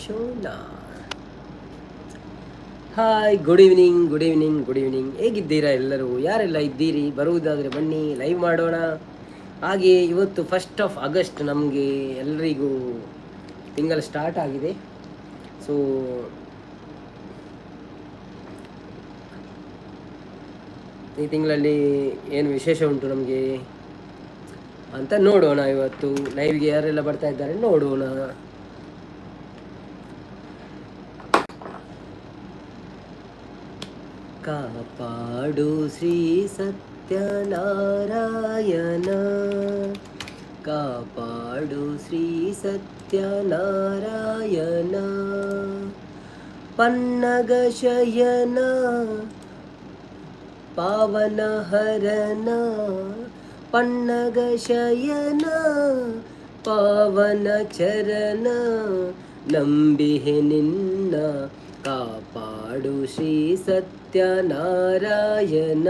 ಶೋನಾ. Hi, good evening, good evening, good evening. ಹೇಗಿದ್ದೀರಾ ಎಲ್ಲರೂ? ಯಾರೆಲ್ಲ ಇದ್ದೀರಿ? ಬರುವುದಾದರೆ ಬನ್ನಿ, ಲೈವ್ ಮಾಡೋಣ. ಹಾಗೆ ಇವತ್ತು 1st ನಮಗೆ ಎಲ್ಲರಿಗೂ ತಿಂಗಳು ಸ್ಟಾರ್ಟ್ ಆಗಿದೆ. ಸೊ ಈ ತಿಂಗಳಲ್ಲಿ ಏನು ವಿಶೇಷ ಉಂಟು ನಮಗೆ ಅಂತ ನೋಡೋಣ. ಇವತ್ತು ಲೈವ್ಗೆ ಯಾರೆಲ್ಲ ಬರ್ತಾ ಇದ್ದಾರೆ ನೋಡೋಣ. ಕಾಪಾಡು ಶ್ರೀ ಸತ್ಯನಾರಾಯಣ, ಕಾಪಾಡು ಶ್ರೀ ಸತ್ಯನಾರಾಯಣ. ಪನ್ನಗ ಶಯನ ಪಾವನ ಹರನ, ಪನ್ನಗ ಶಯನ ಪಾವನ ಚರಣ. ನಂಬಿಹೆ ನಿನ್ನ ಕಾಪಾಡು ಶ್ರೀ ಸತ್ಯನಾರಾಯಣ.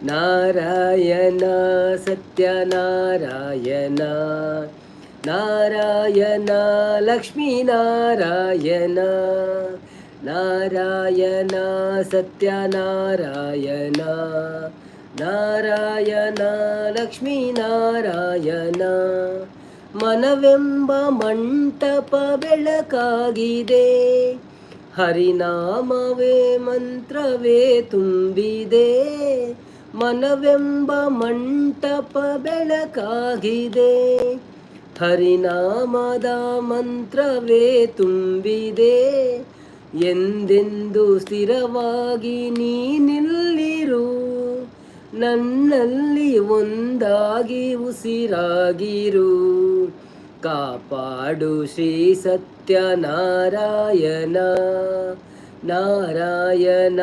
ನಾರಾಯಣ ಸತ್ಯನಾರಾಯಣ, ನಾರಾಯಣ ಲಕ್ಷ್ಮೀನಾರಾಯಣ, ನಾರಾಯಣ ಸತ್ಯನಾರಾಯಣ, ನಾರಾಯಣ ಲಕ್ಷ್ಮೀನಾರಾಯಣ. ಮನವೆಂಬ ಮಂಟಪ ಬೆಳಕಾಗಿದೆ, ಹರಿನಾಮವೇ ಮಂತ್ರವೇ ತುಂಬಿದೆ. ಮನವೆಂಬ ಮಂಟಪ ಬೆಳಕಾಗಿದೆ, ಹರಿನಾಮದ ಮಂತ್ರವೇ ತುಂಬಿದೆ. ಎಂದೆಂದು ಸ್ಥಿರವಾಗಿ ನೀನಿಲ್ಲಿರು, ನನ್ನಲ್ಲಿ ಒಂದಾಗಿ ಉಸಿರಾಗಿರು. ಕಾಪಾಡು ಶ್ರೀ ಸತ್ಯನಾರಾಯಣ, ನಾರಾಯಣ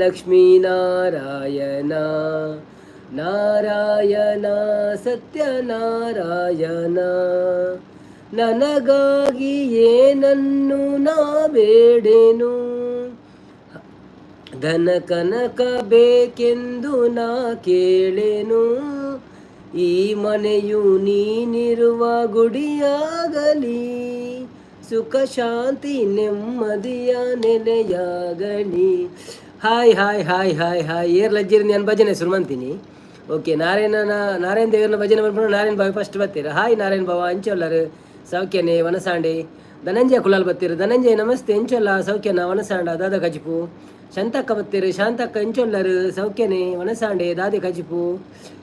ಲಕ್ಷ್ಮೀನಾರಾಯಣ, ನಾರಾಯಣ ಸತ್ಯನಾರಾಯಣ. ನನಗಾಗಿ ಏನನ್ನು ನಾ ಬೇಡೆನು, ಧನ ಕನಕ ಬೇಕೆಂದು ನಾ ಕೇಳೆನು. ಈ ಮನೆಯು ನೀನಿರುವ ಗುಡಿಯಾಗಲಿ, ಸುಖ ಶಾಂತಿ ನೆಮ್ಮದಿಯ ನೆಲೆಯಾಗಲಿ. Hi hi hi hi hi. ಏರ್ಲಜ್ಜಿರಿ ನಾನು ಭಜನೆ ಶುರು ಮಾಡ್ತೀನಿ. ಓಕೆ, ನಾರಾಯಣ ದೇವರನ್ನ ಭಜನೆ ಮಾಡ್ಕೊಂಡು ನಾರಾಯಣ ಬಾವಿ ಫಸ್ಟ್ ಬರ್ತೀರ. ಹಾಯ್ ನಾರಾಯಣ ಬಾವ ಅಂಚೊಲ್ಲರು ಸೌಖ್ಯನೇ ವನಸಾಂಡೆ. ಧನಂಜಯ ಕುಲಾಲ್ ಬತ್ತೀರು. ಧನಂಜಯ ನಮಸ್ತೆ ಎಂಚೊಲ್ಲ ಸೌಖ್ಯನ ವನಸಾಂಡ ದಾದ ಕಜಿಪು. ಶಾಂತಕ್ಕ ಬತ್ತೀರು. ಶಾಂತಕ್ಕ ಎಂಚೊಲ್ಲರು ಸೌಖ್ಯನೇ ವನಸಾಂಡೆ ದಾದೆ ಕಜಿಪು.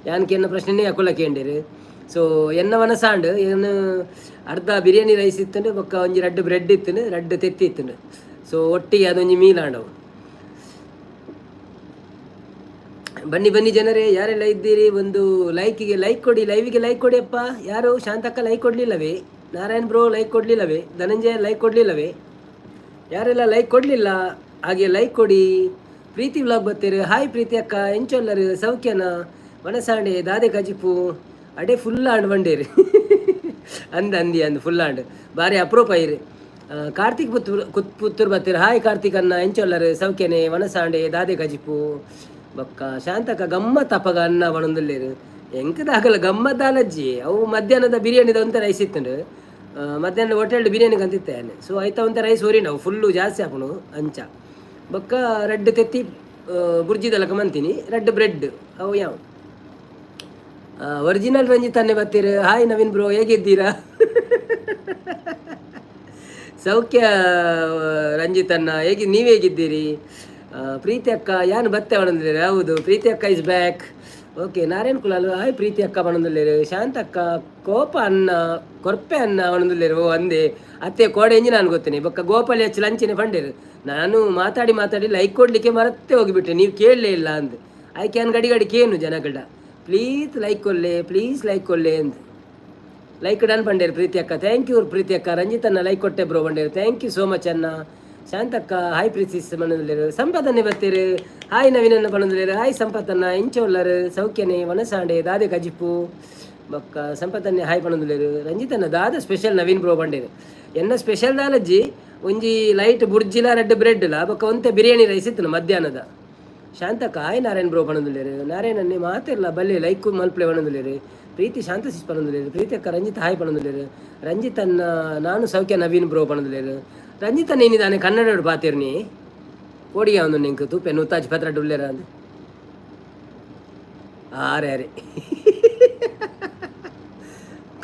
ಯಾನಕ್ಕೆ ಎನ್ನ ಪ್ರಶ್ನೆನೇ ಅಕುಲ ಕೇಂಡಿರು. ಸೊ ಎನ್ನ ವನಸಾಂಡು ಏನು ಅರ್ಧ ಬಿರಿಯಾನಿ ರೈಸ್ ಇತ್ತು, ಬೊಕ್ಕ ಒಂಜಿ 2 ಬ್ರೆಡ್ ಇತ್ತು, 2 ತೆತ್ತಿ ಇತ್ತು. ಸೊ ಒಟ್ಟಿಗೆ ಅದೊಂಜಿ ಮೀಲಾಂಡವು. ಬನ್ನಿ ಬನ್ನಿ ಜನರೇ, ಯಾರೆಲ್ಲ ಇದ್ದೀರಿ ಒಂದು ಲೈಕಿಗೆ ಲೈಕ್ ಕೊಡಿ, ಲೈವಿಗೆ ಲೈಕ್ ಕೊಡಿ ಅಪ್ಪ. ಯಾರು ಶಾಂತಕ್ಕ ಲೈಕ್ ಕೊಡಲಿಲ್ಲವೇ? ನಾರಾಯಣ್ ಬ್ರೋ ಲೈಕ್ ಕೊಡಲಿಲ್ಲವೇ? ಧನಂಜಯ ಲೈಕ್ ಕೊಡಲಿಲ್ಲವೇ? ಯಾರೆಲ್ಲ ಲೈಕ್ ಕೊಡಲಿಲ್ಲ ಹಾಗೆ ಲೈಕ್ ಕೊಡಿ. ಪ್ರೀತಿ ವ್ಲಾಗ್ ಬರ್ತೀರಿ. ಹಾಯ್ ಪ್ರೀತಿ ಅಕ್ಕ ಎಂಚೊಲ್ಲರು ಸೌಖ್ಯನ ವನಸಾಂಡೆ ದಾದೆ ಕಜಿಪು ಅಡೆ ಫುಲ್ ಆಂಡ್ ಬಂಡೇರಿ ಅಂದಿ ಫುಲ್ ಆಂಡ್ ಭಾರಿ ಅಪರೂಪ ಇರಿ. ಕಾರ್ತಿಕ್ ಪುತ್ತೂರು ಬರ್ತೀರಿ. ಹಾಯ್ ಕಾರ್ತಿಕ್ ಅನ್ನ ಎಂಚೊಲ್ಲರು ಸೌಖ್ಯನೇ ವನಸಾಂಡೆ ದಾದೆ ಕಜಿಪು. ಬೊಕ್ಕ ಶಾಂತಕ ಗಮ್ಮತ್ ಅಪ್ಪಗ ಅನ್ನ ಬಣಂದಲ್ಲೇರು ಎಂಕದಾಗಲ್ಲ ಗಮ್ಮತ್ ಆಲಜ್ಜಿ. ಅವು ಮಧ್ಯಾಹ್ನದ ಬಿರಿಯಾನಿದ ಒಂಥ ರೈಸ್ ಇತ್ತು, ಮಧ್ಯಾಹ್ನ ಹೋಟೆಲ್ ಬಿರಿಯಾನಿಗೆ ಅಂತಿತ್ತೇನೆ. ಸೊ ಆಯ್ತಾ ಒಂಥ ರೈಸ್ ನಾವು ಫುಲ್ಲು ಜಾಸ್ತಿ ಹಾಕೋಣ ಅಂಚ. ಬೊಕ್ಕ 2 ತೆತ್ತಿ ಬುರ್ಜಿದಲ್ಲ ಮಂತೀನಿ, 2 ಬ್ರೆಡ್ ಅವು ಯಾವ ಒರಿಜಿನಲ್ ರಂಜಿತನ್ನೇ ಬರ್ತೀರಿ. ಹಾಯ್ ನವೀನ್ ಬ್ರೋ ಹೇಗಿದ್ದೀರಾ? ಸೌಖ್ಯ ರಂಜಿತನ್ನ ನೀವು ಹೇಗಿದ್ದೀರಿ? ಪ್ರೀತಿ ಅಕ್ಕ ಯಾನು ಬತ್ತೆ ಬಣಂದಿರಿ. ಹೌದು ಪ್ರೀತಿ ಅಕ್ಕ is back. Okay Narayan Kulal hi Preethi ಅಕ್ಕ ಬಣಂದಿಲ್ಲೇರು. ಶಾಂತಕ್ಕ ಕೋಪ ಅನ್ನ ಕೊರ್ಪೆ ಅನ್ನ ಬಣಂದಿಲ್ಲೇರು. ಓ ಅಂದೆ ಅತ್ತೆ ಕೋಡೆ ಎಂಜಿ ನಾನು ಗೊತ್ತೇನೆ. ಬೊಕ್ಕ ಗೋಪಾಲಿ ಹಚ್ಚಿ ಲಂಚಿನ ಫಂಡೇರು. ನಾನು ಮಾತಾಡಿ ಲೈಕ್ ಕೊಡಲಿಕ್ಕೆ ಮರತ್ತೆ ಹೋಗಿಬಿಟ್ಟೆ, ನೀವು ಕೇಳಲೇ ಇಲ್ಲ ಅಂದು. ಐ ಕ್ಯಾನ್ ಗಡಿ ಕೇನು ಜನಗಡ ಪ್ಲೀಸ್ ಲೈಕ್ ಕೊಲ್ಲೆ ಅಂದು ಲೈಕ್ ಡನ್ ಬಂಡೇರು ಪ್ರೀತಿ ಅಕ್ಕ. ಥ್ಯಾಂಕ್ ಯು ಪ್ರೀತಿ ಅಕ್ಕ. ರಂಜಿತನ್ನ ಲೈಕ್ ಕೊಟ್ಟೆ ಬ್ರೋ ಬಂಡೇರು. ಥ್ಯಾಂಕ್ ಯು ಸೋ ಮಚ್ ಅನ್ನ. ಶಾಂತಕ್ಕ ಹಾಯ್ ಪ್ರೀತಿ ಬಣ್ಣದಲ್ಲಿರು. ಸಂಪತ್ತನ್ನೇ ಬರ್ತೀರಿ. ಹಾಯ್ ನವೀನನ್ನ ಬಣ್ಣದಲ್ಲಿರು. ಹಾಯ್ ಸಂಪತ್ತನ್ನ ಎಂಚೊಲ್ಲರು ಸೌಖ್ಯನೇ ವನಸಾಂಡೆ ದಾದೆ ಕಜಿಪು. ಬೊಕ್ಕ ಸಂಪತ್ತನ್ನೇ ಹಾಯ್ ಬಣ್ಣದಲ್ಲಿರು. ರಂಜಿತನ್ನ ದಾದ ಸ್ಪೆಷಲ್ ನವೀನ್ ಬ್ರೋ ಬಂಡೇರು. ಎನ್ನ ಸ್ಪೆಷಲ್ ದಾಲಜ್ಜಿ ಒಂಜಿ ಲೈಟ್ ಬುರ್ಜಿಲ 2 ಬ್ರೆಡ್ಲ ಬೊಕ್ಕ ಒಂತೆ ಬಿರಿಯಾನಿ ರೈಸ್ ಇತ್ತು ಮಧ್ಯಾಹ್ನದ. ಶಾಂತಕ್ಕ ಹಾಯ್ ನಾರಾಯಣ್ ಬ್ರೋ ಪಣದುಲ್ಲೇರು ನಾರಾಯಣನ್ನೇ ಮಾತಿರಲ್ಲ ಬಲ್ಲೆ ಲೈಕ್ ಮಲ್ಪ್ಲೆ ಪಣದುಲ್ಲೇರು ಪ್ರೀತಿ ಶಾಂತಸಿಸ್ ಪಣದುಲ್ಲೇರು ಪ್ರೀತಿ ಅಕ್ಕ ರಂಜಿತ್ ಹಾಯ್ ಪಣದುಲ್ಲೇರು ರಂಜಿತನ್ನ ನಾನು ಸೌಖ್ಯ ನವೀನ್ ಬ್ರೋ ಪಣದುಲ್ಲೇರು ರಂಜಿತನ್ನ ಏನಿದ್ದಾನೆ ಕನ್ನಡ ಪಾತಿರ್ನಿ ಓಡಿಯ ಒಂದು ನಿಂಕು ತೂಪೆ ನೂತಾಜ್ ಪತ್ರ ಡುಲ್ಲೇರ ಅದು ಆರೆ ಅರೆ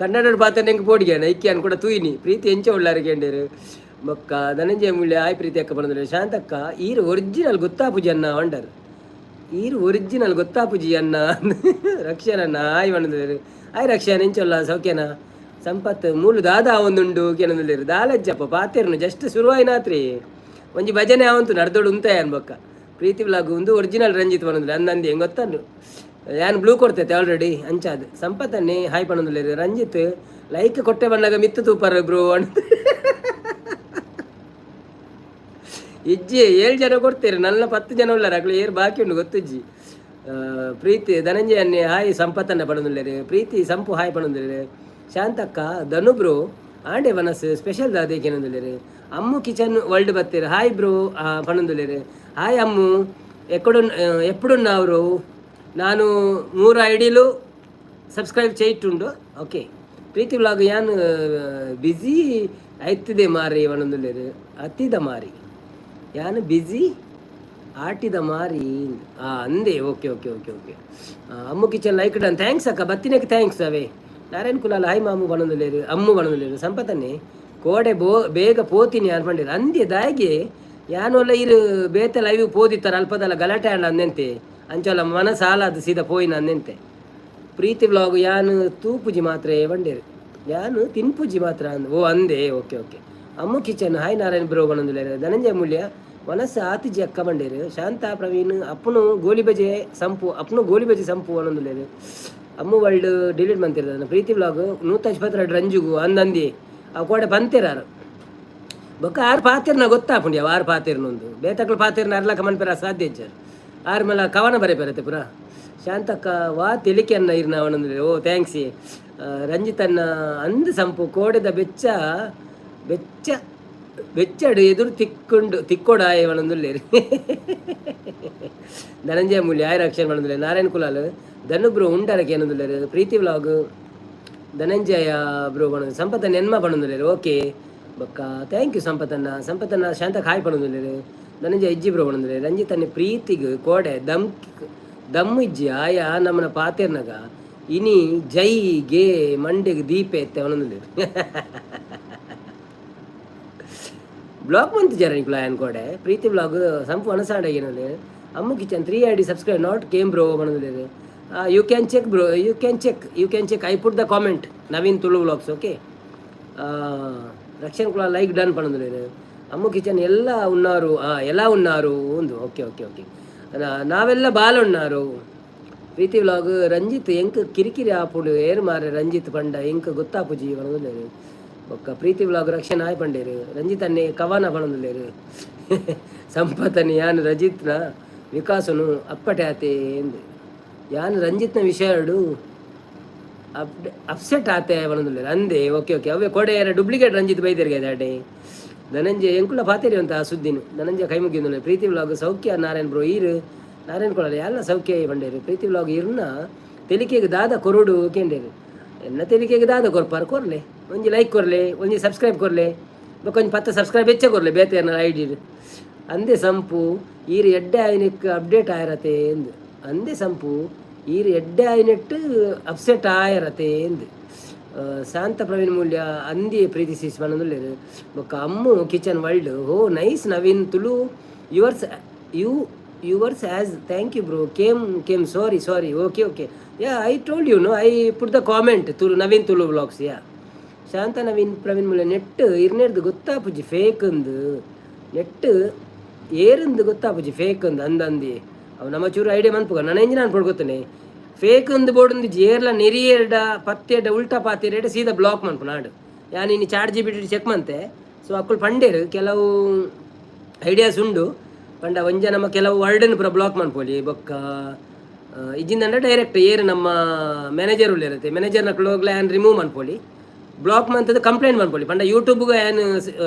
ಕನ್ನಡ ಪಾತ್ರ ನೆಂಗೆ ಪೋಡಿಗೆ ಐಕ್ಯಾನ್ ಕೂಡ ತೂಯಿನಿ ಪ್ರೀತಿ ಎಂಚ ಉಳ್ಳಾರಿಕೆಂಡೇರು ಮಕ್ಕ ಧನಂಜಯ ಮೂಲ್ಯ ಆಯ್ ಪ್ರೀತಿ ಅಕ್ಕ ಬಂದ್ರೆ ಶಾಂತಕ್ಕ ಈರು ಒರಿಜಿನಲ್ ಗೊತ್ತಾಪುಜಿ ಅನ್ನ ವಂಡರ್ ಈರು ಒರಿಜಿನಲ್ ಗೊತ್ತಾಪುಜಿ ಅನ್ನ ರಕ್ಷಣನ್ನ ಆಯ್ ಬಂದ್ರೆ ಆಯ್ ರಕ್ಷಣ ಎಂಚೊಲ್ಲ ಸೌಖ್ಯನ ಸಂಪತ್ ಮೂಲು ದಾದಾ ಒಂದುಂಡು ಕೇನಂದಿರು ದಾಲಜ್ಜಪ್ಪ ಪಾತಿರ್ನು ಜಸ್ಟ್ ಶುರುವಾಯಿನಾತ್ರಿ ಒಂಜಿ ಭಜನೆ ಅವಂತು ನಡ್ದೋಡು ಉಂತಾಯ ಅನ್ಬಕ್ಕ ಪ್ರೀತಿ ಬ್ಲಾಗ್ ಒಂದು ಒರಿಜಿನಲ್ ರಂಜಿತ್ ಬಂದ್ರೆ ಅಂದಂದಿ ಹೆಂಗೆ ಗೊತ್ತನ್ನು ಯಾನ್ ಬ್ಲೂ ಕೊಡ್ತೈತೆ ಆಲ್ರೆಡಿ ಅಂಚಾದ್ ಸಂಪತ್ತನ್ನೇ ಹಾಯ್ ಪಣದುಲ್ಲೇರು ರಂಜಿತ್ ಲೈಕ್ ಕೊಟ್ಟೆ ಬಂದಾಗ ಮಿತ್ತು ತೂಪರ್ ಬ್ರೋ ಅಂತ ಇಜ್ಜಿ 7 ಜನ ಕೊಡ್ತೀರಿ ನನ್ನ 10 ಜನ ಉಳ್ಳಾರ ಆಗ್ಲಿ ಏರು ಬಾಕಿ ಉಂಡು ಗೊತ್ತಿಜ್ಜಿ ಪ್ರೀತಿ ಧನಂಜಯನ್ನೇ ಹಾಯ್ ಸಂಪತ್ತನ್ನ ಪಣದುಲ್ಲೇರು ಪ್ರೀತಿ ಸಂಪು ಹಾಯ್ ಪಣದುಲ್ಲೇರು ಶಾಂತಕ್ಕ ಧನು ಬ್ರೋ ಆಂಡೆ ವನಸ್ ಸ್ಪೆಷಲ್ ದಾದೇಕೇನಂದುಲ್ಲೇರು ಅಮ್ಮು ಕಿಚನ್ ವರ್ಲ್ಡ್ ಬತ್ತೀರು ಹಾಯ್ ಬ್ರೋ ಪಣದುಲ್ಲೇರು ಹಾಯ್ ಅಮ್ಮು ಎಪ್ಪಡುನ್ನ ಅವರು ನಾನು 3 ಐಡಿಲು ಸಬ್ಸ್ಕ್ರೈಬ್ చేయిట్టుండు ಓಕೆ ಪ್ರೀತಿ ವ್ಲಾಗ್ ಯಾನ್ ಬಿಜಿ ಆಯ್ತಿದೆ ಮಾರಿ ಒಂದೊಂದುಲ್ಲೇರು ಹತ್ತಿದ ಮಾರಿ ಯಾನ್ ಬಿಜಿ ಆಟಿದ ಮಾರಿ ಅಂದೆ okay okay okay okay Ammu kitchen like done thanks ಅಕ್ಕ ಬತ್ತಿನಕ್ಕೆ ಥ್ಯಾಂಕ್ಸ್ ಅವೇ ನಾರಾಯಣ್ ಕುಲಾಲ್ ಹಾಯ್ ಮಾಮು ಬಣದುಲ್ಲೇರು ಅಮ್ಮು ಬಣದುಲ್ಲೇರು ಸಂಪತ್ತನ್ನೇ ಕೋಡೆ ಬೇಗ ಪೋತೀನಿ ಅನ್ಕೊಂಡಿರು ಅಂದೆ ದಾಯಿಗೆ ಯಾನೊಲ್ಲ ಇರು ಬೇತೆ ಲೈವ್ ಪೋದಿತ್ತಾರೆ ಅಲ್ಪದಲ್ಲ ಗಲಾಟೆ ಆಂಡ ಅಂದೆಂತೆ ಅಂಚಲ್ಲ ಮನಸ್ಸು ಹಾಲಾದು ಸೀದಾ ಪೋಯಿನ ಅಂದೆಂತೆ ಪ್ರೀತಿ ವ್ಲಾಗ್ ಯಾನು ತೂಪುಜಿ ಮಾತ್ರ ಬಂಡೇರು ಯಾನು ತಿನ್ಪುಜಿ ಮಾತ್ರ ಓ ಅಂದೆ okay okay Ammu kitchen hi Narayan bro ಬಣದುಲ್ಲೇರು ಧನಂಜಯ ಮೂಲ್ಯ ಮನಸ್ಸು ಆತಿಜಿ ಅಕ್ಕ ಬಂಡೇರು ಶಾಂತ ಪ್ರವೀಣ್ ಅಪ್ಪನು ಗೋಲಿ ಬಜೆ ಸಂಪು ಅಪ್ಪನು ಗೋಲಿ ಬಜೆ ಸಂಪು ಬಣದುಲ್ಲೇರು ಅಮ್ಮು ವರ್ಲ್ಡ್ ಡಿಲೀಟ್ ಮಂತಿರೋದನ್ನ ಪ್ರೀತಿ ವ್ಲಾಗ್ 152 ರಂಜುಗು ಅಂದಂದಿ ಅವು ಕೂಡ ಬಂತಿರಾರು ಬೊಕ್ಕ 6 ಪಾತಿರ್ನ ಗೊತ್ತಾಪುಂಡಿ ಅವು 6 ಪಾತಿರ್ನೊಂದು ಬೇತಕ್ಳು ಪಾತಿರ್ನ ಅರ್ಲಕ ಮನ್ಪೆರ ಸಾಧ್ಯ ಇಜ್ಜಾರು 6 ಮೇಲೆ ಕವನ ಬರೆಪೆರತ್ತೆ ಪುರ ಶಾಂತಕ್ಕ ವಾ ತಿಳಿಕೆಯನ್ನ ಇರ್ನ ಅವನಂದ್ರೆ ಓ ಥ್ಯಾಂಕ್ಸಿ ರಂಜಿತನ್ನ ಅಂದು ಸಂಪು ಕೋಡೆದ ಬೆಚ್ಚ ಬೆಚ್ಚ ಬೆಚ್ಚಡು ಎದುರು ತಿಕ್ಕೋಡಾಯ ಅವನಂದುಲ್ಲೇರಿ ಧನಂಜಯ ಮೂಲ್ಯ ಆಯ್ ರಕ್ಷಣೆ ಮಾಡಂದಿಲ್ಲ ನಾರಾಯಣ್ ಕುಲಾಲ್ ಧನು ಬ್ರೋ ಉಂಡರಕ್ಕೆ ಏನಂದುಲ್ಲೇರು ಪ್ರೀತಿ ವ್ಲಾಗ್ ಧನಂಜಯ ಬ್ರೋ ಬಣ ಸಂಪತ್ತನ್ನ ಎನ್ಮ ಬಣಂದುಲ್ಲೇರು ಓಕೆ ಬೊಕ್ಕ ಥ್ಯಾಂಕ್ ಯು ಸಂಪತ್ತನ್ನ ಶಾಂತಕ್ಕೆ ಹಾಯ್ ಪಣಂದುಲ್ಲೇರು ಧನಂಜಯ ಇಜ್ಜಿ ಬ್ರೋ ಬಣಂದುಲ್ಲೇರು ರಂಜಿತನ್ನ ಪ್ರೀತಿಗೆ ಕೋಡೆ ದಮ್ ಇಜ್ಜಿ ಆಯ ನಮ್ಮನ ಪಾತೆರ್ನಾಗ ಇನಿ ಜೈ ಗೆ ಮಂಡೆಗೆ ದೀಪ ಎತ್ತೆ ಅವನಂದುಲ್ಲೇರು ಬ್ಲಾಗ್ ಬಂತು ಜರ ಅನ್ಕೋಡೆ ಪ್ರೀತಿ ಬ್ಲಾಗ್ ಸಂಪು ಅನಸಾಡೇನಂದ್ರೆ Ammu kitchen 3 ID subscribe not came bro ಬಣದುಲ್ಲೇರು you can check bro you can check I put the comment Naveen Tulu vlogs okay Rakshan ಕುಲ ಲೈಕ್ ಡನ್ ಪಣದುಲ್ಲೇರು ಅಮ್ಮು ಕಿಚನ್ ಎಲ್ಲ ಉన్నారు ಒಂದು ಓಕೆ ಓಕೆ ಓಕೆ ನಾವೆಲ್ಲ ಬಾಲ ಉన్నారు ಪ್ರೀತಿ ವ್ಲಾಗ್ ರಂಜಿತ್ ಎಂಕ್ ಕಿರಿಕಿರಿ ಆಪುಡು ಏರು ಮಾರೆ ರಂಜಿತ್ ಪಂಡ ಎಂಕ್ ಗೊತ್ತಾಪುಜಿ ಬಣದುಲ್ಲೇರು ಒಕ್ಕ ಪ್ರೀತಿ ವ್ಲಾಗ್ ರಕ್ಷಣೆ ಆಯ್ ಪಂಡೇರು ರಂಜಿತನ್ನೇ ಕವನ ಬಣದುಲ್ಲೇರು ಸಂಪತ್ತನ್ನೇ ಯಾನು ರಜಿತ್ನ ವಿಕಾಸನು ಅಪ್ಪಟೆ ಆತೆ ಎಂದು ಯಾನು ರಂಜಿತ್ನ ವಿಷಯಡು ಅಪ್ಸೆಟ್ ಆತೆ ಬಣದುಲ್ಲೇರು ಅಂದೆ ಓಕೆ ಓಕೆ ಅವೇ ಕೊಡೆ ಡೂಪ್ಲಿಕೇಟ್ ರಂಜಿತ್ ಬೈದರಿಗೆ ಅದಾಡೆ ಧನಂಜಯ ಎಂಕುಳ ಪಾತೇರಿ ಅಂತ ಆ ಸುದ್ದಿನು ಧನಂಜಯ ಕೈ ಮುಗಿದ ಪ್ರೀತಿ ವ್ಲಾಗ್ ಸೌಖ್ಯ ನಾರಾಯಣ್ ಬ್ರೋ ಈರು ನಾರಾಯಣ್ ಕೊಡಲ್ಲ ಎಲ್ಲ ಸೌಖ್ಯ ಬಂಡೇರು ಪ್ರೀತಿ ವ್ಲಾಗ್ ಇರ್ನ ತೆಲಿಕೆಗೆ ದಾದ ಕೊರೋಡು ಕೇಂಡೇರು ಎನ್ನ ತೆಲಿಕೆಗೆ ದಾದ ಕೊರ್ಪಾರ ಕೊರ್ಲೆ ಒಂಜಿ ಲೈಕ್ ಕೊರ್ಲೆ ಒಂಜಿ ಸಬ್ಸ್ಕ್ರೈಬ್ ಕೊರ್ಲೆ ಬೊಕೊಂಜಿ 10 ಸಬ್ಸ್ಕ್ರೈಬ್ ಹೆಚ್ಚ ಕೊರ್ಲೆ ಬೇತೆ ಏನಾರ ಐಡಿ ಅಂದೆ ಸಂಪು ಈರು ಎಡ್ಡೆ ಆಯ್ನಕ್ಕೆ ಅಪ್ಡೇಟ್ ಆಯಿರತ್ತೆ ಎಂದು ಅಂದೆ ಸಂಪು ಈರು ಎಡ್ಡೆ ಆಯ್ನೆಟ್ಟು ಅಪ್ಸೆಟ್ ಆಯಿರತ್ತೆ ಎಂದು ಶಾಂತ ಪ್ರವೀಣ್ ಮೂಲ್ಯ ಅಂದಿ ಪ್ರೀತಿ ಸಿಸ್ ಬಣದುಲ್ಲೇರು ಬೊಕ್ಕ Ammu kitchen world oh nice Naveen Tulu yours as thank you bro came sorry okay yeah I told you no I put the comment Naveen Tulu vlogs yeah Shantha Naveen Praveen Moolya net ಇರ್ನೇರ್ದು ಗೊತ್ತಾಪುಜಿ ಫೇಕ್ ಅಂದು ನೆಟ್ ಏರಂದು ಗೊತ್ತಾಪುಜಿ ಫೇಕ್ ಅಂದು ಅಂದಂದಿ ಅವು ನಮ್ಮ ಚೂರು ಐಡಿಯಾ ಮನ್ಪುಗ ನನ್ನ ಎಂಜಿನ ಅನ್ಪಡ್ ಗೊತ್ತನೆ ಫೇಕ್ ಒಂದು ಬೋರ್ಡ್ ಏರ್ಲ ನೆರಿಯೇರ್ಡ ಪತ್ತೆಡ ಉಲ್ಟಾ ಪಾತಿರೇಡ ಸೀದಾ ಬ್ಲಾಕ್ ಮನ್ಪು ನಾಡು ಯಾನು ಇನ್ನು ಚಾರ್ಜ್ ಬಿಟ್ಟು ಚೆಕ್ ಮಂತೆ ಸೊ ಅಕ್ಕಳು ಪಂಡೇರು ಕೆಲವು ಐಡಿಯಾಸ್ ಉಂಡು ಪಂಡ ಒಂಜ ನಮ್ಮ ಕೆಲವು ವರ್ಡನ್ನು ಪೂರ ಬ್ಲಾಕ್ ಮನ್ಪೋಲಿ ಬೊಕ್ಕ ಇಜಿಂದ ಡೈರೆಕ್ಟ್ ಏರು ನಮ್ಮ ಮ್ಯಾನೇಜರ್ ಇರುತ್ತೆ ಮ್ಯಾನೇಜರ್ನ ಹೋಗ್ಲಾ ಏನು ರಿಮೂವ್ ಮನ್ಪೋಲಿ ಬ್ಲಾಕ್ ಮಂತದ್ದು ಕಂಪ್ಲೇಂಟ್ ಮನ್ಪೋಲಿ ಪಂಡ ಯೂಟ್ಯೂಬ್ಗೆ ಏನು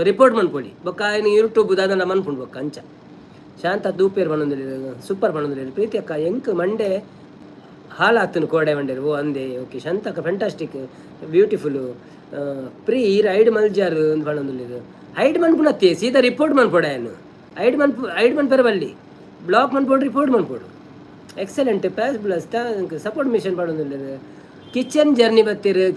ರಿಪೋರ್ಟ್ ಮನ್ಪೋಲಿ ಬೊಕ್ಕ ಏನು ಯೂಟ್ಯೂಬ್ ದಾದಂಡ ಮನ್ಪುಂಡು ಬೊಕ್ಕ ಅಂಚ ಶಾಂತ ದೂಪೇರು ಪಣೊಂದುಲ್ಲೆರ್ ಸೂಪರ್ ಪಣೊಂದುಲ್ಲೆರ್ ಪ್ರೀತಿ ಅಕ್ಕ ಎಂಕ್ ಮಂಡೆ ಹಾಲಾತನು ಕೋಡೆ ಮಂಡೇರು ಓ ಅಂದೆ okay Shantakka fantastic beautiful pre ಈರ ಐಡ್ ಮಲ್ಜಾರ್ ಅಂತ ಪಣೊಂದುಲ್ಲೆರ್ ಐಡ್ ಮನ್ಪುನತ್ತೆ ಸೀದಾ ರಿಪೋರ್ಟ್ ಮನ್ಪೊಡಾಯನು ಐಡ್ ಮನ್ಪೆರ ಬಲ್ಲಿ ಬ್ಲಾಕ್ ಮನ್ಪೋಡು ರಿಪೋರ್ಟ್ ಮನ್ಪೋಡು ಎಕ್ಸಲೆಂಟ್ ಪ್ಯಾಸ್ ಪ್ಲಸ್ ಸಪೋರ್ಟ್ ಮಿಷನ್ ಪಡೋದಿಲ್ಲ ಕಿಚನ್ ಜರ್ನಿ ಬತ್ತೀರು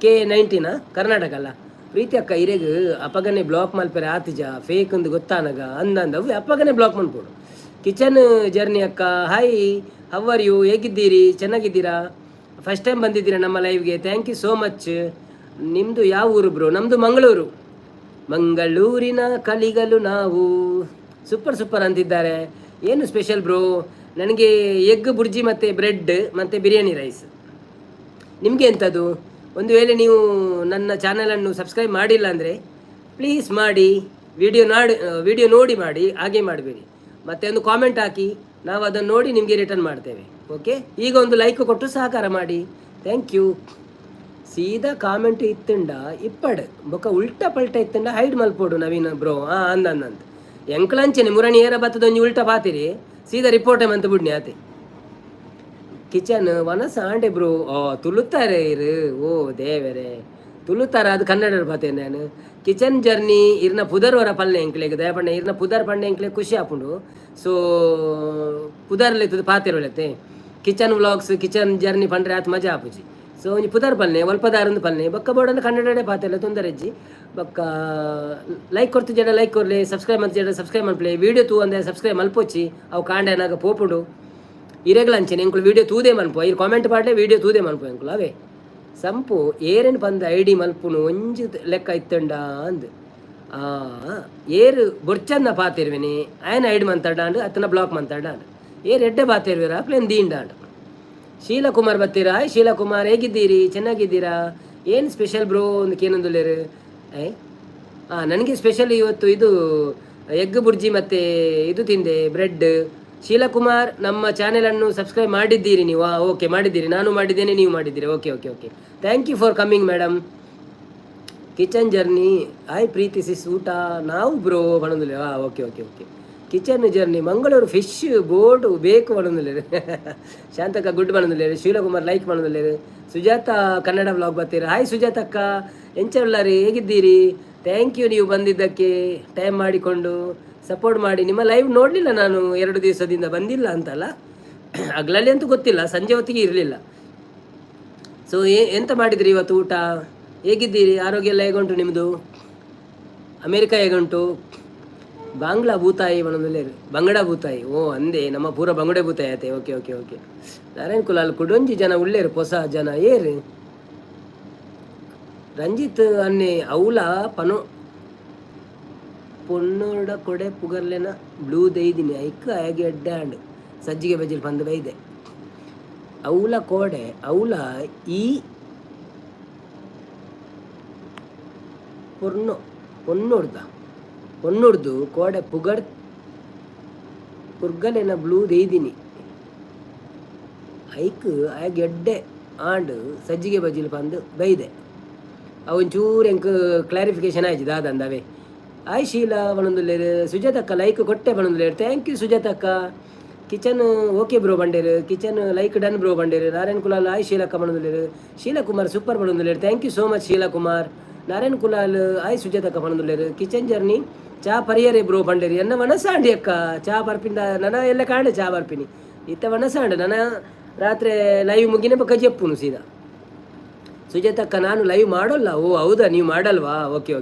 KA19 ಕರ್ನಾಟಕ ಅಲ್ಲ ಪ್ರೀತಿ ಅಕ್ಕ ಇರೆಗ್ ಅಪ್ಪಗನೆ ಬ್ಲಾಕ್ ಮಲ್ಪೆರೆ ಆತಿಜ ಫೇಕ್ ಒಂದು ಗೊತ್ತಾನಗ ಅಂದಂದವು ಅಪ್ಪಗನೆ ಬ್ಲಾಕ್ ಮನ್ಪೋಡು ಕಿಚನ್ ಜರ್ನಿ ಅಕ್ಕ ಹಾಯ್ ಹವರ್ ಯು ಹೇಗಿದ್ದೀರಿ ಚೆನ್ನಾಗಿದ್ದೀರಾ ಫಸ್ಟ್ ಟೈಮ್ ಬಂದಿದ್ದೀರಾ ನಮ್ಮ ಲೈವ್ಗೆ ಥ್ಯಾಂಕ್ ಯು ಸೋ ಮಚ್ ನಿಮ್ಮದು ಯಾವ ಊರು ಬ್ರೋ ನಮ್ಮದು ಮಂಗಳೂರಿನ ಕಲಿಗಲು ನಾವು ಸೂಪರ್ ಅಂತಿದ್ದಾರೆ ಏನು ಸ್ಪೆಷಲ್ ಬ್ರೋ ನನಗೆ ಎಗ್ ಬುರ್ಜಿ ಮತ್ತು ಬ್ರೆಡ್ ಮತ್ತು ಬಿರಿಯಾನಿ ರೈಸ್ ನಿಮಗೆ ಎಂಥದ್ದು ಒಂದು ವೇಳೆ ನೀವು ನನ್ನ ಚಾನಲನ್ನು ಸಬ್ಸ್ಕ್ರೈಬ್ ಮಾಡಿಲ್ಲ ಅಂದರೆ ಪ್ಲೀಸ್ ಮಾಡಿ ವಿಡಿಯೋ ನೋಡಿ ಮಾಡಿ ಹಾಗೆ ಮಾಡಬೇಡಿ ಮತ್ತು ಒಂದು ಕಾಮೆಂಟ್ ಹಾಕಿ ನಾವು ಅದನ್ನು ನೋಡಿ ನಿಮಗೆ ರಿಟರ್ನ್ ಮಾಡ್ತೇವೆ ಓಕೆ ಈಗ ಒಂದು ಲೈಕ್ ಕೊಟ್ಟು ಸಹಕಾರ ಮಾಡಿ ಥ್ಯಾಂಕ್ ಯು ಸೀದಾ ಕಾಮೆಂಟ್ ಇತ್ತುಂಡ ಇಪ್ಪಡು ಬೊಕ್ಕ ಉಲ್ಟಾ ಪಲ್ಟ ಇತ್ತುಂಡ ಹೈಡ್ ಮಲ್ಪೋಡು ನವೀನ ಬ್ರೋ ಅಂದಂತ ಎಂಕ್ಲಂಚನೆ ಮುರಣಿ ಏರ ಬತ್ತದೊಂಜಿ ಉಲ್ಟಾ ಪಾತಿರಿ ಸೀದಾ ರಿಪೋರ್ಟೆ ಮಂತ ಬಿಡ್ನಿ ಆತೆ ಕಿಚನ್ ವನಸ ಆಂಡೆ ಬ್ರೋ ತುಳುತ್ತಾರೆ ಇರು ಓ ದೇವರೇ ತುಳುತ್ತಾರ ಅದು ಕನ್ನಡ ಪಾತೇನೆ ನಾನು ಕಿಚನ್ ಜರ್ನಿ ಇರ್ನ ಪುದರ್ವರ ಪಲ್ಲೆ ಎಂಕ್ಲೆಗ್ ದಯಪಣ್ಣ ಇರ್ನ ಪುದರ್ ಪಂಡೆ ಎಂಕ್ಲೆ ಖುಷಿ ಆಪುಂಡು ಸೊ ಪುದರ್ಲೆ ಪಾತಿರೋಳತೆ ಕಿಚನ್ ವ್ಲಾಗ್ಸ್ ಕಿಚನ್ ಜರ್ನಿ ಪಂಡ್ರೆ ಆತು ಮಜಾ ಆಪುಜಿ ಸೊ ಒಂಜಿ ಪುದರ್ ಪಲ್ಲೆ ಒಲ್ಪದಾರಂದು ಪಲ್ಲೆ ಬೊಕ್ಕ ಬೋಡಂದು ಕನ್ನಡಡೆ ಪಾತೆಲ್ಲ ತೊಂದರೆಜ್ಜಿ ಬೊಕ್ಕ ಲೈಕ್ ಕೊಡ್ತು ಜಡ ಲೈಕ್ ಕೊರ್ಲೆ ಸಬ್ಸ್ಕ್ರೈಬ್ ಅಂತ ಜಡ ಸಬ್ಸ್ಕ್ರೈಬ್ ಮಲ್ಪಲೆ ವೀಡಿಯೋ ತೂ ಅಂದೆ ಸಬ್ಸ್ಕ್ರೈಬ್ ಮಲ್ಪೊಚ್ಚಿ ಅವು ಕಾಂಡೆ ನಾಗ ಪೋಪುಡು ಇರೆಗ್ಲ ಅಂಚೆನೆ ಎಂಕುಲು ವೀಡಿಯೋ ತೂದೇ ಮನ್ಪು ಇರು ಕಾಮೆಂಟ್ ಪಾಡ್ಲೆ ವೀಡಿಯೋ ತೂದೇ ಮನ್ಪು ಎಂಕುಲು ಅವೇ ಸಂಪು ಏರೇನು ಬಂದ ID ಮಲ್ಪುನು ಒಂಜಿ ಲೆಕ್ಕ ಇತ್ತಂಡ ಅಂದ್ ಏರು ಬೊರ್ಚನ್ನ ಪಾತಿರ್ವೇನೆ ಆಯನ ಐಡಿ ಮಂತಾಡಾಂಡು ಅತ್ತನ ಬ್ಲಾಕ್ ಮಂತಾಡಾಂಡು ಏರು ಎಡ್ಡೆ ಪಾತಿರ್ವೇರ ಪ್ಲೇನ್ ದೀಂಡಾಂಡು ಶೀಲಕುಮಾರ್ ಬರ್ತೀರಾ ಶೀಲಕುಮಾರ್ ಹೇಗಿದ್ದೀರಿ ಚೆನ್ನಾಗಿದ್ದೀರಾ ಏನು ಸ್ಪೆಷಲ್ ಬ್ರೋ ಒಂದು ಕೇನೊಂದುಲ್ಲೇರು ನನಗೆ ಸ್ಪೆಷಲ್ ಇವತ್ತು ಇದು ಎಗ್ ಬುರ್ಜಿ ಮತ್ತು ಇದು ತಿಂದೆ ಬ್ರೆಡ್ ಶೀಲಕುಮಾರ್ ನಮ್ಮ ಚಾನೆಲನ್ನು ಸಬ್ಸ್ಕ್ರೈಬ್ ಮಾಡಿದ್ದೀರಿ ನೀವು ಓಕೆ ಮಾಡಿದ್ದೀರಿ ನಾನು ಮಾಡಿದ್ದೇನೆ ನೀವು ಮಾಡಿದ್ದೀರಿ okay thank you for coming madam kitchen journey Preethi sis ಊಟ ನಾವು ಬ್ರೋ ಬಣಂದುಲ್ಲ okay kitchen journey Mangaluru fish board ಬೇಕು ಬಣಂದುಲ್ಲೇರು ಶಾಂತಕ್ಕ ಗುಡ್ ಬಣಂದುಲ್ಲೇರು ಶೀಲಕುಮಾರ್ ಲೈಕ್ ಬಣಂದುಲ್ಲೇರು ಸುಜಾತ ಕನ್ನಡ ವ್ಲಾಗ್ ಬರ್ತೀರಾ ಹಾಯ್ ಸುಜಾತಕ್ಕ ಎಂಚಳ್ಳಾರಿ ಹೇಗಿದ್ದೀರಿ ಥ್ಯಾಂಕ್ ಯು ನೀವು ಬಂದಿದ್ದಕ್ಕೆ ಟೈಮ್ ಮಾಡಿಕೊಂಡು ಸಪೋರ್ಟ್ ಮಾಡಿ ನಿಮ್ಮ ಲೈವ್ ನೋಡಲಿಲ್ಲ ನಾನು 2 ದಿವಸದಿಂದ ಬಂದಿಲ್ಲ ಅಂತಲ್ಲ ಹಗಲಲ್ಲಿ ಅಂತೂ ಗೊತ್ತಿಲ್ಲ ಸಂಜೆ ಹೊತ್ತಿಗೆ ಇರಲಿಲ್ಲ ಸೊ ಎಂತ ಮಾಡಿದ್ರಿ ಇವತ್ತು ಊಟ ಹೇಗಿದ್ದೀರಿ ಆರೋಗ್ಯ ಎಲ್ಲ ಹೇಗುಂಟು ನಿಮ್ಮದು ಅಮೇರಿಕಾ ಹೇಗುಂಟು ಬಾಂಗ್ಲಾ ಭೂತಾಯಿ ಮನದಲ್ಲಿ ಬಂಗಡ ಭೂತಾಯಿ ಓ ಅಂದೆ ನಮ್ಮ ಪೂರ ಬಂಗಡೆ ಭೂತಾಯಿ ಆಯ್ತೆ ಓಕೆ ನಾರಾಯಣ್ ಕುಲಾಲ್ ಕುಡೊಂಜಿ ಜನ ಉಳ್ಳೇರು ಹೊಸ ಜನ ಏರು ರಂಜಿತ್ ಅನ್ನೆ ಅವಲ ಪನೋ ಪೊನ್ನೋಡ ಕೊಡೆ ಪುಗರ್ಲೆನ ಬ್ಲೂ ದೈದಿನಿ ಐಕ್ ಆಗಿ ಎಡ್ಡಾಂಡ್ ಸಜ್ಜಿಗೆ ಬಜ್ಜಿಲ್ ಪಂದು ಬೈದೆ ಅವಲ ಕೋಡೆ ಅವಲ ಈ ಪೊನ್ನೊಡ್ದು ಕೋಡೆ ಪುರ್ಗಲೆನ ಬ್ಲೂ ದೈದಿನಿ ಐಕ್ ಆಗಿ ಎಡ್ಡೆ ಆಂಡ್ ಸಜ್ಜಿಗೆ ಬಜ್ಜಿಲ್ ಪಂದು ಬೈದೆ ಅವೊಂಚೂರು ಎಂಕ್ ಕ್ಲಾರಿಫಿಕೇಶನ್ ಆಯ್ತು ದಾದಂದವೇ ಆಯ್ ಶೀಲಾ ಬಣಂದುಲ್ಲೇರು ಸುಜಾತಕ್ಕ ಲೈಕ್ ಕೊಟ್ಟೆ ಬಣಂದುಲ್ಲೇರು ಥ್ಯಾಂಕ್ ಯು ಸುಜಾತಕ್ಕ ಕಿಚನ್ ಓಕೆ ಬ್ರೋ ಬಂಡೇರು ಕಿಚನ್ ಲೈಕ್ ಡನ್ ಬ್ರೋ ಬಂಡೇರು ನಾರಾಯಣ್ ಕುಲಾಲ್ ಆಯ್ ಶೀಲಕ್ಕ ಬಣಂದುಲ್ಲೇರು ಶೀಲಕುಮಾರ್ ಸೂಪರ್ ಬಣಂದುಲ್ಲೇರು thank you so much Sheelakumar Narayan Kulal ಆಯ್ ಸುಜಾತಕ್ಕ ಬಣಂದುಲ್ಲೇರು ಕಿಚನ್ ಜರ್ನಿ ಚಾ ಪರಿಯರೆ ಬ್ರೋ ಬಂಡೇರು ಎನ್ನ ಮನಸ್ಸಾಂಡಿ ಅಕ್ಕ ಚಾ ಬರ್ಪಿಂದ ನನ್ನ ಎಲ್ಲ ಕಾಂಡೆ ಚಾ ಬರ್ಪಿನಿ ಇತ್ತ ಮನಸ್ಸಾಂಡು ನನ್ನ ರಾತ್ರಿ ಲೈವ್ ಮುಗಿನ ಬಕ್ಕ ಜಪ್ಪುನು ಸೀದಾ ಸುಜಾತಕ್ಕ ನಾನು ಲೈವ್ ಮಾಡೋಲ್ಲ ಓ ಹೌದಾ ನೀವು ಮಾಡಲ್ವಾ ಓಕೆ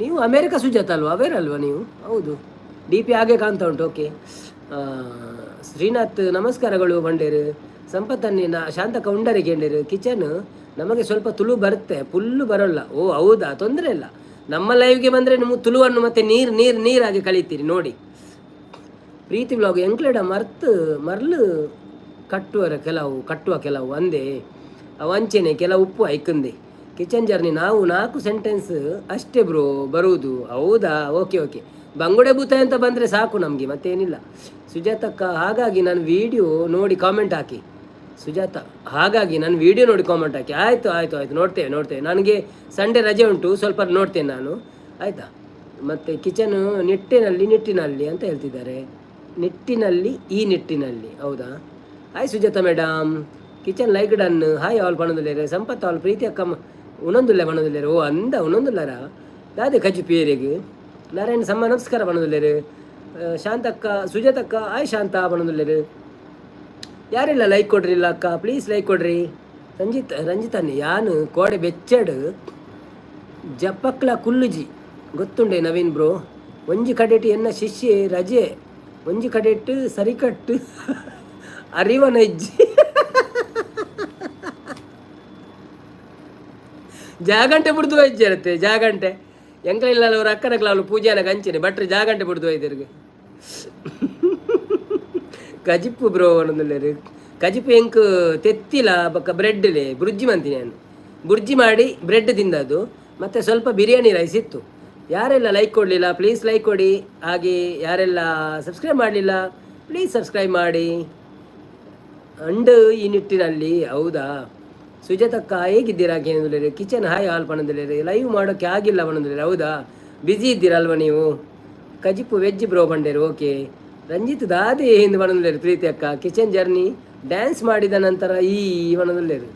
ನೀವು ಅಮೇರಿಕಾ ಸುಜಾತ ಅಲ್ವಾ ಅವೇರಲ್ವಾ ನೀವು ಹೌದು DP ಹಾಗೆ ಕಾಣ್ತಾ ಉಂಟು ಓಕೆ ಶ್ರೀನಾಥ್ ನಮಸ್ಕಾರಗಳು ಬಂಡೇರು ಸಂಪತ್ತನ್ನಿ ಶಾಂತಕ ಉಂಡರಿ ಗೆಂಡೇರು ಕಿಚನ್ ನಮಗೆ ಸ್ವಲ್ಪ ತುಳು ಬರುತ್ತೆ ಫುಲ್ಲು ಬರೋಲ್ಲ ಓ ಹೌದಾ ತೊಂದರೆ ಇಲ್ಲ ನಮ್ಮ ಲೈವ್ಗೆ ಬಂದರೆ ನೀವು ತುಳುವನ್ನು ಮತ್ತೆ ನೀರಾಗಿ ಕಳೀತೀರಿ ನೋಡಿ ಪ್ರೀತಿ ಬ್ಲಾಗ್ ಎಂಕ್ಲೆಡ ಮರ್ಲು ಕಟ್ಟುವ ಕೆಲವು ಅಂದೆ ಅವಂಚೆನೆ ಕೆಲವು ಉಪ್ಪು ಐಕಂದೆ ಕಿಚನ್ ಜರ್ನಿ ನಾವು 4 ಸೆಂಟೆನ್ಸ್ ಅಷ್ಟೇ ಬ್ರೋ ಬರುವುದು ಹೌದಾ ಓಕೆ ಬಂಗುಡೆ ಭೂತ ಅಂತ ಬಂದರೆ ಸಾಕು ನಮಗೆ ಮತ್ತೇನಿಲ್ಲ ಸುಜಾತಕ್ಕ ಹಾಗಾಗಿ ನಾನು ವಿಡಿಯೋ ನೋಡಿ ಕಾಮೆಂಟ್ ಹಾಕಿ ಸುಜಾತ ಹಾಗಾಗಿ ನಾನು ವಿಡಿಯೋ ನೋಡಿ ಕಾಮೆಂಟ್ ಹಾಕಿ ಆಯಿತು ನೋಡ್ತೇವೆ ನನಗೆ ಸಂಡೇ ರಜೆ ಉಂಟು ಸ್ವಲ್ಪ ನೋಡ್ತೇನೆ ನಾನು ಆಯಿತಾ ಮತ್ತು ಕಿಚನು ನಿಟ್ಟಿನಲ್ಲಿ ಅಂತ ಹೇಳ್ತಿದ್ದಾರೆ. ನಿಟ್ಟಿನಲ್ಲಿ ಈ ನಿಟ್ಟಿನಲ್ಲಿ ಹೌದಾ? Hi Sujatha madam, kitchen like done. Hi all ಪಣದುಲ್ಲೇರು ಸಂಪತ್ ಆಲ್ ಪ್ರೀತಿ ಅಕ್ಕ ಉಣೊಂದುಲ್ಲೆ ಪಣದುಲ್ಲೇರು. ಓ ಅಂದ ಉಣೊಂದುಲ್ಲಾರ ದಾದೆ ಕಜಿ ಪೇರಿಗೆ ನಾರಾಯಣ ಸಮ್ಮ ನಮಸ್ಕಾರ ಪಣದುಲ್ಲೇರು. ಶಾಂತಕ್ಕ ಸುಜಾತಕ್ಕ ಹಾಯ್ ಶಾಂತ ಪಣದುಲ್ಲೇರು. ಯಾರೆಲ್ಲ ಲೈಕ್ ಕೊಡ್ರಿಲ್ಲ ಅಕ್ಕ, ಪ್ಲೀಸ್ ಲೈಕ್ ಕೊಡ್ರಿ. ರಂಜಿತನ್ನಿ ಯಾನು ಕೋಡೆ ಬೆಚ್ಚಡು ಜಪ್ಪಕ್ಲ ಕುಲ್ಲುಜಿ ಗೊತ್ತುಂಡೆ ನವೀನ್ ಬ್ರೋ. ಒಂಜಿ ಕಡೆಟ್ ಎನ್ನ ಶಿಷ್ಯೆ ರಜೆ ಒಂಜಿ ಕಡೆಟ್ ಸರಿಕಟ್ಟು ಅರಿವನಜ್ಜಿ ಜಾಗಂಟೆ ಬಿಡ್ದು ವೈದ್ಯ ಇರುತ್ತೆ. ಜಾಗಂಟೆ ಎಂಕಲಿಲ್ಲ ಅವ್ರ ಅಕ್ಕನಕ್ಲ ಅವಳು ಪೂಜೆನ ಗಂಚಿನಿ ಬಟ್ರೆ ಜಾಗಂಟೆ ಬಿಡ್ದು ವೈದ್ಯರಿಗೆ. ಕಜಿಪ್ಪು ಬ್ರೋ ಅನ್ನೋದಿಲ್ಲ ಕಜಿಪ್ಪು ಎಂಕ್ ತೆತ್ತಿಲ ಬಕ್ಕ ಬ್ರೆಡ್ಲೆ ಬುರ್ಜಿ ಮಂತೀನಿ ನಾನು. ಬುರ್ಜಿ ಮಾಡಿ ಬ್ರೆಡ್ ತಿಂದದ್ದು ಮತ್ತು ಸ್ವಲ್ಪ ಬಿರಿಯಾನಿ ರೈಸ್ ಇತ್ತು. ಯಾರೆಲ್ಲ ಲೈಕ್ ಕೊಡಲಿಲ್ಲ ಪ್ಲೀಸ್ ಲೈಕ್ ಕೊಡಿ. ಹಾಗೆ ಯಾರೆಲ್ಲ ಸಬ್ಸ್ಕ್ರೈಬ್ ಮಾಡಲಿಲ್ಲ ಪ್ಲೀಸ್ ಸಬ್ಸ್ಕ್ರೈಬ್ ಮಾಡಿ. ಅಂಡ್ ಈ ನಿಟ್ಟಿನಲ್ಲಿ ಹೌದಾ? ಸುಜಾತಕ್ಕ ಹೇಗಿದ್ದೀರಾ ಕೇಂದ್ರಲ್ಲಿ? ಕಿಚನ್ ಹಾಯ್ ಆಲ್ ಪಣದಲ್ಲಿ ಲೈವ್ ಮಾಡೋಕ್ಕೆ ಆಗಿಲ್ಲ ಪಣದಲ್ಲಿ. ಹೌದಾ, ಬ್ಯುಸಿ ಇದ್ದೀರಲ್ವ ನೀವು? ಕಜಿಪ್ಪು ವೆಜ್ ಬ್ರೋ ಬಂಡೇರು. ಓಕೆ. ರಂಜಿತ್ ದಾದಿ ಹಿಂದೆ ಬಣದಲ್ಲಿ ಪ್ರೀತಿ ಅಕ್ಕ. ಕಿಚನ್ ಜರ್ನಿ ಡ್ಯಾನ್ಸ್ ಮಾಡಿದ ನಂತರ ಈ ಬಣದಲ್ಲೇರು.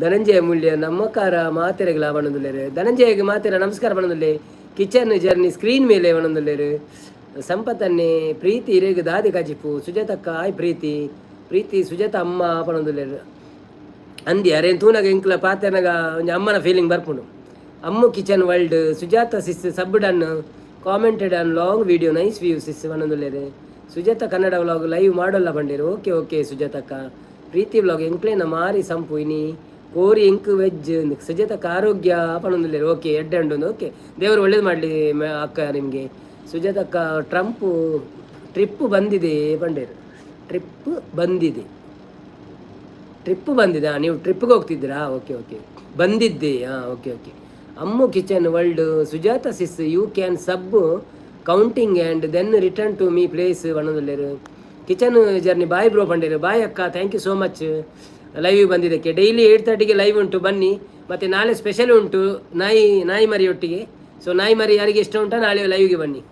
ಧನಂಜಯ ಮೂಲ್ಯ ನಮ್ಮಕಾರ ಮಾತೆರೆಗಳ ಬಣದಲ್ಲೇರು. ಧನಂಜಯಗೆ ಮಾತೆರ ನಮಸ್ಕಾರ ಬಣದಲ್ಲಿ. ಕಿಚನ್ ಜರ್ನಿ ಸ್ಕ್ರೀನ್ ಮೇಲೆ ಬಣದಲ್ಲೇರು. ಸಂಪತ್ತನ್ನೇ ಪ್ರೀತಿ ಇರೇಗ ದಾದಿ ಕಜಿಪ್ಪು. ಸುಜಾತಕ್ಕ ಹಾಯ್ ಪ್ರೀತಿ ಸುಜಾತ ಅಮ್ಮ ಪಣದಲ್ಲೇರು ಅಂದಿ ಅರೇನು ತೂನಾಗ ಇಂಕ್ಲ ಪಾತೆನಾಗ ಒಂಜಿ ಅಮ್ಮನ ಫೀಲಿಂಗ್ ಬರ್ಪುಂಡು. Ammu kitchen world Sujatha sis sub done commented on long video nice view sis ಬನ್ನೊಂದುಲ್ಲೇರು. ಸುಜಾತ ಕನ್ನಡ ವ್ಲಾಗ್ ಲೈವ್ ಮಾಡೋಲ್ಲ ಬಂಡೇರು. ಓಕೆ ಸುಜಾತಕ್ಕ. ಪ್ರೀತಿ ವ್ಲಾಗ್ ಎಂಕ್ಲೇನ ಮಾರಿ ಸಂಪು ಇನಿ ಕೋರಿ ಎಂಕ್ ವೆಜ್ ಸುಜಾತಕ್ಕ ಆರೋಗ್ಯ ಪಣೊಂದುಲ್ಲೇರು. ಓಕೆ ಎಡ್ಡಂಡು. ಓಕೆ, ದೇವರು ಒಳ್ಳೇದು ಮಾಡಲಿ ಅಕ್ಕ ನಿಮಗೆ. ಸುಜಾತಕ್ಕ ಟ್ರಿಪ್ಪು ಬಂದಿದೆ ಬಂಡೇರು. ಟ್ರಿಪ್ಪು ಬಂದಿದೆ. ನೀವು ಟ್ರಿಪ್ಗೆ ಹೋಗ್ತಿದ್ದೀರಾ? ಓಕೆ ಬಂದಿದ್ದೆ. Okay. Ammu kitchen world Sujatha sis you can sub counting and then return to me place ಬಣ್ಣದಲ್ಲೇರು. ಕಿಚನ್ ಜರ್ನಿ ಬಾಯ್ ಬ್ರೋ ಬಂಡೇರು. ಬಾಯ್ ಅಕ್ಕ, thank you so much live ಬಂದಿದ್ದಕ್ಕೆ. ಡೈಲಿ 8:30ಗೆ ಲೈವ್ ಉಂಟು ಬನ್ನಿ. ಮತ್ತು ನಾಳೆ ಸ್ಪೆಷಲ್ ಉಂಟು ನಾಯಿ ಮರಿ ಒಟ್ಟಿಗೆ. ಸೊ ನಾಯಿ ಮರಿ ಯಾರಿಗೆ ಇಷ್ಟ ಉಂಟಾ ನಾಳೆ ಲೈವ್ಗೆ ಬನ್ನಿ.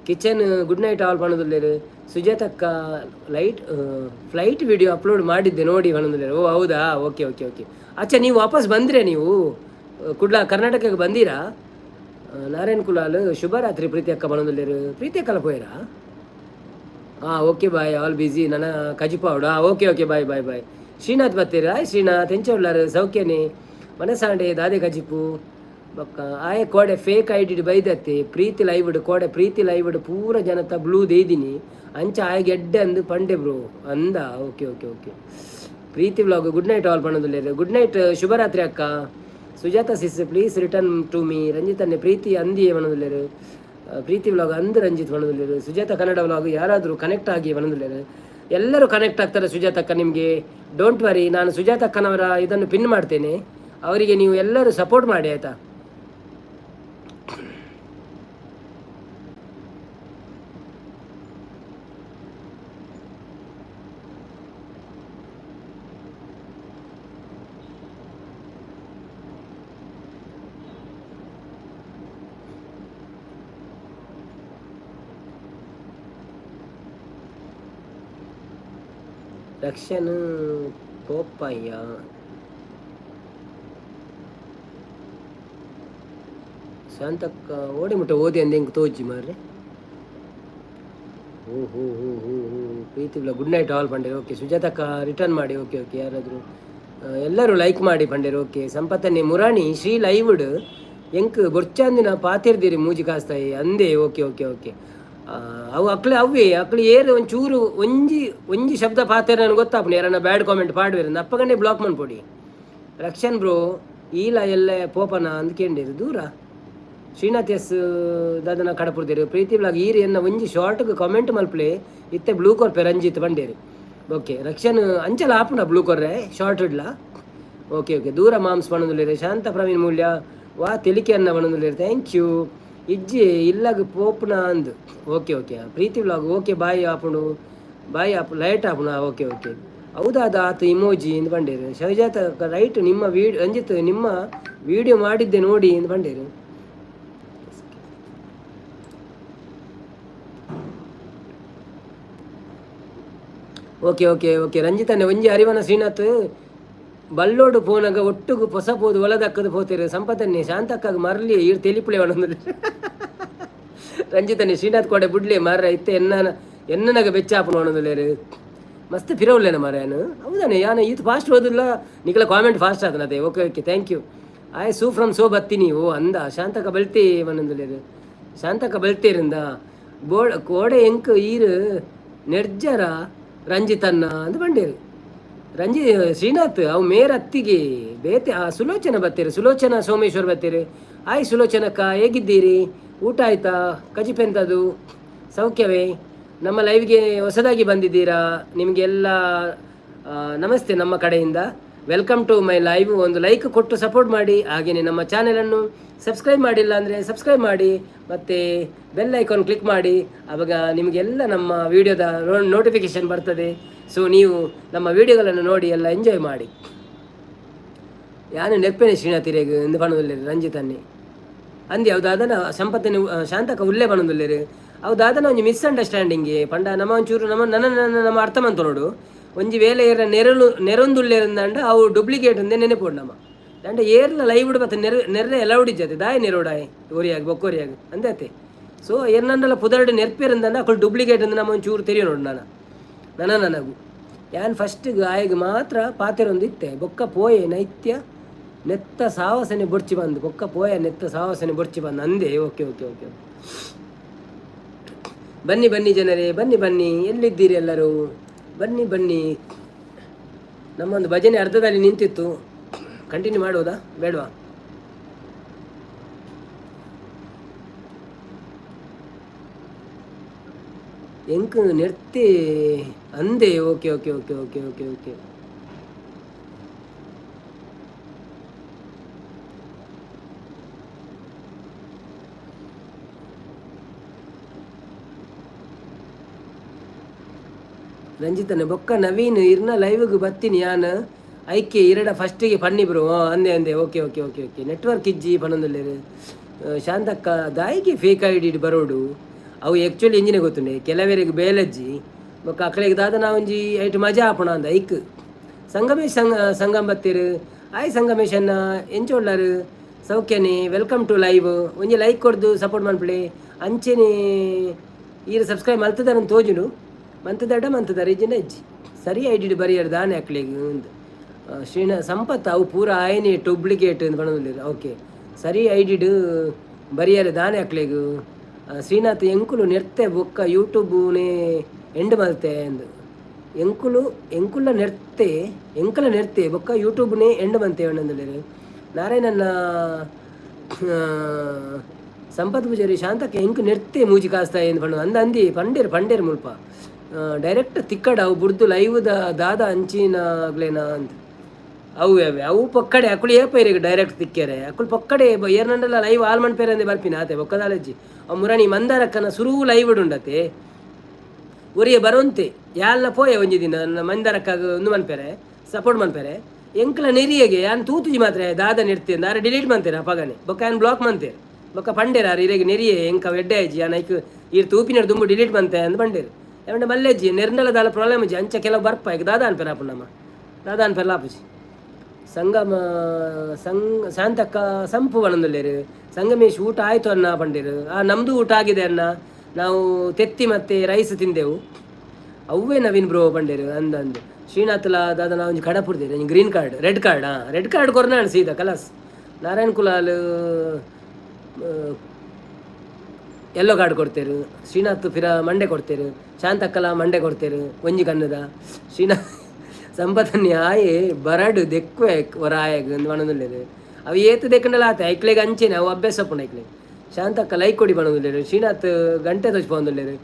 ಕಿಚನ್ ಗುಡ್ ನೈಟ್ ಆಲ್ ಬಣ್ಣದಲ್ಲೇರು. ಸುಜಾತಕ್ಕ ಫ್ಲೈಟ್ ವಿಡಿಯೋ ಅಪ್ಲೋಡ್ ಮಾಡಿದ್ದೆ ನೋಡಿ ಬಣ್ಣದಲ್ಲೇರು. ಓ ಹೌದಾ? ಓಕೆ. ಅಚ್ಚಾ, ನೀವು ವಾಪಸ್ ಬಂದರೆ ನೀವು ಕರ್ನಾಟಕಕ್ಕೆ ಬಂದೀರಾ? ನಾರಾಯಣ್ ಕುಲಾಲ್ ಶುಭರಾತ್ರಿ ಪ್ರೀತಿ ಅಕ್ಕ ಬಣ್ಣದಲ್ಲೇರು. ಪ್ರೀತಿ ಅಕ್ಕಲ್ಲ ಪೋಯರಾ? ಓಕೆ ಬಾಯ್ ಆಲ್ ಬಿಸಿ ನನ್ನ ಕಜಿಪಾವಡು. Okay bye. ಶ್ರೀನಾಥ್ ಬರ್ತೀರಾ? ಶ್ರೀನಾಥ್ ಎಂಚೊಳ್ಳಾರು ಸೌಖ್ಯನೇ ಮನಸಾಂಡೆ ದಾದೆ ಕಜಿಪು ಬಕ್ಕ ಆಯ ಕೋಡೆ ಫೇಕ್ ಐಡಿ ಬೈದತ್ತೆ. ಪ್ರೀತಿ ಲೈವ್ಡ್ ಕೋಡೆ ಪ್ರೀತಿ ಲೈವ್ಡ್ ಪೂರ ಜನತ ಬ್ಲೂ ದೇದಿನಿ ಅಂಚ ಆಯ ಗೆಡ್ಡೆ ಅಂದು ಪಂಡೆ ಬ್ರೋ ಅಂದ. Okay. Preethi vlog good night all ಪಣದುಲ್ಲೇರು. ಗುಡ್ ನೈಟ್ ಶುಭರಾತ್ರಿ ಅಕ್ಕ. Sujatha sis please return to me. ರಂಜಿತನ್ನೇ ಪ್ರೀತಿ ಅಂದಿಯೇ ಬಣದುಲ್ಲೇರು. ಪ್ರೀತಿ ವ್ಲಾಗ್ ಅಂದು ರಂಜಿತ್ ಬಣದುಲ್ಲೇರು. ಸುಜಾತ ಕನ್ನಡ ವ್ಲಾಗ್ ಯಾರಾದರೂ ಕನೆಕ್ಟ್ ಆಗಿ ಬಣದುಲ್ಲೇರು. ಎಲ್ಲರೂ ಕನೆಕ್ಟ್ ಆಗ್ತಾರೆ ಸುಜಾತಕ್ಕ ನಿಮಗೆ. ಡೋಂಟ್ ವರಿ, ನಾನು ಸುಜಾತಕ್ಕನವರ ಇದನ್ನು ಪಿನ್ ಮಾಡ್ತೇನೆ. ಅವರಿಗೆ ನೀವು ಎಲ್ಲರೂ ಸಪೋರ್ಟ್ ಮಾಡಿ ಆಯಿತಾ? ರಕ್ಷನ್ ಪೋಪಯ್ಯ ಶಾಂತಕ್ಕ ಓಡಿ ಮುಟ್ಟ ಓದಿ ಅಂದೆ ಹೆಂಗೆ ತೋಜಿ ಮಾರ್ರೆ. ಓಹೋ ಪ್ರೀತಿ ಗುಡ್ ನೈಟ್ ಆಲ್ ಪಂಡೇರು. ಓಕೆ ಸುಜಾತಕ್ಕ ರಿಟರ್ನ್ ಮಾಡಿ. ಓಕೆ ಯಾರಾದರೂ ಎಲ್ಲರೂ ಲೈಕ್ ಮಾಡಿ ಪಂಡೇರು. ಓಕೆ ಸಂಪತ್ತನ್ನೇ ಮುರಾಣಿ ಶ್ರೀ ಲೈವ್ಡ್ ಎಂಕ್ ಬೊರ್ಚಾಂದಿನ ಪಾತಿರ್ದಿರಿ ಮೂಜಿ ಕಾಸ್ತಾಯಿ ಅಂದೆ. ಓಕೆ ಅವು ಅಕ್ಳು ಏರು ಒಂಚೂರು ಒಂಜಿ ಶಬ್ದ ಪಾತ್ರ ನನಗೆ ಗೊತ್ತಾಪು. ಯಾರನ್ನ ಬ್ಯಾಡ್ ಕಾಮೆಂಟ್ ಪಾಡುವೇರು ಅಪ್ಪಗಂಡೆ ಬ್ಲಾಕ್ ಮಾಡ್ಕೊಡಿ. ರಕ್ಷನ್ ಬ್ರೋ ಈಲ ಎಲ್ಲ ಪೋಪನ ಅಂದ್ಕೊಂಡಿರು ದೂರ. ಶ್ರೀನಾಥ್ ಎಸ್ ದಾದನ ಕಡಪುರ್ದೇರು. ಪ್ರೀತಿ ಬ್ಲಾಗ್ ಈರಿ ಎನ್ನ ಒಂಜಿ ಶಾರ್ಟ್ಗೆ ಕಾಮೆಂಟ್ ಮಲ್ಪಲೆ ಇತ್ತೆ ಬ್ಲೂ ಕೊರ್ಪೆ ರಂಜಿತ್ ಬಂಡೇರು. ಓಕೆ ರಕ್ಷನ್ ಅಂಚಲ ಆಪುನ ಬ್ಲೂ ಕೊರ್ರೆ ಶಾರ್ಟ್ ಇಡ್ಲ. ಓಕೆ ದೂರ ಮಾಮ್ಸ್ ಬಣ್ಣದುಲ್ಲೇರು. ಶಾಂತ ಪ್ರವೀಣ್ ಮೂಲ್ಯ ವಾ ತೆಲಿಕೆ ಅನ್ನ ಬಣ್ಣದುಲ್ಲೇರು. Thank you. ಇಜ್ಜಿ ಇಲ್ಲಾಗ ಪೋಪ್ನ ಅಂದು. Okay Preethi vlog. Okay bye ಆಪುಣು ಲೈಟ್ ಆಪುಣ. ಓಕೆ ಹೌದಾದ ಆತು ಇಮೋಜಿ ಎಂದು ಬಂಡೇರು. ಶಹಜಾತ ರೈಟ್ ನಿಮ್ಮ ರಂಜಿತ್ ನಿಮ್ಮ ವಿಡಿಯೋ ಮಾಡಿದ್ದೆ ನೋಡಿ ಎಂದು ಬಂಡೇರು. ಓಕೆ ಓಕೆ ಓಕೆ ರಂಜಿತನೆ ಒಂಜಿ ಅರಿವನ ಶ್ರೀನಾಥ್ ಬಲ್ಲೋಡು ಪೋನಾಗ ಒಟ್ಟುಗು ಹೊಸ ಪೋದು ಒಲದಕ್ಕದು ಪೋತಿರು ಸಂಪತ್ತನ್ನೇ ಶಾಂತಕ್ಕಾಗ ಮರಲಿ ಈರು ತೆಲಿಪುಳೆ ಒಣಂದು ರಂಜಿತನೆ ಶ್ರೀನಾಥ್ ಕೊಡೆ ಬುಡ್ಲಿ ಮಾರ ಇತ್ತೆ ಎನ್ನನಾಗ ಬೆಚ್ಚಾಪನ ಒಣಂದುಲೇರು ಮಸ್ತ್ ಫಿರವುಲ್ಲೇನ ಮಾರೇನು ಹೌದಾನೆ ಯಾನ ಇದು ಫಾಸ್ಟ್ ಓದಿಲ್ಲ ನಿಖಲ ಕಾಮೆಂಟ್ ಫಾಸ್ಟ್ ಆತನತೆ ಓಕೆ ಓಕೆ ಥ್ಯಾಂಕ್ ಯು ಆಯ್ ಸೂ ಫ್ರಮ್ ಸೋ ಬತ್ತೀನಿ ಓ ಅಂದ ಶಾಂತಕ ಬಲ್ತಿ ಒಣಂದುಲೇರು ಶಾಂತಕ ಬಲ್ತೇರಿಂದ ಕೋಡೆ ಎಂಕ್ ಈರು ನೆರ್ಜರ ರಂಜಿತನ್ನ ಅಂತ ಬಂಡೇರು ಶ್ರೀನಾಥ್ ಅವು ಮೇರ ಅತ್ತಿಗೆ ಬೇತೆ ಸುಲೋಚನ ಬತ್ತೀರಿ ಸುಲೋಚನಾ ಸೋಮೇಶ್ವರ್ ಬತ್ತೀರಿ ಆಯ್ ಸುಲೋಚನಕ್ಕ ಹೇಗಿದ್ದೀರಿ ಊಟ ಆಯ್ತಾ ಕಜಿಪೆಂತದು ಸೌಖ್ಯವೇ ನಮ್ಮ ಲೈವ್ಗೆ ಹೊಸದಾಗಿ ಬಂದಿದ್ದೀರಾ ನಿಮಗೆಲ್ಲ ನಮಸ್ತೆ ನಮ್ಮ ಕಡೆಯಿಂದ ವೆಲ್ಕಮ್ ಟು ಮೈ ಲೈವ್ ಒಂದು ಲೈಕ್ ಕೊಟ್ಟು ಸಪೋರ್ಟ್ ಮಾಡಿ ಹಾಗೆಯೇ ನಮ್ಮ ಚಾನೆಲನ್ನು ಸಬ್ಸ್ಕ್ರೈಬ್ ಮಾಡಿಲ್ಲ ಅಂದರೆ ಸಬ್ಸ್ಕ್ರೈಬ್ ಮಾಡಿ ಮತ್ತು ಬೆಲ್ ಐಕಾನ್ ಕ್ಲಿಕ್ ಮಾಡಿ ಆವಾಗ ನಿಮಗೆಲ್ಲ ನಮ್ಮ ವಿಡಿಯೋದ ನೋಟಿಫಿಕೇಷನ್ ಬರ್ತದೆ ಸೊ ನೀವು ನಮ್ಮ ವಿಡಿಯೋಗಳನ್ನು ನೋಡಿ ಎಲ್ಲ ಎಂಜಾಯ್ ಮಾಡಿ ಯಾನು ನೆಪ್ಪೇನೆ ಶ್ರೀನಾಥಿರೇಗ ಎಂದು ಬಣ್ಣದಲ್ಲಿ ರಂಜಿತನ್ನೇ ಅಂದು ಯಾವುದಾದನ ಸಂಪತ್ತಿನ ಶಾಂತಕ ಉಲ್ಲೇ ಬಣ್ಣದಲ್ಲಿ ಹೌದಾದನ ಒಂಜಿ ಮಿಸ್ಅಂಡರ್ಸ್ಟ್ಯಾಂಡಿಂಗ್ ಪಂಡ ನಮ್ಮ ಒಂಚೂರು ನಮ್ಮ ಅರ್ಥ ಮಂತ ನೋಡು ಒಂಜಿ ವೇಳೆ ಏರ ನೆರೊಂದುಲ್ಲೇರಂದಂಡ ಅವು ಡೂಪ್ಲಿಕೇಟ್ ಅಂದೇ ನೆನೆಪೋಡು ನಮ್ಮ ಅಂಡ ಏರ್ಲ ಲೈವ್ ಬಿಡು ಮತ್ತೆ ನೆರ್ರೆ ಎಲ್ಲ ಉಡಿಜತೆ ದಾಯ ನೆರೋಡಾಯ್ ಒರಿಯಾಗಿ ಬೊಕ್ಕೊರಿಯಾಗಿ ಅಂದತೆ ಸೊ ಎನ್ನಂಡಲ ಪುದರ್ಡು ನೆರ್ಪೇರಂದಂಡ ಅಕ್ಕಳು ಡೂಪ್ಲಿಕೇಟ್ ಅಂದು ನಮ್ಮ ಒಂಚೂರು ತೆರಿಯೋ ನೋಡು ನನಗೂ ಯಾನ್ ಫಸ್ಟಿಗೆ ಆಯ್ಗೆ ಮಾತ್ರ ಪಾತೆರೊಂದಿತ್ತೆ ಬೊಕ್ಕ ಪೋಯೆ ನೈತ್ಯ ನೆತ್ತ ಸಾವಸನೆ ಬೊಡ್ಚಿ ಬಂದು ಬೊಕ್ಕ ಪೋಯ ನೆತ್ತ ಸಾವಸನೆ ಬೊಡ್ಚಿ ಬಂದು ಅಂದೆ ಓಕೆ ಓಕೆ ಓಕೆ ಬನ್ನಿ ಬನ್ನಿ ಜನರೇ ಬನ್ನಿ ಬನ್ನಿ ಎಲ್ಲಿದ್ದೀರಿ ಎಲ್ಲರೂ ಬನ್ನಿ ಬನ್ನಿ ನಮ್ಮೊಂದು ಭಜನೆ ಅರ್ಧದಲ್ಲಿ ನಿಂತಿತ್ತು ಕಂಟಿನ್ಯೂ ಮಾಡೋದಾ ಬೇಡವಾ ಎಂಕ್ ನೆರ್ತಿ ಅಂದೆ okay okay okay okay okay okay ರಂಜಿತನ ಬೊಕ್ಕ ನವೀನ್ ಇರ್ನ ಲೈವ್ಗೆ ಬತ್ತೀನಿ ಯಾನ್ ಐಕೆ ಇರಡ ಫಸ್ಟಿಗೆ ಪನ್ನಿ ಬ್ರೋ ಅಂದೆ okay okay okay okay network ಇಜ್ಜಿ ಪನ್ನೊಂದುಲ್ಲೇರು ಶಾಂತಕ್ಕ ದಾಯಿಗೆ ಫೇಕ್ ಐಡಿ ಬರೋಡು ಅವು ಆ್ಯಕ್ಚುಲಿ ಎಂಜಿನೇ ಗೊತ್ತುಂಡೆ ಕೆಲವರಿಗೆ ಬೇಲಜ್ಜಿ ಬೊಕ್ಕ ಅಕ್ಕಳಿಗೆ ದಾದ ನಾವೊಂಜಿ ಐಟ್ ಮಜಾ ಆಪಣ ಅಂದ ಐಕ್ ಸಂಗಮೇಶ್ ಸಂಗಮ್ ಬತ್ತೀರು ಆಯ್ ಸಂಗಮೇಶ್ ಅನ್ನ ಎಂಚೊಳ್ಳಾರು ಸೌಖ್ಯನೇ ವೆಲ್ಕಮ್ ಟು ಲೈವ್ ಒಂಜಿ ಲೈಕ್ ಕೊಡ್ದು ಸಪೋರ್ಟ್ ಮಾಡ್ಬಿಡಿ ಅಂಚೆನೆ ಈರು ಸಬ್ಸ್ಕ್ರೈಬ್ ಮಲ್ತದಾರಂತ ತೋಜುನು ಮಂತದ ರೀಜಿನ ಇಜ್ಜಿ ಸರಿ ಐಡಿ ಬರೆಯರು ದಾನೆ ಅಕ್ಳಿಗೆ ಒಂದು ಸಂಪತ್ ಅವು ಪೂರ ಆಯ್ನೆ ಡೂಪ್ಲಿಕೇಟ್ ಅಂತ ಬಣ್ಣದಲ್ಲಿ ಓಕೆ ಸರಿ ಐಡಿಡು ಬರೆಯರು ದಾನೆ ಅಕ್ಳಿಗೆ ಶ್ರೀನಾಥ್ ಎಂಕುಲು ನೆರ್ತೆ ಬೊಕ್ಕ ಯೂಟ್ಯೂಬ್ನೇ ಎಂಡ್ ಮಲ್ತೆ ಎಂದು ಎಂಕುಲ ನೆರ್ತೆ ಬೊಕ್ಕ ಯೂಟ್ಯೂಬ್ನೇ ಎಂಡ್ ಮಂತೆ ಅಣ್ಣಂದಲ್ಲಿ ನಾರಾಯಣನ್ನ ಸಂಪತ್ ಪೂಜಾರಿ ಶಾಂತಕ್ಕೆ ಎಂಕು ನೆರ್ತೆ ಮೂಜಿ ಕಾಸ್ತಾ ಎಂದು ಪಂಡ ಅಂದಿ ಪಂಡೇರು ಮುಲ್ಪ ಡೈರೆಕ್ಟ್ ತಿಕ್ಕಡ ಅವು ಬುಡ್ದು ಲೈವ್ದ ದಾದ ಅಂಚಿನಾಗ್ಲೇನಾ ಅಂತ ಅವು ಪಕ್ಕಡೆ ಅಕ್ಕಳು ಏಪೈರಿಗೆ ಡೈರೆಕ್ಟ್ ತಿಕ್ಕೇರೆ ಅಕ್ಕಳು ಪಕ್ಕಡೆ ಏರ್ನಂಡಲ್ಲ ಲೈವ್ ಆಲ್ ಮಣ್ಪೇರೆ ಅಂದೆ ಬರ್ಪಿನ ಆತೆ ಬೊಕ್ಕದಾಲಜ್ಜಿ ಅವು ಮುರಾಣಿ ಮಂದಾರಕ್ಕನ ಸುರೂ ಲೈವ್ ಉಂಡತೆ ಒರಿಯ ಬರುವಂತೆ ಯಾಲ್ನ ಪೋಯ ಒಂಜಿ ದಿನ ಮಂದಾರಕ್ಕಾಗ ಒಂದು ಮನ್ಪೇರೆ ಸಪೋರ್ಟ್ ಮನ್ಪೇರೆ ಎಂಕ್ಲ ನೆರಿಯಗೆ ಯಾನ್ ತೂತುಜಿ ಮಾತ್ರ ದಾದ ನೆಡ್ತಿ ಆರೆ ಡಿಲೀಟ್ ಮಂತೇರ ಪಗನೆ ಬೊಕ್ಕ ಯಾನ್ ಬ್ಲಾಕ್ ಮಂತೇರು ಬೊಕ್ಕ ಪಂಡೇರ ಇರೆಗೆ ನೆರಿಯೆ ಎಂಕ ಎಡ್ಡೆ ಅಜ್ಜಿ ಯಾನ್ ಐಕ್ ಈರ್ ತೂಪಿನ ದುಂಬು ಡಿಲೀಟ್ ಮಂತೆ ಅಂದ್ ಪಂಡೇರು ಯಾವಂಡೆ ಮಲ್ಲೆಜ್ಜಿ ನೆರ್ನಲ ದಾಲ ಪ್ರಾಬ್ಲಮ್ ಅಜ್ಜಿ ಅಂಚ ಕೆಲವು ಬರ್ಪ ಈಗ ದಾದ ಅನ್ಪೇರ ಅಪ್ಪ ನಮ್ಮ ದಾದ ಅನ್ಪೇರ ಲಾಪುಜಿ ಸಂಗಮ ಶಾಂತಕ್ಕ ಸಂಪು ಬಣ್ಣದಲ್ಲೇರು ಸಂಗಮೇಶ್ ಊಟ ಆಯಿತು ಅನ್ನ ಪಂಡೇರು ನಮ್ಮದು ಊಟ ಆಗಿದೆ ಅನ್ನ ನಾವು ತೆತ್ತಿ ಮತ್ತು ರೈಸ್ ತಿಂದೆವು ಅವೇ ನವೀನ್ ಬ್ರೋ ಪಂಡೇರು ಅಂದು ಶ್ರೀನಾಥ್ಲ ದಾದ ನಾವು ಒಂಜಿ ಕಡ ಪುಡ್ದೇರು ಗ್ರೀನ್ ಕಾರ್ಡ್ ರೆಡ್ ಕಾರ್ಡ್ ಕೊರ್ನಾಣ ಸೀದಾ ಕಲಾಸ್ ನಾರಾಯಣ್ ಕುಲಾಲ್ ಯೆಲ್ಲೋ ಕಾರ್ಡ್ ಕೊಡ್ತೇರು ಶ್ರೀನಾಥ್ ಫಿರ ಮಂಡೆ ಕೊಡ್ತೇರು ಶಾಂತಕ್ಕಲ ಮಂಡೆ ಕೊಡ್ತೇರು ಒಂಜಿ ಕನ್ನದ ಶ್ರೀನಾಥ್ ಸಂಪತ್ತನ್ನಿ ಆಯೆ ಬರಡು ದೆಕ್ಕುವೆ ಹೊರಾಯಗ್ ಬಣ್ಣದಲ್ಲೇರು ಅವು ಏತು ದೆಕ್ಕಂಡಲ್ಲ ಆತ ಐಕ್ಲೆಗೆ ಅಂಚೆನೆ ಅವು ಅಭ್ಯಾಸ ಪುಣ ಐಕ್ಲೆಗೆ ಶಾಂತಕ್ಕ ಲೈಕ್ ಕೊಡಿ ಬಣ್ಣದಲ್ಲೇರು ಶ್ರೀನಾಥ್ ಗಂಟೆ ತೋಚ್ಕೊಂಡಲ್ಲೇರು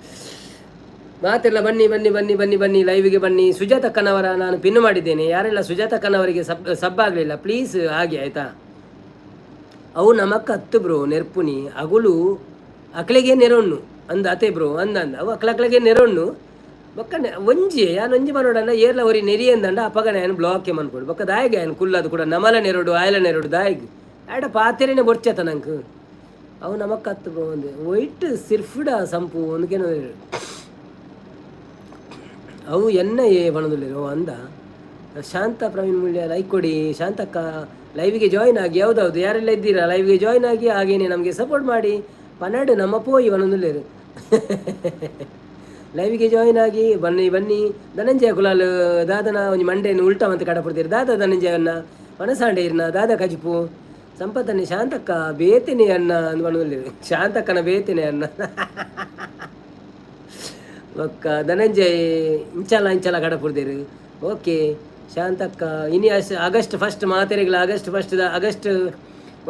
ಮಾತೆಲ್ಲ ಬನ್ನಿ ಲೈವಿಗೆ ಬನ್ನಿ ಸುಜಾತಕ್ಕನವರ ನಾನು ಪಿನ್ ಮಾಡಿದ್ದೇನೆ ಯಾರೆಲ್ಲ ಸುಜಾತಕ್ಕನವರಿಗೆ ಸಬ್ ಆಗಲಿಲ್ಲ ಪ್ಲೀಸ್ ಹಾಗೆ ಆಯಿತಾ ಅವು ನಮಕ್ಕ ಹತ್ತು ಬ್ರೋ ನೆರ್ಪುನಿ ಅಗುಲು ಅಕ್ಲೆಗೆ ನೆರೊಣ್ಣು ಅಂದ ಅತೆ ಬ್ರೋ ಅಂದ ಅವು ಅಕ್ಲಕ್ಲೆಗೆ ನೆರೊಣ್ಣು ಬೊಕ್ಕ ಒಂಜಿ ಯಾನು ಒಂಜಿ ಮನೋಡಂಡ ಏರ್ಲ ಒರಿ ನೆರಿ ಅಂದಂಡ ಅಪ್ಪಗನ ಏನು ಬ್ಲಾಕ್ ಮನ್ಕೊಡು ಬೊಕ್ಕ ದಾಯಿಗೆ ಏನು ಕುಲ್ಲದು ಕೂಡ ನಮಲ ನೆರಡು ಆಯ್ಲ ನೆರಡು ದಾಯಿಗೆ ಆಡ ಪಾತೆರೇನೆ ಬೊಡ್ಚತ ನಂಗೆ ಅವು ನಮಕ್ಕ ಹತ್ತು ಬ್ರೋ ಒಂದು ವೈಟ್ ಸಿರ್ಫುಡ ಸಂಪು ಒಂದಕ್ಕೇನೋ ಅವು ಎನ್ನ ಬಣದುಲ್ಲೇರು ಅಂದ ಶಾಂತ ಪ್ರವೀಣ್ ಮೂಲ್ಯ ಲೈಕ್ ಕೊಡಿ, ಶಾಂತಕ್ಕ ಲೈವಿಗೆ ಜಾಯ್ನ್ ಆಗಿ, ಯಾವ್ದಾವ್ದು ಯಾರೆಲ್ಲ ಇದ್ದೀರಾ ಲೈವ್ಗೆ ಜಾಯ್ನ್ ಆಗಿ, ಹಾಗೇನೆ ನಮಗೆ ಸಪೋರ್ಟ್ ಮಾಡಿ ಪನ್ನಡು ನಮ್ಮ ಪೋಯಿ ಬಣದುಲ್ಲೇರು ಲೈವಿಗೆ ಜಾಯ್ನ್ ಆಗಿ ಬನ್ನಿ ಬನ್ನಿ. ಧನಂಜಯ ಕುಲಾಲ್ ದಾದನ ಒಂಜಿ ಮಂಡೆಯನ್ನು ಉಲ್ಟಾ ಅಂತ ಕಡಪಡ್ತೀರಿ ದಾದ ಧನಂಜಯನ್ನ ಮನಸಾಂಡೆ ಇರ್ನ ದಾದ ಕಜಿಪು ಸಂಪತ್ತನ್ನೇ ಶಾಂತಕ್ಕ ಬೇತೇನೆ ಅನ್ನ ಅಂದ್ಕೊಂಡಿಲ್ಲ, ಶಾಂತಕ್ಕನ ಬೇತೇನೆ ಅನ್ನ ಒಕ್ಕ ಧನಂಜಯ್ ಇಂಚಲ ಕಡಪುಡ್ದೇರು. ಓಕೆ ಶಾಂತಕ್ಕ ಇನಿ ಆಗಸ್ಟ್ ಫಸ್ಟ್ ಮಾತೆರೆಗಳ ಆಗಸ್ಟ್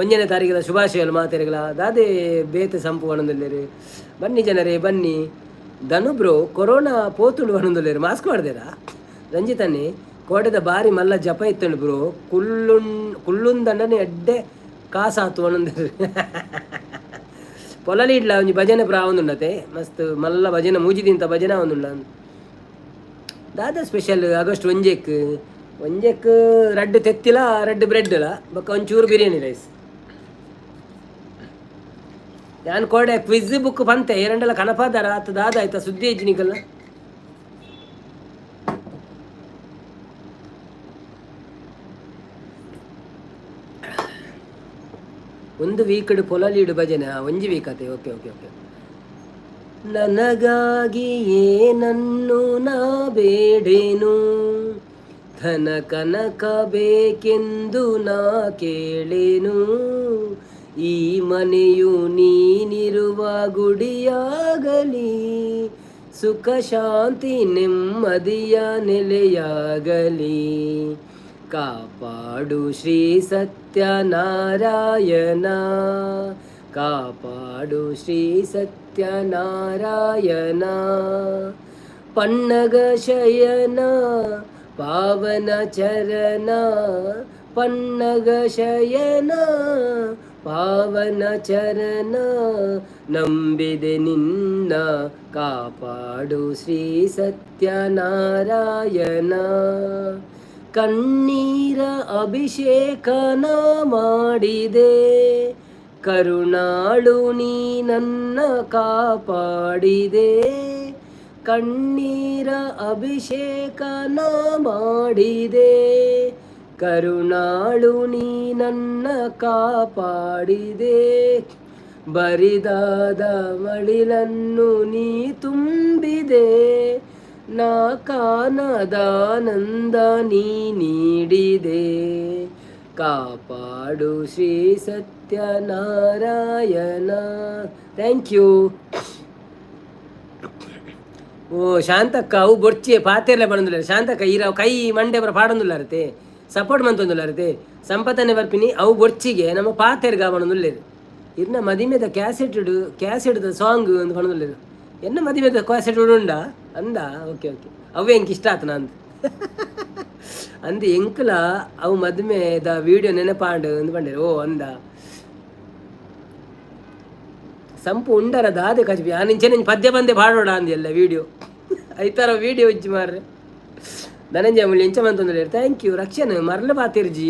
1ನೇ ತಾರೀಕಿನ ಶುಭಾಶಯಗಳು ಮಾತೆರೆಗಳ ದಾದೆ ಬೇತೆ ಸಂಪು ಒಣಂದಿಲ್ಲೇರು. ಬನ್ನಿ ಜನರೇ ಬನ್ನಿ. ಧನು ಬ್ರೋ ಕೊರೋನಾ ಪೋತುಂಡು ಒಣಂದಿಲ್ಲೇರು, ಮಾಸ್ಕ್ ಮಾಡ್ದೇರಾ ರಂಜಿತನ್ನೇ ಕೋಟೆದ ಬಾರಿ ಮಲ್ಲ ಜಪ ಇತ್ತಂಡು ಬ್ರೋ ಕುಲ್ಲುಂದಂಡನೆ ಎಡ್ಡೆ ಕಾಸಾತು ಒಣಂದಿರು పొలలి ఇట్లా ఉంది భజన ప్రావుందుండతే మస్తు మళ్ళా భజన మూజిదింత భజన ఉందుండ దాదా స్పెషల్ ಆಗಸ್ಟ್ ಒಂಜೆಕ್ ರಡ್ಡು ತೆತ್ತಿಲ ರಡ್ಡು ಬ್ರೆಡ್ಲ ಬೊಕ್ಕ ಒಂಚೂರು ಬಿರಿಯಾನಿ ರೈಸ್. ನಾನು ಕೋಡೆ ಕ್ವಿಜ್ ಬುಕ್ ಪಂತೆ ಎರಡೆಲ್ಲ ಕನಪಾದಾರ ಆತ ದಾದ ಆಯ್ತಾ ಸುದ್ದಿ ಇಜ್ಜಿನಿಕಲ್ಲ ಒಂದು ವೀಕಡ್ ಪೊಲಲಿಡು ಭಜನೆ ಒಂಜಿ ವೀಕತೆ. Okay okay okay. ನನಗಾಗಿಯೇ ನನ್ನು ನಾ ಬೇಡೇನು, ಧನ ಕನಕ ಬೇಕೆಂದು ನಾ ಕೇಳೇನು, ಈ ಮನೆಯು ನೀನಿರುವ ಗುಡಿಯಾಗಲಿ, ಸುಖ ಶಾಂತಿ ನೆಮ್ಮದಿಯ ನೆಲೆಯಾಗಲಿ, ಕಾಪಾಡು ಶ್ರೀ ಸತ್ಯನಾರಾಯಣ, ಕಾಪಾಡು ಶ್ರೀ ಸತ್ಯನಾರಾಯಣ, ಪನ್ನಗ ಶಯನ ಪಾವನ ಚರಣ, ಪನ್ನಗ ಶಯನ ಪಾವನ ಚರಣ, ನಂಬಿದೆ ನಿನ್ನ ಕಾಪಾಡು ಶ್ರೀ ಸತ್ಯನಾರಾಯಣ, ಕಣ್ಣೀರ ಅಭಿಷೇಕನ ಮಾಡಿದೆ, ಕರುಣಾಳು ನೀ ನನ್ನ ಕಾಪಾಡಿದೆ, ಕಣ್ಣೀರ ಅಭಿಷೇಕನ ಮಾಡಿದೆ, ಕರುಣಾಳು ನೀ ನನ್ನ ಕಾಪಾಡಿದೆ, ಬರಿದಾದ ಮಳಿಲನ್ನು ನೀ ತುಂಬಿದೆ, ನಾ ಕಾನದಾನಂದ ನೀ ನೀಡಿದೆ, ಕಾಪಾಡು ಶ್ರೀ ಸತ್ಯನಾರಾಯಣ. Thank you. ಓ ಶಾಂತಕ್ಕ ಅವು ಬೊರ್ಚಿ ಪಾತೆರ್ಲೆ ಬಣಂದುಲ್ಲ ಶಾಂತಕ್ಕ ಈರ ಕೈ ಮಂಡೆ ಬರ ಪಾಡೊಂದುಲ್ಲಾರತೆ ಸಪೋರ್ಟ್ ಮಂತೊಂದುಲ್ಲಾರತೆ ಸಂಪತ್ತನೆ ಬರ್ಪಿನಿ ಅವು ಬೊರ್ಚಿಗೆ ನಮ್ಮ ಪಾತೆರ್ಗ ಬಣಂದುಲ್ಲೇರು ಇರ್ನ ಮದಿಮೆದ ಕ್ಯಾಸೆಟ್ದ ಸಾಂಗ್ ಒಂದು ಬಣದುಲ್ಲೇರು ಎನ್ನ ಮದಿಮೆದ ಕ್ಯಾಸೆಟ್ ಉಂಡ ಅಂದ. ಓಕೆ ಓಕೆ ಅವೇ ಎಂಕ್ ಇಷ್ಟ ಆತ ನಂದು ಅಂದು ಎಂಕಲ ಅವು ಮದುಮೆದ ವಿಡಿಯೋ ನೆನಪಾಂಡು ಅಂದು ಬಂಡೇರು. ಓ ಅಂದ ಸಂಪು ಉಂಡರ ದಾದೆ ಕಚ್ಬಿ ಆನಿಂಚೆ ಪದ್ಯ ಬಂದೆ ಪಾಡೋಡ ಅಂದಿ ಎಲ್ಲ ವೀಡಿಯೋ ಐತಾರ ವೀಡಿಯೋ ಇಜ್ಜಿ ಮಾರ್ರೆ ಧನಂಜಯ ಮುಳ್ಳಿ ಎಂಚ ಮಂತಂದುಲ್ಲೇರು. Thank you. ರಕ್ಷಣೆ ಮರಳು ಪಾತಿರ್ಜಿ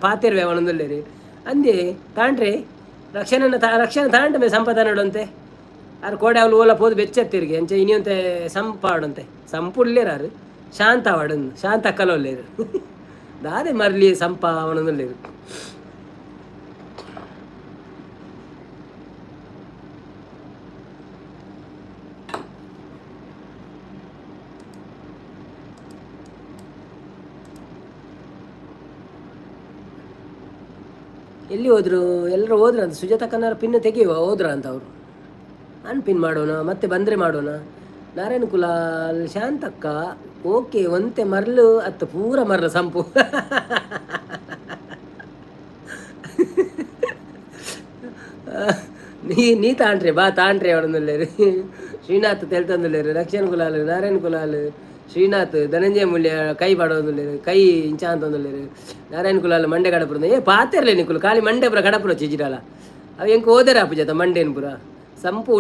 ಪಾತಿರ್ವೆ ಅವನೊಂದುಲ್ಲೇರು ಅಂದೆ ತಾಂಡ್ರೆ ರಕ್ಷಣೆ ತಾಂಡ್ರೆ ಸಂಪದನಡುವಂತೆ ಆರು ಕೋಡೆ ಅವಳು ಓಲ ಪೋದು ಬೆಚ್ಚತ್ತಿರ್ಗೆ ಎಂಚ ಇನಿಯಂತೆ ಸಂಪಾಡಂತೆ ಸಂಪುಳ್ಳೇರಾರು ಶಾಂತ ಅವಡನ್ನು ಶಾಂತ ಅಕ್ಕಲೊಲ್ಲೇರು ದಾದೆ ಮರಲಿ ಸಂಪ ಅವನೊಂದುಲ್ಲೇರು. ಎಲ್ಲಿ ಹೋದ್ರು ಎಲ್ಲರೂ ಹೋದ್ರ ಅಂತ ಸುಜಾತ ಕನ್ನಡ ಪಿನ್ ತೆಗೆಯುವ ಹೋದ್ರ ಅಂತ ಅವರು ಅನ್ಪಿನ್ ಮಾಡೋಣ ಮತ್ತೆ ಬಂದರೆ ಮಾಡೋಣ. ನಾರಾಯಣ ಕುಲಾಲ್ ಶಾಂತಕ್ಕ ಓಕೆ ಒಂತೆ ಮರಳು ಅತ್ತ ಪೂರ ಮರಳು ಸಂಪು ನೀ ತಾಂಡ್ರೆ ಬಾ ತಾಂಡ್ರೆ ಅವನೊಂದುಲ್ಲೇರು ಶ್ರೀನಾಥ್ ತೆಲ್ತಂದುಲ್ಲೇರು ರಕ್ಷಣ್ ಕುಲಾಲ್ ನಾರಾಯಣ ಕುಲಾಲ್ ಶ್ರೀನಾಥ್ ಧನಂಜಯ ಮೂಲ್ಯ ಕೈ ಪಾಡೋದುಲ್ಲೇರು ಕೈ ಇಂಚ ಅಂತಂದುಲ್ಲೇರು ನಾರಾಯಣ ಕುಲಾಲ್ ಮಂಡೆ ಕಡಪುರ ಏ ಪಾತಿರ್ಲೆ ನಿಕುಲು ಖಾಲಿ ಮಂಡೆ ಪುರ ಕಡಪುರ ಚಿಜಿರಲ್ಲ ಅವು ಹೆಂಗೆ ಹೋದರೆ ಅಪ್ಪಜಾತ ಮಂಡೇನು ಪುರ ಸಂಪು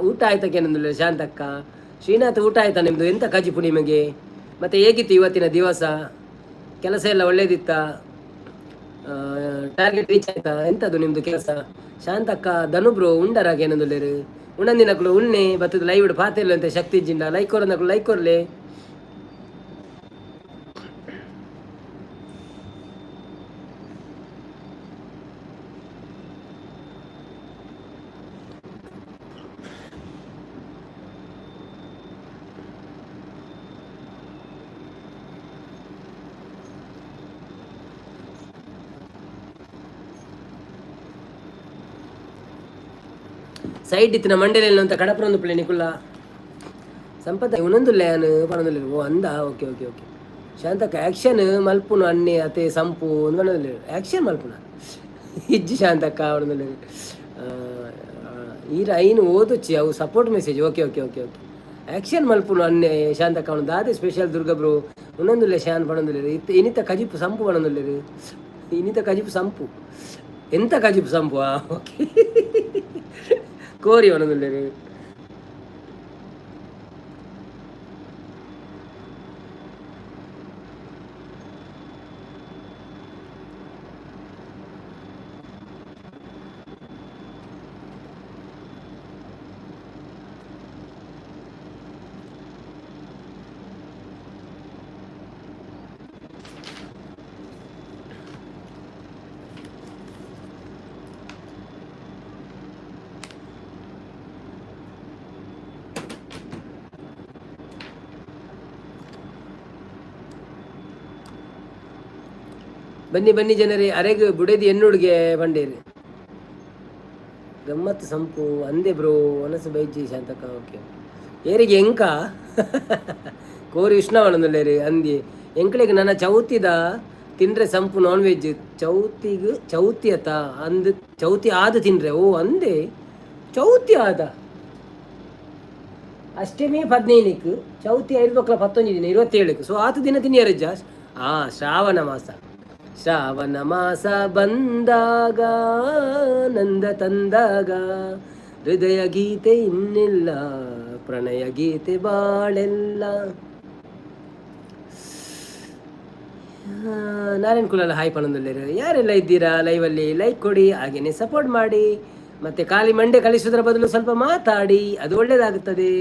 ಊಟ ಆಯ್ತಕ್ಕೇನಂದಿಲ್ಲ ಶಾಂತಕ್ಕ. ಶ್ರೀನಾಥ್ ಊಟ ಆಯ್ತಾ ನಿಮ್ಮದು ಎಂತ ಕಜಿಪು ನಿಮಗೆ ಮತ್ತು ಹೇಗಿತ್ತು ಇವತ್ತಿನ ದಿವಸ ಕೆಲಸ ಎಲ್ಲ ಒಳ್ಳೇದಿತ್ತ ಟಾರ್ಗೆಟ್ ರೀಚ್ ಆಯ್ತಾ ಎಂಥದ್ದು ನಿಮ್ಮದು ಕೆಲಸ ಶಾಂತಕ್ಕ. ಧನುಬ್ರು ಉಂಡರಾಗೇನಂದುಲ್ಲೇರು ಉಣ್ಣಂದಿನಕ್ಕಳು ಉಣ್ಣೆ ಬತ್ತದ ಲೈವ್ ಇಡು ಪಾತಿರ್ಲು ಅಂತ ಶಕ್ತಿ ಜಿಂಡ ಲೈಕ್ ಕೊರನಕ್ಕಳು ಲೈಕ್ ಕೊರ್ಲೆ ಸೈಡ್ ಇತ್ತಿನ ಮಂಡೇಲಿ ಅಂತ ಕಡಪರೊಂದು ಪ್ಲೇ ನಿಕುಲ್ಲ ಸಂಪದ ಇನ್ನೊಂದು ಲ್ಯಾನ್ ಪಣದಲ್ಲಿ ಓ ಅಂದ okay okay okay Shantakka action ಮಲ್ಪುನು ಅನ್ನೆ ಅತೆ ಸಂಪು ಒಂದು ಬಣ್ಣದಲ್ಲಿ ಆ್ಯಕ್ಷನ್ ಮಲ್ಪುನ ಇಜ್ಜಿ ಶಾಂತಕ್ಕ ಅವನದಲ್ಲಿ ಈರ ಐನು ಓದುಚ್ಚಿ ಅವು support message okay okay okay okay action ಮಲ್ಪುನು ಅನ್ನೆ ಶಾಂತಕ್ಕ ಅವನು ದಾದೆ ಸ್ಪೆಷಲ್ ದುರ್ಗಬ್ರು ಇನ್ನೊಂದುಲ್ಲೆ ಶಾನ್ ಪಣದಲ್ಲಿ ಇನಿತ ಕಜಿಪು ಸಂಪು ಪಣದಲ್ಲಿ ಇನಿತ ಕಜಿಪು ಸಂಪು ಎಂತ ಕಜಿಪು ಸಂಪು ಓಕೆ ಕೋರಿ ಪಣದಲ್ಲಿ ಬನ್ನಿ ಬನ್ನಿ ಜನರೇ ಅರೆಗೆ ಬುಡೇದಿ ಎನ್ನುಡ್ಗೆ ಬಂಡೇರಿ ಗಮ್ಮತ್ತು ಸಂಪು ಅಂದೆ ಬ್ರೋ ಒನಸು ಬೈಜಿ ಶಾಂತಕ್ಕ ಓಕೆ ಏರಿಗೆ ಎಂಕ ಕೋರಿ ಉಷ್ಣವಣಂದುಲ್ಲೇರಿ ಅಂದಿ ಎಂಕ್ಳಿಗೆ ನನ್ನ ಚೌತಿದ ತಿಂಡ್ರೆ ಸಂಪು ನಾನ್ ವೆಜ್ ಚೌತಿ ಅತ ಅಂದ್ ಚೌತಿ ಆದ ತಿಂಡ್ರೆ ಓ ಅಂದೆ ಚೌತಿ ಆದ ಅಷ್ಟಮಿ 15 ಚೌತಿ 5 ಮಕ್ಕಳ 11 ದಿನ 27 ಸೊ ಆತ ದಿನ ತಿನ್ನಿಯರಜ್ಜ ಶ್ರಾವಣ ಮಾಸ ಬಂದಾಗ ನಂದ ತಂದಾಗ ಹೃದಯ ಗೀತೆ ಇನ್ನಿಲ್ಲ ಪ್ರಣಯ ಗೀತೆ ಬಾಳೆಲ್ಲ ನಾರಾಯಣ್ ಕುಲಾಲ ಹಾಯ್ ಪಣದಲ್ಲಿ ಯಾರೆಲ್ಲ ಇದ್ದೀರಾ ಲೈವಲ್ಲಿ ಲೈಕ್ ಕೊಡಿ ಹಾಗೇನೆ ಸಪೋರ್ಟ್ ಮಾಡಿ ಮತ್ತೆ ಖಾಲಿ ಮಂಡೆ ಕಳಿಸೋದ್ರ ಬದಲು ಸ್ವಲ್ಪ ಮಾತಾಡಿ ಅದು ಒಳ್ಳೇದಾಗುತ್ತದೆ.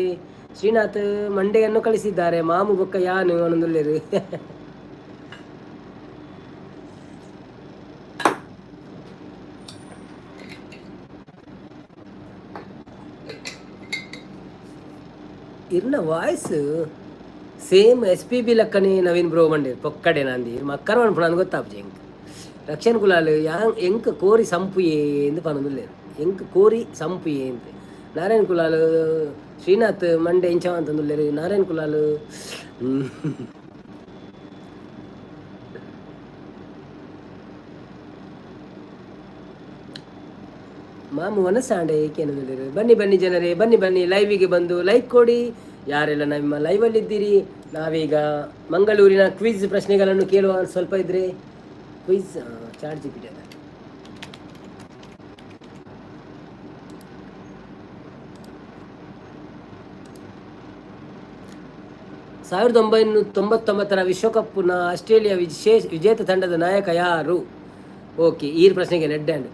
ಶ್ರೀನಾಥ್ ಮಂಡೆಯನ್ನು ಕಳಿಸಿದ್ದಾರೆ ಮಾಮು ಬೊಕ್ಕ ಯಾನು ಅನ್ನೊಂದುಲ್ಲೇರು ಇರ್ನ ವಾಯ್ಸ್ ಸೇಮ್ SPB ಲಕ್ಕನೆ ನವೀನ್ ಬ್ರೋ ಮಂಡೆ ಪೊಕ್ಕಡೆ ನಂದಿ ಮಕ್ಕರ್ ಅನ್ಪಣ ಗೊತ್ತಾಪ್ಜಿ ಎಂಕ್ ರಕ್ಷಣ್ ಕುಲಾಲ್ ಎಂಕ್ ಕೋರಿ ಸಂಪುಯೇ ಎಂದು ಪನೊಂದುಲ್ಲೇರು ಎಂಕ್ ಕೋರಿ ಸಂಪುಯೇ ಅಂತ ನಾರಾಯಣ್ ಕುಲಾಲ್ ಶ್ರೀನಾಥ್ ಮಂಡೆ ಇಂಚವ ಅಂತಂದುಲ್ಲೇರು ನಾರಾಯಣ್ ಕುಲಾಲ್ ಮಾಮು ಮನಸ್ಸಾಂಡೆ ಏಕೇನಂದಿರು ಬನ್ನಿ ಬನ್ನಿ ಜನರೇ ಬನ್ನಿ ಬನ್ನಿ ಲೈವಿಗೆ ಬಂದು ಲೈಕ್ ಕೊಡಿ ಯಾರೆಲ್ಲ ನಮ್ಮ ಲೈವಲ್ಲಿ ಇದ್ದೀರಿ. ನಾವೀಗ ಮಂಗಳೂರಿನ ಕ್ವಿಜ್ ಪ್ರಶ್ನೆಗಳನ್ನು ಕೇಳುವ ಸ್ವಲ್ಪ ಇದ್ರೆ ಕ್ವಿಜ್ ಚಾಟ್ ಜಿಪಿಟಿ ಅದ 1999ರ ವಿಶ್ವಕಪ್ನ ಆಸ್ಟ್ರೇಲಿಯಾ ವಿಜೇತ ತಂಡದ ನಾಯಕ ಯಾರು? ಓಕೆ ಈ ಪ್ರಶ್ನೆಗೆ ನೆಡ್ ಹ್ಯಾಂಡ್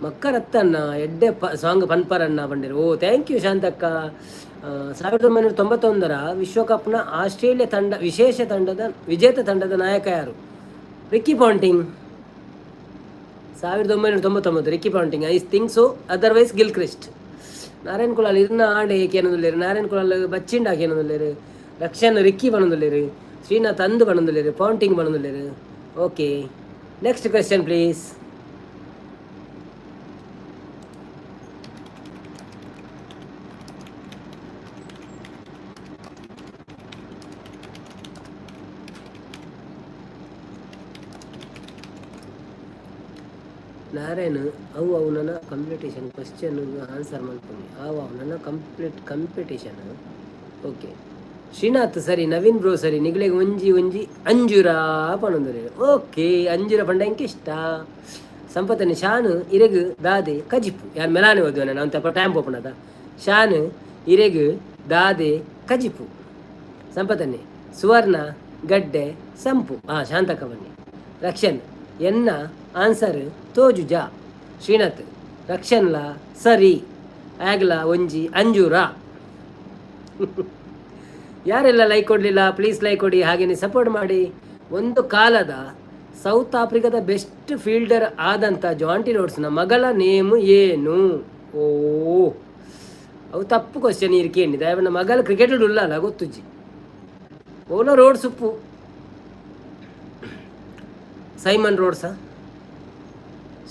ಮಕ್ಕರತ್ತನ್ನ ಎಡ್ಡೆ ಸಾಂಗ್ ಪನ್ಪರನ್ನ ಬಂದಿರು. ಓ ಥ್ಯಾಂಕ್ ಯು ಶಾಂತಕ್ಕ. 1991ರ ವಿಶ್ವಕಪ್ನ ಆಸ್ಟ್ರೇಲಿಯಾ ವಿಜೇತ ತಂಡದ ನಾಯಕ ಯಾರು? Ricky Ponting. 1999 Ricky Ponting I think so, otherwise Gilchrist. Narayan Kulal ಇದನ್ನ ಆಡೆ ಏಕೇನೊಂದುಲ್ಲೇರು, ನಾರಾಯಣ್ ಕುಲಾಲ್ ಬಚ್ಚಿಂಡ ಹಾಕೇನೊಂದುಲ್ಲೇರು, ರಕ್ಷನ್ ರಿಕ್ಕಿ ಬಣೊಂದುಲ್ಲೇರು, ಶ್ರೀನಾಥ್ ಅಂದು ಬಣೊಂದುಲ್ಲೇರು, ಪಾಂಟಿಂಗ್ ಬಣೊಂದುಲ್ಲೇರು. Okay next question please. Narayan ಅವು ನನ್ನ ಕಂಪಿಟೇಷನ್ ಕ್ವಶನ್ ಆನ್ಸರ್ ಮಾಡ್ತೀನಿ. ಅವು ನನ್ನ ಕಂಪಿಟೇಷನ್. ಓಕೆ ಶ್ರೀನಾಥ್ ಸರಿ, ನವೀನ್ ಬ್ರೋ ಸರಿ, ನಿಗ್ಲೆಗೆ ಒಂಜಿ ಅಂಜುರ ಪಣೊಂದರೆ. ಓಕೆ ಅಂಜುರ ಪಂಡ ಎಂಕೆ ಇಷ್ಟ. ಸಂಪತ್ತನೆ ಶಾನ್ ಇರೆಗ್ ದಾದೆ ಕಜಿಪು ಯಾರು ಮೆಲಾನೆ ಓದುವ ನಾನು ತಪ್ಪ ಟೈಮ್ ಪೋಪಣದ ಶಾನ್ ಇರೆಗ್ ದಾದೆ ಕಜಿಪು. ಸಂಪತ್ತನೆ ಸುವರ್ಣ ಗಡ್ಡೆ ಸಂಪು. ಶಾಂತಕ ಬನ್ನಿ. ರಕ್ಷನ್ ಎನ್ನ ಆನ್ಸರ್ ತೋಜುಜ. ಶ್ರೀನಾಥ್ ರಕ್ಷನ್ಲ ಸರಿ ಆಗ್ಲ ಒಂಜಿ ಅಂಜೂರ. ಯಾರೆಲ್ಲ ಲೈಕ್ ಕೊಡಲಿಲ್ಲ ಪ್ಲೀಸ್ ಲೈಕ್ ಕೊಡಿ, ಹಾಗೆಯೇ ಸಪೋರ್ಟ್ ಮಾಡಿ. ಒಂದು ಕಾಲದ ಸೌತ್ ಆಫ್ರಿಕಾದ ಬೆಸ್ಟ್ ಫೀಲ್ಡರ್ ಆದಂಥ ಜಾಂಟಿ ರೋಡ್ಸ್ನ ಮಗಳ ನೇಮು ಏನು? ಓ ಅವು ತಪ್ಪು ಕ್ವಶನ್ ಇರ್ಕೇನಿದೆ. ಅವನ ಮಗಳ ಕ್ರಿಕೆಟೆಡ್ ಉಲ್ಲಲ್ಲ ಗೊತ್ತುಜ್ಜಿ ಓಲೋ ರೋಡ್ಸ್ ಉಪ್ಪು ಸೈಮನ್ ರೋಡ್ಸಾ.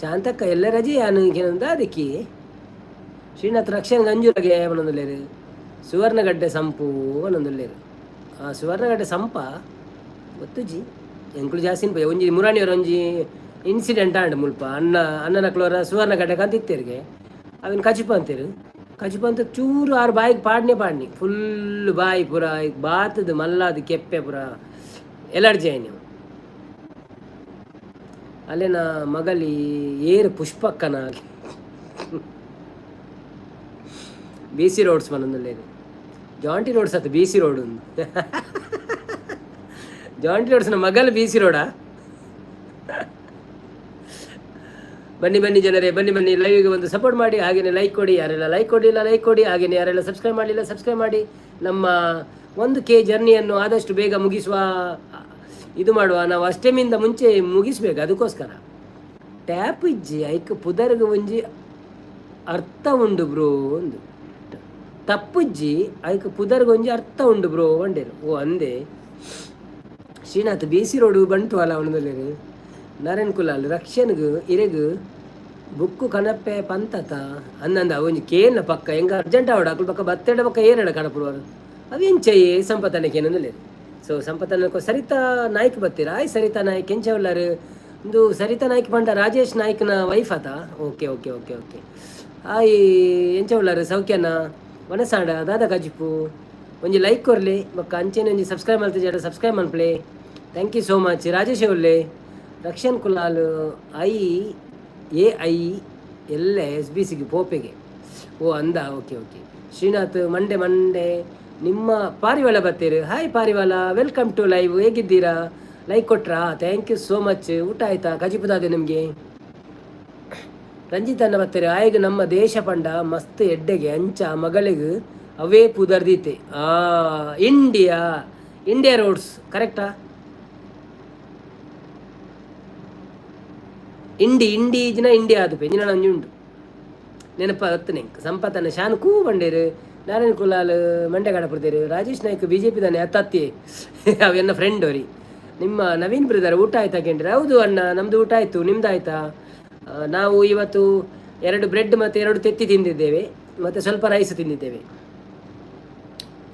ಶಾಂತಕ್ಕ ಎಲ್ಲ ರಜೆ ಯಾನು ಏನಂದ ಅದಕ್ಕೆ ಶ್ರೀನಾಥ್ ರಕ್ಷಣ್ ಗಂಜುಲಗೆ ಅವನೊಂದುಲ್ಲೇರು ಸುವರ್ಣಗಡ್ಡೆ ಸಂಪು ಅವನೊಂದುಲ್ಲೇರು ಆ ಸುವರ್ಣಗಡ್ಡೆ ಸಂಪ ಗೊತ್ತುಜಿ ಎಂಕ್ಲು ಜಾಸ್ತಿ ಒಂಜಿ ಮುರಾಣಿಯವ್ರ ಒಂಜಿ ಇನ್ಸಿಡೆಂಟ್ ಆಂಡ್ ಮುಲ್ಪ ಅಣ್ಣನಕ್ಲವರ ಸುವರ್ಣಗಡ್ಡೆ ಕಂತಿತ್ತೇರಿಗೆ ಅವನ್ ಕಚಿಪ ಅಂತೀರು ಕಚಿಪ ಅಂತ ಚೂರು ಆರು ಬಾಯಿಗೆ ಪಾಡ್ನಿ ಫುಲ್ ಬಾಯಿ ಪುರ ಬಾತದ ಮಲ್ಲಾದ ಕೆಪ್ಪೆ ಪುರ ಎಲರ್ಜಿ ಆಯ್ನು ಅಲ್ಲೇನ ಮಗಲಿ ಏರು ಪುಷ್ಪಕ್ಕನ ಬಿ ಸಿ ರೋಡ್ಸ್ ಮನೊಂದುಲ್ಲೇನು ಜಾಂಟಿ ರೋಡ್ಸ್ ಅತ್ತ ಬಿ ಸಿ ರೋಡ್ ಒಂದು ಜಾಂಟಿ ರೋಡ್ಸ್ನ ಮಗಲ್ ಬಿ ಸಿ ರೋಡಾ ಬನ್ನಿ ಜನರೇ ಬನ್ನಿ ಲೈವ್ಗೆ ಒಂದು ಸಪೋರ್ಟ್ ಮಾಡಿ ಹಾಗೆಯೇ ಲೈಕ್ ಕೊಡಿ ಯಾರೆಲ್ಲ ಲೈಕ್ ಕೊಡಿ ಹಾಗೆಯೇ ಯಾರೆಲ್ಲ ಸಬ್ಸ್ಕ್ರೈಬ್ ಮಾಡಲಿಲ್ಲ ಸಬ್ಸ್ಕ್ರೈಬ್ ಮಾಡಿ ನಮ್ಮ 1K ಜರ್ನಿಯನ್ನು ಆದಷ್ಟು ಬೇಗ ಮುಗಿಸುವ ಇದು ಮಾಡುವ ನಾವು ಅಷ್ಟೇಮಿಂದ ಮುಂಚೆ ಮುಗಿಸ್ಬೇಕು ಅದಕ್ಕೋಸ್ಕರ ಟ್ಯಾಪ್ ಇಜ್ಜಿ ಐಕ್ ಪುದರ್ಗ ಒಂಜಿ ಅರ್ಥ ಉಂಡು ಬ್ರೋ ಒಂದು ತಪ್ಪುಜ್ಜಿ ಐಕ್ ಪುದರ್ಗ ಒಂಜಿ ಅರ್ಥ ಉಂಡು ಬ್ರೋ ಒಂಡೇರು ಓ ಅಂದೆ ಶ್ರೀನಾಥ್ ಬಿ ಸಿ ರೋಡು ಬಂಟು ಅಲ್ಲ ಅವನದಲ್ಲಿ ನರೇನ್ ಕುಲಾಲ್ ರಕ್ಷನ್ಗು ಇರೆಗು ಬುಕ್ಕು ಕಣಪ್ಪೆ ಪಂತತ ಅನ್ನಂದ ಒಂಜಿ ಕೇನ ಪಕ್ಕ ಹೆಂಗ ಅರ್ಜೆಂಟ್ ಆವಡ ಅಕ್ಲು ಪಕ್ಕ ಬತ್ತೆಡ ಪಕ್ಕ ಏರಡ ಕಣಪುರವರು ಅವೇಂಚಯ್ಯೆ ಸಂಪತ್ತನಕೇನಂದಲ್ಲಿ ಸೊ ಸಂಪತ್ತನಕ್ಕೂ ಸರಿತಾ ನಾಯ್ಕ್ ಬತ್ತೀರಾ ಆಯ್ ಸರಿತಾ ನಾಯ್ಕ್ ಎಂಚ ಉಳ್ಳಾರು ಒಂದು ಸರಿತಾ ನಾಯ್ಕ್ ಪಂಡ ರಾಜೇಶ್ ನಾಯ್ಕ್ನ ವೈಫ್ ಆತ ಓಕೆ ಆಯ್ ಎಂಚ ಉಳ್ಳಾರು ಸೌಖ್ಯನ ವನಸಾಂಡ ದಾದ ಕಜಿಪು ಒಂಜಿ ಲೈಕ್ ಕೊರ್ಲಿ ಬಕ್ಕ ಅಂಚೆನೆ ಒಂಜಿ ಸಬ್ಸ್ಕ್ರೈಬ್ ಮಾಡ್ತಿದ್ದ ಸಬ್ಸ್ಕ್ರೈಬ್ ಮನ್ಪ್ಲೆ thank you so much Rajesh ಒಳ್ಳೆ ರಕ್ಷನ್ ಕುಲಾಲ್ ಐ ಎಲ್ಲ SBCಗೆ ಪೋಪೆಗೆ ಓ ಅಂದ ಓಕೆ ಶ್ರೀನಾಥ್ ಮಂಡೆ ನಿಮ್ಮ ಪಾರಿವಾಳ ಬರ್ತೀರಿ hi Parivala welcome to live ಹೇಗಿದ್ದೀರಾ ಲೈಕ್ ಕೊಟ್ರಾ ಥ್ಯಾಂಕ್ ಯು ಸೋ ಮಚ್ ಊಟ ಆಯ್ತಾ ಕಜಿಪುದಾದೆ ನಿಮಗೆ ರಂಜಿತನ್ನ ಬರ್ತೀರಿ ಆಯ್ಗ ನಮ್ಮ ದೇಶ ಪಂಡ ಮಸ್ತ್ ಎಡ್ಡೆಗೆ ಅಂಚ ಮಗಳಿಗೂ ಅವೇ ಪುದರ್ದೀತೆ ಇಂಡಿಯಾ ರೋಡ್ಸ್ ಕರೆಕ್ಟಾ ಇಂಡಿಯಾ ಅದು ಪೆಂಜಿನ ನಂಜಿ ಉಂಟು ನೆನಪ ಹತ್ತನೆ ಸಂಪತ್ತನ ಶಾನ್ಕೂ ಬಂಡೇರು ನಾರಾಯಣ್ ಕುಲಾಲ್ ಮಂಡ್ಯ ಕಡಪಡ್ತೇರು ರಾಜೇಶ್ ನಾಯ್ಕ್ BJP ತಾನೆ ಅತ್ತತ್ತಿ ಅವೆನ್ನ ಫ್ರೆಂಡ್ ಅವ್ರಿ ನಿಮ್ಮ ನವೀನ್ ಬ್ರದರ್ ಊಟ ಆಯ್ತಾ ಕೇಂದ್ರ ಹೌದು ಅಣ್ಣ ನಮ್ದು ಊಟ ಆಯ್ತು ನಿಮ್ದು ಆಯ್ತಾ ನಾವು ಇವತ್ತು 2 ಬ್ರೆಡ್ ಮತ್ತು 2 ತೆತ್ತಿ ತಿಂದಿದ್ದೇವೆ ಮತ್ತು ಸ್ವಲ್ಪ ರೈಸ್ ತಿಂದಿದ್ದೇವೆ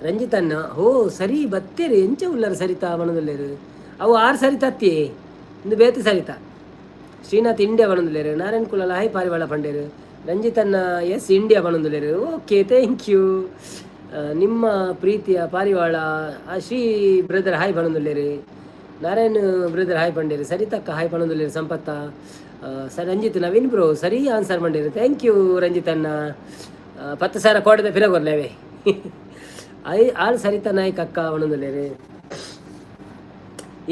ರಂಜಿತನ್ನ ಹೋ ಸರಿ ಬತ್ತೇರಿ ಎಂಚ ಉಳ್ಳಾರ ಸರಿತಾ ಮನದಲ್ಲೇರು ಅವು 6 ಸರಿತಾ ಅತ್ತಿಯೇ ಇಂದು ಬೇತು ಸರಿತಾ ಶ್ರೀನಾಥ್ ಇಂಡಿಯಾ ಬನೊಂದುಲ್ಲೇರು ನಾರಾಯಣ್ ಕುಲಾಲ್ ಹಾಯ್ ಪಾರಿವಾಳ ಪಂಡೇರು ರಂಜಿತನ್ನ ಎಸ್ ಇಂಡಿಯಾ ಬನೊಂದುಲ್ಲೇರು ಓಕೆ ಥ್ಯಾಂಕ್ ಯು ನಿಮ್ಮ ಪ್ರೀತಿಯ ಪಾರಿವಾಳ ಶ್ರೀ ಬ್ರದರ್ ಹಾಯ್ ಬನೊಂದುಲ್ಲೇರು ನಾರಾಯಣ್ ಬ್ರದರ್ ಹಾಯ್ ಪಂಡೇರು ಸರಿತಕ್ಕ ಹಾಯ್ ಬನೊಂದುಲ್ಲೇರು ಸಂಪತ್ತ ರಂಜಿತ್ ನವೀನ್ ಬ್ರೋ ಸರಿ ಆನ್ಸರ್ ಮಾಡೇರು ಥ್ಯಾಂಕ್ ಯು ರಂಜಿತನ್ನ 10,000 ಕೋಟದ ಫಿರಗೊರ್ಲೇವೆ ಆಳ್ ಸರಿತಾ ನಾಯ್ಕ್ ಅಕ್ಕ ಬನೊಂದುಲ್ಲೇರು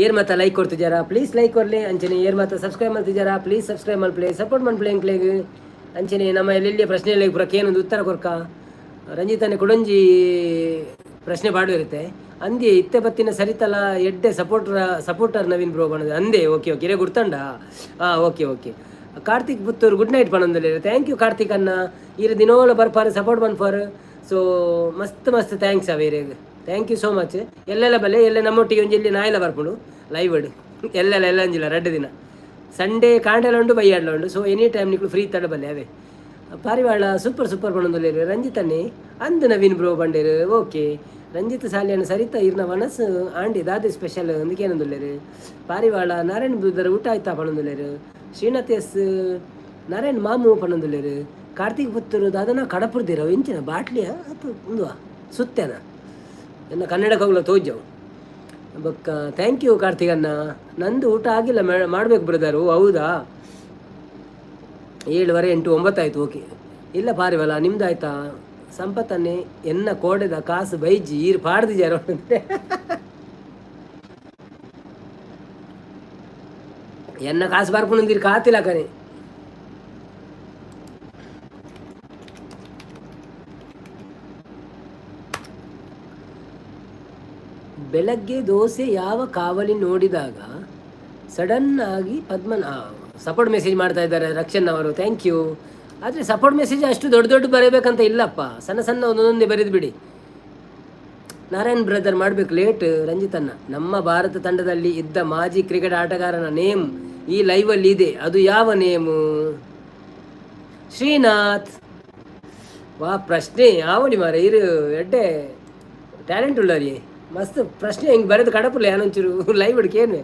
ಏರ್ ಮಾತಾ ಲೈಕ್ ಕೊಡ್ತಿದ್ದಾರಾ ಪ್ಲೀಸ್ ಲೈಕ್ ಕೊರ್ಲಿ ಅಂಚನೆ ಏರ್ ಮಾತಾ ಸಬ್ಸ್ಕ್ರೈಬ್ ಮಾಡ್ತಿದ್ದಾರಾ ಪ್ಲೀಸ್ ಸಬ್ಸ್ಕ್ರೈಬ್ ಮಾಡ್ಪ್ಲೇ ಸಪೋರ್ಟ್ ಮಾಡ್ಪ್ಲೇ ಎಂಕ್ಲೇಗ್ ಅಂಚನೆ ನಮ್ಮ ಎಲ್ಲೆಲ್ಲಿಯ ಪ್ರಶ್ನೆ ಪುರಕ್ಕೆ ಏನೊಂದು ಉತ್ತರ ಕೊರ್ಕ ರಂಜಿತನೇ ಕೊಡೊಂಜಿ ಪ್ರಶ್ನೆ ಪಾಡು ಇರುತ್ತೆ ಅಂದೇ ಇತ್ತೆ ಬತ್ತಿನ ಸರಿತಲ್ಲ ಎಡ್ಡೆ ಸಪೋರ್ಟರ್ ನವೀನ್ ಬ್ರೋ ಬಣ್ಣದ ಅಂದೇ ಓಕೆ ಇರೇ ಗುರ್ತಂಡ okay Karthik Puttur good night ಪಣಂದಲ್ಲಿ ಥ್ಯಾಂಕ್ ಯು ಕಾರ್ತಿಕ್ ಅನ್ನ ಇರು ದಿನೋಲ ಬರ್ಪಾರು ಸಪೋರ್ಟ್ ಬಂದ್ಫಾರ್ ಸೊ ಮಸ್ತ್ ಥ್ಯಾಂಕ್ಸ್ ಅವೇರೇಗ ಥ್ಯಾಂಕ್ ಯು ಸೋ ಮಚ್ ಎಲ್ಲೆಲ್ಲ ಬಲ್ಲೆ ಎಲ್ಲ ನಮ್ಮೊಟ್ಟಿಗೆ ಒಂಜಿ ಇಲ್ಲಿ ನಾಯೆಲ್ಲ ಬರ್ಪುಂಡು ಲೈವ್ ಎಲ್ಲ ಅಂಜಿಲ್ಲ 2 ದಿನ ಸಂಡೇ ಕಾಂಡೆಲ್ಲ ಉಂಡು ಬೈಯಾಡ್ಲ ಉಂಡು ಸೊ ಎನಿ ಟೈಮ್ ನಿಕ್ಲು ಫ್ರೀ ತಡ ಬಲ್ಲೆ ಅವೇ ಪಾರಿವಾಳ ಸೂಪರ್ ಪಣೊಂದುಲ್ಲೇರು ರಂಜಿತನ್ನೇ ಅಂದು ನವೀನ್ ಬ್ರೋ ಬಂಡೇರು ಓಕೆ ರಂಜಿತ್ ಸಾಲಿಯನ್ನು ಸರಿತಾ ಇರ್ನ ಮನಸ್ಸು ಆಂಡಿ ದಾದೆ ಸ್ಪೆಷಲ್ ಅಂದಕ್ಕೆ ಏನಂದುಲ್ಲೇರು ಪಾರಿವಾಳ ನಾರಾಯಣ್ ಬ್ರದರ್ ಊಟ ಆಯ್ತಾ ಪಣೊಂದುಲ್ಲೇರು ಶ್ರೀನಾಥ್ ಎಸ್ ನಾರಾಯಣ್ ಮಾಮು ಪಣೊಂದುಲ್ಲೇರು ಕಾರ್ತಿಕ್ ಪುತ್ತೂರು ದಾದನ ಕಡಪುರ್ದಿರೋ ಇಂಚಿನ ಬಾಟ್ಲಿಯ ಅಥವಾ ಮುಂದುವ ಸುತ್ತೇನ ಎನ್ನ ಕನ್ನಡಕ್ಕೆ ಹೋಗ್ಲ ತೋಜವು ಬಕ್ಕ ಥ್ಯಾಂಕ್ ಯು ಕಾರ್ತಿಕನ್ನ ನಂದು ಊಟ ಆಗಿಲ್ಲ ಮಾಡ್ಬೇಕು ಬ್ರದರು ಹೌದಾ 7:30 8 9 ಆಯ್ತು ಓಕೆ ಇಲ್ಲ ಪಾರಿವಲ್ಲ ನಿಮ್ದು ಆಯ್ತಾ ಸಂಪತ್ತನ್ನೇ ಎನ್ನ ಕೋಡೆದ ಕಾಸು ಬೈಜಿ ಈರು ಪಾಡ್ದಿಜಾರ ಎನ್ನ ಕಾಸು ಬರ್ಕೊಂಡೀರು ಕಾತಿಲ್ಲ ಕಣೆ ಬೆಳಗ್ಗೆ ದೋಸೆ ಯಾವ ಕಾವಲಿ ನೋಡಿದಾಗ ಸಡನ್ ಆಗಿ ಸಪೋರ್ಟ್ ಮೆಸೇಜ್ ಮಾಡ್ತಾ ಇದ್ದಾರೆ ರಕ್ಷನ್ ಅವರು ಥ್ಯಾಂಕ್ ಯು ಆದರೆ ಸಪೋರ್ಟ್ ಮೆಸೇಜ್ ಅಷ್ಟು ದೊಡ್ಡ ಬರೀಬೇಕಂತ ಇಲ್ಲಪ್ಪ ಸಣ್ಣ ಒಂದೊಂದೇ ಬರೆದು ಬಿಡಿ ನಾರಾಯಣ್ ಬ್ರದರ್ ಮಾಡಬೇಕು ಲೇಟ್ ರಂಜಿತನ್ನ ನಮ್ಮ ಭಾರತ ತಂಡದಲ್ಲಿ ಇದ್ದ ಮಾಜಿ ಕ್ರಿಕೆಟ್ ಆಟಗಾರನ ನೇಮ್ ಈ ಲೈವಲ್ಲಿ ಇದೆ ಅದು ಯಾವ ನೇಮು ಶ್ರೀನಾಥ್ ವಾ ಪ್ರಶ್ನೆ ಆವಡಿ ಮಾರ ಇರು ಎಡ್ಡೆ ಟ್ಯಾಲೆಂಟ್ ಉಳ್ಳರಿ ಮಸ್ತ್ ಪ್ರಶ್ನೆ ಹಿಂಗೆ ಬರೆದು ಕಡಪಲ್ಲ ಯಾನೊಂಚೂರು ಲೈವ್ ಹಿಡ್ಕೇನು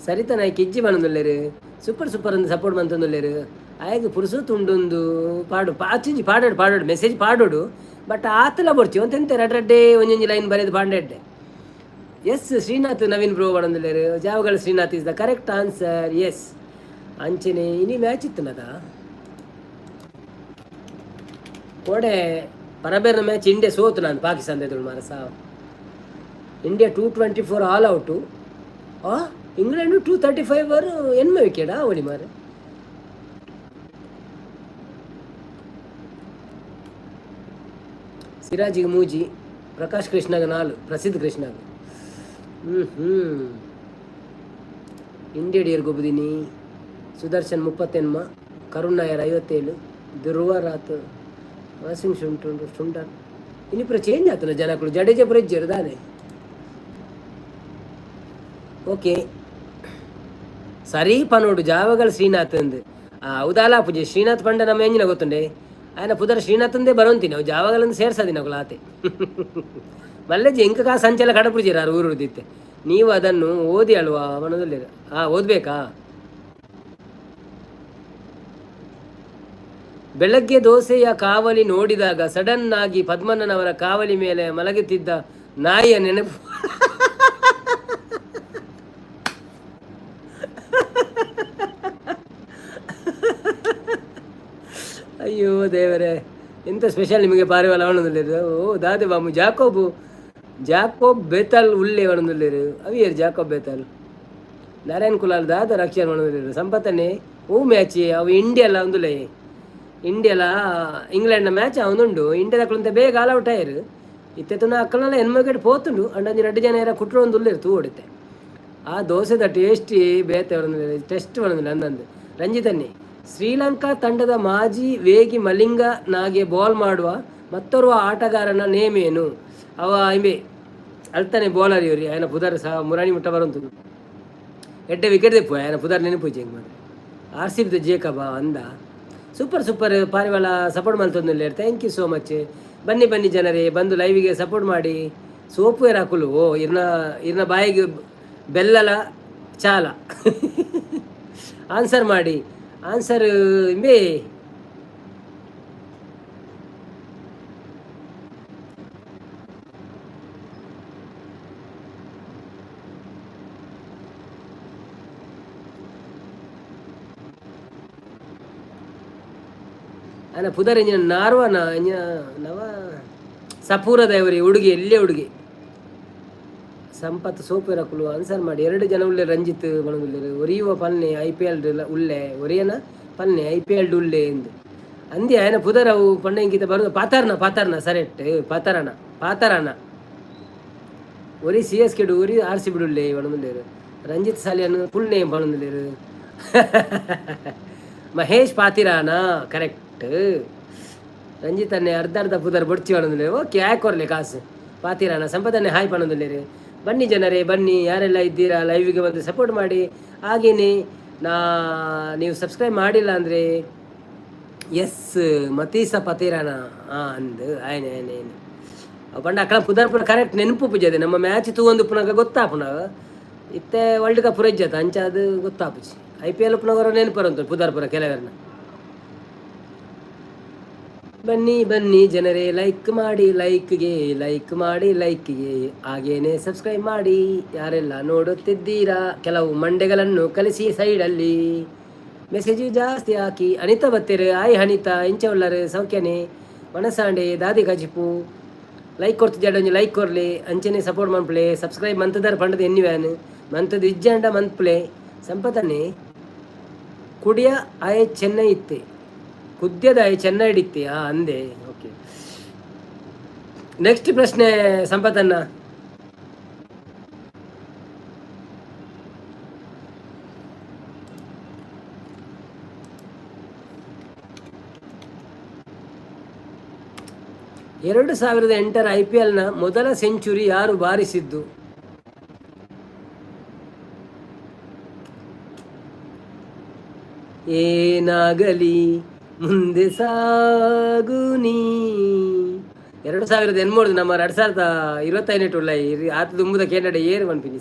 ಸರಿತಾ ನಾಯ್ಕ ಇಜ್ಜಿ ಬಂದಲ್ಲೇರು ಸೂಪರ್ ಸೂಪರ್ ಅಂದು ಸಪೋರ್ಟ್ ಬಂತಂದಲ್ಲೇರು ಆಯ್ತು ಪುರುಸು ತುಂಡೊಂದು ಪಾಡು ಪಾಚಿಂಜಿ ಪಾಡೋಡು ಮೆಸೇಜ್ ಪಾಡೋಡು ಬಟ್ ಆತಲ ಬರ್ತೀವಿ ಅಂತ ರಡ್ರಡ್ಡೆ ಒಂಜೊಂಜಿ ಲೈನ್ ಬರೆದು ಪಾಂಡೆಡ್ಡೆ ಎಸ್ ಶ್ರೀನಾಥ್ ನವೀನ್ ಬ್ರೋ ಬಂದಲ್ಲೇರು ಜಾವಗಳ Srinath is the correct answer yes ಅಂಚನೆ ಇನಿ ಮ್ಯಾಚ್ ಇತ್ತು ನದ ಕೋಡೆ ಪರಬೇರ್ನ ಮ್ಯಾಚ್ ಇಂಡಿಯಾ ಸೋತು ನಾನು ಪಾಕಿಸ್ತಾನ ಎದುರು ಮಾರ ಇಂಡಿಯಾ 224 ಆಲ್ ಔಟು ಇಂಗ್ಲೆಂಡು 235 ಎನ್ಮ ವಿಕೆಟಾ ಓಡಿ ಮಾರೆ ಸಿರಾಜಿಗೆ ಮೂಜಿ ಪ್ರಕಾಶ್ ಕೃಷ್ಣಗೆ 4 ಪ್ರಸಿದ್ಧ ಕೃಷ್ಣಗೆ ಇಂಡಿಯಾ ಡಿಯರ್ ಗೊಬ್ಬದಿನಿ ಸುದರ್ಶನ್ 30 ಕರುಣ್ ನಾಯರ್ 57 ಧ್ರುವರಾತ್ ವಾಸಿಂಗ್ ಶುಂಟರ್ ಇನ್ನಿಪುರ ಚೇಂಜ್ ಆತಲ್ಲ ಜನಗಳು ಜಡೇಜಾ ಪುರ ಇಜ್ಜರು ದಾನೆ ಓಕೆ ಸರಿ ಪನೋಡು ಜಾವಗಳ ಶ್ರೀನಾಥ್ ಅಂದು ಹೌದಾಲ ಪೂಜೆ ಶ್ರೀನಾಥ್ ಪಂಡ ನಮ್ಮ ಎಂಜಿನ ಗೊತ್ತುಂಡೆ ఆయన ಪುದರ ಶ್ರೀನಾಥಂದೇ ಬರೋಂತಿ ನಾವು ಜಾವಗಳನ್ನು ಸೇರ್ಸದಿ ನಾವು ಆತೆ ಮಲ್ಲೆಜ್ಜಿ ಎಂಕ ಸಂಚಲ ಕಡಪುಜಿರಾರು ಊರುದಿತ್ತೆ ನೀವು ಅದನ್ನು ಓದಿ ಅಲ್ವಾ ಮನದಲ್ಲಿ ಓದ್ಬೇಕಾ ಬೆಳಗ್ಗೆ ದೋಸೆಯ ಕಾವಲಿ ನೋಡಿದಾಗ ಸಡನ್ ಆಗಿ ಪದ್ಮಣ್ಣನವರ ಕಾವಲಿ ಮೇಲೆ ಮಲಗುತ್ತಿದ್ದ ನಾಯಿಯ ನೆನಪು ಅಯ್ಯೋ ದೇವರೇ ಎಂತ ಸ್ಪೆಷಲ್ ನಿಮಗೆ ಪಾರಿವಾಳ ಅವನದಲ್ಲಿರು ಓ ದಾದೆ balm Jacob ಬೇತಲ್ ಉಲ್ಲೆ ಅವನದಲ್ಲಿರು ಅವಿಯರ್ Jacob ಬೇತಲ್ Narayan Kulal ದಾದ ರಕ್ಷಣೆ ಅವನದಲ್ಲಿರು ಸಂಪತ್ತನೆ ಹೂ ಮ್ಯಾಚ್ ಅವು ಇಂಡಿಯಲ್ಲ ಒಂದುಲೇ ಇಂಡಿಯಲ ಇಂಗ್ಲೆಂಡ್ನ ಮ್ಯಾಚ್ ಅವನುಂಡು ಇಂಡಿಯಾದ ಬೇಗ ಆಲ್ ಔಟ್ ಆಯ್ರು ಇತ್ತೆತ್ತನ ಅಕ್ಕಲೆಲ್ಲ ಹೆಣ್ಮಗಟ್ಟು ಪೋತುಂಡು ಅಂಡಂಜಿ 2 ಜನ ಯಾರ ಕುಟ್ರು ಒಂದು ಉಲ್ಲೇರು ತೂ ಹೊಡಿತೆ ಆ ದೋಸೆದ ಟೇಸ್ಟಿ ಬೇತೆ ಟೆಸ್ಟ್ ಬಂದಿಲ್ಲ ಅಂದಂದು ರಂಜಿತನ್ನಿ ಶ್ರೀಲಂಕಾ ತಂಡದ ಮಾಜಿ ವೇಗಿ ಮಲಿಂಗನಾಗೆ ಬಾಲ್ ಮಾಡುವ ಮತ್ತೋರ್ವ ಆಟಗಾರನ ನೇಮ್ ಏನು ಅವ ಇಂಬೆ ಅಳ್ತಾನೆ ಬೌಲರ್ ಇವ್ರಿ ఆయన ಪುದರ್ ಸಹ ಮುರಾಣಿ ಮುಟ್ಟ ಬರಂತು ಎಡ್ಡೆ ವಿಕೆಟ್ ತೆಪ್ಪು ఆయన ಪುದರ್ ನೆನಪು ಚೆಂಗ್ ಮಾಡಿ RCB ಜೇಕಬ ಅಂದ ಸೂಪರ್ ಪಾರಿವಾಳ ಸಪೋರ್ಟ್ ಮಾಡ್ತಂದಿಲ್ಲ ಥ್ಯಾಂಕ್ ಯು ಸೋ ಮಚ್ ಬನ್ನಿ ಜನರೇ ಬಂದು ಲೈವಿಗೆ ಸಪೋರ್ಟ್ ಮಾಡಿ ಸೋಪುವೇರ್ ಹಾಕಲು ಇರ್ನ ಬಾಯಿಗೆ ಬೆಲ್ಲಲ ಚಾಲ ಆನ್ಸರ್ ಮಾಡಿ ಆನ್ಸರ್ ಇಂಬೇ ಅನ್ನ ಪುದರ್ ಇಂಜಿನ ನಾರ್ವನ ನವ ಸಪೂರದ ಇವರಿ ಹುಡುಗಿ ಎಲ್ಲೇ ಹುಡುಗಿ ಸಂಪತ್ ಸೋಪೇರ ಕುಲು ಆನ್ಸರ್ ಮಾಡಿ 2 ಜನ ಉಳ್ಳೆ ರಂಜಿತ್ ಬಣಗುಲ್ಲೆ ಒರಿಯುವ ಪಲ್ನೆ IPL ಉಳ್ಳೆ ಒರಿಯನ ಪಲ್ನೆ IPL ಉಳ್ಳೆ ಎಂದು ಅಂದಿ ಆಯನ ಪುದರ್ ಅವು ಪಂಡಂಗಿತ ಬರೋದು ಪಾತಾರ್ನ ಸರೆಟ್ ಪಾತಾರನ ಒರಿ CSK ಒರಿ RCB ಉಳ್ಳೆ ಬಣಗುಲ್ಲೇರು ರಂಜಿತ್ ಸಾಲಿಯನ್ನು ಫುಲ್ ನೇಮ್ ಬಣಗುಲ್ಲೇರು ಮಹೇಶ್ ಪಾತಿರಾನ ಕರೆಕ್ಟ್ ರಂಜಿತನ್ನೇ ಅರ್ಧ ಪುದರ್ ಬೊಡ್ಚಿ ಬಣಗುಲ್ಲೆ ಓಕೆ ಯಾಕೊರ್ಲೆ ಕಾಸು ಪಾತಿರಾನ ಸಂಪದನ್ನೇ ಹಾಯ್ ಬಣಗುಲ್ಲೇರು ಬನ್ನಿ ಜನರೇ ಬನ್ನಿ ಯಾರೆಲ್ಲ ಇದ್ದೀರಾ ಲೈವಿಗೆ ಬಂದು ಸಪೋರ್ಟ್ ಮಾಡಿ ಹಾಗೆಯೇ ನೀವು ಸಬ್ಸ್ಕ್ರೈಬ್ ಮಾಡಿಲ್ಲ ಅಂದರೆ ಎಸ್ ಮತೀಸ ಪತೀರಾನ ಅಂದು ಆಯ್ನೆ ಪಂಡ ಅಕ್ಕಳ ಪುದರ್ ಕರೆಕ್ಟ್ ನೆನಪು ಪೂಜೆ ನಮ್ಮ ಮ್ಯಾಚ್ ತೂಂದು ಪುನಗ ಗೊತ್ತಾ ಪುನಃ ಇತ್ತೆ ವರ್ಲ್ಡ್ ಕಪ್ ಪುರಜ್ಜತ ಅಂಚ ಅದು ಗೊತ್ತಾ ಪುಜಿ IPL ಪುನಗರ ನೆನಪರಂತ ಪುದರ್ಪುರ ಕೆಲವರನ್ನ ಬನ್ನಿ ಜನರೇ ಲೈಕ್ ಮಾಡಿ ಲೈಕ್ಗೆ ಹಾಗೇನೆ ಸಬ್ಸ್ಕ್ರೈಬ್ ಮಾಡಿ ಯಾರೆಲ್ಲ ನೋಡುತ್ತಿದ್ದೀರಾ ಕೆಲವು ಮಂಡೆಗಳನ್ನು ಕಲಿಸಿ ಸೈಡಲ್ಲಿ ಮೆಸೇಜು ಜಾಸ್ತಿ ಹಾಕಿ ಅನಿತಾ ಬತ್ತೇರು ಆಯ್ ಅನಿತಾ ಇಂಚ ಉಳ್ಳರು ಸೌಖ್ಯನೇ ಮನಸಾಂಡೆ ದಾದಿ ಗಜಿಪು ಲೈಕ್ ಕೊಡ್ತಿದ್ದೆ ಲೈಕ್ ಕೊರ್ಲಿ ಅಂಚನೆ ಸಪೋರ್ಟ್ ಮನ್ಪ್ಲೆ ಸಬ್ಸ್ಕ್ರೈಬ್ ಮಂತದಾರ ಪಂಡದ ಎನ್ನಿವ್ಯಾನ್ ಮಂತದ ಇಜ್ಜಂಡ ಮಂತ್ಪ್ಲೆ ಸಂಪತ್ತನ್ನೇ ಕುಡಿಯ ಆಯ್ ಚೆನ್ನೈ ಇತ್ತೆ ಕುದ್ಯದ ಚೆನ್ನೈ ಹಿಡಿತ್ತೆ ಅಂದೆ ಓಕೆ ನೆಕ್ಸ್ಟ್ ಪ್ರಶ್ನೆ ಸಂಪತ್ತನ್ನ ಎರಡು 2008 IPLನ ಮೊದಲ ಸೆಂಚುರಿ ಯಾರು ಬಾರಿಸಿದ್ದು? ಏನಾಗಲಿ ಮುಂದೆ ಸಾಗು ನೀ 2023 ನಮ್ಮ 2025 ಉಳ್ಳೈ ಆತ ದುಂಬುದ ಕೇಂದ್ರ ಏರು ಅನ್ಪಿನಿ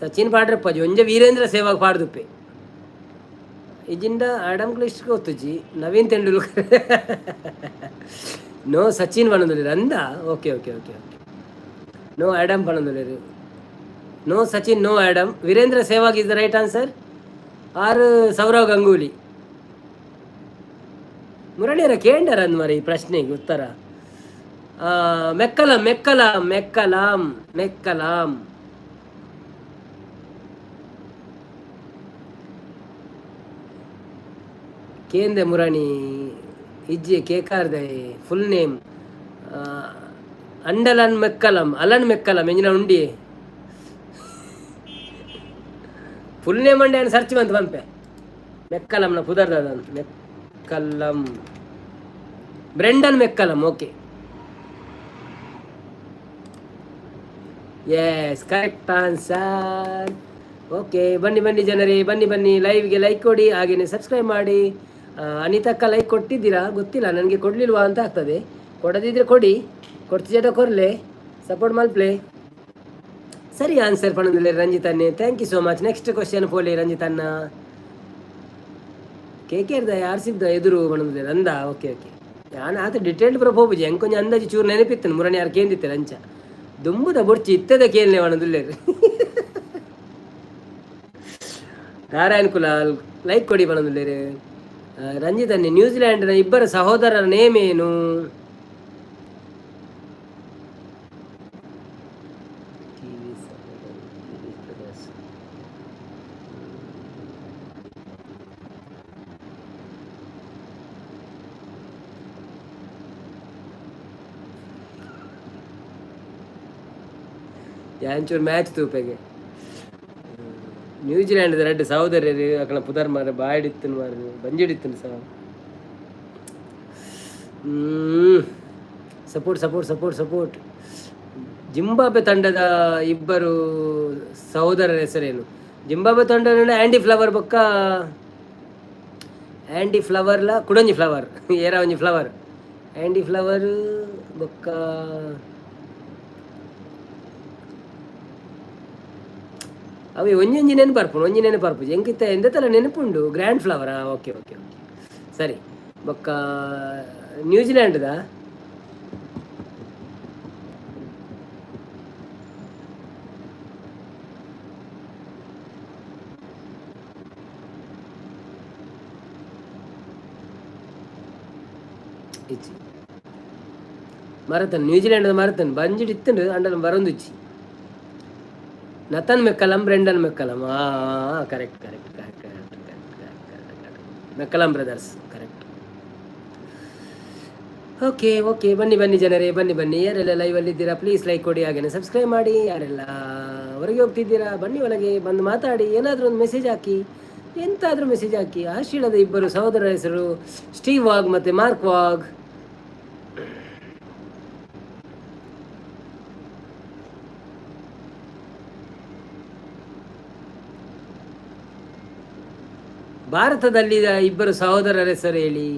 ಸಚಿನ್ ಪಾಡ್ರಪ್ಪಾಜಿ ಒಂಜ ವೀರೇಂದ್ರ ಸೇವಾಗ್ ಪಾಡ್ದುಪ್ಪೆ ಇಜಿಂದ ಆಡಮ್ ಕ್ಲಿಸ್ಟ್ ಗೊತ್ತುಜಿ ನವೀನ್ ತೆಂಡೂಲ್ಕರ್ ನೋ ಸಚಿನ್ ಪಣಂದುಲ್ಲೇರು ಅಂದ okay okay okay okay no Adam ಪಣಂದುಲ್ಲೇರು no Sachin no Adam Virendra Sehwag is the right answer or Sourav Ganguly ಮುರಳಿಯರ ಕೇಂಡರ ಅಂದ್ ಮರಿ ಈ ಪ್ರಶ್ನೆಗೆ ಉತ್ತರ ಮೆಕ್ಕಲಂ ಮೆಕ್ಕಲಂ ಮೆಕ್ಕಲಾಂ ಮೆಕ್ಕಲಾಂ ಕೇಂದ್ರ ಮುರಾಣಿ ಇಜ್ಜಿ ಕೇಕಾರ್ದೆ ಫುಲ್ ನೇಮ್ ಅಂಡಲನ್ ಮೆಕ್ಕಲಂ ಅಲನ್ ಮೆಕ್ಕಲಂ ಎಂಜಿನ ಉಂಡಿ ಫುಲ್ ನೇಮ್ ಅಂಡೆ ಸರ್ಚ್ ಬಂತು ಪಂಪೆ ಮೆಕ್ಕಲಂನ ಪುದರ್ದ McCullum Brendon McCullum okay yes correct answer okay ಬನ್ನಿ ಜನರೇ ಬನ್ನಿ ಲೈವ್ಗೆ ಲೈಕ್ ಕೊಡಿ ಹಾಗೆಯೇ ಸಬ್ಸ್ಕ್ರೈಬ್ ಮಾಡಿ ಅನಿತಕ್ಕ ಲೈಕ್ ಕೊಟ್ಟಿದ್ದೀರಾ ಗೊತ್ತಿಲ್ಲ ನನಗೆ ಕೊಡಲಿಲ್ವಾ ಅಂತ ಆಗ್ತದೆ ಕೊಡದಿದ್ರೆ ಕೊಡಿ ಕೊಡ್ತಿಜೇಟ ಕೊರ್ಲೆ ಸಪೋರ್ಟ್ ಮಲ್ಪ್ಲೆ ಸರಿ ಆನ್ಸರ್ ಪಣದಿಲ್ಲ ರಂಜಿತನ್ನೇ thank you so much next question ಪೋಲಿ ರಂಜಿತನ್ನ ಕೇರ್ದ ಯಾರು ಸಿಗ್ದ ಎದುರು ಪಣದಿಲ್ಲ ಅಂದ ಓಕೆ ಓಕೆ ನಾನು ಆತ ಡಿಟೇಲ್ಡ್ ಬರೋ ಹೋಗುಜಿ ಹೆಂಗೆ ಕೊಂಚ ಅಂದಾಜು ಚೂರು ನೆನಪಿತ್ತನು ಮುರಣಿ ಯಾರು ಕೇಂದಿತ್ತೆ ರಂಚ ದುಂಬುದ ಬುಡ್ಚಿ ಇತ್ತದ ಕೇಳನೆ ಪಣದಿಲ್ಲೇರು ನಾರಾಯಣ್ ಕುಲಾಲ್ ಲೈಕ್ ಕೊಡಿ ಪಣದಿಲ್ಲೇರು ರಂಜಿತನ್ನೇ ನ್ಯೂಜಿಲ್ಯಾಂಡ್ನ ಇಬ್ಬರ ಸಹೋದರರ ನೇಮ್ ಏನು ಯಾಂಚೂರು ಮ್ಯಾಚ್ ತೂಪೆಗೆ ನ್ಯೂಜಿಲ್ಯಾಂಡ್ ಎರಡು ಸಹೋದರರು ಅಕಲ ಪುದರ್ ಮಾರ ಬಾಯಿಡಿತ್ತನು ಮಾರ ಬಂಜಿಡಿತ್ತನು ಸಹ ಸಪೋರ್ಟ್ ಜಿಂಬಾಬ್ವೆ ತಂಡದ ಇಬ್ಬರು ಸಹೋದರರ ಹೆಸರೇನು ಜಿಂಬಾಬ್ವೆ ತಂಡ ಆ್ಯಂಡಿ ಫ್ಲವರ್ ಬೊಕ್ಕ ಆ್ಯಂಡಿ ಫ್ಲವರ್ಲ ಕುಡೊಂಜಿ ಫ್ಲವರ್ ಏರ ಒಂಜಿ ಫ್ಲವರ್ ಆ್ಯಂಡಿ ಫ್ಲವರ್ ಬೊಕ್ಕ ಅವು ಒಂಜಿ ನೆನಪರ್ಪು ಎಂಕಿತ್ತ ಎಂದತಲ್ಲ ನೆನಪುಂಡು ಗ್ರ್ಯಾಂಡ್ ಫ್ಲವರಾ ಓಕೆ ಓಕೆ ಓಕೆ ಸರಿ ಬೊಕ್ಕ ನ್ಯೂಜಿಲ್ಯಾಂಡ್ದ ಇಚ್ಚಿ ಮರತನ್ ನ್ಯೂಜಿಲ್ಯಾಂಡ್ ಮರತನ್ ಬಂಜಿಡ್ ಇತ್ತಂಡು ಅಂಡಲ್ ಬರೊಂದಿಚ್ಚಿ Nathan McCullum Brendon McCullum correct McCullum brothers correct okay ಬನ್ನಿ ಜನರೇ ಬನ್ನಿ ಯಾರೆಲ್ಲ ಲೈವಲ್ಲಿ ಇದ್ದೀರಾ ಪ್ಲೀಸ್ ಲೈಕ್ ಕೊಡಿ ಹಾಗೇನೆ ಸಬ್ಸ್ಕ್ರೈಬ್ ಮಾಡಿ ಯಾರೆಲ್ಲ ಹೊರಗೆ ಹೋಗ್ತಿದ್ದೀರಾ ಬನ್ನಿ ಒಳಗೆ ಬಂದು ಮಾತಾಡಿ ಏನಾದರೂ ಒಂದು ಮೆಸೇಜ್ ಹಾಕಿ ಎಂತಾದರೂ ಮೆಸೇಜ್ ಹಾಕಿ ಆಶೀಳದ ಇಬ್ಬರು ಸಹೋದರರ ಹೆಸರು ಸ್ಟೀವ್ ವಾಗ್ ಮತ್ತು ಮಾರ್ಕ್ ವಾಗ್ ಭಾರತದಲ್ಲಿ ಇಬ್ಬರು ಸಹೋದರರ ಹೆಸರು ಹೇಳಿ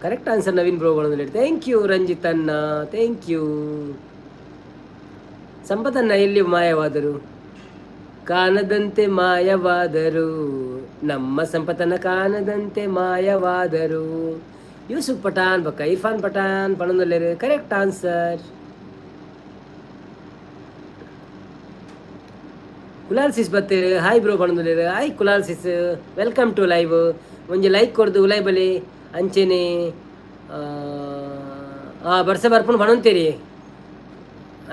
ಕರೆಕ್ಟ್ ಆನ್ಸರ್ ನವೀನ್ ಬ್ರೋಗಳು ಹೇಳಿ ಥ್ಯಾಂಕ್ ಯು ರಂಜಿತನ್ನ ಥ್ಯಾಂಕ್ ಯು ಸಂಪತನ್ನ ಎಲ್ಲಿ ಮಾಯವಾದರು ಕಾಣದಂತೆ ಮಾಯವಾದರು ನಮ್ಮ ಸಂಪತನ ಕಾಣದಂತೆ ಮಾಯವಾದರು ಯೂಸುಫ್ ಪಠಾನ್ ಬಕ್ಕ ಇರ್ಫಾನ್ ಪಠಾನ್ ಪಣಂದೊಲ್ಲೇರು ಕರೆಕ್ಟ್ ಆನ್ಸರ್ ಕುಲಾಲ್ ಸಿಸ್ ಬತ್ತೇರು ಹಾಯ್ ಬ್ರೋ ಪಣಂದೊಲ್ಲೇರು hi Kulal sis welcome to live ಒಂಜಿ ಲೈಕ್ ಕೊಡ್ದು ಲೈಬಲಿ ಅಂಚೆನೆ ಬರ್ಸ ಬರ್ಪುಂಡು ಪಣಂತೇರಿ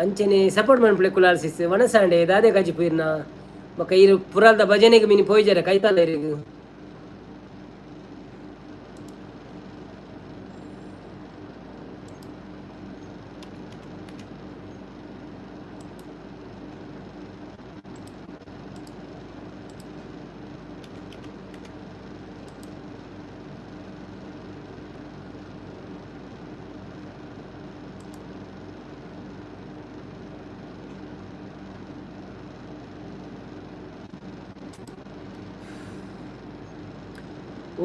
ಅಂಚೆನೆ ಸಪೋರ್ಟ್ ಮನ್ಪುಳೆ ಕುಲಾಲ್ ಸಿಸ್ ವನಸಾಂಡೆ ದಾದೆ ಕಾಜಿ ಪೂರ್ನ ಬೊಕ್ಕ ಇರು ಪುರಾಲ್ದ ಭಜನೆಗೆ ಮೀನು ಪೋಯ್ಜಾರ ಕೈತಾಲ ಇರಿಗು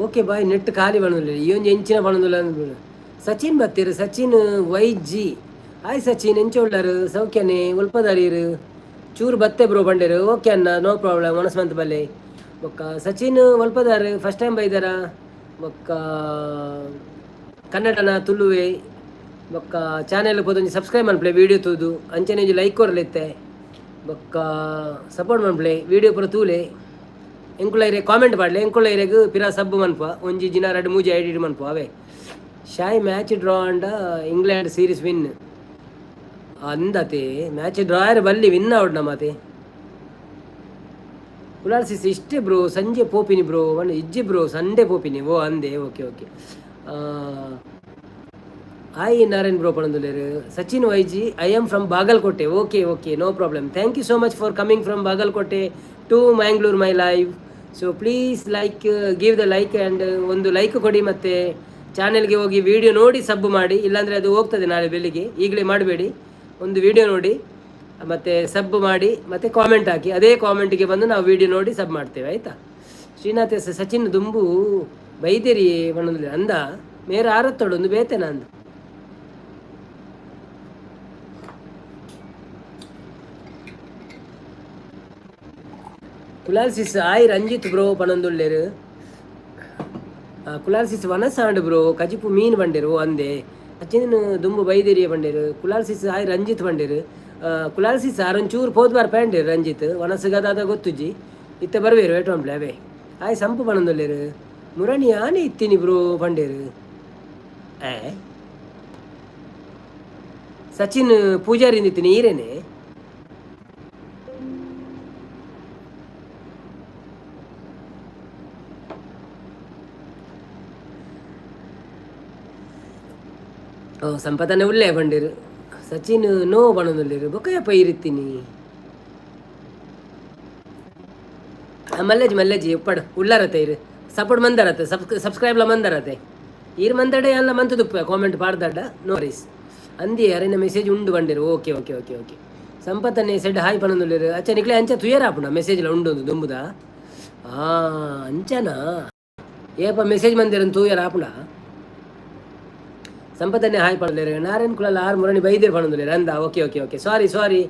ಓಕೆ ಬಾಯ್ ನೆಟ್ ಖಾಲಿ ಬಣ್ಣದಿಲ್ಲ ಈ ಒಂದು ಎಂಚಿನ ಬಣ್ಣದಿಲ್ಲ ಅಂದ್ಬಿಡು. ಸಚಿನ್ ಬತ್ತೀರು ಸಚಿನ್ ವೈ.ಜಿ. ಹಾಯ್ ಸಚಿನ್ ಎಂಚೋಳ್ಳರು ಸೌಖ್ಯನೇ ಉಲ್ಪದಾರೀರು ಚೂರು ಬತ್ತೆ ಬ್ರೋ ಬಂಡೇರು ಓಕೆ ಅನ್ನ ನೋ ಪ್ರಾಬ್ಲಮ್ ಮನಸ್ಮಂತ ಬಲ್ಲೆ ಬೊಕ್ಕ ಸಚಿನ್ ಒಲ್ಪದಾರು ಫಸ್ಟ್ ಟೈಮ್ ಬೈದಾರ ಬೊಕ್ಕ ಕನ್ನಡನ ತುಳುವೆ ಬೊಕ್ಕ ಚಾನೆಲ್ ಪೋದೊಂಜಿ ಸಬ್ಸ್ಕ್ರೈಬ್ ಮನ್ಪ್ಲೆ ವೀಡಿಯೋ ತೂದು ಅಂಚನೆ ಲೈಕ್ ಕೊರ್ಲಿತ್ತೆ ಬೊಕ್ಕ ಸಪೋರ್ಟ್ ಮನ್ಪ್ಲೆ ವೀಡಿಯೋ ಪೂರ ತೂಲೆ ಎಂಕುಲೈರೆ ಕಾಮೆಂಟ್ ಮಾಡಲೆ ಎಂಕುಲೈರೆಗ್ ಪಿರಾ ಸಬ್ ಮನ್ಪ ಒಂಜಿ ಜಿನ 2-3 ಐಡಿ ಮನ್ಪ ಅವೇ ಶಾಯ್ ಮ್ಯಾಚ್ ಡ್ರಾ ಅಂಡ ಇಂಗ್ಲೆಂಡ್ ಸೀರೀಸ್ ವಿನ್ ಅಂದತೆ ಮ್ಯಾಚ್ ಡ್ರಾಯರ್ ಬಲ್ಲಿ ವಿನ್ ಔಟ್ ನಮ್ಮತೆ ಕುಲಾಲ್ಸಿಸ್ ಇಷ್ಟೇ ಬ್ರೋ ಸಂಜೆ ಪೋಪಿನಿ ಬ್ರೋ ಒನ್ ಇಜ್ಜಿ ಬ್ರೋ ಸಂಡೇ ಪೋಪಿನಿ ಓ ಅಂದೆ okay okay hi Narayan bro ಪಣಂದುಲೇರು Sachin Y G. I am from Bagalkote okay okay no problem thank you so much for coming from Bagalkote to Mangalore my live so please like give the like and ಒಂದು like ಕೊಡಿ ಮತ್ತು ಚಾನೆಲ್ಗೆ ಹೋಗಿ video ನೋಡಿ ಸಬ್ ಮಾಡಿ ಇಲ್ಲಾಂದರೆ ಅದು ಹೋಗ್ತದೆ ನಾಳೆ ಬೆಳಿಗ್ಗೆ ಈಗಲೇ ಮಾಡಬೇಡಿ ಒಂದು ವಿಡಿಯೋ ನೋಡಿ ಮತ್ತು ಸಬ್ ಮಾಡಿ ಮತ್ತು ಕಾಮೆಂಟ್ ಹಾಕಿ ಅದೇ ಕಾಮೆಂಟಿಗೆ ಬಂದು ನಾವು ವಿಡಿಯೋ ನೋಡಿ ಸಬ್ ಮಾಡ್ತೇವೆ ಆಯಿತಾ. ಶ್ರೀನಾಥ್ ಎಸ್ ಸಚಿನ್ ದುಂಬು ಬೈದೇರಿ ಬಣ್ಣದಲ್ಲಿ ಅಂದ ಮೇರೆ ಆರತ್ತೋಡು ಒಂದು ಬೇತೇನ ಅಂದ ಕುಲಾಲ್ಸಿಸ್ ಆಯ್ ರಂಜಿತ್ ಬ್ರೋ ಪಣಂದುಳ್ಳೇರು ಕುಲಾಲ್ಸಿಸ್ ವನಸಾಂಡ್ ಬ್ರೋ ಕಜಿಪು ಮೀನು ಬಂಡೇರು ಅಂದೆ ಸಚಿನ್ ದುಂಬು ಬೈದೇರಿಯ ಬಂಡೇರು ಕುಲಾಲ್ಸಿಸ್ ಆಯ್ ರಂಜಿತ್ ಬಂಡೇರು ಕುಲಾಲ್ಸಿಸ್ ಆರೊಂಚೂರು ಪೋದ್ಬಾರ್ ಪ್ಯಾಂಡೇರು ರಂಜಿತ್ ವನಸಗದಾದ ಗೊತ್ತುಜ್ಜಿ ಇತ್ತೆ ಬರ್ವೇರು ಏಟೊಂಬ್ಲೆ ಅವೇ ಆಯ್ ಸಂಪು ಪಣಂದುಳ್ಳೇರು ಮುರಣಿ ಆನೆ ಇತ್ತೀನಿ ಬ್ರೋ ಬಂಡೇರು ಸಚಿನ್ ಪೂಜಾರಿಂದ ಇತ್ತೀನಿ ಈರೇನೆ ಸಂಪತನೆ ಉಳ್ಳೆ ಬಂಡೇರು ಸಚಿನ್ ನೋ ಬಣದಲ್ಲಿರು ಬೊಕ್ಕಯ್ಯಪ್ಪ ಇರಿತ್ತೀನಿ ಮಲ್ಲೇಜಿ ಉಪ್ಪಡ್ ಉಳ್ಳಾರತ್ತೆ ಇರು ಸಪೋರ್ಟ್ ಮಂದರತ್ತೆ ಸಬ್ಸ್ಕ್ರೈಬ್ಲ ಮಂದರತ್ತೆ ಇರು ಮಂದಡೆ ಎಲ್ಲ ಮಂತದುಪ್ಪ ಕಾಮೆಂಟ್ ಪಾಡ್ದಡ್ಡ ನೋ ವರೀಸ್ ಅಂದಿ ಅರೇನ ಮೆಸೇಜ್ ಉಂಡು ಬಂಡೇರು ಓಕೆ ಓಕೆ ಓಕೆ ಓಕೆ ಸಂಪತ್ತನ್ನೇ ಸೆಡ್ ಹಾಯ್ ಪಣಂದುಲ್ಲಿರು ಅಚ್ಚ ನಿಕ್ಲೆ ಅಂಚ ತುಯರ ಆಪುಣ ಮೆಸೇಜ್ಲ ಉಂಡು ದುಂಬುದ ಅಂಚನಾ ಏಪ ಮೆಸೇಜ್ ಮಂದಿರನ್ ತೂಯರ ಆಪುಣ ಸಂಪತ್ತನ್ನೇ ಹಾಯ್ ಪಣಲೇರು ನಾರಾಯಣ್ ಕುಳಲ್ಲ 6 ಮುರಣಿ ಬೈದೇರು ಪಣಂದುಲೇರು ಅಂದ ಓಕೆ ಓಕೆ ಓಕೆ ಸಾರಿ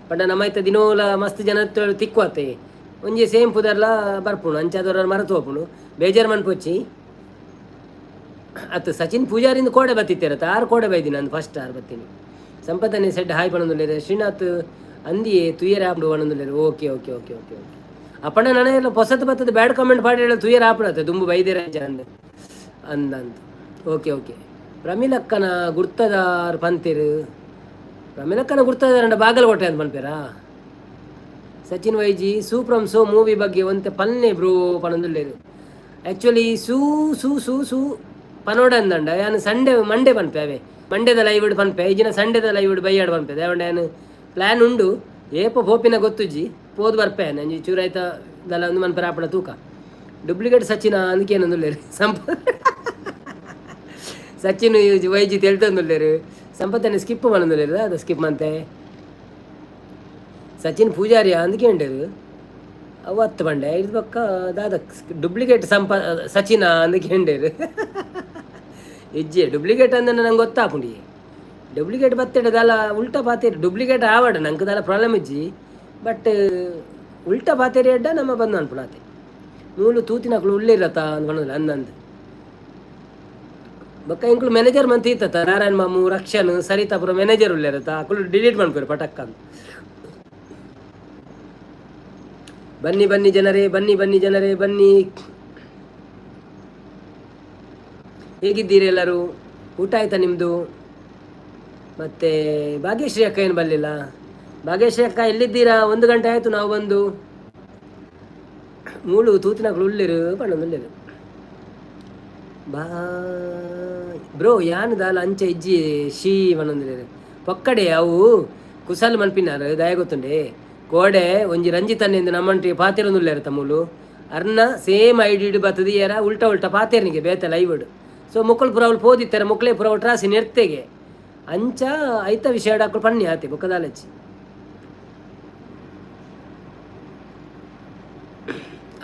ಪಂಡ ನಮ್ಮೈತ ದಿನೋಲ ಮಸ್ತ್ ಜನ ತಿಕ್ಕುವತ್ತೆ ಒಂಜಿ ಸೇಮ್ ಪುದರ್ಲ ಬರ್ಪುಣು ಅಂಚಾದವ್ರ ಮರತು ಹೋಪುಣು ಬೇಜಾರು ಮನ್ಪೊಚ್ಚಿ ಅತ್ತು ಸಚಿನ್ ಪೂಜಾರಿಂದ ಕೋಡೆ ಬತ್ತಿತ್ತೇರತ್ತ 6 ಕೋಡೆ ಬೈದಿ ನಾನು ಫಸ್ಟ್ 6 ಬತ್ತೀನಿ ಸಂಪತ್ತನ್ನೇ ಸೆಡ್ ಹಾಯ್ ಪಣಂದುಲೇರು ಶ್ರೀನಾಥ್ ಅಂದಿಯೇ ತುಯ್ಯರ ಆಪುಡು ಪಣಂದುಲೇರು okay okay okay okay okay ಅಪ್ಪಣ್ಣ ನನಗೆಲ್ಲ ಹೊಸತು ಬರ್ತದೆ ಬ್ಯಾಡ್ ಕಾಮೆಂಟ್ ಮಾಡಿ ಹೇಳೋ ತುಯ್ಯರ ಆಪುಡತ್ತೆ ದುಂಬು ಬೈದೇರ ಅಂದ ಅಂದಂತ ಓಕೆ ಓಕೆ ಪ್ರಮಿಲಕ್ಕನ ಗುರ್ತದಾರ್ ಪಂತೇರು ಪ್ರಮಿಲಕ್ಕನ ಗುರ್ತದಾರ ಬಾಗಲಕೋಟೆ ಅಂತ ಪನ್ಪೇರಾ ಸಚಿನ್ ವೈ.ಜಿ. ಸೂಪ್ರಮ್ ಸೋ ಮೂವಿ ಬಗ್ಗೆ ಒಂತೆ ಪನ್ನೆ ಬ್ರೋ ಪಣಂದುಳ್ಳೇರು ಆ್ಯಕ್ಚುಲಿ ಸೂ ಪನೋಡ ಅಂದಂಡ ಯಾನು ಸಂಡೇ ಮಂಡೇ ಪನ್ಪೆ ಅವೇ ಮಂಡೇದ ಲೈವ್ ಪನ್ಪೆ ಈಜಿನ ಸಂಡೇದ ಲೈವ್ ಬೈಯಾಡು ಪನ್ಪೆ ದೇವಂಡ ಏನು ಪ್ಲ್ಯಾನ್ ಉಂಡು ಏಪ ಪೋಪಿನ ಗೊತ್ತುಜ್ಜಿ ಪೋದು ಬರ್ಪೆ ನಂಜಿ ಚೂರಾಯ್ತ ದಲ ಒಂದು ಮನ್ಪೆ ಆಪಣ ತೂಕ ಡೂಪ್ಲಿಕೇಟ್ ಸಚಿನ ಅದಕ್ಕೆ ಏನಂದುಳ್ಳೇರು ಸಚಿನ್ ವೈ.ಜಿ. ತಿಳ್ತಂದುಳ್ಳೇರು ಸಂಪತ್ತನ್ನು ಸ್ಕಿಪ್ ಮಾಡಂದುಳ್ಳೇರು ಅದು ಸ್ಕಿಪ್ ಮಂತೆ ಸಚಿನ್ ಪೂಜಾರಿ ಅಂದಕ್ಕೆ ಉಂಡೇರು ಅವತ್ತು ಬಂಡೆ ಇದು ಪಕ್ಕ ದಾದ ಡೂಪ್ಲಿಕೇಟ್ ಸಚಿನ ಅಂದಕ್ಕೆ ಉಂಡೇರು ಇಜ್ಜೆ ಡೂಪ್ಲಿಕೇಟ್ ಅಂದ್ರೆ ನಂಗೆ ಗೊತ್ತಾಪುಂಡಿ ಡೂಪ್ಲಿಕೇಟ್ ಬತ್ತೇಡ ದಾಲ ಉಲ್ಟಾ ಪಾತೇರಿ ಡೂಪ್ಲಿಕೇಟ್ ಆವಾಡ ನಂಗೆ ದಾಲ ಪ್ರಾಬ್ಲಮ್ ಇಜ್ಜಿ ಬಟ್ ಉಲ್ಟಾ ಪಾತೇರಿ ಅಡ್ಡ ನಮ್ಮ ಬಂದು ಅನ್ಪುಣಾತೆ ನೂಲು ತೂತಿನಕ್ಳು ಉಳ್ಳಿರತ್ತ ಅನ್ಕೊಂಡಲ್ಲ ಅಂದಂದು ಬಕ್ಕ ಇಂಕ್ಳು ಮ್ಯಾನೇಜರ್ ಮಂತ್ ಇತ್ತ ನಾರಾಯಣ್ ಮಾಮು ರಕ್ಷನ್ ಸರಿತಾಪುರ ಮ್ಯಾನೇಜರ್ ಉಳ್ಳಿರತ್ತ ಅಕ್ಳು ಡಿಲೀಟ್ ಮಾಡ್ಕೊರಿ ಪಟಕ್ಕ ಬನ್ನಿ ಜನರೇ ಬನ್ನಿ ಹೇಗಿದ್ದೀರಿ ಎಲ್ಲರೂ ಊಟ ಆಯ್ತಾ ನಿಮ್ಮದು ಮತ್ತು ಭಾಗ್ಯಶ್ರೀ ಅಕ್ಕ ಏನು ಬರಲಿಲ್ಲ ಭಾಗ್ಯಶ್ರೀ ಅಕ್ಕ ಎಲ್ಲಿದ್ದೀರಾ 1 ಗಂಟೆ ಆಯಿತು ನಾವು ಬಂದು ಮೂಳು ತೂತಿನಕ್ಳು ಉಳ್ಳಿರು ಪಣ್ಣೊಂದುಳ್ಳಿರು ಬಾ ಬ್ರೋ ಯಾನು ದಾಲ ಅಂಚೆ ಇಜ್ಜಿ ಶೀ ಮನೊಂದಿರು ಪಕ್ಕಡೆ ಅವು ಕುಸಲ್ ಮನ್ಪಿನಾರು ದಯ ಗೊತ್ತುಂಡೆ ಕೋಡೆ ಒಂಜಿ ರಂಜಿತನ್ನೆಂದು ನಮ್ಮಂಟಿ ಪಾತಿರೊಂದುಲ್ಲೇರು ತಮ್ಮೂಲು ಅರ್ನ ಸೇಮ್ ಐಡಿ ಬತ್ತದ ಏರ ಉಲ್ಟಾ ಪಾತೇರ್ನಿಗೆ ಬೇತ ಲೈವಡ್ ಸೊ ಮುಕ್ಕಳು ಪುರ ಅವ್ಳು ಪೋದಿತ್ತಾರೆ ಮುಕ್ಕಳೇ ಪುರ ಟ್ರಾಸಿ ನೆರ್ತೆಗೆ ಅಂಚ ಐತ ವಿಷಯ ಡಾಕ್ಳು ಪಣ್ಣಿ ಆತೆ ಬೊಕ್ಕದಾಲಚ್ಚಿ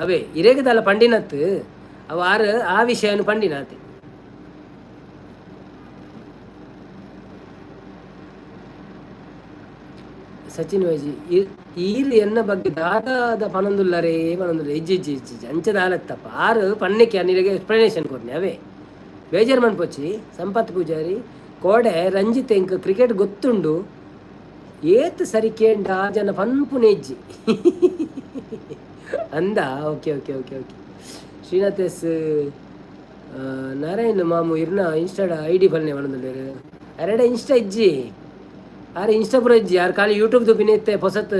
ಅವೇ ಇರೇಗದಲ್ಲ ಪಂಡಿನತ್ತು ಅವು ಆರು ಆ ವಿಷಯನು ಪಂಡಿನಾತೆ. ಸಚಿನ್ ವೈಜಿ ಈರು ಎನ್ನ ಬಗ್ಗೆ ದಾದಾದ ಪನೊಂದುಲ್ಲರೇ ಪನೊಂದುಲ್ಲ ಇಜ್ಜಿ ಇಜ್ಜಿ ಇಜ್ಜಿ ಅಂಚದ ಆಲತ್ತಪ್ಪ ಆರು ಪಣ್ಣಕ್ಕೆ ಅನ್ನಿಗೆ ಎಕ್ಸ್ಪ್ಲನೇಷನ್ ಕೊಡ್ನಿ ಅವೇ ಬೇಜಾರು ಮನ್ಪೊಚ್ಚಿ. ಸಂಪತ್ ಪೂಜಾರಿ ಕೋಡೆ ರಂಜಿತ್ ಎಂಕ್ ಕ್ರಿಕೆಟ್ ಗೊತ್ತುಂಡು ಏತ್ ಸರಿ ಕೇಂಡ ಜನ ಪನ್ಪುನೆ ಇಜ್ಜಿ ಅಂದ. Okay okay okay okay Srinath yes Narayan ಮಾಮು ಇರ್ನ ಇನ್ಸ್ಟಾಡ ಐಡಿ ಪಲ್ನೆ ಪನೊಂದುಲ್ಲೇರು ಎರಡೆ ಇನ್ಸ್ಟಾ ಇಜ್ಜಿ ಆರು ಇನ್ಸ್ಟಾ ಪೂರ ಇಜ್ಜಿ ಆರು ಖಾಲಿ ಯೂಟ್ಯೂಬ್ ತೂಪಿನ ಇತ್ತೆ ಹೊಸತ್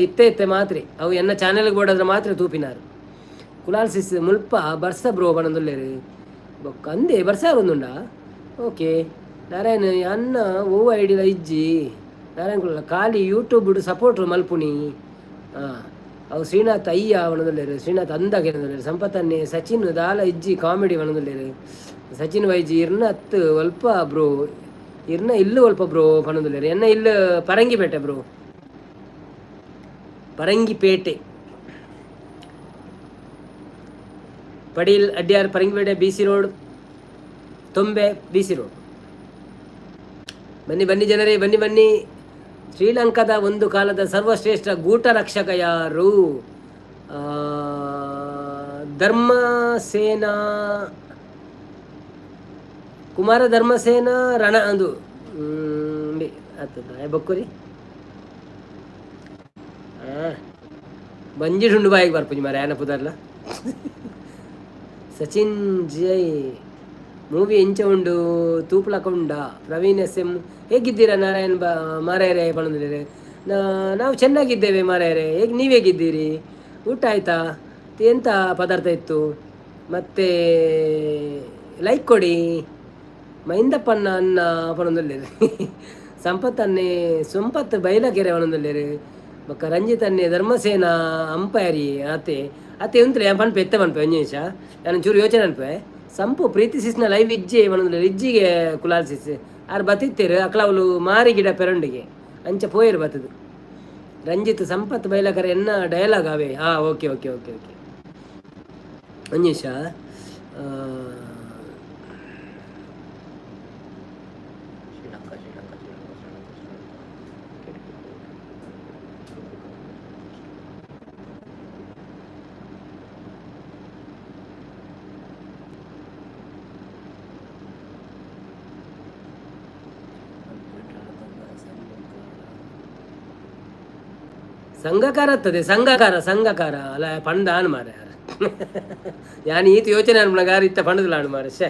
ಇತ್ತೆ ಮಾತ್ರ ಅವು ಎನ್ನ ಚಾನೆಲ್ಗೆ ಬೋಡಾದ್ರೆ ಮಾತ್ರ ತೂಪಿನಾರು. ಕುಲಾಲ್ ಸಿಸ್ ಮುಲ್ಪ ಬರ್ಸ ಬ್ರೋ ಪನೊಂದುಲ್ಲೇರು ಬೊಕ್ಕ ಅಂದೆ ಬರ್ಸ ಒಂದುಂಡ. ಓಕೆ ನಾರಾಯಣ್ ಅನ್ನ ಓ ಐಡಿಲ ಇಜ್ಜಿ ನಾರಾಯಣ್ ಕುಲ್ಲ ಖಾಲಿ ಯೂಟ್ಯೂಬ್ ಸಪೋರ್ಟ್ ಮಲ್ಪುನಿ. ಹಾಂ ಅವು ಶ್ರೀನಾಥ್ ಅಯ್ಯ ಅವನದಲ್ಲೇರು ಶ್ರೀನಾಥ್ ಅಂದಾಗ ಏನದಲ್ಲೇರು ಸಂಪತ್ತನ್ನೇ ಸಚಿನ್ ದಾಲ ಇಜ್ಜಿ ಕಾಮಿಡಿ ಅವನದಲ್ಲೇರು ಸಚಿನ್ ವೈಜಿ ಇರ್ನ ಹತ್ತು ಅಲ್ಪ ಬ್ರೋ ಇರ್ನ ಇಲ್ಲು ಅಲ್ಪ ಬ್ರೋ ಪನೊಂದುಲ್ಲೇರು ಎನ್ನ ಇಲ್ಲು Parangipete bro Parangipete Padil Adyar Parangipete BC road Thumbe BC road. ಬನ್ನಿ ಬನ್ನಿ ಜನರೇ ಬನ್ನಿ ಬನ್ನಿ. ಶ್ರೀಲಂಕಾದ ಒಂದು ಕಾಲದ ಸರ್ವಶ್ರೇಷ್ಠ ಗೂಟ ರಕ್ಷಕ ಯಾರು? ಧರ್ಮಸೇನಾ ಕುಮಾರ ಧರ್ಮಸೇನಾ ರಣ ಅದು ಆಗ್ತದ ಬಕ್ಕುರಿ ಬಂಜಿಡುಂಡು ಬಾಯಿಗೆ ಬರ್ಪುಜಿ ಮಾರ ಯಾನ ಪುದರ್ಲ. ಸಚಿನ್ ಜೈ ಮೂವಿ ಎಂಚ ಉಂಡು ತೂಪ್ಲಕ ಉಂಡ. ಪ್ರವೀಣ್ SM ಹೇಗಿದ್ದೀರಾ ನಾರಾಯಣ್ ಮಾರಾಯರೇ ಪಣಂದಿರಿ? ನಾವು ಚೆನ್ನಾಗಿದ್ದೇವೆ ಮಾರಾಯರೇ, ಹೇಗೆ ನೀವು ಹೇಗಿದ್ದೀರಿ? ಊಟ ಆಯಿತಾ? ಎಂಥ ಪದಾರ್ಥ ಇತ್ತು? ಮತ್ತು ಲೈಕ್ ಕೊಡಿ. ಮೈಂದಪ್ಪನ್ನ ಅನ್ನ ಪಣಂದಿರಿ ಸಂಪತ್ ಬೈಲಕೆರೆ ಪಣಂದಿರಿ ಬೊಕ್ಕ ರಂಜಿತ್ ಅನ್ನೆ ಧರ್ಮಸೇನಾ ಅಂಪೈರಿ ಅತ್ತೆ ಉಂತ್ರೆ ಪನ್ಪೆ ಎತ್ತ ಪನ್ಪೆ ಒಂಜೇಶ ನಾನು ಚೂರು ಯೋಚನೆ ಅನ್ಪೆ ಸಂಪು ಪ್ರೀತಿ ಸಿಸ್ನ ಲೈವ್ ಇಜ್ಜೆ ಪಣಂದಿರಿ ಇಜ್ಜಿಗೆ ಕುಲಾಲ್ ಸಿಸ್ ಆರು ಬತ್ತಿತ್ತೇರು ಅಕ್ಲವಲು ಮಾರಿ ಗಿಡ ಪೆರಂಡಿಗೆ ಅಂಚ ಪೋಯರು ಬತ್ತದು. ರಂಜಿತ್ ಸಂಪತ್ ಬೈಲಕರೆ ಎನ್ನ ಡೈಲಾಗ್ ಅವೇ. ಹಾಂ ಓಕೆ ಓಕೆ ಓಕೆ ಓಕೆ ಒಂಜೇಶ ಸಂಘಕಾರ ಆಗ್ತದೆ ಸಂಘಕಾರ ಅಲ್ಲ ಪಂಡ ಆನು ಮಾರೆ ಯಾನು ಈತ ಯೋಚನೆ ಅನ್ಬಿಡಗಾರ ಇತ್ತ ಪಂಡದಿಲ್ಲ ಆಡು ಮಾರೆ ಶೇ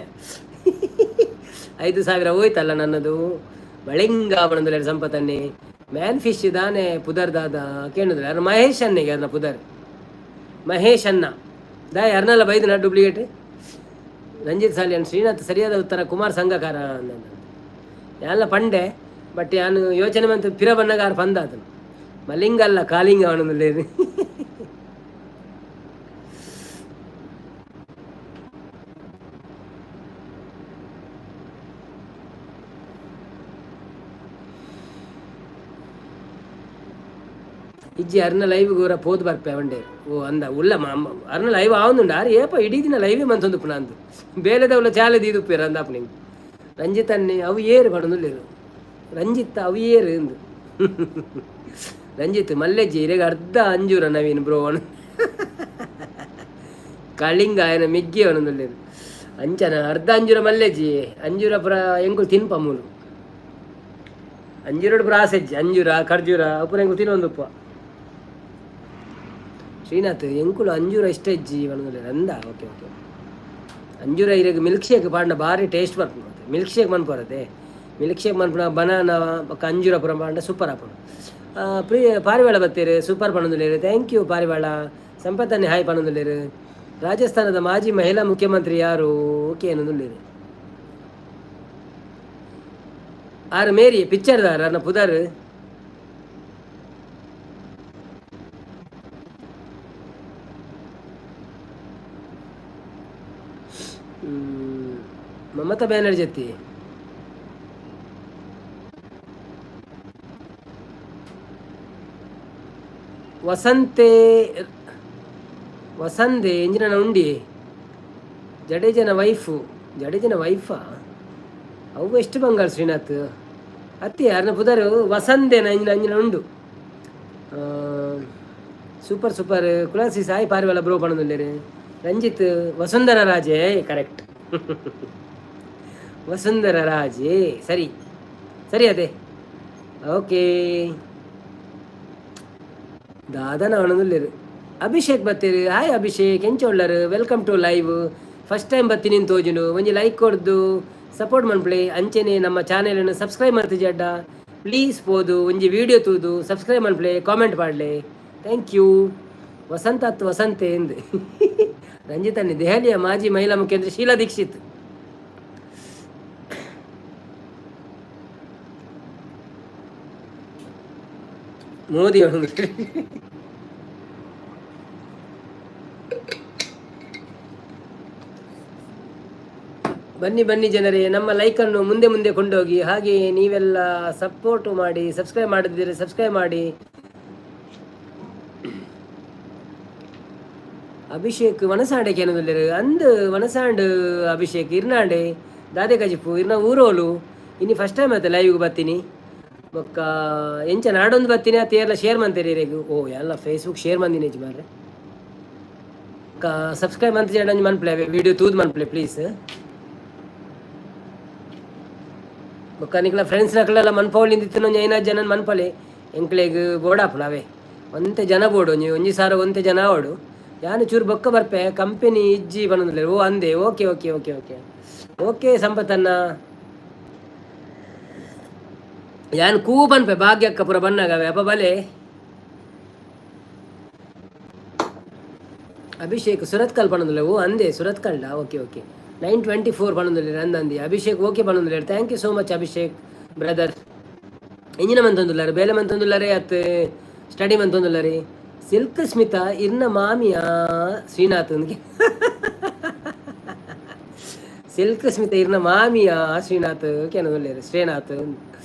5,000 ಹೋಯ್ತಲ್ಲ ನನ್ನದು. ಬಳಿಂಗ ಬಣದಲ್ಲಿ ಸಂಪತ್ತನ್ನೇ ಮ್ಯಾನ್ ಫಿಶ್ ದಾನೆ ಪುದರ್ ದಾದ ಕೇಳಿದ್ರೆ ಯಾರು ಮಹೇಶ್ ಅನ್ನೆಗೆ ಅದನ್ನ ಪುದರ್ ಮಹೇಶ್ ಅನ್ನ ದಾ ಯಾರನ್ನೆಲ್ಲ ಬೈದನ ಡೂಪ್ಲಿಕೇಟ್. ರಂಜಿತ್ ಸಾಲಿಯನ್ ಶ್ರೀನಾಥ್ ಸರಿಯಾದ ಉತ್ತರ ಕುಮಾರ್ ಸಂಘಕಾರ ಎಲ್ಲ ಪಂಡೆ ಬಟ್ ಯಾನು ಯೋಚನೆ ಮಂತ್ ಪಿರ ಬಣ್ಣಗಾರ ಪಂದ ಅದನ್ನು ಮಲಿಂಗ ಅಲ್ಲ ಕಾಲಿಂಗ ಅವನಲ್ಲೇ ಇಜ್ಜಿ ಅರ್ನ ಲೈವ್ ಗೋರ ಪೋದು ಬರ್ಪೆ ಅವಂಡೆ ಓ ಅಂದ ಉಲ್ಲ ಅರ್ನ ಲೈವ್ ಆವೊಂದುಂಡು ಆರು ಏಪ ಇಡೀ ದಿನ ಲೈವೇ ಮಂತೊಂದು ಪುಣ ಅಂದು ಬೇಲೆದವಲ್ಲ ಚಾಲೆದು ಇದು ಪೇರು ಅಂದಾಪ ನಿಂಗೆ. ರಂಜಿತ್ ಅನ್ನೆ ಅವು ಏರು ಪಡೊಂದುಲ್ಲೇರು ರಂಜಿತ್ ಅವು ಏರು ಎಂದು ರಂಜಿತ್ ಮಲ್ಲೆಜ್ಜಿ ಇರೆಗೆ ಅರ್ಧ ಅಂಜೂರ ನವೀನ್ ಬ್ರೋ ಅವನು ಕಳಿಂಗ ಆಯನ ಮೆಗ್ಗಿ ಅವನೊಂದುಲ್ಲೇರು ಅಂಚನ ಅರ್ಧ ಅಂಜೂರ ಮಲ್ಲೆಜ್ಜಿ ಅಂಜೂರ ಪುರ ಎಂಕುಲು ತಿನ್ಪ ಮೂಲು ಅಂಜೂರ ಪುರ ಆಸೆಜ್ಜಿ ಅಂಜೂರ ಖರ್ಜೂರ ಪುರ ಎಂಕುಲು ತಿನ್ನೊಂದುಪ್ಪ. ಶ್ರೀನಾಥ್ ಎಂಕುಲು ಅಂಜೂರ ಇಷ್ಟ ಇಜ್ಜಿ ಅವನೊಂದುಲ್ಲೇರು ಅಂದ. ಓಕೆ ಓಕೆ ಅಂಜೂರ ಇರೆಗೆ ಮಿಲ್ಕ್ ಶೇಕ್ ಪಾಂಡ ಭಾರಿ ಟೇಸ್ಟ್ ಬರ್ಪುಣ ಮಿಲ್ಕ್ ಶೇಕ್ ಮನ್ಪುರತೆ ಮಿಲ್ಕ್ ಶೇಕ್ ಮನ್ಪುಣ ಬನಾನಾ ಪಕ್ಕ ಅಂಜೂರ ಪುರ ಪಾಂಡ ಸೂಪರ್ ಆಪುಣ. ಪಾರಿವಾಳ ಬತ್ತೀರು ಸೂಪರ್ ಪಣಂದುಲ್ಲೇರು ಥ್ಯಾಂಕ್ ಯು ಪಾರಿವಾಳ. ಸಂಪತ್ತನ್ನೇ ಹಾಯ್ ಪಣಂದುಲ್ಲೇರು. ರಾಜಸ್ಥಾನದ ಮಾಜಿ ಮಹಿಳಾ ಮುಖ್ಯಮಂತ್ರಿ ಯಾರು? ಓಕೆ ಅನ್ನೋದುಲ್ಲೇರು ಆರು ಮೇರಿ ಪಿಕ್ಚರ್ದಾರ ಅನ್ನ ಪುದರ್ ಮಮತಾ ಬ್ಯಾನರ್ಜಿ ಅತ್ತಿ ವಸಂತೆ ಎಂಜಿನ ಉಂಡಿ ಜಡೇಜನ ವೈಫಾ ಅವು ಎಷ್ಟು ಬಂಗಾಳ ಶ್ರೀನಾಥ್ ಅತ್ತಿ ಯಾರನ್ನ ಪುದರು ವಸಂದೇನ ಅಂಜಿನ ಉಂಡು ಸೂಪರ್ ಕುಲಾಸಿ ಸಾಯಿ ಪಾರಿವಾಳ ಬ್ರೋ ಪಣದಲ್ಲಿ ರಂಜಿತ್ ವಸುಂಧರ ರಾಜೇ ಕರೆಕ್ಟ್ ವಸುಂಧರ ರಾಜೇ ಸರಿ ಅದೇ ಓಕೆ ದಾದನ ಅವನದಲ್ಲಿರು ಅಭಿಷೇಕ್ ಬತ್ತೀರಿ ಹಾಯ್ ಅಭಿಷೇಕ್ ಎಂಚೊಳ್ಳರು welcome to live first time ಬತ್ತೀನಿ ತೋಜುನು ಒಂಜಿ ಲೈಕ್ ಕೊಡ್ದು ಸಪೋರ್ಟ್ ಮನ್ಪ್ಲೆ ಅಂಚೆನೆ ನಮ್ಮ ಚಾನೆಲನ್ನು ಸಬ್ಸ್ಕ್ರೈಬ್ ಮಾಡ್ತಿದ್ದೆ ಅಡ್ಡ ಪ್ಲೀಸ್ ಪೋದು ಒಂಜಿ ವಿಡಿಯೋ ತೂದು ಸಬ್ಸ್ಕ್ರೈಬ್ ಮನ್ಪ್ಲೆ ಕಾಮೆಂಟ್ ಮಾಡಲೆ ಥ್ಯಾಂಕ್ ಯು ವಸಂತೆ ಎಂದು ರಂಜಿತಣ್ಣಿ ದೆಹಲಿಯ ಮಾಜಿ ಮಹಿಳಾ ಮುಖ್ಯಮಂತ್ರಿ ಶೀಲಾ ದೀಕ್ಷಿತ್ ಮೋದಿ ಬನ್ನಿ ಜನರೇ, ನಮ್ಮ ಲೈಕನ್ನು ಮುಂದೆ ಕೊಂಡೋಗಿ. ಹಾಗೆ ನೀವೆಲ್ಲ ಸಪೋರ್ಟ್ ಮಾಡಿ, ಸಬ್ಸ್ಕ್ರೈಬ್ ಮಾಡದಿದ್ದರೆ ಸಬ್ಸ್ಕ್ರೈಬ್ ಮಾಡಿ. ಅಭಿಷೇಕ್ ವನಸಾಂಡೆ ಏನದಲ್ಲರು ಅಂದು ವನಸಾಂಡ್ ಅಭಿಷೇಕ್ ಇರ್ನಾಂಡೆ ದಾದೆ ಕಜಿಪು ಇರ್ನ ಊರೋಲು ಇನ್ನು ಫಸ್ಟ್ ಟೈಮ್ ಆಯ್ತು ಲೈವ್ಗೆ ಬರ್ತೀನಿ. ಬೊಕ್ಕ ಎಂಚ ನಾಡೊಂದು ಬರ್ತೀನಿ ಅತ್ತ ಎಲ್ಲ ಶೇರ್ ಮಾಡ್ತೀರಿ ರೇಗು. ಓ ಎಲ್ಲ ಫೇಸ್ಬುಕ್ ಶೇರ್ ಮಂದಿನಿ ಹೆಜ್ ಮಾರ್ರೆ. ಸಬ್ಸ್ಕ್ರೈಬ್ ಅಂತ ಹೇಳಿ ಮನ್ಪ್ಲೆ ವಿಡಿಯೋ ತೂದ್ ಮನ್ಪ್ಲೆ ಪ್ಲೀಸ್. ಬೊಕ್ಕ ನಿಕ್ಲ ಫ್ರೆಂಡ್ಸ್ ನಕ್ಲೆಲ್ಲ ಮನ್ಪವಳಿಂದಿತ್ತು ಐನಾರು ಜನ ಮನ್ಪಲೆ ಎಂಕ್ಲೆಗ್ ಬೋಡಾಪು ನಾವೇ ಒಂತೆ ಜನ ಬೋಡು ಒಂಜಿ ಸಾರ ಒಂತೆ ಜನ ಆವಡು ಯಾನು ಚೂರು ಬೊಕ್ಕ ಬರ್ಪೆ ಕಂಪೆನಿ ಇಜ್ಜಿ ಬನ್ನೋದಿಲ್ಲ. ಓ ಅಂದೆ okay okay okay okay okay ಸಂಪತ್ತನ್ನ ಯಾನು ಕೂ ಬನ್ಪೆ ಭಾಗ್ಯಕ್ಕ ಪುರ ಬನ್ನಾಗವೆ ಅಪ್ಪ ಬಲೆ. ಅಭಿಷೇಕ್ ಸುರತ್ಕಲ್ ಪಣೋದಿಲ್ಲ. ಓ ಅಂದೆ ಸುರತ್ಕಲ್ಡ ಓಕೆ ಓಕೆ 924 ಪಣೋದಿಲ್ಲ ಅಂದಂದಿ. ಅಭಿಷೇಕ್ ಓಕೆ ಪಣೋದಿಲ್ಲ. Thank you so much Abhishek brother. ಎಂಜಿನ ಮಂತೊಂದುಲ್ಲಾರೆ ಬೇಲೆ ಮಂತೊಂದುಲ್ಲಾರೆ ಅತ್ ಸ್ಟಡಿ ಮಂತೊಂದುಲ್ಲಾರೆ. ಸಿಲ್ಕ್ ಸ್ಮಿತಾ ಇರ್ನ ಮಾಮಿಯ ಶ್ರೀನಾಥ್ ಸಿಲ್ಕ್ ಸ್ಮಿತಾ ಇರ್ನ ಮಾಮಿಯ ಶ್ರೀನಾಥ್ ಕೆನದೊಲ್ಲೇರು ಶ್ರೀನಾಥ್.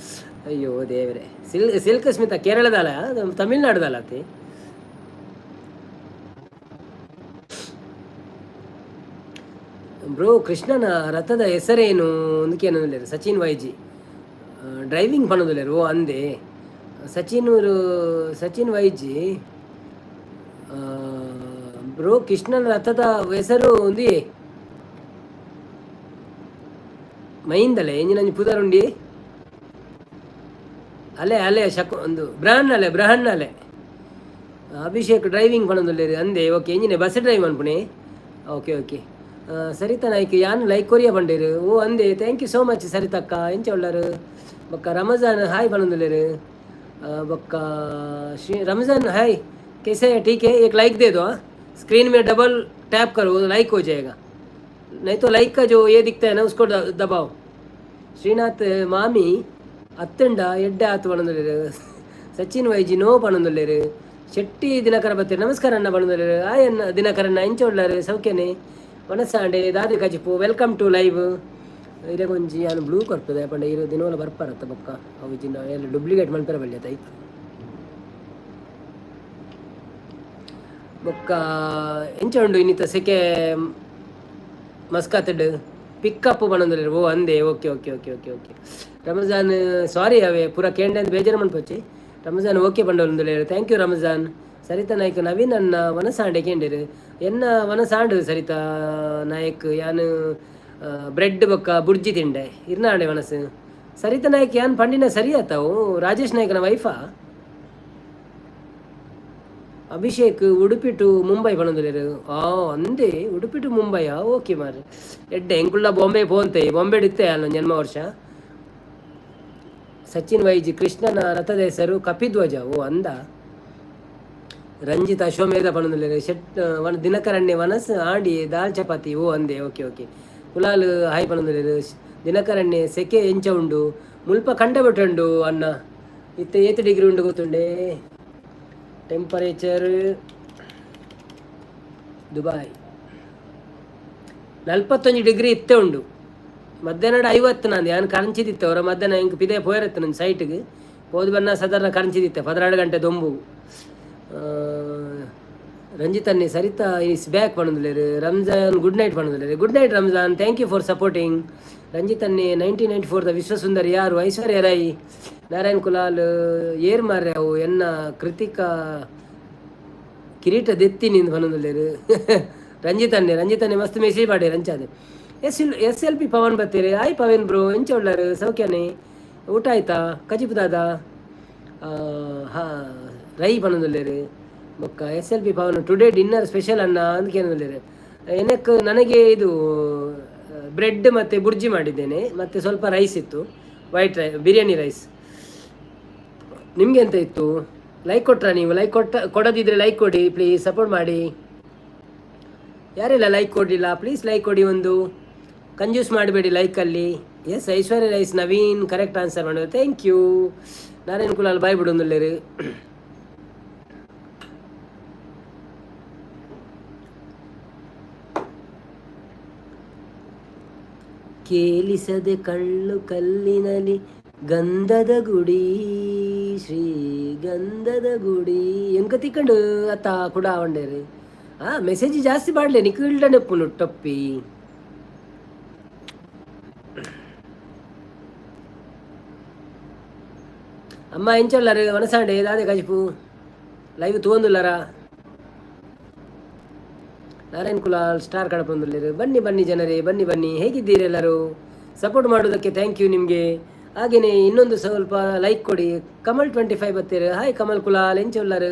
ಅಯ್ಯೋ ದೇವರೇ. ಸಿಲ್ಕ್ ಸ್ಮಿತಾ ಕೇರಳದಲ್ಲ ತಮಿಳ್ನಾಡ್ದಲ್ಲ ಅತಿ. ಬ್ರೋ ಕೃಷ್ಣನ ರಥದ ಹೆಸರೇನು ಅಂದಕ್ಕೇನೊಂದಿಲ್ಲ. ಸಚಿನ್ ವೈಜಿ ಡ್ರೈವಿಂಗ್ ಪಣೋದಿಲ್ಲೇರು. ಓ ಅಂದೆ ಸಚಿನ್ ವೈಜಿ ಬ್ರೋ ಕೃಷ್ಣನ ರಥದ ಹೆಸರು ಒಂದು ಮೈಂದಲೆ ಎಂಜಿನ ಪುದರುಂಡಿ ಅಲೆ ಒಂದು ಬ್ರಹನ್ ಅಲೆ. ಅಭಿಷೇಕ್ ಡ್ರೈವಿಂಗ್ ಪಣೋದಿಲ್ಲ ಅಂದೆ ಓಕೆ ಎಂಜಿನ ಬಸ್ ಡ್ರೈವ್ ಅನ್ಪುಣೆ. ಓಕೆ ಓಕೆ ಸರಿತಾ ನಾಯ್ಕ ಯಾನು ಲೈಕ್ ಕೊರಿಯ ಬಂಡೇರು. ಓ ಅಂದೆ ಥ್ಯಾಂಕ್ ಯು ಸೋ ಮಚ್ ಸರಿತಕ್ಕ ಎಂಚ ಉಳ್ಳರು. ಬೊಕ್ಕ ರಮಜಾನ್ ಹಾಯ್ ಬಂದಿಲ್ಲೇರು. ಬೊಕ್ಕ रमज़ान हाय कैसे है? ठीक है, एक लाइक दे दो. स्क्रीन में डबल टैप करो, लाइक हो जाएगा. नहीं तो लाइक का जो ये दिखता है ना उसको दबाओ. श्रीनाथ मामी अत्तंड एड्ड आत बनोदिल्लेರು. ಸಚಿನ್ ವೈಜಿ ನೋ ಪಣೊಂದುಲ್ಲೇರು. ಶೆಟ್ಟಿ ದಿನಕರ ಬತ್ತೀರಿ. ನಮಸ್ಕಾರ ಅಣ್ಣ ಬಂದಿಲ್ಲೇರು. ಆಯ್ ಅಣ್ಣ ದಿನಕರಣ್ಣ ಎಂಚ ಉಳ್ಳಾರು ಸೌಖ್ಯನೇ ವನಸಾಂಡೆ ದಾದಿ ಕಜಿಪು ವೆಲ್ಕಮ್ ಟು ಲೈವ್. ಇರಗೊಂಜಿ ನಾನು ಬ್ಲೂ ಕೊಡ್ತದೆ ಪಂಡ ಇರೋ ದಿನವಲ್ಲ ಬರ್ಪಾರತ್ತ ಬೊಕ್ಕ ಅವು ಜಿನ ಎಲ್ಲ ಡೂಪ್ಲಿಕೇಟ್ ಮಲ್ಪರ ಬಲ್ಯ ತೈತು ಬೊಕ್ಕ ಎಂಚ ಉಂಡು ಇನ್ನಿತ ಸೆಕೆ ಮಸ್ಕಾತಡ್ ಪಿಕಪ್ ಬಣ್ಣದಲ್ಲಿ. ಓ ಅಂದೆ okay okay okay okay okay Ramzan sorry ಅವೇ ಪೂರ ಕೇಂದ್ರ ಅಂತ ಬೇಜಾರು ಮನ್ಪೋಚಿ. ರಮಜಾನ್ ಓಕೆ ಬಂಡೋಲ್ಲ. Thank you Ramzan. ಸರಿತಾ ನಾಯಕ್ ನವೀನ್ ಅನ್ನ ವನಸಾಂಡೆ ಕೇಂದಿರು ಎನ್ನ ವನಸಾಂಡು ಸರಿತಾ ನಾಯಕ್ ಯಾನು ಬ್ರೆಡ್ ಬೊಕ್ಕ ಬುರ್ಜಿ ತಿಂಡೆ ಇರ್ನಾಡೆ ವನಸು. ಸರಿತಾ ನಾಯಕ್ ಯಾನ್ ಪಂಡಿನ ಸರಿ ಆತಾವು ರಾಜೇಶ್ ನಾಯ್ಕನ ವೈಫಾ. ಅಭಿಷೇಕ್ ಉಡುಪಿ ಟು ಮುಂಬೈ ಬಣೋದಿಲ್ಲೇರು. ಅಂದೆ ಉಡುಪಿ ಟು ಮುಂಬೈಯಾ ಓಕೆ ಮಾರ್ರೆ ಎಡ್ಡೆ ಎಂಕುಳ್ಳ ಬಾಂಬೆ ಪೋಂತೆ ಬಾಂಬೆ ಇತ್ತೆ ಅಲ್ಲ ಜನ್ಮ ವರ್ಷ. ಸಚಿನ್ ವೈಜಿ ಕೃಷ್ಣನ ರಥದ ಹೆಸರು ಕಪಿಧ್ವಜ. ಓ ಅಂದ ರಂಜಿತ್ ಅಶ್ವಮೇಧ ಪಣೋದಿಲ್ಲೇರು. ದಿನಕರಣ್ಯ ವನಸ್ ಆಂಡಿ ದಾಲ್ ಚಪಾತಿ. ಓ ಅಂದೆ ಓಕೆ ಓಕೆ ಕುಲಾಲ್ ಹಾಯ್ ಪಣೋದಿಲ್ಲೇರು. ದಿನಕರಣ್ಯ ಸೆಕೆ ಎಂಚ ಉಂಡು ಮುಲ್ಪ ಕಂಡ ಬಿಟ್ಟುಂಡು ಅನ್ನ ಇತ್ತೆ 8 ಡಿಗ್ರಿ ಉಂಡು ಗೊತ್ತುಂಡೆ ಟೆಂಪರೇಚರ್. ದುಬಾಯ್ 41 ಡಿಗ್ರಿ ಇತ್ತೆ ಉಂಡು. ಮಧ್ಯಾಹ್ನ 50 ನಾನು ಯಾನು ಕರಂಚಿದಿತ್ತೆ ಅವರ ಮಧ್ಯಾಹ್ನ ಹೆಂಗೆ ಪಿದೆ ಪೋಯಿರತ್ತೆ ನನ್ನ ಸೈಟ್ಗೆ ಹೋದ್ ಬನ್ನ ಸಾಧಾರಣ ಕರಂಚಿದಿತ್ತೆ 12 ಗಂಟೆ ದೊಂಬು. ರಂಜಿತ್ ಅನ್ನಿ ಸರಿತಾ ಇಸ್ ಬ್ಯಾಕ್ ಪಣದುಲ್ಲೇರು. ರಂಜಾನ್ ಗುಡ್ ನೈಟ್ ಪಣದುಲ್ಲೇರು. Good night Ramzan, thank you for supporting. Ranjith ಅನ್ನಿ 1994ದ ವಿಶ್ವಸುಂದರಿ ಯಾರು? ಐಶ್ವರ್ಯ ರೈ, ನಾರಾಯಣ್ ಕುಲಾಲ್ ಏರ್ ಮಾರ್ರೆ ಅವು ಎನ್ನ ಕೃತಿಕಾ ಕಿರೀಟ ದೆತ್ತಿನಿಂದ ಪಣದುಲ್ಲೇರು. ರಂಜಿತ್ ಅನ್ನಿ ಮಸ್ತ್ ಮೆಸೇಜ್ ಮಾಡಿ ರಂಚಾದೆ. ಎಸ್ ಎಲ್ ಪಿ ಪವನ್ ಬತ್ತೀರಿ. ಆಯ್ ಪವನ್ ಬ್ರೋ ಎಂಚ ಉಳ್ಳಾರು? ಸೌಖ್ಯನೇ? ಊಟ ಆಯ್ತಾ? ಕಜಿಪ್ ದಾದ ಹಾ ರೈ ಪಣದುಲ್ಲೇರು. ಬೊಕ್ಕ SLP Pawan today dinner special ಅನ್ನ ಅಂದ್ಕೇನಿದ್ದಾರೆ. ನನಗೆ ಇದು ಬ್ರೆಡ್ ಮತ್ತು ಬುರ್ಜಿ ಮಾಡಿದ್ದೇನೆ, ಮತ್ತು ಸ್ವಲ್ಪ ರೈಸ್ ಇತ್ತು, ವೈಟ್ ಬಿರಿಯಾನಿ ರೈಸ್. ನಿಮಗೆ ಎಂತ ಇತ್ತು? ಲೈಕ್ ಕೊಟ್ರಾ ನೀವು? ಲೈಕ್ ಕೊಡೋದಿದ್ರೆ ಲೈಕ್ ಕೊಡಿ ಪ್ಲೀಸ್, ಸಪೋರ್ಟ್ ಮಾಡಿ. ಯಾರೆಲ್ಲ ಲೈಕ್ ಕೊಡಲಿಲ್ಲ ಪ್ಲೀಸ್ ಲೈಕ್ ಕೊಡಿ, ಒಂದು ಕಂಜೂಸ್ ಮಾಡಬೇಡಿ ಲೈಕಲ್ಲಿ. ಎಸ್ ಐಶ್ವರ್ಯ ರೈಸ್ ನವೀನ್ ಕರೆಕ್ಟ್ ಆನ್ಸರ್ ಮಾಡೋದು, ಥ್ಯಾಂಕ್ ಯು. ನಾರಾಯಣ್ ಕುಲಾಲ್ ಬಾಯ್ ಬಿಡೊಂದುಲ್ಲೇರು. ಕೇಳಿಸದೆ ಕಳ್ಳು ಕಲ್ಲಿನಲ್ಲಿ ಗಂಧದ ಗುಡಿ, ಶ್ರೀ ಗಂಧದ ಗುಡಿ ಎಂಕ ತಿಕ್ಕಂಡು ಅತ್ತ ಕೂಡ ಆವಂಡೇರು. ಮೆಸೇಜ್ ಜಾಸ್ತಿ ಮಾಡಲಿ ನಿಕ್ಕಿಲ್ಡ ನೆಪ್ಪುನು ಟೊಪ್ಪಿ. ಅಮ್ಮ ಎಂಚೊಲ್ಲರು ಮನಸಾಂಡೆ ದಾದೆ ಕಜಿಪು ಲೈವ್ ತೂಂದುಲ್ಲರ. ನಾರಾಯಣ್ ಕುಲಾಲ್ ಸ್ಟಾರ್ ಕಡಪ ಬಂದುಲ್ಲೇರು. ಬನ್ನಿ ಜನರೇ, ಬನ್ನಿ. ಹೇಗಿದ್ದೀರಿ ಎಲ್ಲರೂ? ಸಪೋರ್ಟ್ ಮಾಡೋದಕ್ಕೆ ಥ್ಯಾಂಕ್ ಯು ನಿಮಗೆ. ಹಾಗೆಯೇ ಇನ್ನೊಂದು ಸ್ವಲ್ಪ ಲೈಕ್ ಕೊಡಿ. ಕಮಲ್ 25 ಬತ್ತೀರು. ಹಾಯ್ ಕಮಲ್ ಕುಲಾಲ್ ಎಂಚೊಲ್ಲರು?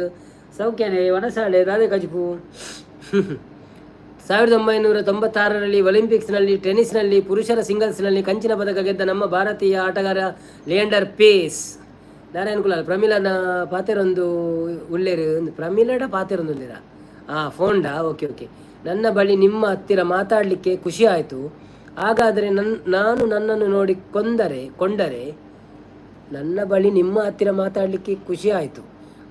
ಸೌಖ್ಯನೇ? ವನಸಾಳೆ ದಾದೆ ಕಜಿಪು. 1996ರಲ್ಲಿ ಒಲಿಂಪಿಕ್ಸ್ನಲ್ಲಿ ಟೆನ್ನಿಸ್ನಲ್ಲಿ ಪುರುಷರ ಸಿಂಗಲ್ಸ್ನಲ್ಲಿ ಕಂಚಿನ ಪದಕ ಗೆದ್ದ ನಮ್ಮ ಭಾರತೀಯ ಆಟಗಾರ ಲಿಯಾಂಡರ್ ಪೇಸ್. ನಾರಾಯಣ್ ಕುಲಾಲ್ ಪ್ರಮೀಲನ ಪಾತೆರೊಂದು ಉಳ್ಳೇರು. ಪ್ರಮೀಲಡ ಪಾತೆರೊಂದು ಉಳ್ಳೇರ ಫೋಂಡಾ? ಓಕೆ. ನನ್ನ ಬಳಿ ನಿಮ್ಮ ಹತ್ತಿರ ಮಾತಾಡಲಿಕ್ಕೆ ಖುಷಿ ಆಯಿತು. ಹಾಗಾದರೆ ನಾನು ನನ್ನನ್ನು ನೋಡಿ ಕೊಂಡರೆ ನನ್ನ ಬಳಿ ನಿಮ್ಮ ಹತ್ತಿರ ಮಾತಾಡಲಿಕ್ಕೆ ಖುಷಿ ಆಯಿತು.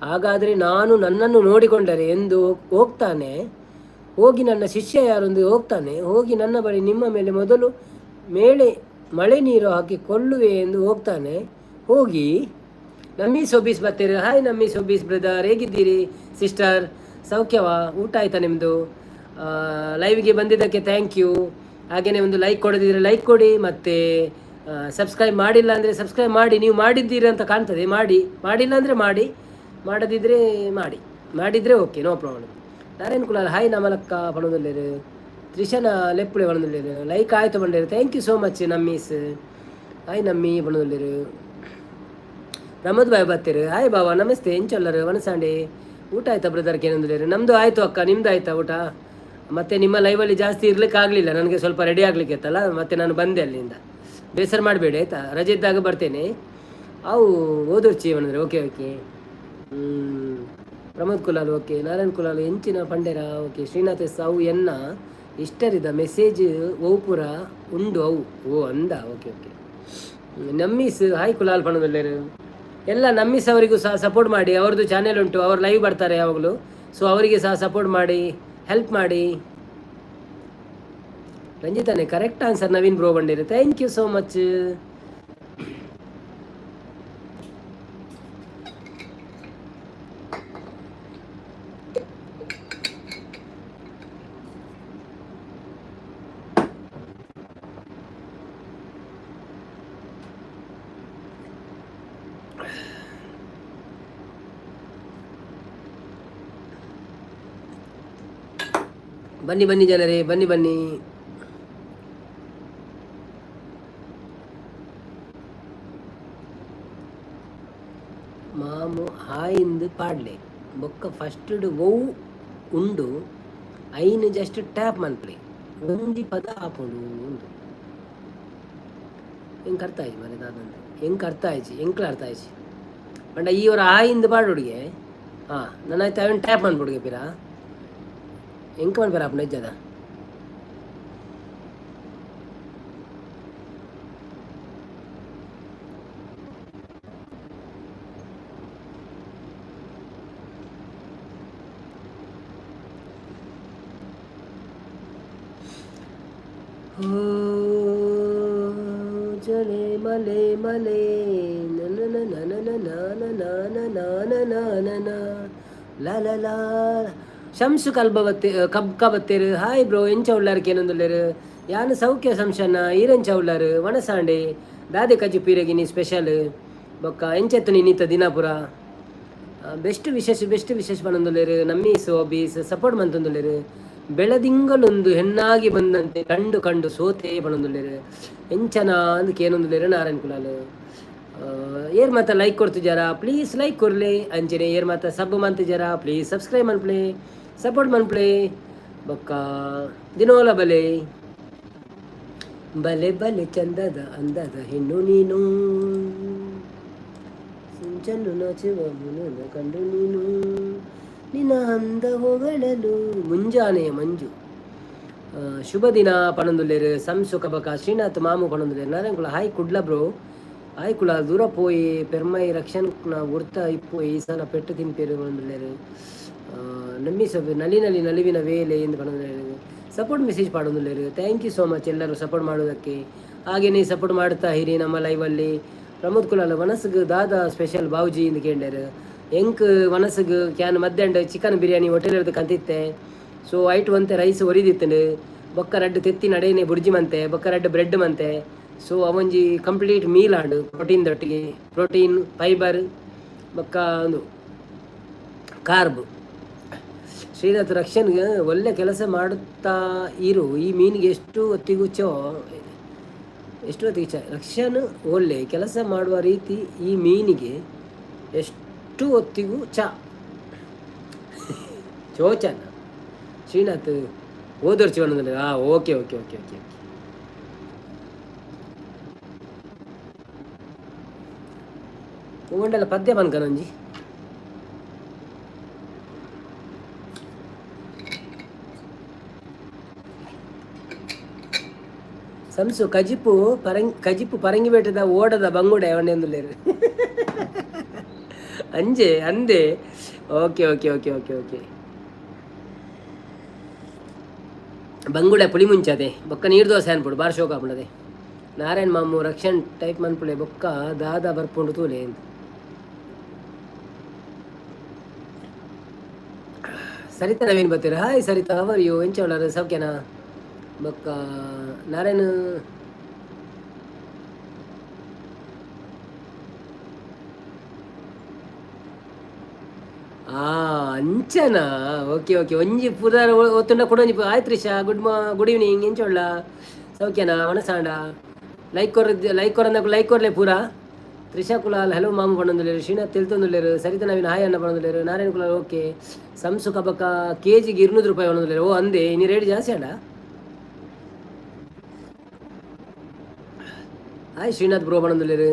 ಹಾಗಾದರೆ ನಾನು ನನ್ನನ್ನು ನೋಡಿಕೊಂಡರೆ ಎಂದು ಹೋಗ್ತಾನೆ. ಹೋಗಿ ನನ್ನ ಶಿಷ್ಯ ಯಾರೊಂದು ಹೋಗ್ತಾನೆ. ಹೋಗಿ ನನ್ನ ಬಳಿ ನಿಮ್ಮ ಮೇಲೆ ಮೊದಲು ಮಳೆ ನೀರು ಹಾಕಿ ಕೊಳ್ಳುವೆ ಎಂದು ಹೋಗ್ತಾನೆ. ಹೋಗಿ ನಮ್ಮಿ ಸೊಬೀಸ್ ಬರ್ತೀರಿ. ಹಾಯ್ ನಮ್ಮಿ ಸೊಬೀಸ್ ಬ್ರದರ್, ಹೇಗಿದ್ದೀರಿ ಸಿಸ್ಟರ್? ಸೌಖ್ಯವಾ? ಊಟ ಆಯಿತಾ ನಿಮ್ಮದು? ಲೈವ್ಗೆ ಬಂದಿದ್ದಕ್ಕೆ ಥ್ಯಾಂಕ್ ಯು. ಹಾಗೆಯೇ ಒಂದು ಲೈಕ್ ಕೊಡೋದಿದ್ರೆ ಲೈಕ್ ಕೊಡಿ, ಮತ್ತು ಸಬ್ಸ್ಕ್ರೈಬ್ ಮಾಡಿಲ್ಲ ಅಂದರೆ ಸಬ್ಸ್ಕ್ರೈಬ್ ಮಾಡಿ. ನೀವು ಮಾಡಿದ್ದೀರಿ ಅಂತ ಕಾಣ್ತದೆ, ಮಾಡಿಲ್ಲ ಅಂದರೆ ಮಾಡದಿದ್ದರೆ ಮಾಡಿದರೆ okay, no problem. Narayan Kulal hi ನಮಲಕ್ಕ ಪಣದಲ್ಲೇರು. ತ್ರಿಶನ ಲೆಪ್ಪುಳೆ ಪಣದಲ್ಲೇರು. ಲೈಕ್ ಆಯಿತು ಬಂಡೇರು, ಥ್ಯಾಂಕ್ ಯು ಸೋ ಮಚ್ ನಮ್ಮೀಸ್. ಹಾಯ್ ನಮ್ಮಿ ಪಣದಲ್ಲೇರು. ಪ್ರಮೋದ್ ಬಾಯ್ ಬರ್ತೀರು. ಹಾಯ್ ಬಾಬಾ ನಮಸ್ತೆ ಎಂಚೊಲ್ಲರು? ವನಸಾಂಡೆ ಊಟ ಆಯ್ತಾ ಬ್ರದರ್ಗೆ ಏನಂದಿಲ್ಲ? ನಮ್ಮದು ಆಯಿತು ಅಕ್ಕ, ನಿಮ್ದು ಆಯ್ತಾ ಊಟ? ಮತ್ತು ನಿಮ್ಮ ಲೈವಲ್ಲಿ ಜಾಸ್ತಿ ಇರ್ಲಿಕ್ಕೆ ಆಗಲಿಲ್ಲ, ನನಗೆ ಸ್ವಲ್ಪ ರೆಡಿ ಆಗಲಿಕ್ಕೆ ಇತ್ತಲ್ಲ, ಮತ್ತು ನಾನು ಬಂದೆ ಅಲ್ಲಿಂದ. ಬೇಸರ ಮಾಡಬೇಡಿ ಆಯಿತಾ, ರಜೆ ಇದ್ದಾಗ ಬರ್ತೇನೆ. ಅವು ಓದೋರ್ಚಿ ಏನಂದರೆ ಓಕೆ. ಪ್ರಮೋದ್ ಕುಲಾಲ್ ಓಕೆ. ನಾರಾಯಣ್ ಕುಲಾಲ್ ಎಂಚಿನ ಪಂಡೇರ ಓಕೆ. ಶ್ರೀನಾಥ್ ಎಸ್ ಅವು ಎನ್ನ ಇಷ್ಟರಿದ ಮೆಸೇಜ್ ಓಪುರ ಉಂಡು ಅವು ಅಂದ ಓಕೆ. ನಮ್ಮೀಸ್ ಹಾಯ್ ಕುಲಾಲ್ ಪಣದಲ್ಲೇರು. ಎಲ್ಲ ನಮ್ಮಿಸ್ ಅವರಿಗೂ ಸಹ ಸಪೋರ್ಟ್ ಮಾಡಿ. ಅವ್ರದ್ದು ಚಾನೆಲ್ ಉಂಟು, ಅವ್ರು ಲೈವ್ ಬರ್ತಾರೆ ಯಾವಾಗಲೂ, ಸೊ ಅವರಿಗೆ ಸಹ ಸಪೋರ್ಟ್ ಮಾಡಿ, ಹೆಲ್ಪ್ ಮಾಡಿ. ರಂಜಿತಾನೆ ಕರೆಕ್ಟ್ ಆನ್ಸರ್ ನವೀನ್ ಬ್ರೋ ಬಂದಿರು, ಥ್ಯಾಂಕ್ ಯು ಸೋ ಮಚ್. ಬನ್ನಿ ಜನರೇ, ಬನ್ನಿ. ಮಾಮು ಹಾಯಿಂದು ಪಾಡ್ಲೆ ಬೊಕ್ಕ ಫಸ್ಟ್ ಓ ಉಂಡು ಐನು ಜಸ್ಟ್ ಟ್ಯಾಪ್ ಮನ್ಪ್ಲೆ ಒಂಜಿ ಪದ ಆಪುಂಡು ಉಂಡು ಹೆಂಗೆ ಅರ್ಥ ಆಯ್ತು ಮನೆ ದಾದಂತ ಹೆಂಗೆ ಅರ್ಥ ಆಯ್ತು ಪಂಡ ಈವರ ಆಯಿಂದ ಪಾಡುಡಿಗೆ ನನ್ನ ಆಯ್ತು ಅವನ್ ಟ್ಯಾಪ್ ಮನ್ಬಿಡುಗೆ ಪಿರ ಹೆಂಗೆ ಮನ್ಪೇರ ಅಪ್ಪ ನಿಜದ ಜಲೆ ಮಲೆ ಮಲೆ ನನ ಲ ಲ ಲ ಶಂಸು ಕಲ್ಬವತ್ತೆ ಕಬ್ಬತ್ತೇರು ಹಾಯ್ ಬ್ರೋ ಎಂಚ ಉಳ್ಳಾರಕ್ಕೆ ಏನೊಂದುಳ್ಳೇರು ಯಾನು ಸೌಖ್ಯ ಸಂಶನ ಈರೆಂಚ ಉಳ್ಳಾರು ವನಸಾಂಡೆ ದಾದೆ ಕಜ್ಜಿ ಪೀರಗಿನಿ ಸ್ಪೆಷಲ್ ಬೊಕ್ಕ ಎಂಚೆತ್ತು ನೀತ ದಿನಾಪುರ ಬೆಸ್ಟ್ ವಿಶೇಷ ಪನೊಂದುಳ್ಳೇರು ನಮ್ಮಿ ಸೋಬೀಸ್ ಸಪೋರ್ಟ್ ಮಂತೊಂದುಳ್ಳೇರು ಬೆಳದಿಂಗಳೊಂದು ಹೆಣ್ಣಾಗಿ ಬಂದಂತೆ ಕಂಡು ಕಂಡು ಸೋತೆ ಪನೊಂದುಳ್ಳೇರು ಎಂಚನ ಅಂದಕ್ಕೆ ಏನೊಂದುಳ್ಳೇರು ನಾರಾಯಣ್ ಕುಲಾಲು ಏರ್ ಮಾತ ಲೈಕ್ ಕೊಡ್ತಿದ್ದಾರ ಪ್ಲೀಸ್ ಲೈಕ್ ಕೊರ್ಲಿ ಅಂಚನೆ ಏರ್ ಮಾತ ಸಬ್ ಮಂತಿದ್ದಾರ ಪ್ಲೀಸ್ ಸಬ್ಸ್ಕ್ರೈಬ್ ಮನ್ಪ್ಲೆ ಸಪೋರ್ಟ್ ಮನ್ಪ್ಲೆ ಬೊಕ್ಕ ದಿನೋಲ ಬಲೆ ಬಲೆ ಬಲೆ ಚಂದದ ಅಂದದ ಹೆಣ್ಣು ನೀನು ಸಿಂಚನ್ನು ನಾಚುವ ಮುನನ ಕಂಡು ನೀನು ನಿನ್ನ ಅಂದ ಹೊಗಳಲು ಮುಂಜಾನೆಯ ಮಂಜು ಶುಭ ದಿನ ಪಣಂದುಲ್ಲೇರು ಸಂಸು ಕಬಕ ಶ್ರೀನಾಥ್ ಮಾಮು ಪಣಂದುಲ್ಲೇರು ನಾರಾಯಣಕುಲ ಹಾಯ್ ಕುಡ್ಲ ಬ್ರೋ ಹಾಯ್ ಕುಲ ದೂರ పోయి పెర్మై రక్షణ ఉర్త ఇప్పు ఈసాన పెట్టు తింపేరు పణందుల్లేరు నమ్మి సబ్ ನಲಿವಿನ ವೇಲೆ ಎಂದು ಪಣಂದುಲ್ಲೇರು ಸಪೋರ್ಟ್ ಮೆಸೇಜ್ ಪಾಡೊಂದುಲ್ಲೇರು ಥ್ಯಾಂಕ್ ಯು ಸೋ ಮಚ್ ಎಲ್ಲರೂ ಸಪೋರ್ಟ್ ಮಾಡೋದಕ್ಕೆ ಹಾಗೆಯೇ ಸಪೋರ್ಟ್ ಮಾಡ್ತಾ ಇರಿ ನಮ್ಮ ಲೈವಲ್ಲಿ ಪ್ರಮೋದ್ ಕುಲಾಲ ವನಸ್ಗೆ ದಾದಾ ಸ್ಪೆಷಲ್ ಬಾವುಜಿ ಎಂದು ಕೇಳಿರು ಎಂಕ್ ವನಸ್ಗೆ ಕ್ಯಾನ್ ಮಧ್ಯಾಹ್ನ ಚಿಕನ್ ಬಿರಿಯಾನಿ ಹೋಟೆಲ್ ಇರೋದಕ್ಕೆ ಅಂತಿತ್ತೆ ಸೊ ಐಟ್ ಒಂತೆ ರೈಸ್ ಒರಿದಿತ್ತು ಬೊಕ್ಕ ರಡ್ಡು ತೆತ್ತಿ ನಡೆಯನೆ ಬುರ್ಜಿ ಮಂತೆ ಬೊಕ್ಕ ರಡ್ಡು ಬ್ರೆಡ್ ಮಂತೆ ಸೊ ಅವೊಂಜಿ ಕಂಪ್ಲೀಟ್ ಮೀಲ್ ಆಂಡು ಪ್ರೋಟೀನ್ದೊಟ್ಟಿಗೆ ಪ್ರೋಟೀನ್ ಫೈಬರ್ ಬೊಕ್ಕ ಒಂದು ಕಾರ್ಬ್ ಶ್ರೀನಾಥ್ ರಕ್ಷನ್ಗೆ ಒಳ್ಳೆ ಕೆಲಸ ಮಾಡುತ್ತಾ ಇರು ಈ ಮೀನಿಗೆ ಎಷ್ಟು ಹೊತ್ತಿಗೂ ರಕ್ಷನ್ ಒಳ್ಳೆ ಕೆಲಸ ಮಾಡುವ ರೀತಿ ಈ ಮೀನಿಗೆ ಎಷ್ಟು ಹೊತ್ತಿಗೂ ಚೋಚನ ಶ್ರೀನಾಥ್ ಓದೋರ್ಚಿ ಬಂದ್ರೆ okay okay okay okay okay ಹೂವಂಡೆಲ್ಲ ಪದ್ಯ ಬಂದ್ಕನೊಂಜಿ ಸಂಸು ಕಜಿಪ್ಪು ಪರಂಗಿ ಬೆಟ್ಟದ ಓಡದ ಬಂಗುಡೆ ಅವನೆಂದುಲ್ಲೇರು ಅಂದೆ okay okay okay okay okay ಬಂಗುಡೆ ಪುಳಿ ಮುಂಚದೆ ಬೊಕ್ಕ ನೀರು ದೋಸೆ ಅನ್ಪುಡು ಬಾರ್ ಶೋಕ ಹಾಪುಂಡದೆ ನಾರಾಯಣ್ ಮಾಮು ರಕ್ಷಣ್ ಟೈಪ್ ಮನ್ಪುಳೆ ಬೊಕ್ಕ ದಾದಾ ಬರ್ಪುಂಡು ತೂಲೆ ಸರಿತಾ ನವೀನ್ ಬರ್ತೀರ ಹಾಯ್ ಸರಿತಾ ಅವರ್ ಯು ಎಂಚ ಉಳ್ಳಾರು ಸೌಖ್ಯನಾ ಬೊಕ್ಕ ನಾರಾಯಣ್ ಅಂಚನಾ ಓಕೆ ಓಕೆ ಒಂಜಿ ಪುರ ಒತ್ತುಂಡ ಕೊಡೊಂಜಿ ಆಯ್ತು ರಿಷಾ ಗುಡ್ ಈವ್ನಿಂಗ್ ಎಂಚ ಉಳ್ಳ ಸೌಖ್ಯನಾ ವನಸಾಂಡ ಲೈಕ್ ಕೊರಂದಕ್ಕೆ ಲೈಕ್ ಕೊರ್ಲೆ ಪೂರ ತ್ರಿಷಾ ಕುಲಾಲ್ ಹಲೋ ಮಾಮ ಪಣೊಂದುಲ್ಲೇರು ಶ್ರೀನಾಥ್ ತಿಳ್ತೊಂದುಲ್ಲೇರು ಸರಿತಾ ನವೀನ್ ಹಾಯ್ ಅನ್ನ ಪಣೊಂದುಲ್ಲೇರು ನಾರಾಯಣ್ ಕುಲಾಲ್ ಓಕೆ ಸಂಸು ಕಬಕ ಕೆಜಿಗೆ 200 ರೂಪಾಯಿ ಪಣೊಂದುಲ್ಲೇರು ಓ ಅಂದೆ ಇನ್ನು ರೇಟ್ ಜಾಸ್ತಿ ಆಂಡ ಹಾಯ್ ಶ್ರೀನಾಥ್ ಬ್ರೋ ಪಣೊಂದುಲ್ಲೇರು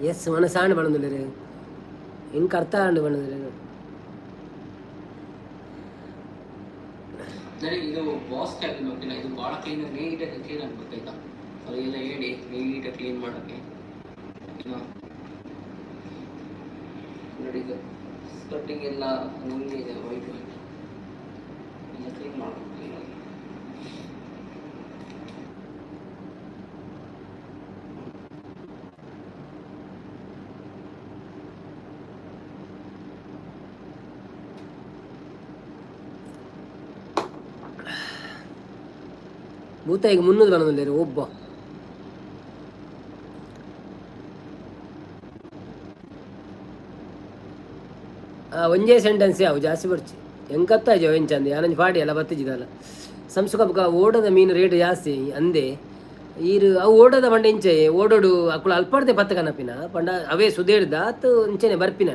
ಎಸ್ ಮನಸಾಂಡ್ ಪಣೊಂದುಲ್ಲೇರು ಹೆಂಗೆ ಅರ್ಥ ಆಂಡು ಪಣೊಂದುಲ್ಲೇರು ನನಗೆ ಇದು ಬಾಸ್ ಕ್ಯಾಬ್ ನೋಡಿಲ್ಲ ಇದು ಭಾಳ ನೀಟಾಗಿ ಕ್ಲೀನ್ ಆಗಬೇಕಾಯ್ತಾ ಅವರಿಗೆಲ್ಲ ಹೇಳಿ ನೀಟಾಗಿ ಕ್ಲೀನ್ ಮಾಡೋಕ್ಕೆ ನೋಡಿ ಇದು ಸ್ಕರ್ಟಿಂಗ್ ಎಲ್ಲ ನಂಗೆ ಇದೆ ವೈಟ್ ಎಲ್ಲ ಕ್ಲೀನ್ ಮಾಡಬೇಕು ಕ್ಲೀನಾಗಿ ಭೂತಾಯಿಗೆ 300 ಪಣೊಂದುಲ್ಲೇರು ಒಬ್ಬ ಒಂಜೇ ಸೆಂಟೆನ್ಸ್ ಯಾವು ಜಾಸ್ತಿ ಬರ್ಚಿ ಎಂಕತ್ತಾಯ್ಜೋ ಎಂಚಂದೆ ಯಾನಂಜಿ ಪಾಡಿ ಎಲ್ಲ ಬತ್ತಿಜಿದಲ್ಲ ಸಂಸ್ಕಬಕ ಓಡದ ಮೀನು ರೇಟ್ ಜಾಸ್ತಿ ಅಂದೆ ಈರು ಅವು ಓಡದ ಪಂಡ ಇಂಚೆ ಓಡೋಡು ಅಕ್ಕಳು ಅಲ್ಪಡ್ದೆ ಪತ್ತ ಕನಪಿನ ಪಂಡ ಅವೇ ಸುದೇಡ್ದ ಅತ್ತು ಇಂಚೆನೆ ಬರ್ಪಿನ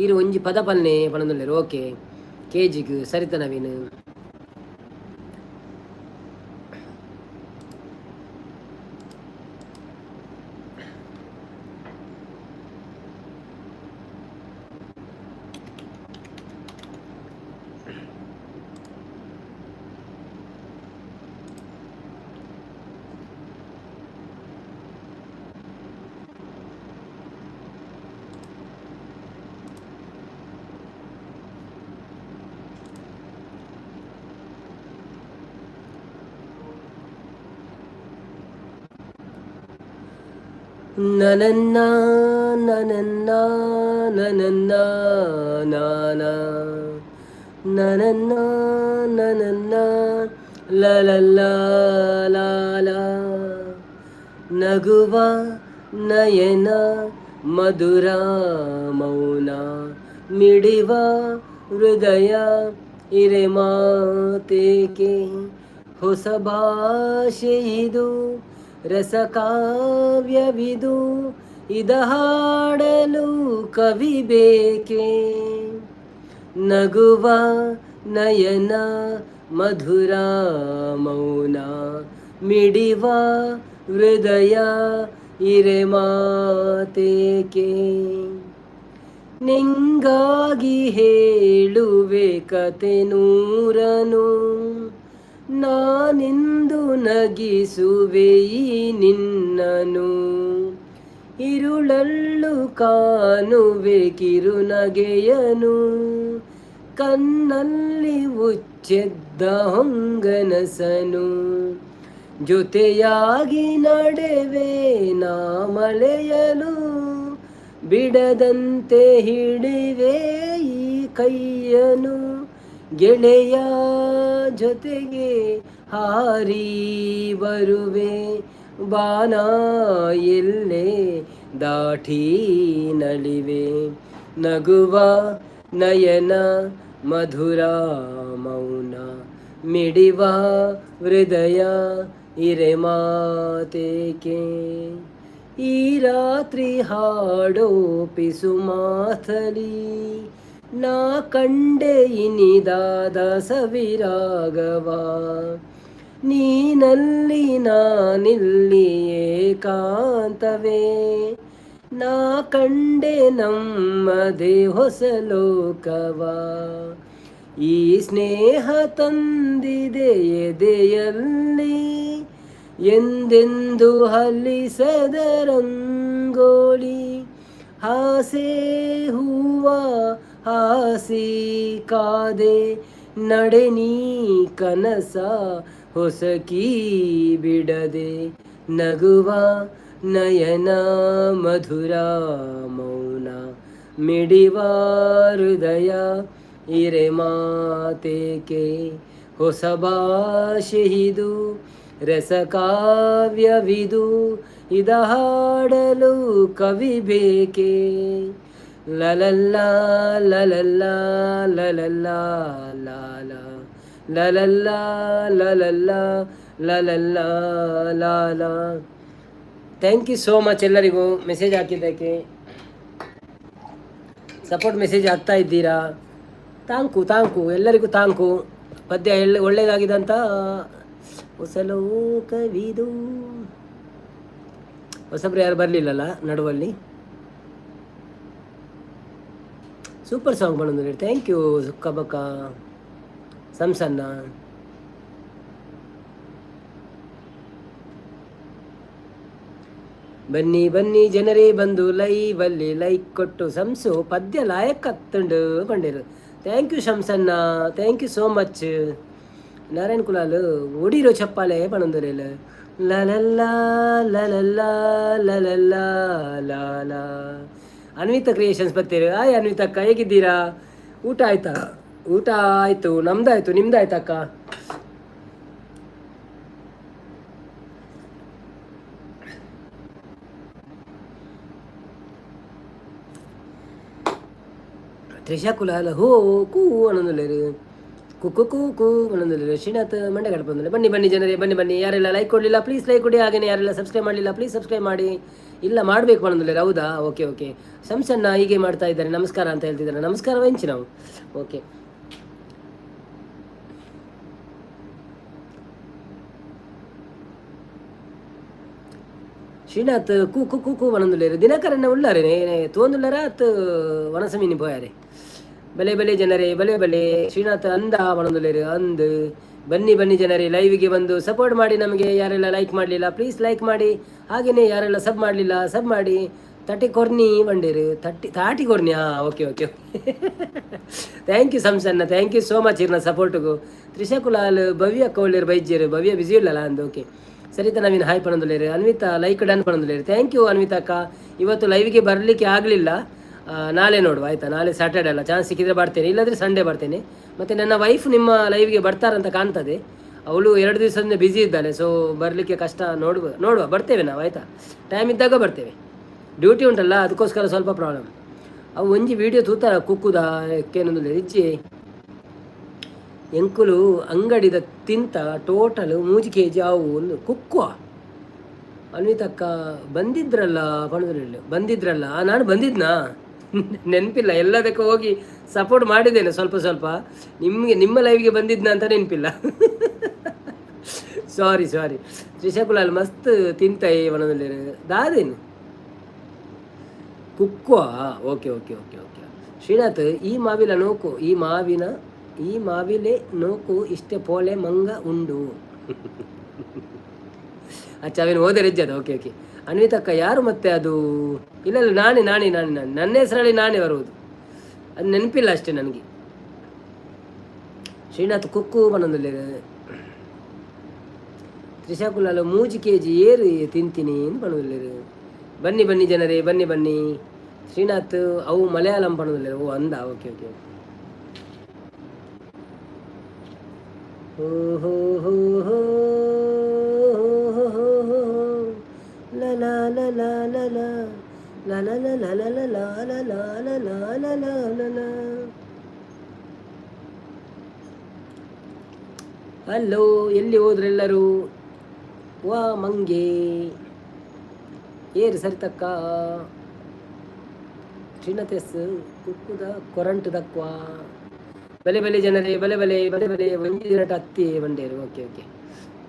ಈರು ಒಂಜಿ ಪದ ಪಲ್ನೆ ಪಣೊಂದುಲ್ಲೇರು ಓಕೆ ಕೆಜಿಗೆ ಸರಿತ ನವೀನ್ ನನನ್ನ ನನನ್ನ ನನನ್ನ ನಾನ ನನನ್ನ ನನನ್ನ ಲಲಲ್ಲ ಲಾಲ ನಗುವ ನಯನ ಮಧುರ ಮೌನ ಮಿಡಿವ ಹೃದಯ ಇರೆ ಮಾತೇಕೆ ಹೊಸ ಭಾಷೆ ಇದು ರಸಕಾವ್ಯವಿದು ಇದ ಹಾಡಲು ಕವಿ ಬೇಕೆ ನಗುವ ನಯನ ಮಧುರ ಮೌನ ಮಿಡಿವ ಹೃದಯ ಇರೆ ಮಾತೇಕೆ ನಿಂಗಾಗಿ ಹೇಳುವೆ ಕತೆ ನೂರನು ನಾನಿಂದು ನಗಿಸುವೆ ಈ ನಿನ್ನನು ഇരുളಲ್ಲು ಕಾಣುವೆ ಕಿರುನಗೆಯನು ಕಣ್ಣಲ್ಲಿ ಉಚ್ಚೆದ್ದ ಹೊಂಗನಸನು ಜೊತೆಯಾಗಿ ನಡೆವೆ ನಾ ಮಳೆಯಲು ಬಿಡದಂತೆ ಹಿಡಿವೆ ಈ ಕೈಯನು ಗೆಳೆಯ ಜೊತೆಗೆ ಹಾರಿ ಬರುವೆ ಬಾನ ಎಲ್ಲೆ ದಾಟಿ ನಲಿವೆ ನಗುವ ನಯನ ಮಧುರ ಮೌನ ಮಿಡಿವ ಹೃದಯ ಇರೆ ಮಾತೇಕೆ ಈ ರಾತ್ರಿ ಹಾಡೋ ಪಿಸು ಮಾತಲಿ ನಾ ಕಂಡೆ ಇನಿದಾದ ಸವಿರಾಗವ ನೀನಲ್ಲಿ ನಾನಿಲ್ಲಿ ಏಕಾಂತವೇ ನಾ ಕಂಡೆ ನಮ್ಮದೇ ಹೊಸ ಲೋಕವ ಈ ಸ್ನೇಹ ತಂದಿದೆ ಎದೆಯಲ್ಲಿ ಎಂದೆಂದು ಹಲ್ಲಿಸದ ರಂಗೋಲಿ ಹಾಸೆ ಹೂವ ಹಾಸಿ ಕಾದೆ ನಡೆ ನೀ ಕನಸ ಹೊಸಕಿ ಬಿಡದೆ ನಗುವ ನಯನ ಮಧುರ ಮೌನ ಮಿಡಿವ ಹೃದಯ ಇರೆ ಮಾತೇಕೆ ಹೊಸ ಭಾಷೆ ಇದು ರಸಕಾವ್ಯವಿದು ಇದ ಹಾಡಲು ಕವಿ ಬೇಕೆ ಲಲಲ್ಲ ಲಲಲ್ಲ ಲಲಲ್ಲ ಲಾಲ ಲಲಲ್ಲ ಲಲಲ್ಲ ಲಲಲ್ಲ ಲಾಲ. ಥ್ಯಾಂಕ್ ಯು ಸೋ ಮಚ್ ಎಲ್ಲರಿಗೂ ಮೆಸೇಜ್ ಹಾಕಿದ್ದಕ್ಕೆ, ಸಪೋರ್ಟ್ ಮೆಸೇಜ್ ಹಾಕ್ತಾ ಇದ್ದೀರಾ. ತಾಂಕು ಎಲ್ಲರಿಗೂ ತಾಂಕು. ಪದ್ಯ ಒಳ್ಳೆಯದಾಗಿದಂತ ಹೊಸಲೋ ಕವಿದು. ಹೊಸಬ್ರು ಯಾರು ಬರಲಿಲ್ಲಲ್ಲ ನಡುವಲ್ಲಿ. ಸೂಪರ್ ಸಾಂಗ್ ಬಂದ್ರೆ ಥ್ಯಾಂಕ್ ಯು ಸುಕ್ಕಬಕ್ಕ ಸಂಸನ್ನ. ಬನ್ನಿ ಬನ್ನಿ ಜನರೇ ಬಂದು ಲೈವಲ್ಲಿ ಲೈಕ್ ಕೊಟ್ಟು ಸಂಸು ಪದ್ಯ ಲಾಯಕ್ ಹತ್ತಂಡು ಬಂದಿರು. ಥ್ಯಾಂಕ್ ಯು ಶಂಸನ್ನ, thank you so much. Narayan Kulal ಓಡಿರೋ ಚಪ್ಪಾಲೆ ಪಣಂದರೇಲ ಲಲಲ್ಲ ಲಲಲ್ಲ ಲಲಲ್ಲ ಲಾಲ. ಅನ್ವಿತಾ ಕ್ರಿಯೇಷನ್ಸ್ ಬರ್ತೀರಿ. ಆಯ್ ಅನ್ವಿತಕ್ಕ, ಹೇಗಿದ್ದೀರಾ? ಊಟ ಆಯ್ತಾ? ಊಟ ಆಯಿತು, ನಮ್ದಾಯ್ತು, ನಿಮ್ದಾಯ್ತಕ್ಕ? ತ್ರಿಷಾ ಕುಲಾಲ್ ಹೋ ಕೂ ಅನ್ನೊಂದಿಲ್ಲ, ಕುಕ್ಕು ಕೂ ಕೂ ಅನ್ನೊಂದಿಲ್ಲ. ಶ್ರೀನಾಥ್ ಮಂಡ್ಯ ಗಡಪ ಬಂದಿಲ್ಲ. ಬನ್ನಿ ಬನ್ನಿ ಜನರೇ, ಬನ್ನಿ ಬನ್ನಿ. ಯಾರೆಲ್ಲ ಲೈಕ್ ಕೊಡಲಿಲ್ಲ ಪ್ಲೀಸ್ ಲೈಕ್ ಕೊಡಿ. ಹಾಗೆಯೇ ಯಾರೆಲ್ಲ ಸಬ್ಸ್ಕ್ರೈಬ್ ಮಾಡಲಿಲ್ಲ ಪ್ಲೀಸ್ ಸಬ್ಸ್ಕ್ರೈಬ್ ಮಾಡಿ. ಇಲ್ಲ ಮಾಡಬೇಕು ಅನ್ನೋದಿಲ್ಲ. ಹೌದಾ? ಓಕೆ. ಸಂಸನ್ನ ಹೀಗೆ ಮಾಡ್ತಾ ಇದ್ದಾರೆ, ನಮಸ್ಕಾರ ಅಂತ ಹೇಳ್ತಿದ್ದಾರೆ. ನಮಸ್ಕಾರ ವೆಂಚಿ ನಾವು. ಓಕೆ, ಶ್ರೀನಾಥ್ ಕೂ ಕೂ ಕೂ ಕೂ ವನಂದುಲ್ಲೇರು ದಿನಕರನ್ನ ಉಳ್ಳಾರೆ ತೋಂದುಳ್ಳರ ಅತ್ ವನಸಮೀನಿ ಪೋಯಾರೆ. ಬಲೆ ಬಲೆ ಜನರೇ, ಬಲೆ ಶ್ರೀನಾಥ್ ಅಂದ ವನಂದುಲ್ಲೇರು ಅಂದು. ಬನ್ನಿ ಬನ್ನಿ ಜನರೇ, ಲೈವಿಗೆ ಬಂದು ಸಪೋರ್ಟ್ ಮಾಡಿ ನಮಗೆ. ಯಾರೆಲ್ಲ ಲೈಕ್ ಮಾಡಲಿಲ್ಲ ಪ್ಲೀಸ್ ಲೈಕ್ ಮಾಡಿ. ಹಾಗೆಯೇ ಯಾರೆಲ್ಲ ಸಬ್ ಮಾಡಲಿಲ್ಲ ಸಬ್ ಮಾಡಿ. ತಟಿ ಕೊರ್ನಿ ಬಂಡೇರು ತಾಟಿ ಕೊರ್ನಿ. ಓಕೆ ಥ್ಯಾಂಕ್ ಯು ಸಂಸನ್ನ, ಥ್ಯಾಂಕ್ ಯು ಸೋ ಮಚ್ ಇರ್ನ ಸಪೋರ್ಟ್ಗೂ. ತ್ರಿಷಾ ಕುಲಾಲ್ ಭವ್ಯ ಕೌಲಿರ್ ಬೈಜ್ಯರು. ಭವ್ಯ ಬಿಸಿ ಇಲ್ಲಲ್ಲ ಅಂದು. ಓಕೆ, ಸರಿತಾ ನವೀನ್ ಹಾಯ್ ಪಣಂದುಲೇರಿ. ಅನ್ವಿತಾ ಲೈಕ್ ಡನ್ ಪಣಂದುಲೇರಿ. ಥ್ಯಾಂಕ್ ಯು ಅನ್ವಿತಾ ಅಕ್ಕ. ಇವತ್ತು ಲೈವ್ಗೆ ಬರಲಿಕ್ಕೆ ಆಗಲಿಲ್ಲ, ನಾಳೆ ನೋಡುವ ಆಯಿತಾ. ನಾಳೆ ಸ್ಯಾಟರ್ಡೆ ಅಲ್ಲ, ಚಾನ್ಸ್ ಸಿಕ್ಕಿದ್ರೆ ಬರ್ತೇನೆ, ಇಲ್ಲಾಂದರೆ ಸಂಡೇ ಬರ್ತೇನೆ. ಮತ್ತು ನನ್ನ ವೈಫ್ ನಿಮ್ಮ ಲೈವ್ಗೆ ಬರ್ತಾರಂತ ಕಾಣ್ತದೆ. ಅವಳು 2 ದಿವಸದಿಂದ ಬ್ಯುಸಿ ಇದ್ದಾಳೆ, ಸೊ ಬರಲಿಕ್ಕೆ ಕಷ್ಟ. ನೋಡುವ ಬರ್ತೇವೆ ನಾವು ಆಯಿತಾ, ಟೈಮ್ ಇದ್ದಾಗ ಬರ್ತೇವೆ. ಡ್ಯೂಟಿ ಉಂಟಲ್ಲ, ಅದಕ್ಕೋಸ್ಕರ ಸ್ವಲ್ಪ ಪ್ರಾಬ್ಲಮ್. ಅವು ಒಂಜಿ ವೀಡಿಯೋ ತೂತಾರ ಕುಕ್ಕುದ ಕೇನೊಂದು ರಿಚ್ಚಿ ಎಂಕುಲು ಅಂಗಡಿದ ತಿಂತ ಟೋಟಲ್ 3 kg ಅವು ಒಂದು ಕುಕ್ಕುವ. ಅನ್ವಿತಕ್ಕ ಬಂದಿದ್ರಲ್ಲ ಪಣದಲ್ಲಿ ಬಂದಿದ್ರಲ್ಲ, ನಾನು ಬಂದಿದ್ನಾ ನೆನಪಿಲ್ಲ. ಎಲ್ಲದಕ್ಕೂ ಹೋಗಿ ಸಪೋರ್ಟ್ ಮಾಡಿದ್ದೇನೆ ಸ್ವಲ್ಪ ಸ್ವಲ್ಪ. ನಿಮ್ಮ ಲೈವ್ಗೆ ಬಂದಿದ್ನ ಅಂತ ನೆನಪಿಲ್ಲ. ಸಾರಿ ತ್ರಿಶಕುಲಾಲ್ ಮಸ್ತ್ ತಿಂತಾಯಿ ವನದಲ್ಲಿ ದಾದೇನು ಕುಕ್ಕುವ. ಓಕೆ. ಶ್ರೀನಾಥ್ ಈ ಮಾವಿಲ ನೋಕು ಈ ಮಾವಿಲೆ ನೋಕು ಇಷ್ಟೇ ಪೋಲೆ ಮಂಗ ಉಂಡು. ಅಚ್ಚ ಅವೇನು ಓದರಿಜ್ಜದ. ಓಕೆ. ಅನ್ವಿತಕ್ಕ ಯಾರು ಮತ್ತೆ ಅದು? ಇಲ್ಲ ನಾನೇ ನನ್ನ ಹೆಸರಲ್ಲಿ ನಾನೇ ಬರುವುದು, ಅದು ನೆನಪಿಲ್ಲ ಅಷ್ಟೇ ನನಗೆ. ಶ್ರೀನಾಥ್ ಕುಕ್ಕು ಮನದಲ್ಲಿ ತ್ರಿಶಾಕುಲಾಲು 3 kg ಏರು ತಿಂತೀನಿ ಅಂತ ಪಣದಲ್ಲಿ. ಬನ್ನಿ ಜನರೇ ಬನ್ನಿ. ಶ್ರೀನಾಥ್ ಅವು ಮಲಯಾಳಂ ಪಣದಲ್ಲಿ. ಓ ಅಂದ. ಓಕೆ. ಹಲೋ, ಎಲ್ಲಿ ಹೋದ್ರೆಲ್ಲರೂ? ವಾ ಮಂಗೆ ಏರು ಸರಿತಕ್ಕ. ಶ್ರೀನಾಥ್ ಎಸ್ ಕುಕ್ಕುದ ಕೊರಂಟ್ ದಕ್ವಾ. ಬಲೆ ಜನರೇ ಬಲೆ 1 ದಿನ ಹತ್ತಿ ಬಂಡೇರು. ಓಕೆ.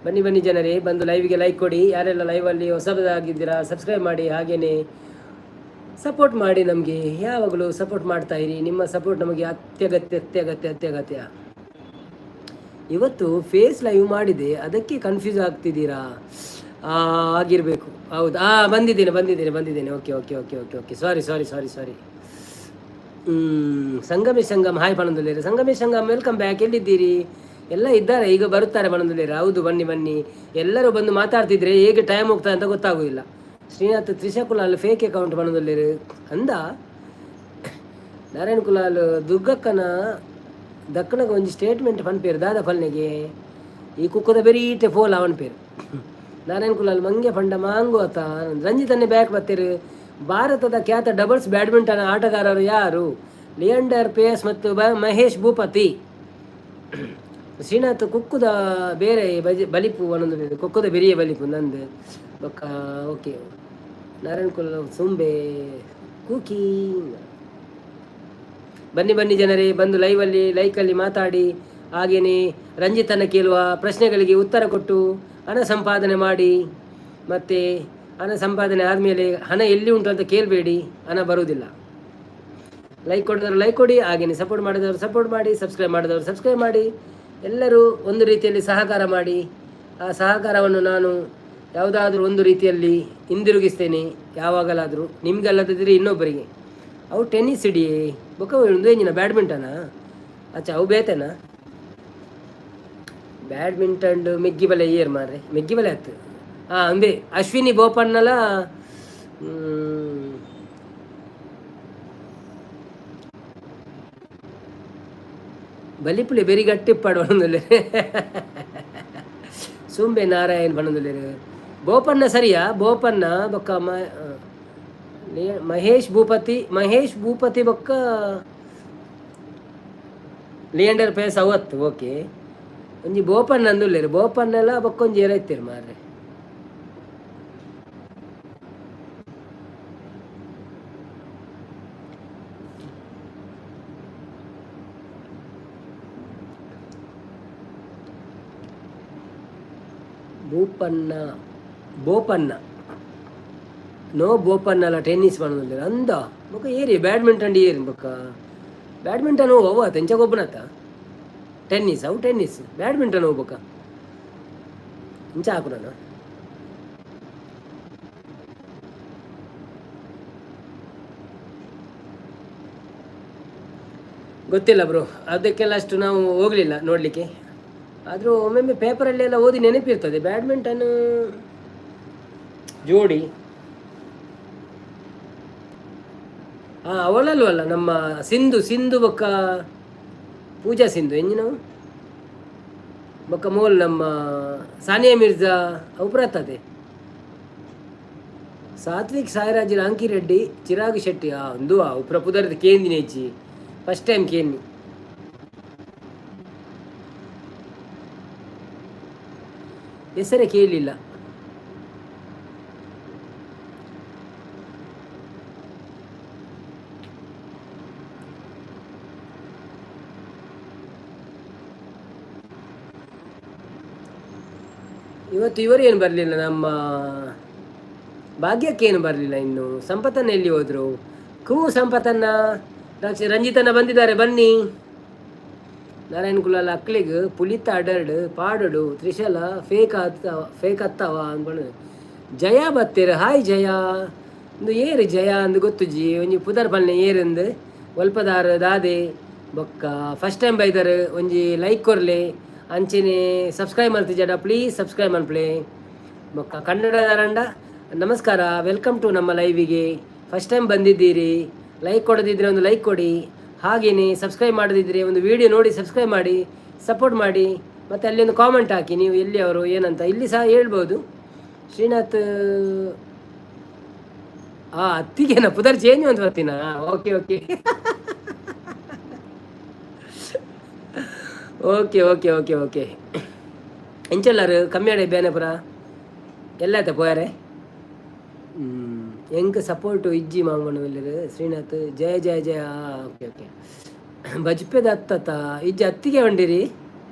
ಬನ್ನಿ ಜನರೇ, ಬಂದು ಲೈವ್ಗೆ ಲೈಕ್ ಕೊಡಿ. ಯಾರೆಲ್ಲ ಲೈವಲ್ಲಿ ಹೊಸದಾಗಿದ್ದೀರಾ ಸಬ್ಸ್ಕ್ರೈಬ್ ಮಾಡಿ, ಹಾಗೇನೆ ಸಪೋರ್ಟ್ ಮಾಡಿ. ನಮಗೆ ಯಾವಾಗಲೂ ಸಪೋರ್ಟ್ ಮಾಡ್ತಾ ಇರಿ. ನಿಮ್ಮ ಸಪೋರ್ಟ್ ನಮಗೆ ಅತ್ಯಗತ್ಯ. ಇವತ್ತು ಫೇಸ್ ಲೈವ್ ಮಾಡಿದೆ, ಅದಕ್ಕೆ ಕನ್ಫ್ಯೂಸ್ ಆಗ್ತಿದ್ದೀರಾ? ಆಗಿರಬೇಕು. ಹೌದು, ಬಂದಿದ್ದೇನೆ. ಓಕೆ. ಸಾರಿ. ಸಂಗಮ್ ಹಾಯ್ ಬಣಂದುಲೇರಿ. Sangam welcome back. ಎಲ್ಲಿದ್ದೀರಿ? ಎಲ್ಲ ಇದ್ದಾರೆ, ಈಗ ಬರುತ್ತಾರೆ ಬಣಂದುಲೇರಿ. ಹೌದು, ಬನ್ನಿ. ಎಲ್ಲರೂ ಬಂದು ಮಾತಾಡ್ತಿದ್ರೆ ಹೇಗೆ ಟೈಮ್ ಹೋಗ್ತದೆ ಅಂತ ಗೊತ್ತಾಗೋದಿಲ್ಲ. ಶ್ರೀನಾಥ್ ತ್ರಿಶಕುಲಾಲ್ ಫೇಕ್ ಅಕೌಂಟ್ ಬಣಂದುಲೇರಿ ಅಂದ. ನಾರಾಯಣ್ ಕುಲಾಲ್ ದುರ್ಗಕ್ಕನ ದಕ್ಕನಗ ಒಂಜಿ ಸ್ಟೇಟ್ಮೆಂಟ್ ಪನ್ಪೇರು ದಾದ ಫಲ್ನೆಗೆ ಈ ಕುಕ್ಕದ ಬೆರೀಟೆ ಫೋಲ್ ಅವನ ಪೇರು. ನಾರಾಯಣ್ ಕುಲಾಲ್ ಮಂಗೆ ಪಂಡ ಮಾಂಗು ಆತ ರಂಜಿತನ್ನೇ ಬ್ಯಾಕ್ ಬತ್ತೇರು. ಭಾರತದ ಖ್ಯಾತ ಡಬಲ್ಸ್ ಬ್ಯಾಡ್ಮಿಂಟನ್ ಆಟಗಾರರು ಯಾರು? ಲಿಯಾಂಡರ್ ಪೇಸ್ ಮತ್ತು ಮಹೇಶ್ ಭೂಪತಿ. ಶ್ರೀನಾಥ್ ಕುಕ್ಕುದ ಬೇರೆ ಬಲಿಪು ಒಂದೊಂದು ಕುಕ್ಕುದ ಬೆರಿಯ ಬಲಿಪು ನಂದು ಬೊಕ್ಕ. ಓಕೆ. ನಾರಾಯಣ್ ಕುಲಾಲ್ ಸುಂಬೆ ಕೂಕಿ. ಬನ್ನಿ ಜನರೇ, ಬಂದು ಲೈವಲ್ಲಿ ಲೈಕಲ್ಲಿ ಮಾತಾಡಿ. ಹಾಗೆಯೇ ರಂಜಿತನ ಕೇಳುವ ಪ್ರಶ್ನೆಗಳಿಗೆ ಉತ್ತರ ಕೊಟ್ಟು ಹಣ ಸಂಪಾದನೆ ಮಾಡಿ. ಮತ್ತು ಹಣ ಸಂಪಾದನೆ ಆದಮೇಲೆ ಹಣ ಎಲ್ಲಿ ಉಂಟು ಅಂತ ಕೇಳಬೇಡಿ, ಹಣ ಬರುವುದಿಲ್ಲ. ಲೈಕ್ ಕೊಡಿದವರು ಲೈಕ್ ಕೊಡಿ, ಹಾಗೆಯೇ ಸಪೋರ್ಟ್ ಮಾಡಿದವರು ಸಪೋರ್ಟ್ ಮಾಡಿ, ಸಬ್ಸ್ಕ್ರೈಬ್ ಮಾಡಿದವರು ಸಬ್ಸ್ಕ್ರೈಬ್ ಮಾಡಿ. ಎಲ್ಲರೂ ಒಂದು ರೀತಿಯಲ್ಲಿ ಸಹಕಾರ ಮಾಡಿ. ಆ ಸಹಕಾರವನ್ನು ನಾನು ಯಾವುದಾದ್ರೂ ಒಂದು ರೀತಿಯಲ್ಲಿ ಹಿಂದಿರುಗಿಸ್ತೇನೆ ಯಾವಾಗಲಾದರೂ. ನಿಮಗಲ್ಲದಿದ್ದರೆ ಇನ್ನೊಬ್ಬರಿಗೆ. ಅವು ಟೆನ್ನಿಸ್ ಹಿಡಿಯೇ ಬೊಕ್ಕ ಒಂದು ಏನಿನ ಬ್ಯಾಡ್ಮಿಂಟನಾ? ಅಚ್ಚಾ, ಅವು ಬೇತೇನಾ? ಬ್ಯಾಡ್ಮಿಂಟನ್ ಮೆಗ್ಗಿ ಬಲೆ ಏರ್ ಮಾರ್ರೆ, ಮೆಗ್ಗಿ ಬಲೆ ಆಯ್ತು. ಅಂದೆ ಅಶ್ವಿನಿ ಬೋಪಣ್ಣಲ ಬಲಿಪುಳಿ ಬೆರಿ ಗಟ್ಟಿ ಪಡುವಂದಿಲ್ಲ. ಸುಂಬೆ ನಾರಾಯಣ್ ಬಣ್ಣದಿಲ್ಲ. ಬೋಪಣ್ಣ ಸರಿಯಾ? ಬೋಪಣ್ಣ ಬೊಕ್ಕ ಮಹೇಶ್ ಭೂಪತಿ ಬೊಕ್ಕ ಲಿಯಾಂಡರ್ ಪೇಸ್ ಅವತ್ತು. ಓಕೆ. ಒಂಜಿ ಬೋಪಣ್ಣ ಅಂದುಲ್ಲೇರು. ಬೋಪಣ್ಣೆಲ್ಲ ಬೊಕ್ಕೊಂಜಿ ಏರೈತೀರಿ ಮಾರ್ರೆ. ಬೋಪಣ್ಣ ನೋ ಬೋಪಣ್ಣಲ ಟೆನ್ನಿಸ್ ಮಾಡೋದಿಲ್ಲ ಅಂದ ಬೊಕ್ಕ ಏರಿ ಬ್ಯಾಡ್ಮಿಂಟನ್ ಏರಿ ಬೊಕ್ಕ ಬ್ಯಾಡ್ಮಿಂಟನ್ ಹೋಗವ ತೆಂಚಗೊಬ್ಬನತ್ತ ಟೆನ್ನಿಸ್ ಅವು ಟೆನ್ನಿಸ್ ಬ್ಯಾಡ್ಮಿಂಟನ್ ಹೋಗ್ಬೇಕ ಇಂಚ ಹಾಕು ನಾನು ಗೊತ್ತಿಲ್ಲ ಬ್ರೋ, ಅದಕ್ಕೆಲ್ಲ ಅಷ್ಟು ನಾವು ಹೋಗಲಿಲ್ಲ ನೋಡಲಿಕ್ಕೆ. ಆದರೂ ಒಮ್ಮೊಮ್ಮೆ ಪೇಪರಲ್ಲೆಲ್ಲ ಓದಿ ನೆನಪಿರ್ತದೆ. ಬ್ಯಾಡ್ಮಿಂಟನ್ ಜೋಡಿ ಅವಳಲ್ಲೂ ಅಲ್ಲ, ನಮ್ಮ ಸಿಂಧು ಬೊಕ್ಕ ಪೂಜಾ ಸಿಂಧು ಎಂಜಿನವು ಬೊಕ್ಕ ಮೋಲ್ ನಮ್ಮ ಸಾನಿಯಾ ಮಿರ್ಜಾ ಅವು ಬರ್ತದೆ. ಸಾತ್ವಿಕ್ ಸಾಯಿರಾಜ್ ರಾಂಕಿ ರೆಡ್ಡಿ ಚಿರಾಗ್ ಶೆಟ್ಟಿ ಒಂದು ಉಪ್ರ ಪುದರ್ದ ಕೇಂದಿನ ಹೆಚ್ಚಿ ಫಸ್ಟ್ ಟೈಮ್ ಕೇಂದಿ ಹೆಸರೇ ಕೇಳಲಿಲ್ಲ. ಇವತ್ತು ಇವರು ಏನು ಬರಲಿಲ್ಲ, ನಮ್ಮ ಭಾಗ್ಯಕ್ಕೆ ಏನು ಬರಲಿಲ್ಲ. ಇನ್ನು ಸಂಪತ್ತನ್ನ ಎಲ್ಲಿ ಹೋದ್ರು? ಸಂಪತ್ತನ್ನ ರಂಜಿತನ್ನ ಬಂದಿದ್ದಾರೆ, ಬನ್ನಿ. ನಾರಾಯಣ ಕುಲಾಲ್ ಅಕ್ಲಿಗ್ ಪುಲಿತ ಅಡರ್ಡ್ ಪಾಡಡು ತ್ರಿಶಲ ಫೇಕ್ ಹತ್ತವ ಅಂದ್ಕೊಂಡು ಜಯ ಬತ್ತೇರು. ಹಾಯ್ ಜಯ, ಒಂದು ಏರು ಜಯ ಅಂದು ಗೊತ್ತುಜಿ ಒಂಜಿ ಪುದರ್ ಪಲ್ಲೆ ಏರಂದು ಒಲ್ಪದಾರ ದಾದೆ ಬೊಕ್ಕ ಫಸ್ಟ್ ಟೈಮ್ ಬೈದಾರೆ. ಒಂಜಿ ಲೈಕ್ ಕೊರ್ಲೆ ಅಂಚೆನೆ ಸಬ್ಸ್ಕ್ರೈಬ್ ಮಾಡ್ತಿದ್ದಾಡ, ಪ್ಲೀಸ್ ಸಬ್ಸ್ಕ್ರೈಬ್ ಮಾಡ್ಪ್ಲೆ. ಬೊಕ್ಕ ಕನ್ನಡದಾರಂಡ ನಮಸ್ಕಾರ, ವೆಲ್ಕಮ್ ಟು ನಮ್ಮ ಲೈವಿಗೆ. ಫಸ್ಟ್ ಟೈಮ್ ಬಂದಿದ್ದೀರಿ, ಲೈಕ್ ಕೊಡದಿದ್ರೆ ಒಂದು ಲೈಕ್ ಕೊಡಿ, ಹಾಗೆಯೇ ಸಬ್ಸ್ಕ್ರೈಬ್ ಮಾಡದಿದ್ದರೆ ಒಂದು ವಿಡಿಯೋ ನೋಡಿ ಸಬ್ಸ್ಕ್ರೈಬ್ ಮಾಡಿ, ಸಪೋರ್ಟ್ ಮಾಡಿ. ಮತ್ತು ಅಲ್ಲಿ ಒಂದು ಕಾಮೆಂಟ್ ಹಾಕಿ, ನೀವು ಎಲ್ಲಿ ಅವರು ಏನಂತ ಇಲ್ಲಿ ಸಹ ಹೇಳ್ಬೋದು. ಶ್ರೀನಾಥ್ ಅತ್ತಿಗೆನ ಪುದರ್ ಚೇಂಜ್ ಅಂತ ಬರ್ತೀನ. Okay okay okay okay okay okay ಎಂಚೆಲ್ಲರು ಕಮ್ಮಿ ಆಡೆ ಬೇನೆಪುರ ಎಲ್ಲ ಆಯ್ತಾ ಪೋಯಾರೆ. ಹೆಂಗೆ ಸಪೋರ್ಟು ಇಜ್ಜಿ ಮಾಮಣ್ಣು ಎಲ್ಲರು. ಶ್ರೀನಾಥ್ ಜಯ ಜಯ ಜಯ. ಓಕೆ ಓಕೆ ಬಜ್ಪೆದ ಹತ್ತತ್ತ ಇಜ್ಜಿ ಹತ್ತಿಗೆ ಹೊಂಡಿರಿ.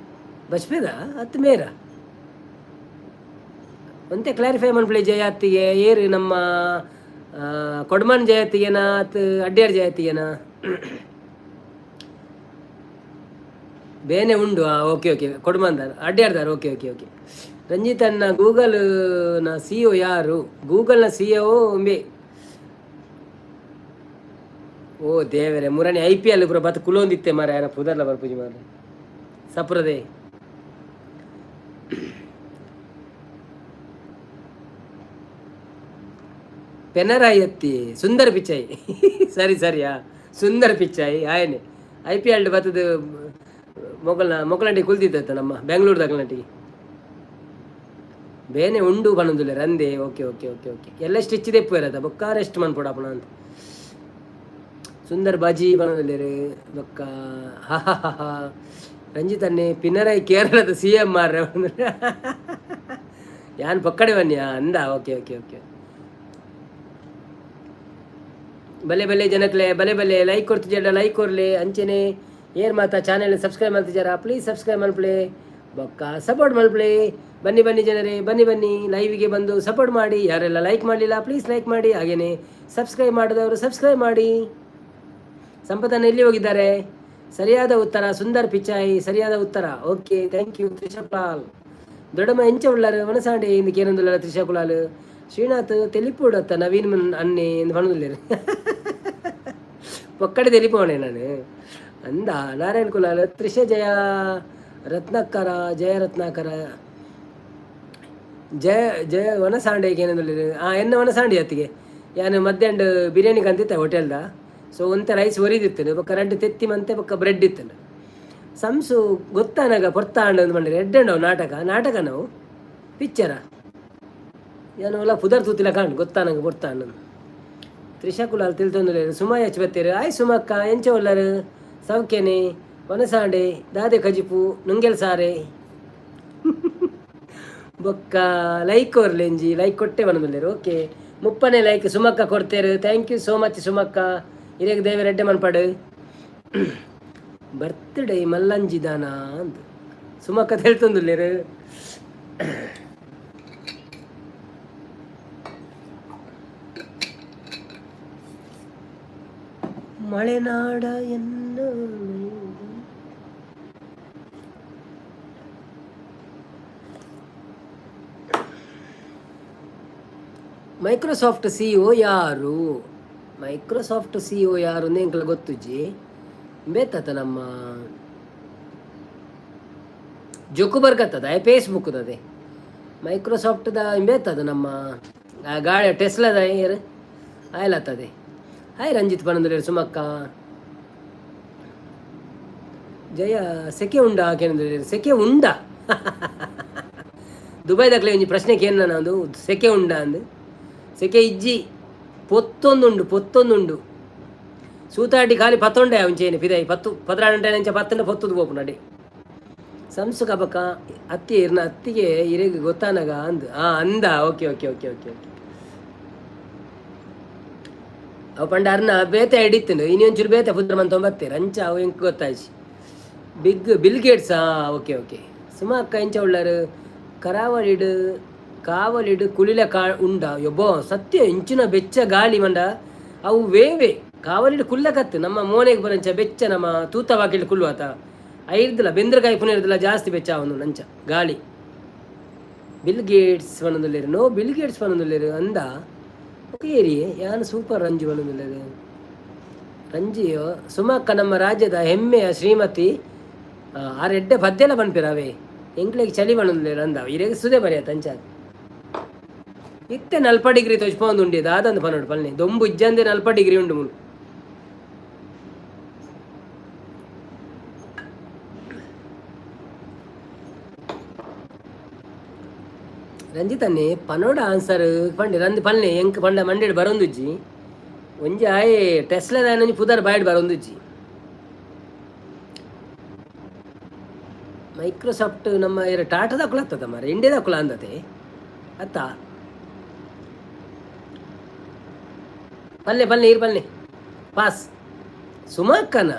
ಬಜ್ಪೆದ ಹತ್ತು ಮೇರ ಒಂತೆ ಕ್ಲಾರಿಫೈ ಮಾಡ್ಬಿಡಿ. ಜಯ ಹತ್ತಿಗೆ ಏರು ನಮ್ಮ ಕೊಡ್ಮನ್ ಜಯ ಹತ್ತಿಗೆನಾ ಅತ್ ಅಡ್ಡಿಯಾರ್ ಜಯ ಹತ್ತಿಗೆನಾ ಬೇನೆ ಉಂಡು. ಓಕೆ ಓಕೆ ಕೊಡ್ಮಂದಾರ ಅಡ್ಡಾಡ್ದಾರ. ಓಕೆ ಓಕೆ ಓಕೆ ರಂಜಿತನ್ನ ಗೂಗಲ್ನ ಸಿ ಒ ಯಾರು? ಗೂಗಲ್ನ ಸಿ ಒ ಬೇ. ಓ ದೇವರೇ, ಮೂರನೇ IPL ಪುರ ಬತ್ ಕುಲೊಂದಿತ್ತೆ ಮಾರ ಯಾರ ಪುದರ್ಲ ಬರ್ಪೂಜಿ ಮಾರ ಸಪ್ರದೇ. ಪೆನರಾಯಿ ಎತ್ತಿ ಸುಂದರ ಪಿಚ್ಚಾಯಿ ಸರಿ ಸರಿಯಾ ಸುಂದರ ಪಿಚ್ಚಾಯಿ ಆಯನೆ IPL ಬತ್ತದ ಮೊಗಲಂಟಿ ಕುಲ್ದಿತ್ತ ನಮ್ಮ ಬೆಂಗಳೂರು ದಗಲಂಟಿಗೆ ಬೇನೆ ಉಂಡು ಬನ್ನೊಂದುಲ್ಲೆ ರಂದೆ. ಓಕೆ ಓಕೆ ಓಕೆ ಓಕೆ ಎಲ್ಲ ಸ್ಟಿಚ್ ದೆಪ್ಪುವೆರದ ಬೊಕ್ಕ ರೆಸ್ಟ್ ಮನ್ಪೊಡಾಪಣ ಅಂತ ಸುಂದರ್ ಬಾಜಿ ಬನ್ನೊಂದುಲ್ಲೆರು ಬೊಕ್ಕ ಹಾ ರಂಜಿತನ್ನೇ ಪಿನರಾಯಿ ಕೇರಳದ CM ಮಾರ್ರೆ ಯಾನ್ ಪಕ್ಕಡೆ ಬನ್ನಿ ಅಂದ. ಓಕೆ ಓಕೆ ಓಕೆ ಬಲೆ ಬಲೆ ಜನಕ್ಲೆ ಬಲೆ ಬಲೆ ಲೈಕ್ ಕೊಡ್ತಿದ್ದಾರ, ಲೈಕ್ ಕೊರ್ಲೆ ಅಂಚೆನೆ ಏರ್ ಮಾತಾ ಚಾನೆಲ್ ಸಬ್ಸ್ಕ್ರೈಬ್ ಮಾಡ್ತಿದ್ದಾರಾ, ಪ್ಲೀಸ್ ಸಬ್ಸ್ಕ್ರೈಬ್ ಮಲ್ಪ್ಲೆ ಬೊಕ್ಕ ಸಪೋರ್ಟ್ ಮಲ್ಪ್ಲೆ. ಬನ್ನಿ ಬನ್ನಿ ಜನರೇ, ಬನ್ನಿ ಬನ್ನಿ ಲೈವಿಗೆ ಬಂದು ಸಪೋರ್ಟ್ ಮಾಡಿ. ಯಾರೆಲ್ಲ ಲೈಕ್ ಮಾಡಲಿಲ್ಲ ಪ್ಲೀಸ್ ಲೈಕ್ ಮಾಡಿ, ಹಾಗೆಯೇ ಸಬ್ಸ್ಕ್ರೈಬ್ ಮಾಡಿದವರು ಸಬ್ಸ್ಕ್ರೈಬ್ ಮಾಡಿ. ಸಂಪತ್ತನ್ನು ಎಲ್ಲಿ ಹೋಗಿದ್ದಾರೆ? ಸರಿಯಾದ ಉತ್ತರ ಸುಂದರ್ ಪಿಚಾಯಿ, ಸರಿಯಾದ ಉತ್ತರ. Okay thank you. ತ್ರಿಷಾಕುಲಾಲ್ ದೊಡ್ಡಮ್ಮ ಎಂಚ ಉಳ್ಳಾರು ಮನಸಾಂಡೆ ಇಂದಕ್ಕೆ ಏನೊಂದುಲ್ಲ ತ್ರಿಷಾಕುಲಾಲ್. ಶ್ರೀನಾಥ್ ತೆಲಿಪೂಡತ್ತ ನವೀನ್ ಅನ್ನೆ ಎಂದು ಬಣದಿಲ್ಲೇರು ಪಕ್ಕಡೆ ತೆಲಿಪೋಣೆ ನಾನು ಅಂದ. ನಾರಾಯಣ ಕುಲಾಲ್ ತ್ರಿಷ ಜಯ ರತ್ನಾಕರ ಜಯ ರತ್ನಾಕರ ಜಯ ಜಯ ವನಸಾಂಡೆಗೆ ಏನಂದಿಲ್ಲ ಎನ್ನ ವನಸಾಂಡಿ ಅತ್ತಿಗೆ ಯಾನು ಮಧ್ಯಾಹ್ನ ಬಿರಿಯಾನಿ ಕಂತಿತ್ತ ಹೋಟೆಲ್ದ. ಸೊ ಒಂತೆ ರೈಸ್ ಒರಿದಿತ್ತನು ಬೊಕ್ಕ ರೆಡ್ ತೆತ್ತಿ ಮಂತೆ ಬೊಕ್ಕ ಬ್ರೆಡ್ ಇತ್ತನು. ಸಂಸು ಗೊತ್ತಾನಾಗ ಪೊರ್ತಾಂಡ ಒಂದು ಮಾಡಿ ರೆಡ್ ಅಂಡವು ನಾಟಕ ನಾವು ಪಿಕ್ಚರ ಏನು ಎಲ್ಲ ಪುದರ್ ತೂತಿಲ್ಲ ಕಾಣ್ ಗೊತ್ತಾನಂಗೆ ಪೊರ್ತಾಂಡ. ತ್ರಿಷಾಕುಲಾಲ್ ತಿಳ್ತೊಂದು ಸುಮಾ ಹೆಚ್ಚು ಬತ್ತೀರು. ಆಯ್ ಸುಮಕ್ಕ ಎಂಚ ಒಲ್ಲರು ಸೌಖ್ಯನೆ ವನಸಾಂಡೆ ದಾದೆ ಕಜಿಪು ನುಂಗೆಲ್ ಸಾರೆ ಬೊಕ್ಕ ಲೈಕ್ ಅವ್ರಲೆಂಜಿ ಲೈಕ್ ಕೊಟ್ಟೆ ಬಂದಿಲ್ಲೇರು. ಓಕೆ 30ನೇ ಲೈಕ್ ಸುಮಕ್ಕ ಕೊಡ್ತೇರು. ಥ್ಯಾಂಕ್ ಯು ಸೋ ಮಚ್ ಸುಮಕ್ಕ. ಇರೇಗ ದೇವ ರೆಡ್ಡೆ ಮನ್ಪಾಡು ಬರ್ತ್ಡೇ ಮಲ್ಲಂಜಿದಾನ ಅಂತ ಸುಮಕ್ಕ ಹೇಳ್ತಂದುಲ್ಲೇರು. ಮಳೆನಾಡ ಎನ್ನ ಮೈಕ್ರೋಸಾಫ್ಟ್ CEO ಯಾರು? ಮೈಕ್ರೋಸಾಫ್ಟ್ CEO ಯಾರು ಅಂತ ಎಂಕಲ ಗೊತ್ತುಜ್ಜಿ ಬೇತತ ನಮ್ಮ ಜೊಕ್ಕು ಬರ್ಕತ್ತದ ಫೇಸ್ಬುಕ್ದು ಅದೇ ಮೈಕ್ರೋಸಾಫ್ಟ್ದ ಬೇತದ ನಮ್ಮ ಗಾಳಿ ಟೆಸ್ಲಾದ ಏರ್ ಆಯ್ಲತ್ತದೆ. ಹಾಯ್ ರಂಜಿತ್ ಪನಂದ್ರೆ ಸುಮಕ್ಕ ಜಯ ಸೆಕೆ ಉಂಡ ಕೇಂದ್ರ ಸೆಕೆ ಉಂಡ ದುಬೈದಾಗಲೇ ಒಂಜಿ ಪ್ರಶ್ನೆಗೆ ಏನು ನಾನು ಸೆಕೆ ಉಂಡ ಅಂದು ಸೆಕೆ ಇಜ್ಜಿ ಪೊತ್ತೊಂದುಂಡು ಸೂತಾಟಿ ಖಾಲಿ ಪತ್ತೊಂಡೆ ಅವಚೇನು ಫಿದಾಯಿ 10 ಪತ್ತಂಡ ಪೊತ್ತದು ಪೋಪು ನಡೆ ಸಂಸು ಕಬಕ ಅತ್ತಿ ಇರ್ನ ಅತ್ತಿಗೆ ಇರೆಗೆ ಗೊತ್ತಾನಗ ಅಂದು ಅಂದ okay okay okay okay okay ಅವು ಪಂಡ ಅರ್ನ ಬೇತೆ ಹಿಡಿತೀನಿ ಇನ್ನೊಂಚೂರು ಬೇತೆ ಪುತ್ರ ಮಂತ ಬತ್ತೆ ರಂಚ ಅವು ಹೆಂಗೆ ಗೊತ್ತಾಯ್ಸಿ ಬಿಲ್ ಗೇಟ್ಸ್ ಓಕೆ ಓಕೆ ಸುಮ ಅಕ್ಕ ಇಂಚ ಉಳ್ಳಾರು ಕಾವಲಿಡು ಕುಳಿಲ ಉಂಡ ಯೊಬ್ಬೋ ಸತ್ಯ ಇಂಚಿನ ಬೆಚ್ಚ ಗಾಳಿ ಮಂಡ ಅವು ವೇವೆ ಕಾವಲಿಡು ಕುಲ್ಲಕತ್ತು ನಮ್ಮ ಮೋನೆಗೆ ಬರಂಚ ಬೆಚ್ಚ ನಮ್ಮ ತೂತವಾಕಿಲ್ ಕುಲ್ಲುವಾತ ಐರ್ದಿಲ್ಲ ಬೆಂದ್ರಕಾಯಿ ಪುನರ್ದಿಲ್ಲ ಜಾಸ್ತಿ ಬೆಚ್ಚ ಅವನು ನಂಚ ಗಾಳಿ ಬಿಲ್ ಗೇಟ್ಸ್ ಪನೊಂದುಲ್ಲೇರು ನೋ ಬಿಲ್ ಗೇಟ್ಸ್ ಪನೊಂದುಲ್ಲೇರು ಅಂದ ಏರಿ ಯಾನು ಸೂಪರ್ ರಂಜಿ ಪನೊಂದುಲ್ಲೇರು ರಂಜಿಯೋ ಸುಮಕ್ಕ ನಮ್ಮ ರಾಜ್ಯದ ಹೆಮ್ಮೆಯ ಶ್ರೀಮತಿ ಆ ರೆಡ್ಡೆ ಪದ್ದೆಲ್ಲ ಪನ್ಪಿರವೇ ಎಂಕ್ಲೆಗೆ ಚಳಿ ಪನೊಂದುಲ್ಲೇರು ಅಂದ ಇರೆಗೆ ಸುದೆ ಬರೆಯತ್ತ ಅಂಚ ಇತ್ತೆ 40 ಡಿಗ್ರಿ ತೊಚ್ಪೊಂದು ಉಂಡಿದ ಅದಂದು ಪನೋಡು ಪಲ್ಲೆ ದೊಂಬು ಇಜ್ಜಂದೆ 40 ಡಿಗ್ರಿ ಉಂಡು ಮುನ್ ರಂಜಿತನ್ನೇ ಪನೋಡ ಆನ್ಸರ್ ಪಂಡೆ ರಂದು ಪಲ್ಲೆ ಎಂಕ್ ಪಂಡ ಮಂಡೇಡು ಬರೊಂದುಜ್ಜಿ ಒಂಜಿ ಆಯೆ ಟೆಸ್ಲಾದ ಪುದರ್ ಬಾಯ್ಡ್ ಬರೊಂದುಜ್ಜಿ ಮೈಕ್ರೋಸಾಫ್ಟ್ ನಮ್ಮ ಟಾಟಾದ ಕುಲ ಆಗ್ತದ ಮಾರೆ ಇಂಡಿಯಾದ ಕುಲ ಅಂದತೆ ಅತ್ತ ಪಲ್ಲೆ ಇರು ಪಲ್ಲೆ ಪಾಸ್ ಸುಮಕ್ಕನ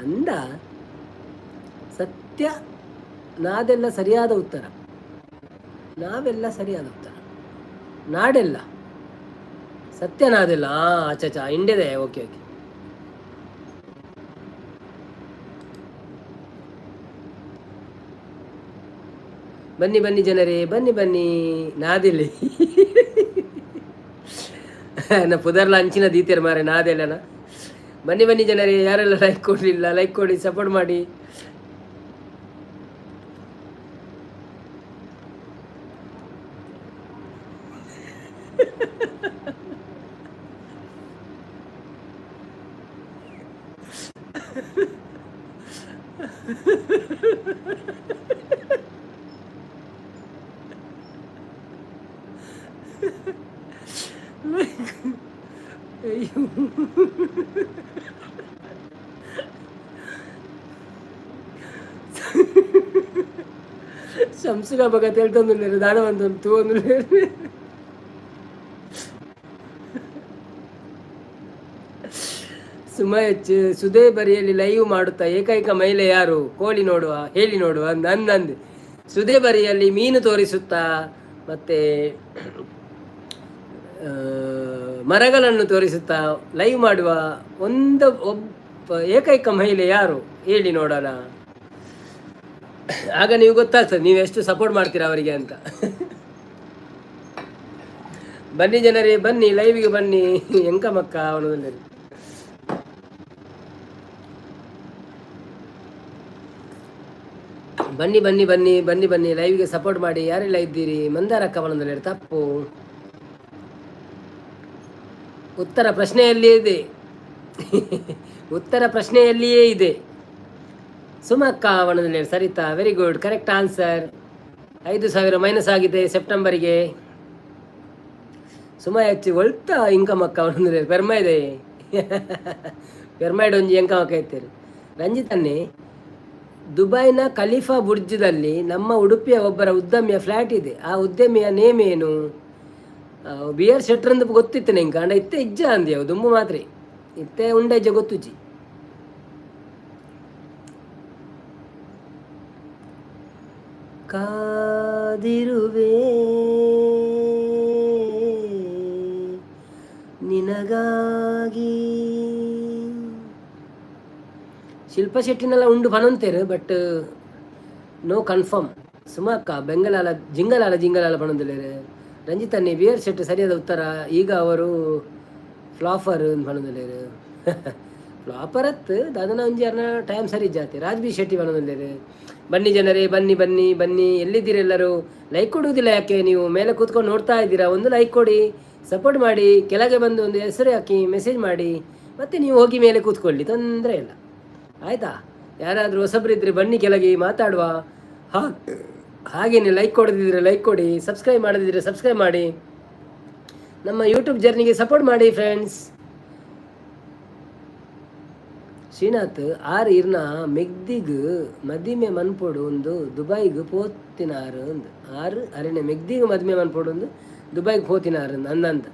ಅಂದ ಸತ್ಯ ನಾದೆಲ್ಲ ಸರಿಯಾದ ಉತ್ತರ ನಾವೆಲ್ಲ ಸರಿಯಾದ ಉತ್ತರ ನಾಡೆಲ್ಲ ಸತ್ಯ ನಾದೆಲ್ಲ ಆಚಾ ಇಂಡಿಯಾದೆ ಓಕೆ ಓಕೆ ಬನ್ನಿ ಜನರೇ ಬನ್ನಿ ನಾದಿಲ್ಲಿ ನಾ ಪುದರ್ಲ ಅಂಚಿನ ದೀತಿಯರ್ ಮಾರೆ ನಾದೆಲ್ಲನ ಬನ್ನಿ ಜನರೇ ಯಾರೆಲ್ಲ ಲೈಕ್ ಕೊಡಲಿಲ್ಲ ಲೈಕ್ ಕೊಡಿ ಸಪೋರ್ಟ್ ಮಾಡಿ ಅಯ್ಯೋ ಶಂಸುಗ ಬಗ ಹೇಳ್ತಂದು ದಾನ ಒಂದು ತೂಂದು ಸುಮ ಹೆಚ್ಚು ಸುದೇ ಬರಿಯಲ್ಲಿ ಲೈವ್ ಮಾಡುತ್ತಾ ಏಕೈಕ ಮಹಿಳೆ ಯಾರು ಕೋಳಿ ನೋಡುವ ಹೇಳಿ ನೋಡುವ ಅಂದಂದು ಸುದೇ ಬರಿಯಲ್ಲಿ ಮೀನು ತೋರಿಸುತ್ತಾ ಮತ್ತೆ ಮರಗಳನ್ನು ತೋರಿಸುತ್ತಾ ಲೈವ್ ಮಾಡುವ ಒಬ್ಬ ಏಕೈಕ ಮಹಿಳೆ ಯಾರು ಹೇಳಿ ನೋಡೋಣ ಆಗ ನೀವು ಗೊತ್ತಾಗ್ತದೆ ನೀವು ಎಷ್ಟು ಸಪೋರ್ಟ್ ಮಾಡ್ತೀರಾ ಅವರಿಗೆ ಅಂತ ಬನ್ನಿ ಜನರೇ ಬನ್ನಿ ಲೈವ್ಗೆ ಬನ್ನಿ ಎಂಕ ಮಕ್ಕ ಅವನದಲ್ಲಿ ಬನ್ನಿ ಲೈವ್ಗೆ ಸಪೋರ್ಟ್ ಮಾಡಿ ಯಾರೆಲ್ಲ ಇದ್ದೀರಿ ಮಂದಾರಕ್ಕ ಅವನದಲ್ಲಿ ತಪ್ಪು ಉತ್ತರ ಪ್ರಶ್ನೆಯಲ್ಲಿಯೇ ಇದೆ ಸುಮಕ್ಕ ಅವನದಲ್ಲಿ Sarita very good correct answer 5,000 minus ಆಗಿದೆ ಸೆಪ್ಟೆಂಬರಿಗೆ ಸುಮ ಹೆಚ್ಚು ಒಳ್ತ ಇಂಕಮಕ್ಕ ಅವನದಲ್ಲಿ ಪೆರ್ಮೈದೆ ಪೆರ್ಮೈಡ್ ಒಂಜಿ ಎಂಕಮಕ್ಕ ಇರ್ತೀರಿ ರಂಜಿತನ್ನೇ ದುಬೈನ ಖಲೀಫಾ ಬುರ್ಜ್ದಲ್ಲಿ ನಮ್ಮ ಉಡುಪಿಯ ಒಬ್ಬರ ಉದ್ಯಮಿಯ ಫ್ಲ್ಯಾಟ್ ಇದೆ ಆ ಉದ್ಯಮಿಯ ನೇಮ್ ಏನು ಬಿಯರ್ ಶೆಟ್ರ್ ಅಂತ ಗೊತ್ತಿತ್ತು ನಂಗೆ ಅಂಡ ಇತ್ತೆ ಇಜ್ಜ ಅಂದ್ಯಾವ ದುಂಬು ಮಾತ್ರ ಇತ್ತೆ ಉಂಡಜ್ಜ ಗೊತ್ತುಜಿ ಕಾದಿರುವೆ ನಿನಗಾಗಿ ಶಿಲ್ಪಾ ಶೆಟ್ಟಿನೆಲ್ಲ ಉಂಡು ಪನೊಂತೇರು ಬಟ್ ನೋ ಕನ್ಫರ್ಮ್ ಸುಮಕ್ಕ ಬೆಂಗಲಾಲ ಜಿಂಗಲಾಲ ಪಣೊಂದಿಲ್ಲೇರು ರಂಜಿತನ್ನೇ ಬಿಯರ್ ಶೆಟ್ ಸರಿಯಾದ ಉತ್ತರ ಈಗ ಅವರು ಫ್ಲಾಫರ್ ಪಣೊಂದಿಲ್ಲೇರು ಫ್ಲಾಪರತ್ತು ದಾದನ ಒಂಜಿ ಅರ್ನ ಟೈಮ್ ಸರಿ ಜಾತಿ ರಾಜ್ಬಿ ಶೆಟ್ಟಿ ಬಣ್ಣದಲ್ಲಿರು. ಬನ್ನಿ ಜನರೇ, ಬನ್ನಿ ಬನ್ನಿ ಬನ್ನಿ, ಎಲ್ಲಿದ್ದೀರಿ ಎಲ್ಲರೂ? ಲೈಕ್ ಕೊಡುವುದಿಲ್ಲ ಯಾಕೆ? ನೀವು ಮೇಲೆ ಕೂತ್ಕೊಂಡು ನೋಡ್ತಾ ಇದ್ದೀರಾ, ಒಂದು ಲೈಕ್ ಕೊಡಿ, ಸಪೋರ್ಟ್ ಮಾಡಿ, ಕೆಳಗೆ ಬಂದು ಒಂದು ಹೆಸರು ಹಾಕಿ ಮೆಸೇಜ್ ಮಾಡಿ, ಮತ್ತು ನೀವು ಹೋಗಿ ಮೇಲೆ ಕೂತ್ಕೊಳ್ಳಿ, ತೊಂದರೆ ಇಲ್ಲ ಆಯಿತಾ? ಯಾರಾದರೂ ಹೊಸಬ್ರಿದ್ರೆ ಬನ್ನಿ ಕೆಳಗೆ ಮಾತಾಡುವ. ಹಾಗೇನೆ ಲೈಕ್ ಕೊಡದಿದ್ರೆ ಲೈಕ್ ಕೊಡಿ, ಸಬ್ಸ್ಕ್ರೈಬ್ ಮಾಡದಿದ್ರೆ ಸಬ್ಸ್ಕ್ರೈಬ್ ಮಾಡಿ, ನಮ್ಮ ಯೂಟ್ಯೂಬ್ ಜರ್ನಿಗೆ ಸಪೋರ್ಟ್ ಮಾಡಿ ಫ್ರೆಂಡ್ಸ್. ಶ್ರೀನಾಥ್ ಆರು ಇರ್ನ ಮೆಗ್ದಿಗ್ ಮದಿಮೆ ಮನ್ಪೋಡು ಒಂದು ದುಬೈಗೆ ಪೋತಿನಾರು ಒಂದು ಆರು ಅರೆನೆ ಮೆಗ್ದಿಗೆ ಮದಿಮೆ ಮನ್ಪೋಡು ಒಂದು ದುಬೈಗೆ ಪೋತಿನಾರು ಅಂದಂತ.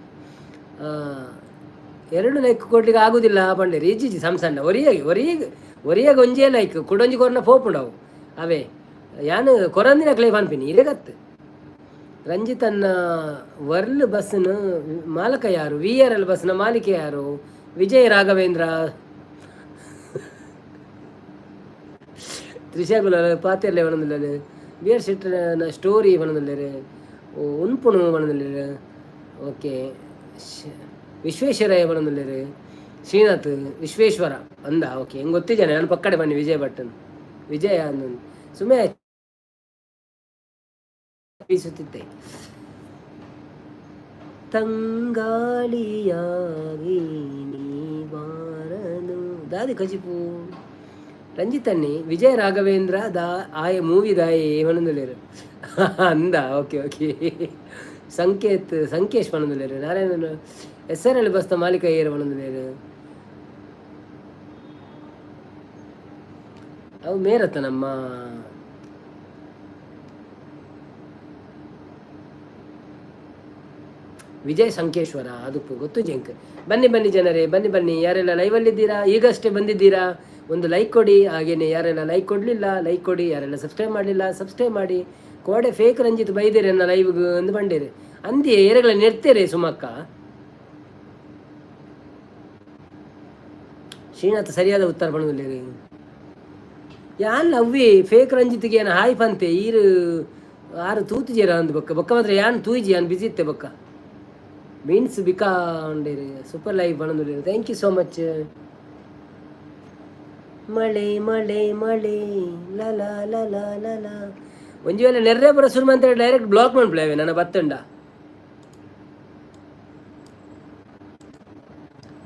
ಎರಡು ಲೈಕ್ ಕೊಡ್ಲಿಕ್ಕೆ ಆಗುದಿಲ್ಲ ಪಂಡೆ ರೀಜಿಜಿ ಸಂಸಂಡ ಒರಿಯಾಗ ಒಂಜೇ ಲೈಕ್ ಕುಡೊಂಜಿ ಕೊರನ ಪೋಪುಂಡವು ಅವೇ ಯಾನು ಕೊರಂದಿನ ಕ್ಲೇಫ್ ಅನ್ಪಿನಿ ಇರೇಗತ್ತು. ರಂಜಿತನ್ನ ವರ್ಲ್ ಬಸ್ನ ಮಾಲಕ ಯಾರು? VRL ಬಸ್ನ ಮಾಲಿಕೆ ಯಾರು? ವಿಜಯ್ ರಾಘವೇಂದ್ರ. ತ್ರಿಷಾಗುಲ ಪಾತೆರ್ಲೆ ಬಣ್ಣದಿಲ್ಲ, ಬಿಆರ್ ಶೆಟ್ಟರ್ನ ಸ್ಟೋರಿ ಬಣ್ಣದಿಲ್ಲರೆ, ಉನ್ಪುಣು ಬಣ್ಣದಿಲ್ಲರೆ, ಓಕೆ ವಿಶ್ವೇಶ್ವರಯ್ಯ ಬಣ್ಣದಿಲ್ಲರೆ, ಶ್ರೀನಾಥ್ ವಿಶ್ವೇಶ್ವರ ಅಂದ, ಓಕೆ ಹೆಂಗೆ ಗೊತ್ತಿದ್ದಾನೆ ನಾನು ಪಕ್ಕಡೆ ಬನ್ನಿ ವಿಜಯ್ ಭಟ್ಟನ್ ವಿಜಯ ಅಂದ ಸುಮ್ಮನೆ ಬೀಸುತ್ತಿದ್ದೆ. ತಂಗಾಳಿಯಾಗಿ ನೀವಾರನು ದಾದಿ ಕಜಿಪು ರಂಜಿತನ್ನಿ ವಿಜಯ ರಾಘವೇಂದ್ರ ಆಯ ಮೂವಿ ದಾಯಿ ಮನದಲ್ಲಿರು ಅಂದ, ಓಕೆ ಓಕೆ ಸಂಕೇಶ್ ಮನದಲ್ಲಿರು, ನಾರಾಯಣ SRL ಬಸ್ತ ಮಾಲೀಕ ಏರ ಮನದಲ್ಲಿರು, ಅವು ಮೇರತ್ತ ನಮ್ಮ ವಿಜಯ್ ಸಂಕೇಶ್ವರ ಅದಕ್ಕೂ ಗೊತ್ತು ಜಂಕ್. ಬನ್ನಿ ಬನ್ನಿ ಜನರೇ, ಬನ್ನಿ ಬನ್ನಿ, ಯಾರೆಲ್ಲ ಲೈವಲ್ಲಿದ್ದೀರಾ, ಈಗಷ್ಟೇ ಬಂದಿದ್ದೀರಾ ಒಂದು ಲೈಕ್ ಕೊಡಿ. ಹಾಗೇನೆ ಯಾರೆಲ್ಲ ಲೈಕ್ ಕೊಡಲಿಲ್ಲ ಲೈಕ್ ಕೊಡಿ, ಯಾರೆಲ್ಲ ಸಬ್ಸ್ಕ್ರೈಬ್ ಮಾಡಲಿಲ್ಲ ಸಬ್ಸ್ಕ್ರೈಬ್ ಮಾಡಿ. ಕೋಡೆ ಫೇಕ್ ರಂಜಿತ್ ಬೈದೇರಿ ಅನ್ನ ಲೈವ್ಗೆ ಅಂದು ಬಂಡೇರಿ ಅಂದಿ ಏರೆಗಳ ನೆಡ್ತೇರೆ ಸುಮಕ್ಕ. ಶ್ರೀನಾಥ್ ಸರಿಯಾದ ಉತ್ತರ ಬಣ್ಣದಲ್ಲಿ ಯಾನ್ ಅವ್ವಿ ಫೇಕ್ ರಂಜಿತ್ಗೆ ಏನು ಹಾಯ್ ಪಂತೆ ಈರು ಆರು ತೂತಿಜೇರ ಅಂದ್ ಬೊಕ್ಕ ಬೊಕ್ಕ ಮಾತ್ರ ಯಾನ್ ತೂಜಿ ಯಾನ್ ಬಿಸಿ ಇತ್ತೆ ಬೊಕ್ಕ ಮೀನ್ಸ್ ಬಿಕಾ ಉಂಡೇರಿ ಸೂಪರ್ ಲೈವ್ ಬಣ್ಣದಲ್ಲಿ. Thank you so much. ಮಳೆ ಮಳೆ ಮಳೆ ಲಲ ಲಲ ಲಲ ಒಂಜಿ ವೇಳೆ ನೆರ್ರೆ ಬರೋ ಸುರ್ಮ ಅಂತ ಹೇಳಿ ಡೈರೆಕ್ಟ್ ಬ್ಲಾಕ್ ಮಾಡ್ಬಿಡವೆ ನನ್ನ ಬತ್ತಂಡ.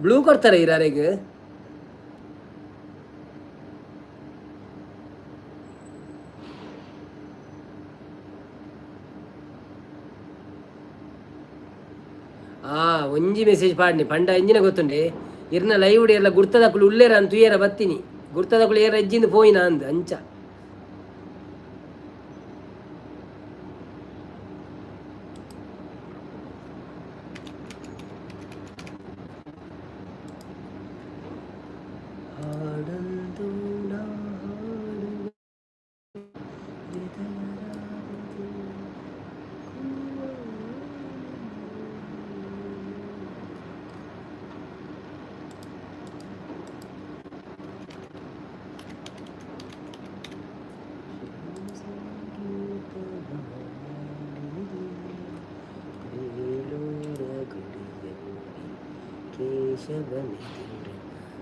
ಬ್ಲೂ ಕೊಡ್ತಾರೆ ಇರಾರೆಗೆ. ಒಂಜಿ ಮೆಸೇಜ್ ಪಾಡ್ನಿ ಪಂಡ ಎಂಜಿನ ಗೊತ್ತುಂಡೆ ಇರ್ನ ಲೈವ್ ಡಿ ಎಲ್ಲ ಗುರ್ತದಕ್ಕಳು ಉಳ್ಳೇರ ಅಂತ ತುಯ್ಯರ ಬತ್ತೀನಿ ಗುರ್ತದಕ್ಕಳು ಏರ ಎಜ್ಜಿಂದ ಪೋಯಿನ ಅಂದ ಅಂಚ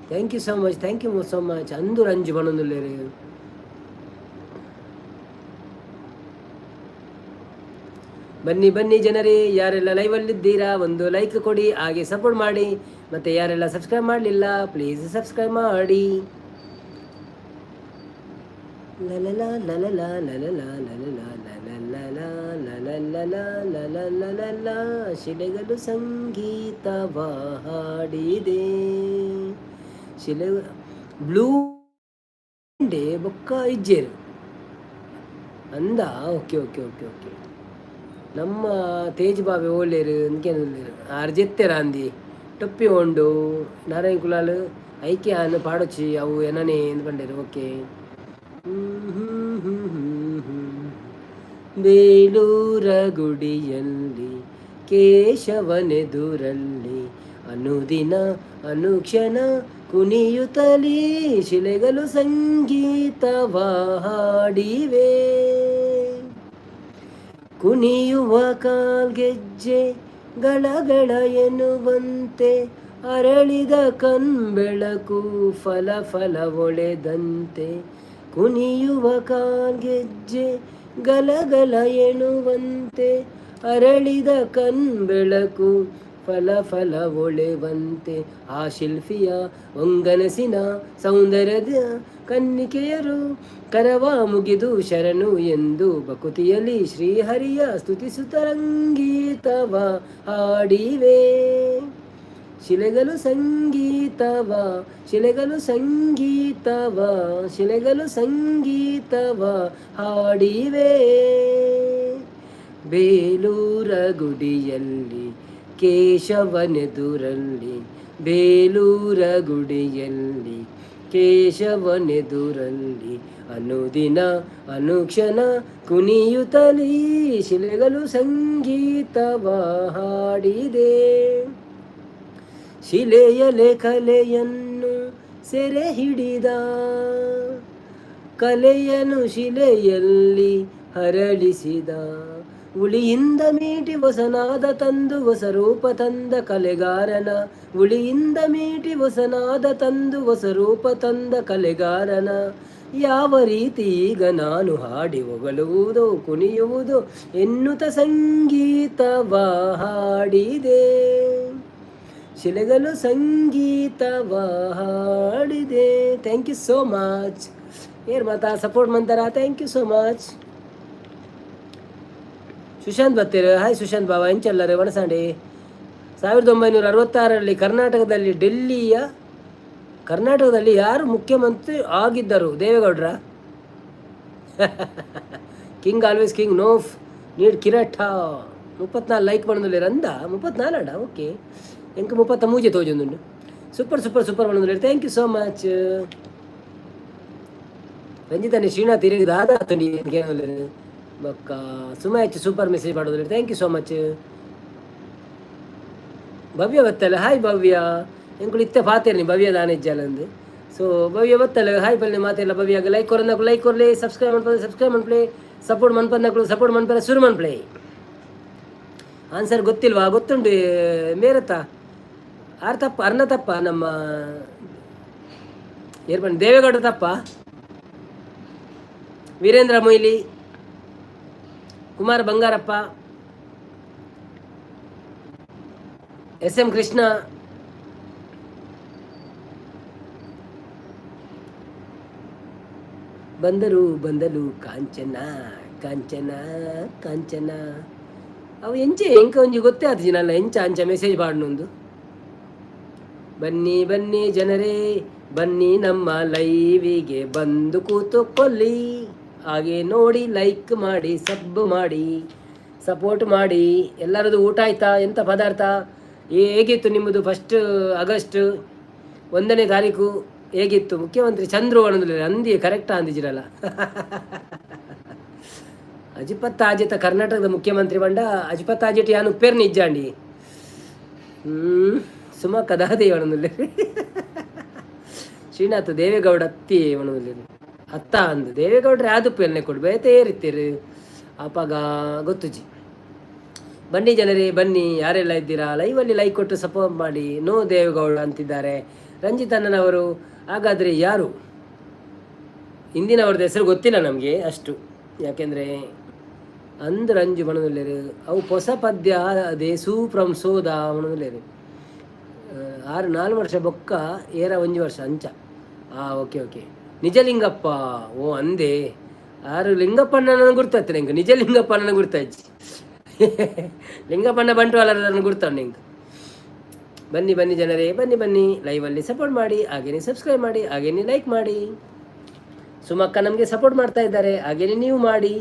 thank you so much, thank you so much. ಅಂದು ರಂಜು ಬಣ್ಣದಲ್ಲೇರಿ ಬನ್ನಿ ಬನ್ನಿ ಜನರೇ, ಯಾರೆಲ್ಲ ಲೈವಲ್ಲಿದ್ದೀರಾ ಒಂದು ಲೈಕ್ ಕೊಡಿ, ಹಾಗೆ ಸಪೋರ್ಟ್ ಮಾಡಿ. ಮತ್ತು ಯಾರೆಲ್ಲ ಸಬ್ಸ್ಕ್ರೈಬ್ ಮಾಡಲಿಲ್ಲ ಪ್ಲೀಸ್ ಸಬ್ಸ್ಕ್ರೈಬ್ ಮಾಡಿ. ಲಲಲ ಲಲಲ ಲಲಲ ಲಲಲ ಲಲಲ ಲಲಲ ಲಲಲ ಶಿಲೆಗಳು ಸಂಗೀತವ ಹಾಡಿದೆ. ಶಿಲೆ ಬ್ಲೂ ಡೇ ಬೊಕ್ಕ ಇಜ್ಜೇರು ಅಂದ. ಓಕೆ ಓಕೆ ಓಕೆ ಓಕೆ ನಮ್ಮ ತೇಜ್ ಬಾಬೆ ಓಲೇರು ಅಂದ್ಕೇನು ಅರ್ಜೆತ್ತೆರ ಅಂದಿ ಟೊಪ್ಪಿ ಉಂಡು ನಾರಾಯಣ ಕುಲಾಲ್ ಐಕೆ ಅನ್ನು ಪಾಡೊಚ್ಚಿ ಅವು ಏನನೇ ಅಂದ್ಕೊಂಡೇರು. ಓಕೆ ಬೇಲೂರ ಗುಡಿಯಲ್ಲಿ ಕೇಶವನೆದುರಲ್ಲಿ ಅನುದಿನ ಅನುಕ್ಷಣ ಕುಣಿಯುತ್ತಲೀ ಶಿಲೆಗಳು ಸಂಗೀತವ ಹಾಡಿವೆ. ಕುಣಿಯುವ ಕಾಲ್ಗೆಜ್ಜೆ ಗಳಗಳ ಎನ್ನುವಂತೆ ಅರಳಿದ ಕಣ್ಬೆಳಕು ಫಲ ಫಲ ಒಳೆದಂತೆ ಕುಣಿಯುವ ಕಾಲ್ಗೆಜ್ಜೆ ಗಲಗಲ ಎನ್ನುವಂತೆ ಅರಳಿದ ಕಣ್ಬೆಳಕು ಫಲ ಫಲ ಒಳೆವಂತೆ ಆ ಶಿಲ್ಪಿಯ ಒಂಗನಸಿನ ಸೌಂದರ್ಯದ ಕನ್ನಿಕೆಯರು ಕರವ ಮುಗಿದು ಶರಣು ಎಂದು ಬಕುತಿಯಲ್ಲಿ ಶ್ರೀಹರಿಯ ಸ್ತುತಿಸುತ್ತರಂಗೀತವ ಹಾಡಿವೆ ಶಿಲೆಗಳು ಸಂಗೀತವ ಶಿಲೆಗಳು ಸಂಗೀತವ ಶಿಲೆಗಳು ಸಂಗೀತವ ಹಾಡಿವೆ ಬೇಲೂರ ಗುಡಿಯಲ್ಲಿ ಕೇಶವನೆದುರಲ್ಲಿ ಬೇಲೂರ ಗುಡಿಯಲ್ಲಿ ಕೇಶವನೆದುರಲ್ಲಿ ಅನುದಿನ ಅನುಕ್ಷಣ ಕುಣಿಯುತ್ತಲೀ ಶಿಲೆಗಳು ಸಂಗೀತವ ಹಾಡಿದೆ ಶಿಲೆಯಲೆ ಕಲೆಯನ್ನು ಸೆರೆ ಹಿಡಿದ ಕಲೆಯನ್ನು ಶಿಲೆಯಲ್ಲಿ ಹರಳಿಸಿದ ಉಳಿಯಿಂದ ಮೀಟಿ ಹೊಸನಾದ ತಂದು ಹೊಸ ರೂಪ ತಂದ ಕಲೆಗಾರನ ಉಳಿಯಿಂದ ಮೀಟಿ ಹೊಸನಾದ ತಂದು ಹೊಸ ರೂಪ ತಂದ ಕಲೆಗಾರನ ಯಾವ ರೀತಿ ಈಗ ನಾನು ಹಾಡಿ ಹೊಗಳುವುದೋ ಕುಣಿಯುವುದು ಎನ್ನುತ್ತ ಸಂಗೀತವ ಹಾಡಿದೆ ಶಿಲೆಗಳು ಸಂಗೀತವ ಹಾಡಿದೆ. Thank you so much. ಏರ್ ಮಾತಾ ಸಪೋರ್ಟ್ ಮಾಡ್ತಾರಾ? Thank you so much. Sushant ಬತ್ತೇರು, ಹಾಯ್ ಸುಶಾಂತ್ ಬಾಬಾ ಎಂಚಲ್ಲರೆ ವಣಸಾಂಡೆ. 1966ರಲ್ಲಿ ಕರ್ನಾಟಕದಲ್ಲಿ ಯಾರು ಮುಖ್ಯಮಂತ್ರಿ ಆಗಿದ್ದರು? ದೇವೇಗೌಡರ. King always king no need ಕಿರಠ 34 ಲೈಕ್ ಪಣ್ಣುಲೆ ರಂದ 34 ಓಕೆ ಎಂಕ 33 ತೋಜೊಂದುಂಡು. ಸೂಪರ್ ಪಣ್ಣುಲೆ. Thank you so much. ರಂಜಿತಾನೆ ಶ್ರೀನಾಥ್ ಇರಿಗೆ ದಾದಾ ಆತುಂಡಿ ಏನೋಲೆ ಬಕ್ಕ ಸುಮಾಚ್ ಸೂಪರ್ ಮೆಸೇಜ್ ಮಾಡೋದಿಲ್ಲ. Thank you so much. Bhavya ಬತ್ತಲ್ಲ, ಹಾಯ್ ಭವ್ಯ ಎಂಕುಳು ಇತ್ತೆ ಪಾತೇರ್ನಿ ಭವ್ಯ ದಾನೆಜ್ಜಲಂದು. ಸೊ ಭವ್ಯ ಬತ್ತಲ್ಲ, ಹಾಯ್ ಪಲ್ಲೆ ಮಾತೆಲ್ಲ ಭವ್ಯಾಗ ಲೈಕ್ ಕೊರನಕು ಲೈಕ್ ಕೊರಲಿ, ಸಬ್ಸ್ಕ್ರೈಬ್ ಮನ್ಪ್ಲೆ, ಸಪೋರ್ಟ್ ಮನ್ಪನ್ನಕಲು ಸಪೋರ್ಟ್ ಮನ್ಪರ ಶುರು ಮನ್ಪ್ಲೆ. ಆನ್ಸರ್ ಗೊತ್ತಿಲ್ವಾ? ಗೊತ್ತುಂಡು ಮೇರತ್ತ ಆರು ತಪ್ಪ ಅರ್ಣ ತಪ್ಪ ನಮ್ಮ ಏರ್ಪಂಡ್ ದೇವೇಗೌಡ ತಪ್ಪ, ವೀರೇಂದ್ರ ಮೊಯ್ಲಿ, ಕುಮಾರ್ ಬಂಗಾರಪ್ಪ, SM ಕೃಷ್ಣ, ಬಂದಲು ಕಾಂಚನ ಕಾಂಚನ ಕಾಂಚನ ಅವು ಎಂಚೆ ಎಂಕ ಒಂಜಿ ಗೊತ್ತೇ ಆತ ಜಿನಲ್ಲ ಎಂಚ ಅಂಚ ಮೆಸೇಜ್ ಪಾಡ್ನೊಂದು. ಬನ್ನಿ ಜನರೇ ಬನ್ನಿ ನಮ್ಮ ಲೈವಿಗೆ ಬಂದು ಕೂತುಕೊಳ್ಳಿ, ಹಾಗೆ ನೋಡಿ ಲೈಕ್ ಮಾಡಿ ಸಬ್ ಮಾಡಿ ಸಪೋರ್ಟ್ ಮಾಡಿ. ಎಲ್ಲರದು ಊಟ ಆಯ್ತಾ? ಎಂಥ ಪದಾರ್ಥ? ಹೇಗಿತ್ತು ನಿಮ್ಮದು? 1 ಆಗಸ್ಟ್ 1ನೇ ತಾರೀಕು ಹೇಗಿತ್ತು? ಮುಖ್ಯಮಂತ್ರಿ ಚಂದ್ರು ಅನ್ನೋದಿಲ್ಲ ಅಂದಿ ಕರೆಕ್ಟಾ ಅಂದಿಜಿರಲ್ಲ. ಅಜಿಪತ್ತ ಆಜಿತ ಕರ್ನಾಟಕದ ಮುಖ್ಯಮಂತ್ರಿ ಬಂಡ ಅಜಿಪತ್ತ ಆಜಿಟ್ ಯಾನು ಉಪ್ಪೇರ್ ನಿಜ್ಜಾಂಡಿ ಸುಮ ಕದಾದೆ ಒಣದಿಲ್ಲ. ಶ್ರೀನಾಥ್ ದೇವೇಗೌಡ ಅತ್ತಿ ಒಣದಿಲ್ಲ ಅತ್ತ ಅಂದು ದೇವೇಗೌಡ್ರೆ ಆದುಪ್ಪೆಲ್ನೆ ಕೊಡು ಬೇತೇರಿತ್ತೀರಿ ಅಪಗ ಗೊತ್ತುಜಿ. ಬನ್ನಿ ಜನರೇ ಬನ್ನಿ, ಯಾರೆಲ್ಲ ಇದ್ದೀರಾ ಲೈವಲ್ಲಿ ಲೈಕ್ ಕೊಟ್ಟು ಸಪೋರ್ಟ್ ಮಾಡಿ. ನೋ ದೇವೇಗೌಡ ಅಂತಿದ್ದಾರೆ ರಂಜಿತ್ ಅಣ್ಣನವರು. ಹಾಗಾದರೆ ಯಾರು? ಹಿಂದಿನವ್ರದ್ದು ಹೆಸರು ಗೊತ್ತಿಲ್ಲ ನಮಗೆ ಅಷ್ಟು, ಯಾಕೆಂದರೆ ಅಂದು ರಂಜು ಮಣದಲ್ಲೇರು ಅವು ಹೊಸ ಪದ್ಯ ದೇಸೂ ಫ್ರಮ್ ಸೋದ ಮಣದಲ್ಲೇರು 4 ವರ್ಷ ಬೊಕ್ಕ ಏರ 1 ವರ್ಷ ಅಂಚ. ಓಕೆ ನಿಜಲಿಂಗಪ್ಪ. ಓ ಅಂದೆ 6 ಲಿಂಗಪ್ಪಣ್ಣನ ಗುರ್ತಾಯ್ತು ನಂಗೆ, ನಿಜ ಲಿಂಗಪ್ಪಣ್ಣನ ಗುರ್ತಾಯ್ತು. ಲಿಂಗಪ್ಪಣ್ಣ ಬಂಟ್ವಾಳರನ್ನು ಗುರ್ತಾವ ನಿಂಗೆ. ಬನ್ನಿ ಜನರೇ ಬನ್ನಿ ಲೈವಲ್ಲಿ ಸಪೋರ್ಟ್ ಮಾಡಿ, ಹಾಗೇನೆ ಸಬ್ಸ್ಕ್ರೈಬ್ ಮಾಡಿ, ಹಾಗೇನೆ ಲೈಕ್ ಮಾಡಿ. ಸುಮಕ್ಕ ನಮಗೆ ಸಪೋರ್ಟ್ ಮಾಡ್ತಾ ಇದ್ದಾರೆ, ಹಾಗೇನೆ ನೀವು ಮಾಡಿ.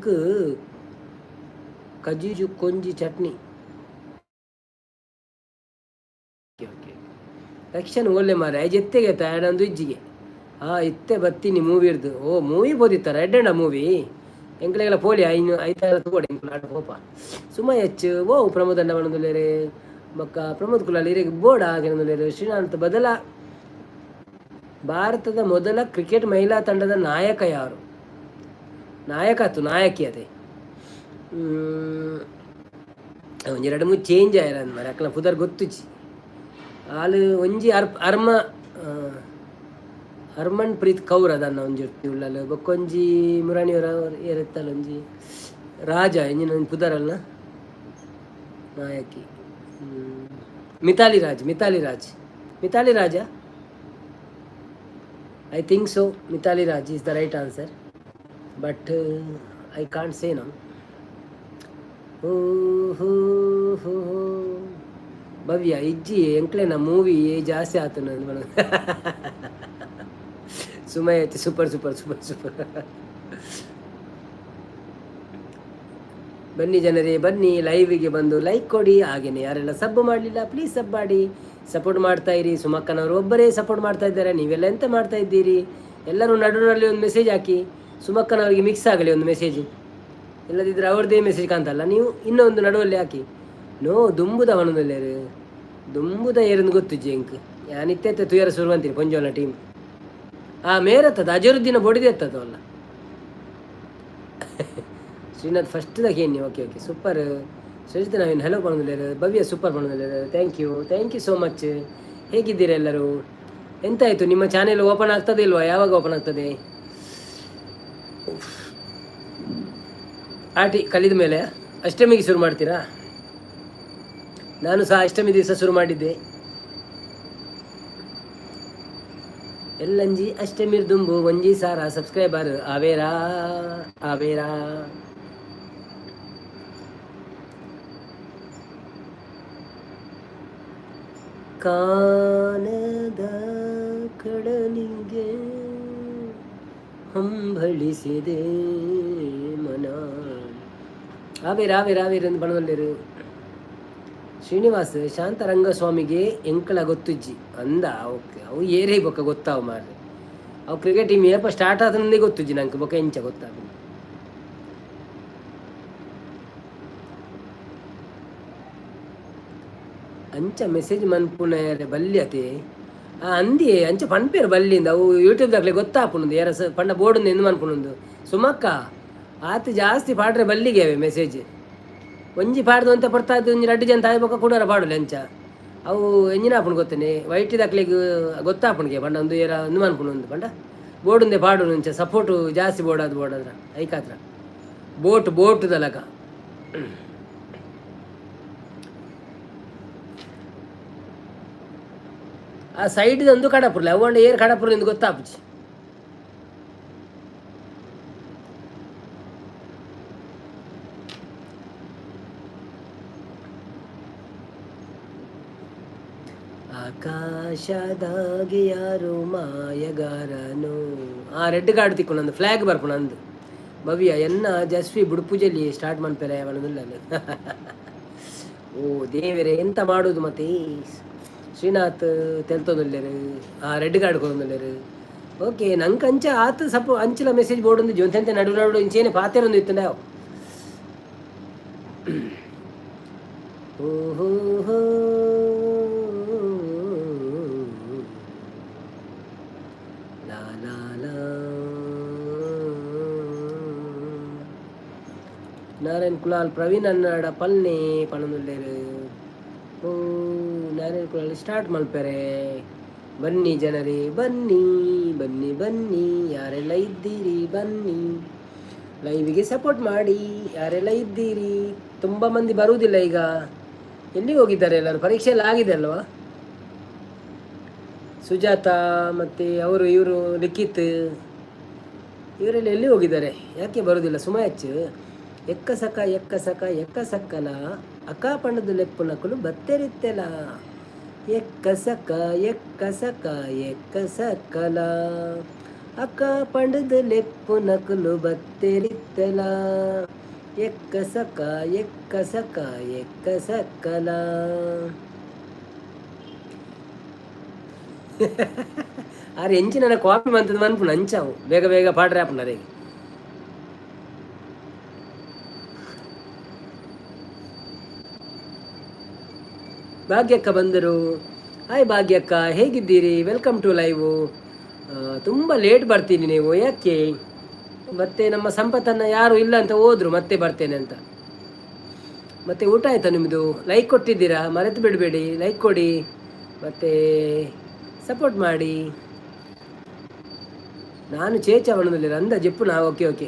ಎಂಕ್ ಕಜೀಜು ಕೊಂಜಿ ಚಟ್ನಿ. ರಕ್ಷನ್ ಒಳ್ಳೆ ಮಾರ ಜೆತ್ತೆಗೆ ಎರಡೊಂದು ಇಜ್ಜಿಗೆ ಇತ್ತೆ ಬತ್ತೀನಿ ಮೂವಿ ಇರ್ದು. ಓ ಮೂವಿ ಬೋದಿತ್ತ ರೆಡ್ಡ ಮೂವಿ ಎಂಕ್ಲೆಗಳ ಪೋಲಿ ಐತಾರ ತಗೋಡಿ ನಾಟ ಹೋಪ ಸುಮ ಹೆಚ್ಚು ಓ ಪ್ರಮೋದ್ ಅಣ್ಣ ಬಣ್ಣದುಲ್ಲೇರೆ ಬಕ್ಕ ಪ್ರಮೋದ್ ಕುಲಾಲ್ ಇರೇಗ ಬೋರ್ಡ್ ಆಗಿರೋದುಲ್ಲೇರು ಶ್ರೀನಾಥ್ ಬದಲ ಭಾರತದ ಮೊದಲ ಕ್ರಿಕೆಟ್ ಮಹಿಳಾ ತಂಡದ ನಾಯಕ ಯಾರು? ನಾಯಕಿ ಅದೇ ಒಂಜೆರಡು ಮೂರು ಚೇಂಜ್ ಆಯ್ರ ಅಂದ್ಮಾರೆ ಅಕ್ಕಲ ಪುದರ್ ಗೊತ್ತುಜಿ ಆಳು ಒಂಜಿ ಹರ್ಮನ್ ಪ್ರೀತ್ ಕೌರ್ ಅದನ್ನ ಒಂಜಿರ್ತಿ ಉಳ್ಳಲು ಬೊಕ್ಕೊಂಜಿ ಮುರಾಣಿಯವರ ಏರೆತ್ತಲ್ಲ ಒಂಜಿ ರಾಜ ಎಂಜಿನ ಒಂದು ಪುದರಲ್ಲ ನಾಯಕಿ Mithali Raj I think so. Mithali Raj is the right answer but I can't say now. ಭವ್ಯ ಇಜ್ಜಿ ಎಂಕ್ಲೆನ ಮೂವಿ ಜಾಸ್ತಿ ಆತು ನಂದು ಸುಮಯ ಸೂಪರ್. ಬನ್ನಿ ಜನರೇ ಬನ್ನಿ, ಲೈವಿಗೆ ಬಂದು ಲೈಕ್ ಕೊಡಿ. ಹಾಗೇನೆ ಯಾರೆಲ್ಲ ಸಬ್ ಮಾಡಲಿಲ್ಲ ಪ್ಲೀಸ್ ಸಬ್ ಮಾಡಿ, ಸಪೋರ್ಟ್ ಮಾಡ್ತಾ ಇರಿ. ಸುಮಕ್ಕನವರು ಒಬ್ಬರೇ ಸಪೋರ್ಟ್ ಮಾಡ್ತಾ ಇದ್ದಾರೆ, ನೀವೆಲ್ಲ ಎಂತ ಮಾಡ್ತಾ ಇದ್ದೀರಿ? ಎಲ್ಲರೂ ನಡುವಿನಲ್ಲಿ ಒಂದು ಮೆಸೇಜ್ ಹಾಕಿ, ಸುಮಕ್ಕನವರಿಗೆ ಮಿಕ್ಸ್ ಆಗಲಿ ಒಂದು ಮೆಸೇಜ್. ಇಲ್ಲದಿದ್ದರೆ ಅವ್ರದ್ದೇ ಮೆಸೇಜ್ ಕಾಣ್ತಲ್ಲ, ನೀವು ಇನ್ನೊಂದು ನಡುವಲ್ಲಿ ಹಾಕಿ. ನೋ ದುಂಬುದ ಮನದಲ್ಲೇರು ದುಂಬುದ ಏರಂದು ಗೊತ್ತು ಜೇಂಕ್ ಯಾನಿತ್ತೆ ತುಯರ ಸುರುವಂತೀನಿ ಪೊಂಜೋನ ಟೀಮ್ ಮೇರತ್ತದ ಅಜರುದ್ದೀನ ಬೊಡಿದೆ ಎತ್ತದವಲ್ಲ ಶ್ರೀನಾಥ್ ಫಸ್ಟ್ ಏನಿ. Okay super. Srijitha Naveen hello ಪಣದಲ್ಲೇರು ಭವ್ಯ ಸೂಪರ್ ಪಣದಲ್ಲೇರು ಥ್ಯಾಂಕ್ ಯು ಸೋ ಮಚ್. ಹೇಗಿದ್ದೀರಾ ಎಲ್ಲರೂ? ಎಂತಾಯಿತು ನಿಮ್ಮ ಚಾನೆಲ್ ಓಪನ್ ಆಗ್ತದೆ ಇಲ್ವಾ? ಯಾವಾಗ ಓಪನ್ ಆಗ್ತದೆ? ಆಟಿ ಕಲಿದ ಮೇಲೆ ಅಷ್ಟಮಿಗೆ ಶುರು ಮಾಡ್ತೀರಾ? ನಾನು ಸಹ ಅಷ್ಟಮಿ ದಿವಸ ಶುರು ಮಾಡಿದ್ದೆ. ಎಲ್ಲಂಜಿ ಅಷ್ಟಮಿರ್ ದುಂಬು ಒಂಜಿ ಸಾರ ಸಬ್ಸ್ಕ್ರೈಬರ್ ಆವೇರಾ ಕಾನದ ಕಡಲಿಗೆ ಹಂಬಳಿಸಿದೆ ಮನ ಆವೇರ ಬಣದಲ್ಲಿರು. ಶ್ರೀನಿವಾಸ್ ಶಾಂತರಂಗಸ್ವಾಮಿಗೆ ಎಂಕಳ ಗೊತ್ತುಜ್ಜಿ ಅಂದ. ಓಕೆ ಅವು ಏರೇ ಬೊಕ್ಕ ಗೊತ್ತಾವು ಮಾರ್ರೆ. ಅವು ಕ್ರಿಕೆಟ್ ಟೀಮ್ ಏಪ ಸ್ಟಾರ್ಟ್ ಆತಂದೇ ಗೊತ್ತುಜ್ಜಿ ನಂಗೆ ಬೊಕ್ಕ ಎಂಚ ಗೊತ್ತಾಗ. ಅಂಚ ಮೆಸೇಜ್ ಮನ್ಪುನ ಬಲ್ಲಿ ಅತೆ ಅಂದಿ ಅಂಚ ಪನ್ಪೇರು ಬಲ್ಲಿಂದ ಅವು ಯೂಟ್ಯೂಬ್ದಾಗಲೇ ಗೊತ್ತಾಪುನದು ಯಾರ ಪಂಡ ಬೋರ್ಡ್ ಎಂದು ಮನ್ಪುನೊಂದು ಸುಮಕ್ಕ ಆತ ಜಾಸ್ತಿ ಪಾಡ್ರೆ ಬಲ್ಲಿಗೆ ಅವೆ ಮೆಸೇಜ್ ಒಂಜಿ ಪಾಡ್ದು ಅಂತ ಪಡ್ತಾದು ಒಂಜಿ ರಡ್ಡು ಜನ ತಾಯಿ ಬೊಕ್ಕ ಕೂಡ ಪಾಡಲ್ಲ ಅಂಚ ಅವು ಎಂಜಿನಾಪುಣ್ ಗೊತ್ತೇನೆ ವೈಟಿದಾಕ್ಲಿಗೆ ಗೊತ್ತಾಪುಣಿಗೆ ಪಂಡ ಒಂದು ಏರ ಒಂದು ಮನ್ಪುನೊಂದು ಪಂಡ ಬೋರ್ಡುಂದೆ ಪಾಡು ಅಂಚ ಸಪೋರ್ಟು ಜಾಸ್ತಿ ಬೋರ್ಡಾದ್ರ ಐಕಾತ್ರ ಬೋಟ್ ದಲಕ ಆ ಸೈಡ್ ಒಂದು ಕಡಪುರ್ಲೆ ಅವಂಡ ಏರ್ ಕಡಪುರ್ಲಿಂದ ಗೊತ್ತಾಪುಜಿ. ಆಕಾಶದಾಗೆ ಯಾರು ಮಾಯಗಾರನು ರೆಡ್ ಕಾರ್ಡ್ ತಿಕ್ಕು ನಂದು ಫ್ಲಾಗ್ ಬರ್ಪು ನಂದು ಭವ್ಯ ಎನ್ನ ಜಸ್ವಿ ಬುಡುಪೂಜೆಯಲ್ಲಿ ಸ್ಟಾರ್ಟ್ ಮಾಡ್ತಾರೆ ಅವನಲ್ಲ. ಓ ದೇವರೇ ಎಂತ ಮಾಡೋದು ಮತ್ತೆ. ಶ್ರೀನಾಥ್ ತೆಲ್ತೋದಲ್ಲೇರು ರೆಡ್ ಕಾರ್ಡ್ ಕೊಡೋದಲ್ಲೇರು. ಓಕೆ ನಂಗೆ ಅಂಚ ಆತ ಸಪೋ ಅಂಚಲ ಮೆಸೇಜ್ ಬೋರ್ಡ್ ಒಂದು ಜೊಂತೆ ನಡು ಇಂಚೇನೆ ಪಾತೆರೊಂದು ಇತ್ತು ನಾವು. ಓಹೋ ಹೋ ನಾರಾಯಣ್ ಕುಲಾಲ್ ಪ್ರವೀಣ್ ಅನ್ನಾಡ ಪಲ್ನೆ ಪಣನುಲ್ಲೇರು. ಓ ನಾರಾಯಣ್ ಕುಲಾಲ್ ಸ್ಟಾರ್ಟ್ ಮಲ್ಪೆರೆ. ಬನ್ನಿ ಜನರೇ ಬನ್ನಿ ಬನ್ನಿ ಬನ್ನಿ ಯಾರೆಲ್ಲ ಇದ್ದೀರಿ ಬನ್ನಿ ಲೈವಿಗೆ ಸಪೋರ್ಟ್ ಮಾಡಿ. ಯಾರೆಲ್ಲ ಇದ್ದೀರಿ? ತುಂಬ ಮಂದಿ ಬರುವುದಿಲ್ಲ ಈಗ. ಎಲ್ಲಿ ಹೋಗಿದ್ದಾರೆ ಎಲ್ಲರೂ? ಪರೀಕ್ಷೆ ಎಲ್ಲ ಆಗಿದೆ ಅಲ್ವಾ? ಸುಜಾತ ಮತ್ತು ಇವರು ಲಿಖಿತ್ ಇವರೆಲ್ಲ ಎಲ್ಲಿ ಹೋಗಿದ್ದಾರೆ? ಯಾಕೆ ಬರುವುದಿಲ್ಲ? ಸುಮಯಚ್ಚು ಎಕ್ಕ ಸಕ್ಕಲ ಅಕಾಪಣದ ಲೆಪ್ಪು ನಕಲು ಬತ್ತೆರಿತ್ತೆಲ ಎಕ್ಕ ಸಕ್ಕ ಸಕ್ಕಲ ಅಕ್ಕ ಪಂಡದ ಲೆಪ್ಪು ನಕಲು ಬತ್ತೆರಿತ್ತಲ ಎಕ್ಕ ಸಕ ಎಕ್ಕ ಸಕ ಎಕ್ಕ ಸಕ್ಕಲ. ಆರು ಎಂಚಿ ನನ್ನ ಕಾಪಿ ಮಂತದ ಮನ್ಪುಣ ಅಂಚಾವು ಬೇಗ ಬೇಗ ಪಾಡ್ರೆ ಆಪುನರಿಗೆ. ಭಾಗ್ಯಕ್ಕ ಬಂದರು. ಹಾಯ್ ಭಾಗ್ಯಕ್ಕ, ಹೇಗಿದ್ದೀರಿ? Welcome to live. ತುಂಬ ಲೇಟ್ ಬರ್ತೀನಿ ನೀವು, ಯಾಕೆ? ಮತ್ತೆ ನಮ್ಮ ಸಂಪತ್ತನ್ನು ಯಾರು ಇಲ್ಲ ಅಂತ ಹೋದ್ರು, ಮತ್ತೆ ಬರ್ತೇನೆ ಅಂತ. ಮತ್ತೆ ಊಟ ಆಯ್ತಾ ನಿಮ್ಮದು? ಲೈಕ್ ಕೊಟ್ಟಿದ್ದೀರಾ? ಮರೆತು ಬಿಡಬೇಡಿ, ಲೈಕ್ ಕೊಡಿ ಮತ್ತು ಸಪೋರ್ಟ್ ಮಾಡಿ. ನಾನು ಚೇಚಾವಣದಲ್ಲಿ ಅಂದ ಜೆಪ್ಪುನ. ಓಕೆ ಓಕೆ,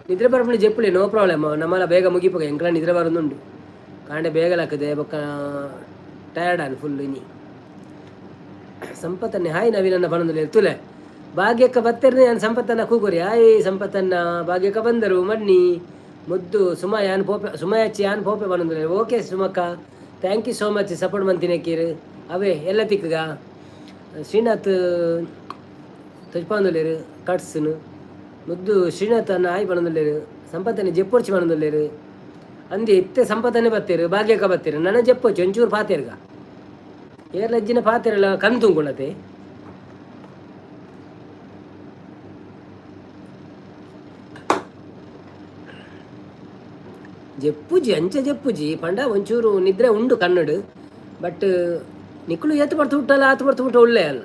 ನಿದ್ರೆ ಬರ್ಪಣಿ ಜೆಪ್ಪುಲಿ, ನೋ ಪ್ರಾಬ್ಲಮ್. ನಮ್ಮಲ್ಲ ಬೇಗ ಮುಗಿಪೋಗ ಎಂಕಲ ನಿದ್ರೆ ಬರೋದುಂಡು. ಕಾಂಡೆ ಬೇಗಲಾಕದೆ ಬೊಕ್ಕ ಟಯರ್ಡ್ ಆನ್ ಫುಲ್ ಇನಿ ಸಂಪತ್ತನ್ನೇ. ಹಾಯ್ ನವೀನನ್ನ ಬಣ್ಣದಲ್ಲಿ ತುಲೆ ಭಾಗ್ಯಕ್ಕ ಬತ್ತರ್ನೆ ನಾನು ಸಂಪತ್ತನ್ನ ಕೂಗೋರಿ. ಹಾಯ್ ಸಂಪತ್ತನ್ನ, ಭಾಗ್ಯಕ್ಕ ಬಂದರು ಮಣ್ಣಿ ಮುದ್ದು ಸುಮ ಯಾನ್ ಪೋಪೆ ಸುಮ ಹಚ್ಚಿ ಯಾನ್ ಪೋಪೆ ಬಣ್ಣದಲ್ಲಿ. ಓಕೆ ಸುಮಕ್ಕ, thank you so much support ಮಂತಿನಕ್ಕೀರು ಅವೇ ಎಲ್ಲ ತಿಕ್ಕಗ. ಶ್ರೀನಾಥ್ ತುಜ್ಪಾಂದೊಲ್ಲೇರು ಕಟ್ಸನು ಮುದ್ದು ಶ್ರೀನಾಥ್ ಅನ್ನ ಆಯ್ ಬಣ್ಣದಲ್ಲೇರು. ಸಂಪತ್ತನ್ನೇ ಜೆಪ್ಪೊರ್ಚಿ ಬಣ್ಣದಲ್ಲೇರು ಅಂದಿ ಎತ್ತೆ ಸಂಪತ್ತನ್ನೇ ಬತ್ತೇರು. ಭಾಗ್ಯಕ್ಕ ಬತ್ತೇರು ನನ್ನ ಜೆಪ್ಪೊಚ್ಚು ಒಂಚೂರು ಪಾತೇರ್ಗ ಏರ್ಲಜ್ಜಿನ ಪಾತೆರೆಲ್ಲ ಕಂತುಂಗುಳತೆ. ಜೆಪ್ಪುಜಿ ಅಂಚೆ ಜೆಪ್ಪುಜಿ ಪಂಡ ಒಂಚೂರು ನಿದ್ರೆ ಉಂಡು ಕನ್ನಡು. ಬಟ್ ನಿಕ್ಕಳು ಎತ್ತು ಬರ್ತು ಬಿಟ್ಟಲ್ಲ, ಆತು ಬರ್ತು ಬಿಟ್ಟು ಒಳ್ಳೆ ಅಲ್ಲ.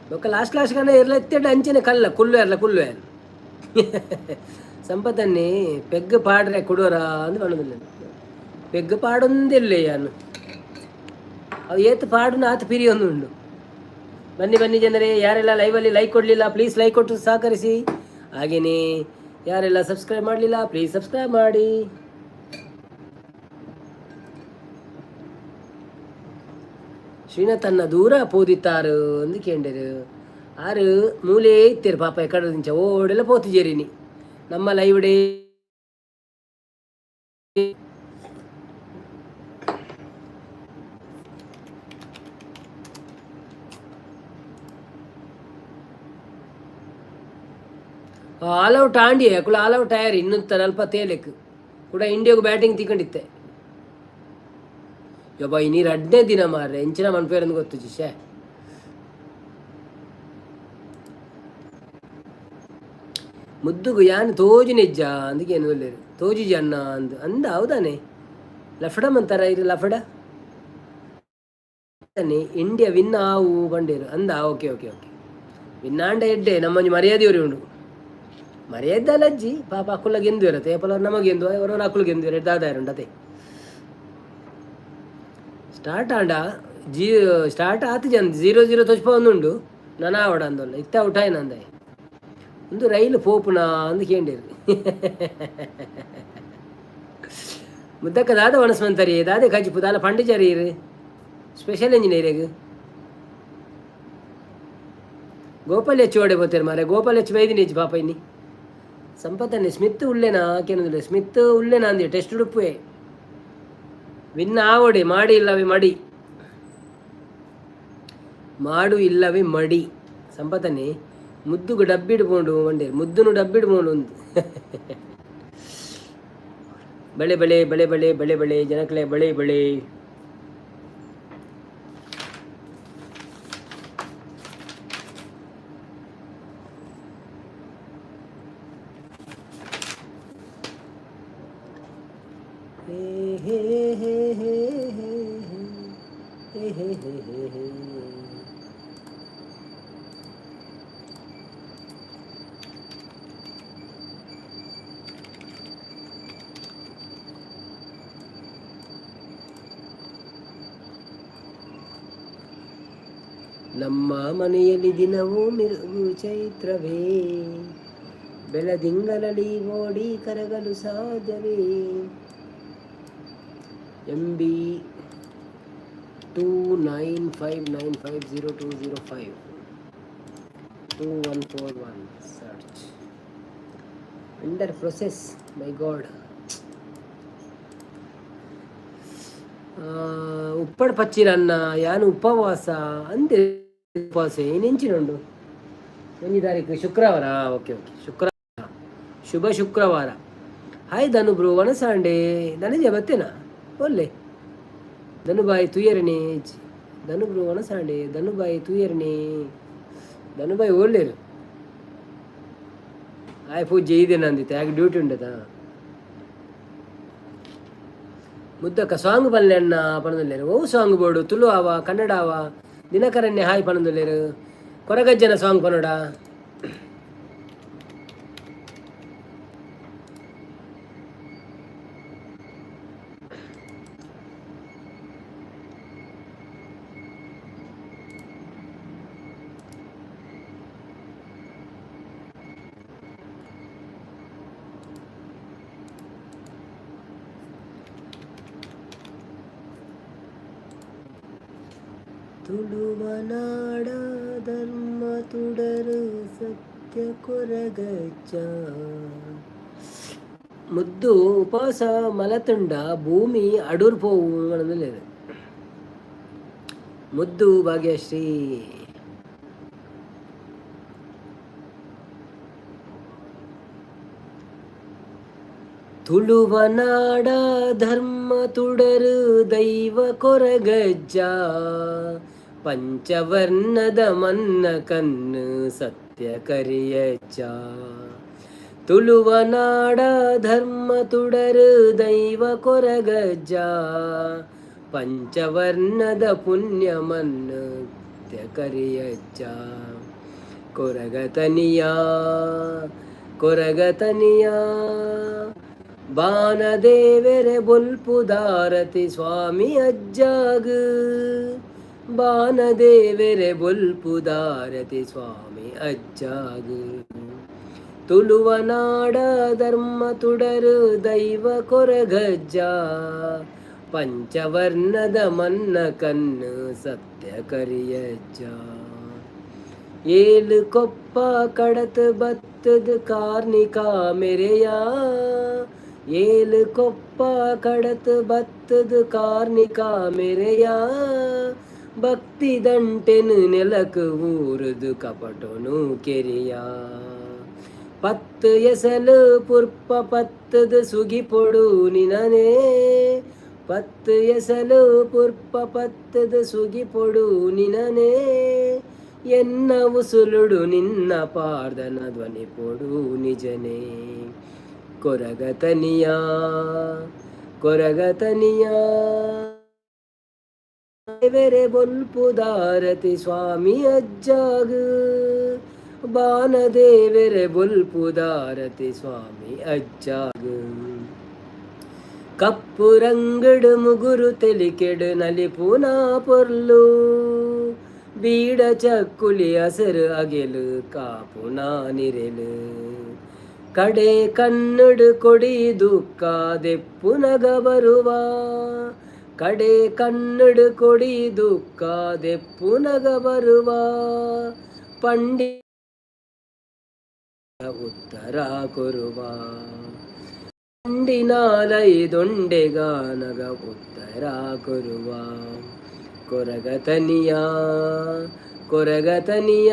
ಬೊಕ್ಕ ಲಾಸ್ಟ್ ಕನ್ನ ಇರ್ಲ ಎತ್ತೆಡ್ಡ ಅಂಚೆನೆ ಕಲ್ಲ ಕುಲ್ಲು ಅಲ್ಲ ಕುಲ್ಲು ಅಲ್ಲ. ಸಂಪತ್ತನ್ನೇ ಪೆಗ್ಗು ಪಾಡ್ರೆ ಕೊಡೋರ ಅಂದು ಬಣ್ಣದಿಲ್ಲ. ಪೆಗ್ಗು ಪಾಡೊಂದಿಲ್ಲ ಯಾನು ಅವು ಏತು ಪಾಡುನ ಆತು ಪಿರಿ ಒಂದು ಉಂಡು. ಬನ್ನಿ ಬನ್ನಿ ಜನರೇ, ಯಾರೆಲ್ಲ ಲೈವಲ್ಲಿ ಲೈಕ್ ಕೊಡಲಿಲ್ಲ ಪ್ಲೀಸ್ ಲೈಕ್ ಕೊಟ್ಟು ಸಹಕರಿಸಿ. ಹಾಗೆಯೇ ಯಾರೆಲ್ಲ ಸಬ್ಸ್ಕ್ರೈಬ್ ಮಾಡಲಿಲ್ಲ ಪ್ಲೀಸ್ ಸಬ್ಸ್ಕ್ರೈಬ್ ಮಾಡಿ. ಶ್ರೀನಾಥನ್ನ ದೂರ ಪೋದಿತ್ತಾರು ಅಂದು ಕೇಂಡರು. ಆರು ಮೂಲೆ ಇತ್ತೇರು ಪಾಪ ಎಕಡದಿಂಚ ಓಡೆಲ್ಲ ಪೋತಿಜೇರಿನಿ ನಮ್ಮ ಲೈವ್ ಡೇ. ಆಲ್ ಔಟ್ ಆಂಡಿ ಕುಳ ಆಲ್ ಔಟ್ ಆಯ್ರಿ ಇನ್ನೂತ್ತ 40 ಕೂಡ ಇಂಡಿಯಾಗೂ ಬ್ಯಾಟಿಂಗ್ ತಿಕೊಂಡಿತ್ತೆ. ಯಬ್ಬ ಈ ನೀರು ಅಡ್ಡೇ ದಿನ ಮಾರ್ರೆ ಎಂಚಿನ ಮನ್ಪೇರಂದು ಗೊತ್ತು ಜಿಶೆ. ಮುದ್ದುಗು ಯಾನು ತೋಜು ನೆಜ್ಜ ಅಂದಕ್ಕೆ ಏನು ಒಳ್ಳೆಯರು ತೋಜಿಜಿ ಅನ್ನ ಅಂದು ಅಂದ ಹೌದಾನೆ. ಲಫಡಮ್ ಅಂತಾರ ಇದು ಲಫಡ ಇಂಡಿಯಾ ವಿನ್ ಆವು ಬಂಡೇರು ಅಂದ. ಓಕೆ ಓಕೆ ಓಕೆ, ವಿನ್ನಾಂಡ ಎಡ್ಡೆ ನಮ್ಮಂಜು ಮರ್ಯಾದೆಯವರು ಉಂಡು. ಮರ್ಯಾದಲ್ಲ ಅಜ್ಜಿ ಪಾಪ ಅಕ್ಕುಲ್ಲಾಗ ಎಂದು ಇರುತ್ತೆ ಪಲ ನಮಗೆಂದು ಅವರವ್ರ ಅಕ್ಕುಲ್ಗೆ ಎಂದು ಎಡ್ದಾದಾರುಂಡು. ಅದೇ ಸ್ಟಾರ್ಟ್ ಆಂಡ ಸ್ಟಾರ್ಟ್ ಆತು ಜನ 0-0 ತೊಚ್ಪ ಒಂದುಂಡು ನನ ಆವಡ ಅಂದಲ್ಲ ಇತ್ತ ಔಟಾಯ್ ನಂದ ಒಂದು ರೈಲು ಪೋಪುನ ಅಂದು ಕೇಂಡಿರು. ಮುದ್ದಕ್ಕ ದಾದ ವನಸ್ಮಂತರಿ ದಾದೆ ಕಜಿಪು ದಾಲ ಪಂಡಿಜರೀರು ಸ್ಪೆಷಲ್ ಇಂಜಿನಿಯರಿಂಗ್ ಗೋಪಾಲ್ ಹೆಚ್ಚು ಓಡೆ ಬೋತೇರು ಮಾರೆ. ಗೋಪಾಲ್ ಹೆಚ್ಚು ಬೈದಿನಿ ಹೆಚ್ಚು ಪಾಪ ಇನ್ನಿ ಸಂಪತ್ತನ್ನೇ ಸ್ಮಿತ್ ಉಳ್ಳೆನಾ ಕೇನದಿಲ್ಲ. ಸ್ಮಿತ್ ಉಳ್ಳೆನಾ ಅಂದಿ ಟೆಸ್ಟ್ ಉಡುಪುವೆ ವಿನ್ನ ಆವಡೆ ಮಾಡಿ ಇಲ್ಲವೇ ಮಡಿ ಮಾಡು ಇಲ್ಲವೇ ಮಡಿ. ಸಂಪತ್ತನ್ನೇ ಮುದ್ದುಗು ಡಬ್ಬಿಡ್ಬೋದು ಮಂಡೇರು ಮುದ್ದುನು ಡಬ್ಬಿಡ್ಬೋದು ಒಂದು. ಬಳೆ ಬಳೆ ಬಳೆ ಬಳೆ ಬಳೆ ಬಳೆ ಜನಕಲೆ ಬಳೆ ಬಳೆ. ನಮ್ಮ ಮನೆಯಲ್ಲಿ ದಿನವೂ ಮಿರುಗು ಚೈತ್ರವೇ ಬೆಳದಿಂಗಳಲಿ ಓಡಿ ಕರಗಲು ಸಾಧ್ಯವೇ. MB 2959502005 2141 search under process. My god ಉಪ್ಪಡ ಪಚ್ಚಿರನ್ನ ಯಾನು ಉಪವಾಸ ಅಂದೆ. ಉಪವಾಸ ಏನೆಂಚಿನುಂಡು ಒಂದನೇ ತಾರೀಕು ಶುಕ್ರವಾರ. ಓಕೆ ಓಕೆ, ಶುಕ್ರವಾರ, ಶುಭ ಶುಕ್ರವಾರ. ಹಾಯ್ ಧನು ಬ್ರೋ, ವನಸಾಂಡೆ ಧನಂಜಯ ಬತ್ತೇನಾ ಒಲ್ಲೆ ಧನುಬಾಯಿ ತುಯರಣೆ ಧನು ಬ್ರೋ ವನಸಾಂಡೆ ಧನುಬಾಯಿ ತುಯರಣೆ ಧನುಬಾಯಿ ಒಳ್ಳೆರು ಆಯ್ ಪೂಜೆ ಇದೇನ ಅಂದಿತ್ತೆ ಹಾಗೆ ಡ್ಯೂಟಿ ಉಂಡದ ಮುದ್ದಕ್ಕ ಸಾಂಗ್ ಬಲ್ಲೆ ಅಣ್ಣ ಪಣದಲ್ಲೇರು. ಓ ಸಾಂಗ್ ಬೋರ್ಡು ತುಳು ಆವ ಕನ್ನಡ ಆವ ದಿನಕರನ್ನೇ ಹಾಯ್ ಪಣದಲ್ಲೇರು. ಕೊರಗಜ್ಜನ ಸಾಂಗ್ ಪನೋಡ ತುಳುವನಾಡ ಧರ್ಮ ತುಡರು ಸತ್ಯ ಕೊರಗಜ್ಜ. ಮುದ್ದು ಉಪವಾಸ ಮಲತುಂಡ ಭೂಮಿ ಅಡೂರ್ ಪೋವು ಅನ್ನೋದಿಲ್ಲ. ಮುದ್ದು ಭಾಗ್ಯಶ್ರೀ ತುಳುವನಾಡ ಧರ್ಮ ತುಡರು ದೈವ ಕೊರಗಜ್ಜ. ಪಂಚವರ್ಣದ ಮನ್ನ ಕಣ್ಣು ಸತ್ಯ ಕರಿಯಜ್ಜ. ತುಳುವನಾಡ ಧರ್ಮ ತುಡರು ದೈವ ಕೊರಗಜ್ಜ. ಪಂಚವರ್ಣದ ಪುಣ್ಯ ಮನ್ನು ಸತ್ಯ ಕರಿಯಜ್ಜ. ಕೊರಗತನಿಯ ಕೊರಗತನಿಯ ಬಾನದೇವೆರೆ ಬೊಲ್ಪುದಾರತಿ ಸ್ವಾಮಿ ಅಜ್ಜಾಗ. ಬಾನದೇವೆರೆ ಬೊಲ್ಪುದಾರತಿ ಸ್ವಾಮಿ ಅಜ್ಜಾಗ. ತುಳುವನಾಡ ಧರ್ಮ ತುಡರು ದೈವ ಕೊರಗಜ್ಜ. ಪಂಚವರ್ಣದ ಮನ್ನ ಕಣ್ಣು ಸತ್ಯ ಕರಿಯಜ್ಜ. ಏಳು ಕೊಪ್ಪ ಕಡತ್ ಬತ್ತದ ಕಾರ್ನಿಕ ಮೆರೆಯ. ಏಳು ಕೊಪ್ಪ ಕಡತ್ ಬತ್ತದ ಕಾರ್ನಿಕ ಮೆರೆಯ. ಭಕ್ತಿ ದಂಟೆನು ನೆಲಕು ಊರುದು ಕಪಟೋನು ಕೆರೆಯ. ಪತ್ತು ಎಸಲು ಪುರ್ಪ ಪತ್ತದ ಸುಗಿ ಪೊಡು ನಿನನೇ. ಪತ್ತು ಎಸಲು ಪುರ್ಪ ಪತ್ತದ ಸುಗಿ ಪೊಡು ನಿನನೇ. ಎನ್ನ ಉಸುಳುಡು ನಿನ್ನ ಪಾರ್ದನ ಧ್ವನಿ ಪೊಡು ನಿಜನೇ. ಕೊರಗತನಿಯ ಕೊರಗತನಿಯ ದೇವೆರೆ ಬೊಲ್ಪುದಾರತಿ ಸ್ವಾಮಿ ಅಜ್ಜಾಗ. ಬಾನದೇವೆರೆ ಬೊಲ್ಪುದಾರತಿ ಸ್ವಾಮಿ ಅಜ್ಜಾಗ. ಕಪ್ಪು ರಂಗಡು ಮುಗುರು ತೆಲಿಕೆಡು ನಲಿಪುನಾ ಪೊರ್ಲು. ಬೀಡ ಚಕ್ಕುಲಿ ಹಸರು ಅಗೆಲು ಕಾಪುನಾ ನಿರೆಲು. ಕಡೆ ಕನ್ನಡು ಕೊಡಿ ದುಃಖ ದೆಪ್ಪುನಗ ಬರುವ. ಕಡೆ ಕನ್ನಡು ಕೊಡಿ ದುಃಖ ದೆಪ್ಪುನಗ ಬರುವ. ಪಂಡಿ ಉತ್ತರ ಕೊರುವ. ಪಂಡಿನಾಲೈ ದೊಂಡೆಗಾನಗ ಉತ್ತರ ಕೊರುವ. ಕೊರಗತನಿಯ ಕೊರಗತನಿಯ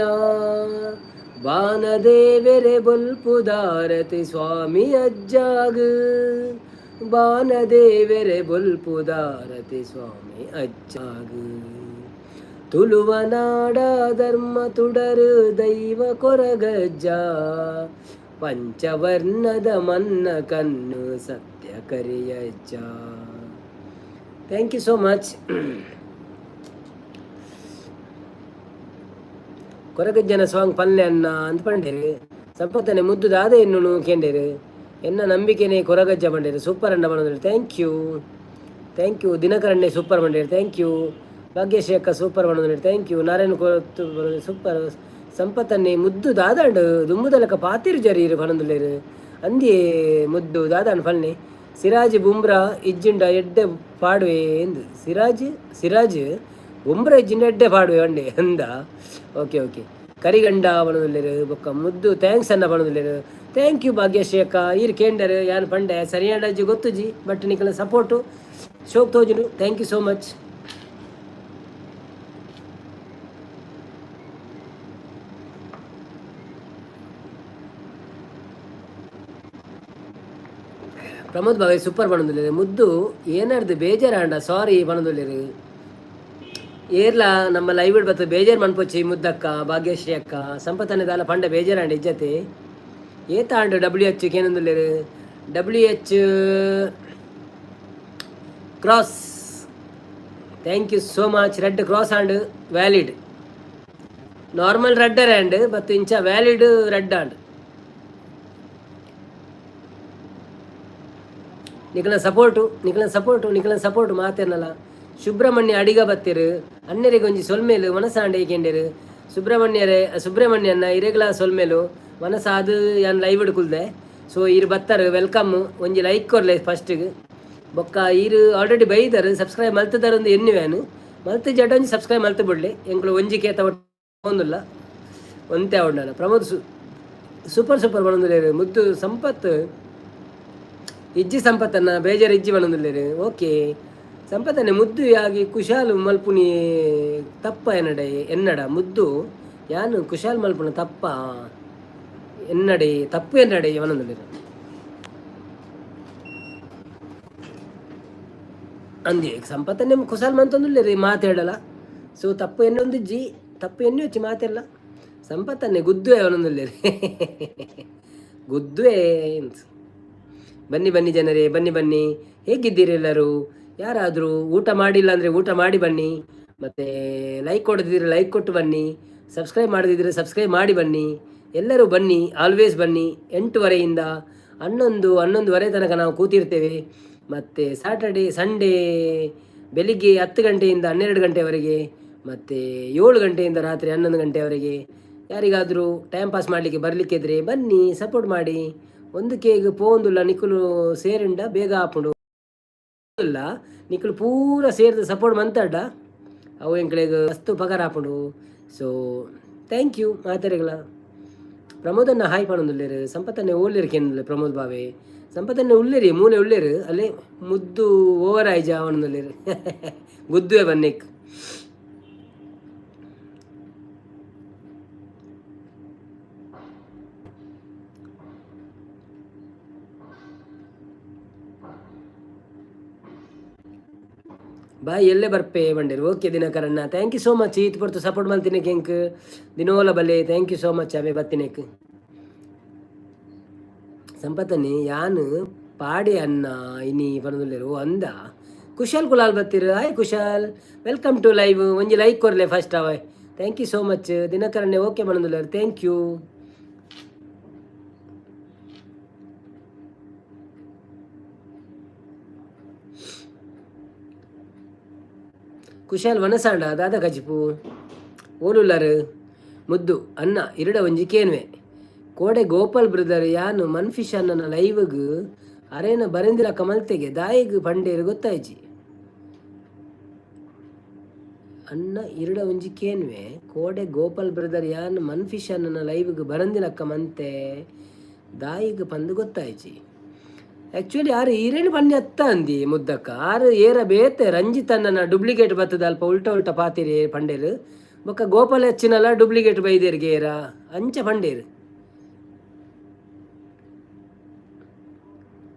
ಬಾನದೇವೆರೆ ಬೊಲ್ಪುದಾರತಿ ಸ್ವಾಮಿ ಅಜ್ಜಾಗ. ಬಾನದೇವೆರೆ ಬೊಲ್ಪುದಾರತಿ ಸ್ವಾಮಿ ಅಜ್ಜಾಗ. ತುಳುವನಾಡ ಧರ್ಮ ತುಡರು ದೈವ ಕೊರಗಜ್ಜ. ಪಂಚವರ್ಣದ ಮನ್ನ ಕಣ್ಣು ಸತ್ಯ Kariyajja. Thank you so much. ಕೊರಗಜ್ಜನ ಸಾಂಗ್ ಪಲ್ಲೆ ಅನ್ನ ಅಂತ ಪಂಡೇರು. ಸಂಪತ್ತನೆ ಮುದ್ದು ದಾದ ಎನ್ನು ಕೇಂಡೇರು. ಎನ್ನ ನಂಬಿಕೆನೇ ಕೊರಗಜ್ಜ ಬಂಡೇರು. ಸೂಪರ್ ಅಣ್ಣ ಬಂದಿರು. Thank you thank you. ದಿನಕರಣ್ಣೆ ಸೂಪರ್ ಬಂಡೇರು. Thank you. ಭಾಗ್ಯಶ್ರೀ ಅಕ್ಕ ಸೂಪರ್ ಬಂದಿರು. Thank you. ನಾರಾಯಣ ಕೊರತು ಸೂಪರ್. ಸಂಪತ್ತನ್ನೇ ಮುದ್ದು ದಾದಾಂಡು ದುಂಬುದಲಕ ಪಾತಿರು ಜರೀರು ಪನಂದುಲೇರು ಅಂದಿಯೇ ಮುದ್ದು ದಾದಾಂಡು ಪಲ್ಲೆ. ಸಿರಾಜ್ ಬುಮ್ರಾ ಇಜ್ಜಿಂಡ ಎಡ್ಡೆ ಪಾಡುವೆ ಎಂದು. ಸಿರಾಜ್ ಬುಮ್ರಾ ಇಜ್ಜಿಂಡ ಎಡ್ಡೆ ಪಾಡುವೆ ಅಂಡೆ ಅಂದ. Okay okay. ಕರಿಗಂಡ ಪಣದುಲ್ಲೇರು ಬೊಕ್ಕ ಮುದ್ದು ಥ್ಯಾಂಕ್ಸ್ ಅನ್ನ ಪಣದುಲ್ಲೇರು. ಥ್ಯಾಂಕ್ ಯು ಭಾಗ್ಯಶ್ರೀ ಅಕ್ಕ. ಈರು ಕೇಂಡರು ಯಾನು ಪಂಡೆ ಸರಿಯಾದ ಅಜ್ಜಿ ಗೊತ್ತುಜಿ ಬಟ್ ನಿಖಲ ಸಪೋರ್ಟು ಶೋಕ್ ತೋಜುನು. Thank you so much. Pramod ಬಾವೆ ಸೂಪರ್ ಪಣದುಲ್ಲೇರು ಮುದ್ದು ಏನಾರ್ದು ಬೇಜಾರಾಂಡ ಸಾರಿ ಪಣದುಲ್ಲೇರು ಏರ್ಲ ನಮ್ಮ ಲೈವ್ ಬರ್ತದೆ ಬೇಜಾರು ಮನ್ಪೊಚ್ಚಿ ಮುದ್ದಕ್ಕ ಭಾಗ್ಯಶ್ರೀ ಅಕ್ಕ ಸಂಪತ್ತನೆ ದಾಲ ಪಂಡ ಬೇಜಾರಾಂಡ ಇಜ್ಜತೆ ಏತ ಆಂಡ್ WH ಕೇನೊಂದುಲ್ಲೇರು WH cross thank you so much red cross and valid normal ರೆಡ್ಡರ್ ಆ್ಯಂಡ್ ಮತ್ತು ಇಂಚ ವ್ಯಾಲಿಡ್ ರೆಡ್ ಆಂಡ್ ನಿಖಲ ಸಪೋರ್ಟು ಮಾತೇನಲ್ಲ ಸುಬ್ರಹ್ಮಣ್ಯ ಅಡಿಗ ಬತ್ತಿರು ಅನ್ನೆರಿಗೆ ಒಂಜಿ ಸೊಲ್ಮೇಲು ಮನಸ್ಸಾಂಡ ಏಕೆಂಡರು ಸುಬ್ರಹ್ಮಣ್ಯನ ಇರೆಗ್ಲ ಸೊಲ್ಮೇಲು ಮನಸ್ಸ ಅದು ಯಾನ್ ಲೈವ್ ಹಿಡ್ಕುಲ್ದೆ ಸೊ ಇರು ಬತ್ತಾರು ವೆಲ್ಕಮ್ ಒಂಜಿ ಲೈಕ್ ಕೊರ್ಲೆ ಫಸ್ಟಿಗೆ ಬೊಕ್ಕ ಇರು ಆಲ್ರೆಡಿ ಬೈದರು ಸಬ್ಸ್ಕ್ರೈಬ್ ಮಲ್ತದಾರ ಒಂದು ಎನ್ನುವೇನು ಮಲ್ತು ಜಡ ಒಂಜಿ ಸಬ್ಸ್ಕ್ರೈಬ್ ಮಲ್ತು ಬಿಡ್ಲಿ ಎಂಕ್ಲು ಒಂಜಿ ಕೇತ ಒಂದಿಲ್ಲ ಒಂತೆ ಉಂಡಲ್ಲ ಪ್ರಮೋದ್ ಸೂಪರ್ ಬಣಂದುಲ್ಲೇರು ಮುದ್ದು ಸಂಪತ್ ಇಜ್ಜಿ ಸಂಪತ್ತನ್ನ ಬೇಜಾರು ಇಜ್ಜಿ ಬಣಂದುಲ್ಲೇರು ಓಕೆ ಸಂಪತ್ತನ್ನೇ ಮುದ್ದು ಆಗಿ ಕುಶಾಲ್ ಮಲ್ಪುನಿ ತಪ್ಪ ಎನ್ನಡ ಮುದ್ದು ಯಾನು ಕುಶಾಲ್ ಮಲ್ಪುನ ತಪ್ಪ ತಪ್ಪು ಎನ್ನಡೆ ಬಣಂದುಲ್ಲೇರು ಅಂದಿ ಸಂಪತ್ತನ್ನೇ ಕುಶಾಲ್ ಮಂತೊಂದುಲ್ಲೇರಿ ಮಾತಾಡಲ್ಲ ಸೊ ತಪ್ಪು ಎನ್ನೊಂದಿಜ್ಜಿ ತಪ್ಪು ಎಣ್ಣೆ ಹೆಚ್ಚಿ ಮಾತೆಲ್ಲ ಸಂಪತ್ತನ್ನೇ ಗುದ್ದುವೆ ಅವನೊಂದುಲ್ಲೇರಿ ಗುದ್ದುವೆ ಬನ್ನಿ ಜನರೇ ಬನ್ನಿ ಹೇಗಿದ್ದೀರಿ ಎಲ್ಲರೂ ಯಾರಾದರೂ ಊಟ ಮಾಡಿಲ್ಲ ಅಂದರೆ ಊಟ ಮಾಡಿ ಬನ್ನಿ ಮತ್ತು ಲೈಕ್ ಕೊಡದಿದ್ರೆ ಲೈಕ್ ಕೊಟ್ಟು ಬನ್ನಿ ಸಬ್ಸ್ಕ್ರೈಬ್ ಮಾಡದಿದ್ದರೆ ಸಬ್ಸ್ಕ್ರೈಬ್ ಮಾಡಿ ಬನ್ನಿ ಎಲ್ಲರೂ ಬನ್ನಿ ಆಲ್ವೇಸ್ ಬನ್ನಿ 8:30ಯಿಂದ 11:30 ತನಕ ನಾವು ಕೂತಿರ್ತೇವೆ ಮತ್ತು ಸಂಡೇ ಬೆಳಿಗ್ಗೆ 10 ಗಂಟೆಯಿಂದ 12 ಗಂಟೆವರೆಗೆ ಮತ್ತು 7 ಗಂಟೆಯಿಂದ ರಾತ್ರಿ 11 ಗಂಟೆವರೆಗೆ ಯಾರಿಗಾದರೂ ಟೈಮ್ ಪಾಸ್ ಮಾಡಲಿಕ್ಕೆ ಬರಲಿಕ್ಕಿದ್ರೆ ಬನ್ನಿ ಸಪೋರ್ಟ್ ಮಾಡಿ ಒಂದು ಕೇಗ್ ಪೋಂದುಲ್ಲ ನಿಕ್ಕಲು ಸೇರಿಂಡ ಬೇಗ ಹಾಪುಂಡು ಇಲ್ಲ ನಿಕ್ಕಲು ಪೂರ ಸೇರಿದ ಸಪೋರ್ಟ್ ಮಂತಾಡ ಅವು ಎಂಕ್ಲೆಗ್ ಮಸ್ತು ಪಗಾರ ಹಾಪುಂಡು ಸೊ ಥ್ಯಾಂಕ್ ಯು ಮಾತಾಡಿಗಳ ಪ್ರಮೋದನ್ನ ಹಾಯ್ ಪಣೊಂದುಲ್ಲೇರು ಸಂಪತ್ತನ್ನೇ ಓಲ್ಲೇರು ಕೇಂದ್ರ ಪ್ರಮೋದ್ ಬಾವೆ ಸಂಪತ್ತನ್ನೇ ಉಳ್ಳೇರಿ ಮೂಲೆ ಉಳ್ಳೇರು ಅಲ್ಲೇ ಮುದ್ದು ಓವರ್ ಆಯ್ಜ ಅವನೊಂದುಲ್ಲೇರು ಗುದ್ದುವೆ ಬನ್ನಿಕ್ ಬಾಯ್ ಎಲ್ಲೇ ಬರ್ಪೆ ಬಂಡೇರು ಓಕೆ ದಿನಕರಣ್ಣ ಥ್ಯಾಂಕ್ ಯು ಸೋ ಮಚ್ ಈತ್ ಬರ್ತು ಸಪೋರ್ಟ್ ಮಾಡ್ತೀನಿ ಕೆಂಕ್ ದಿನೋಲ ಬಲ್ಲೆ ಥ್ಯಾಂಕ್ ಯು ಸೋ ಮಚ್ ಅವೇ ಬತ್ತಿನೇಕ್ ಸಂಪತ್ತನಿ ಯಾನು ಪಾಡಿ ಅನ್ನ ಇನಿ ಪಣದುಲ್ಲೇರು ಅಂದ ಕುಶಾಲ್ ಕುಲಾಲ್ ಬತ್ತಿರು hi Kushal welcome to live ಒಂಜಿ ಲೈಕ್ ಕೊರ್ಲೆ ಫಸ್ಟ್ ಅವ ಥ್ಯಾಂಕ್ ಯು ಸೋ ಮಚ್ ದಿನಕರಣ್ಣೆ ಓಕೆ ಪಣದುಲ್ಲೇರು ಥ್ಯಾಂಕ್ ಯು ಕುಶಾಲ್ ವನಸಾಂಡ ದಾದ ಕಜಿಪು ಓಲುಲ್ಲರು ಮುದ್ದು ಅನ್ನ ಇರಡ ಒಂಜಿ ಕೇನ್ವೆ ಕೋಡೆ ಗೋಪಾಲ್ ಬ್ರದರ್ ಯಾನು ಮನ್ಫಿಶ್ ಅನ್ನನ ಲೈವ್ಗ್ ಅರೇನ ಬರೆಂದಿರ ಕಮಲ್ತೆಗೆ ದಾಯಿಗ್ ಪಂಡೇರು ಗೊತ್ತಾಯ್ಚಿ ಅನ್ನ ಇರಡ ಒಂಜಿ ಕೇನ್ವೆ ಕೋಡೆ ಗೋಪಾಲ್ ಬ್ರದರ್ ಯಾನು ಮನ್ಫಿಶ್ ಅನ್ನನ ಲೈವ್ಗ್ ಬರಂದಿನಕ್ಕ ಮಂತೆ ದಾಯಿಗ್ ಪಂದು ಗೊತ್ತಾಯ್ಚಿ ಆ್ಯಕ್ಚುಲಿ ಆರು ಈರೇನು ಪನ್ನಿ ಅತ್ತ ಅಂದಿ ಮುದ್ದಕ್ಕ ಆರು ಏರ ಬೇತೆ ರಂಜಿತ್ ಅಣ್ಣನ ಡೂಪ್ಲಿಕೇಟ್ ಬರ್ತದ ಅಲ್ಪ ಉಲ್ಟ ಪಾತಿರಿ ಪಂಡೇರು ಬೊಕ್ಕ ಗೋಪಾಲ ಹೆಚ್ಚಿನಲ್ಲ ಡೂಪ್ಲಿಕೇಟ್ ಬೈದೇರ್ಗೆ ಏರ ಅಂಚ ಪಂಡೇರು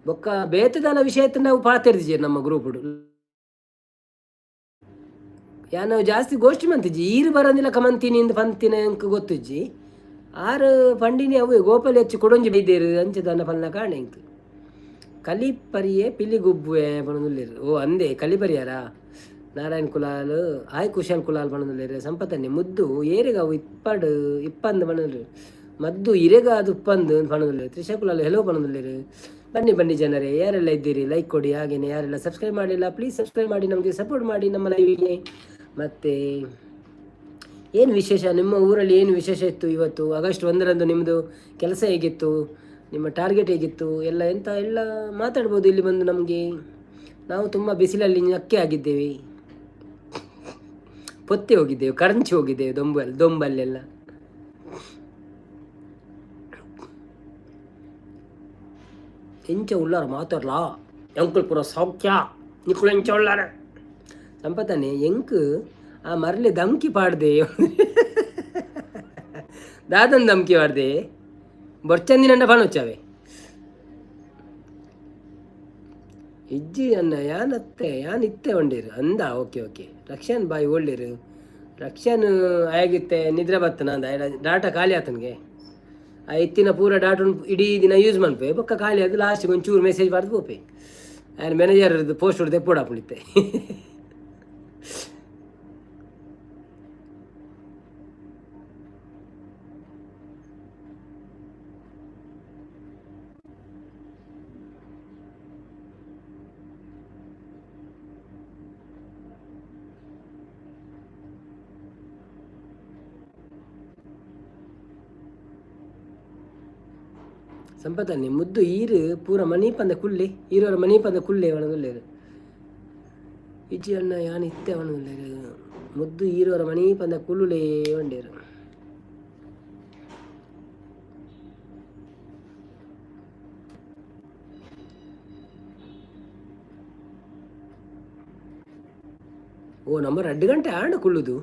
ಬೊಕ್ಕ ಬೇತದಾಲ ವಿಷಯ ನಾವು ಪಾತಿರ್ದಿಜಿ ನಮ್ಮ ಗ್ರೂಪ್ಡು ನಾವು ಜಾಸ್ತಿ ಗೋಷ್ಠಿ ಮಂತಿಜ್ಜಿ ಈರು ಬರಂದಿಲ್ಲ ಕಮಂತೀನಿ ಇಂದು ಪಂತಿನ ಅಂಕ ಗೊತ್ತಿಜ್ಜಿ ಆರು ಪಂಡಿನಿ ಅವು ಗೋಪಾಲ ಹೆಚ್ಚು ಕೊಡೊಂಜಿ ಬೈದೇರು ಅಂಚದನ್ನ ಪನ್ನ ಕಾಣ ಇಂಕ್ ಕಲಿಪರಿಯೇ ಪಿಲಿಗುಬ್ಬುವೆ ಪಣದುಲ್ಲೇರು ಓ ಅಂದೆ ಕಲಿಪರಿಯಾರ ನಾರಾಯಣ್ ಕುಲಾಲ್ ಆಯ್ ಕುಶಾಲ್ ಕುಲಾಲ್ ಪಣದುಲ್ಲೇರು ಸಂಪತ್ತನ್ನೇ ಮುದ್ದು ಏರಿಗ ಅವು ಇಪ್ಪಂದು ಪಣದುಲ್ಲೇರು ಮದ್ದು ಇರೆಗ ಅದು ಉಪ್ಪಂದು ಪಣದುಲ್ಲೇರು ತ್ರಿಷಾ ಕುಲಾಲ್ ಹೆಲೋ ಪಣದುಲ್ಲೇರು ಬನ್ನಿ ಜನರೇ ಯಾರೆಲ್ಲ ಇದ್ದೀರಿ ಲೈಕ್ ಕೊಡಿ ಹಾಗೇನೆ ಯಾರೆಲ್ಲ ಸಬ್ಸ್ಕ್ರೈಬ್ ಮಾಡಿಲ್ಲ ಪ್ಲೀಸ್ ಸಬ್ಸ್ಕ್ರೈಬ್ ಮಾಡಿ ನಮಗೆ ಸಪೋರ್ಟ್ ಮಾಡಿ ನಮ್ಮ ಲೈವಿಗೆ ಮತ್ತು ಏನು ವಿಶೇಷ ನಿಮ್ಮ ಊರಲ್ಲಿ ಏನು ವಿಶೇಷ ಇತ್ತು ಇವತ್ತು ಆಗಸ್ಟ್ 1ರಂದು ನಿಮ್ಮದು ಕೆಲಸ ಹೇಗಿತ್ತು ನಿಮ್ಮ ಟಾರ್ಗೆಟ್ ಹೇಗಿತ್ತು ಎಲ್ಲ ಮಾತಾಡ್ಬೋದು ಇಲ್ಲಿ ಬಂದು ನಮಗೆ ನಾವು ತುಂಬ ಬಿಸಿಲಲ್ಲಿ ನಕ್ಕೆ ಆಗಿದ್ದೇವೆ ಪೊತ್ತೆ ಹೋಗಿದ್ದೇವೆ ಕರಂಚಿ ಹೋಗಿದ್ದೇವೆ ದೊಂಬಲ್ಲೆಲ್ಲ ಎಂಚ ಉಳ್ಳಾರ ಮಾತಾಡ್ಲಾ ಎಂಕುಲ್ ಪುರ ಸೌಖ್ಯ ನಿಕ್ಕುಳು ಎಂಚ ಉಳ್ಳಾರ ಸಂಪತ್ತನೆ ಎಂಕ್ ಆ ಮರಲಿ ಧಮ್ಕಿ ಪಾಡ್ದೆ ದಾದನ್ ಧಮ್ಕಿ ಪಾಡ್ದೆ ಬೊರ್ಚಂದಿನಂಡ ಪಣುಚ್ಚವೆ ಇಜ್ಜಿ ಅನ್ನ ಯಾನ್ ಇತ್ತೆ ಒಂಡಿರು ಅಂದ. ಓಕೆ ಓಕೆ ರಕ್ಷನ್ ಬಾಯಿ ಒಳ್ಳಿರು ರಕ್ಷನ್ ಆಗಿತ್ತೆ ನಿದ್ರೆ ಬತ್ತನ ಅಂದ ಡಾಟಾ ಖಾಲಿ ಆತನಿಗೆ. ಆ ಇತ್ತಿನ ಪೂರ ಡಾಟಾ ಇಡೀ ದಿನ ಯೂಸ್ ಮಾಡ್ಪೆ ಬೊಕ್ಕ ಖಾಲಿ ಅದು ಲಾಸ್ಟಿಗೆ ಒಂಚೂರು ಮೆಸೇಜ್ ಬರ್ದು ಹೋಪೆ ಆಯ್ನ ಮ್ಯಾನೇಜರ್ದು ಪೋಸ್ಟ್ ಹೊಡೆದು ಎಪ್ಪೋಡಾಪುಳಿತ್ತೆ. ಸಂಪತ್ತನ್ನಿ ಮುದ್ದು ಈರು ಪೂರ ಮನಿ ಪಂದ ಕುಳ್ಳಿ ಈರೋರ ಮನಿ ಪಂದ ಕುಳ್ಳಿ ಅವನದಲ್ಲೇರು ಇಜ್ಜಿ ಅಣ್ಣ ಯಾನ್ ಇತ್ತೆ ಅವನದಲ್ಲೇರು ಮುದ್ದು ಈರೋರ ಮನಿ ಪಂದ ಕುಳ್ಳುಲೇ ಒಂಡೇರು. ఓ నంబర్ 2 గంట ఆడ కుళ్ళుదు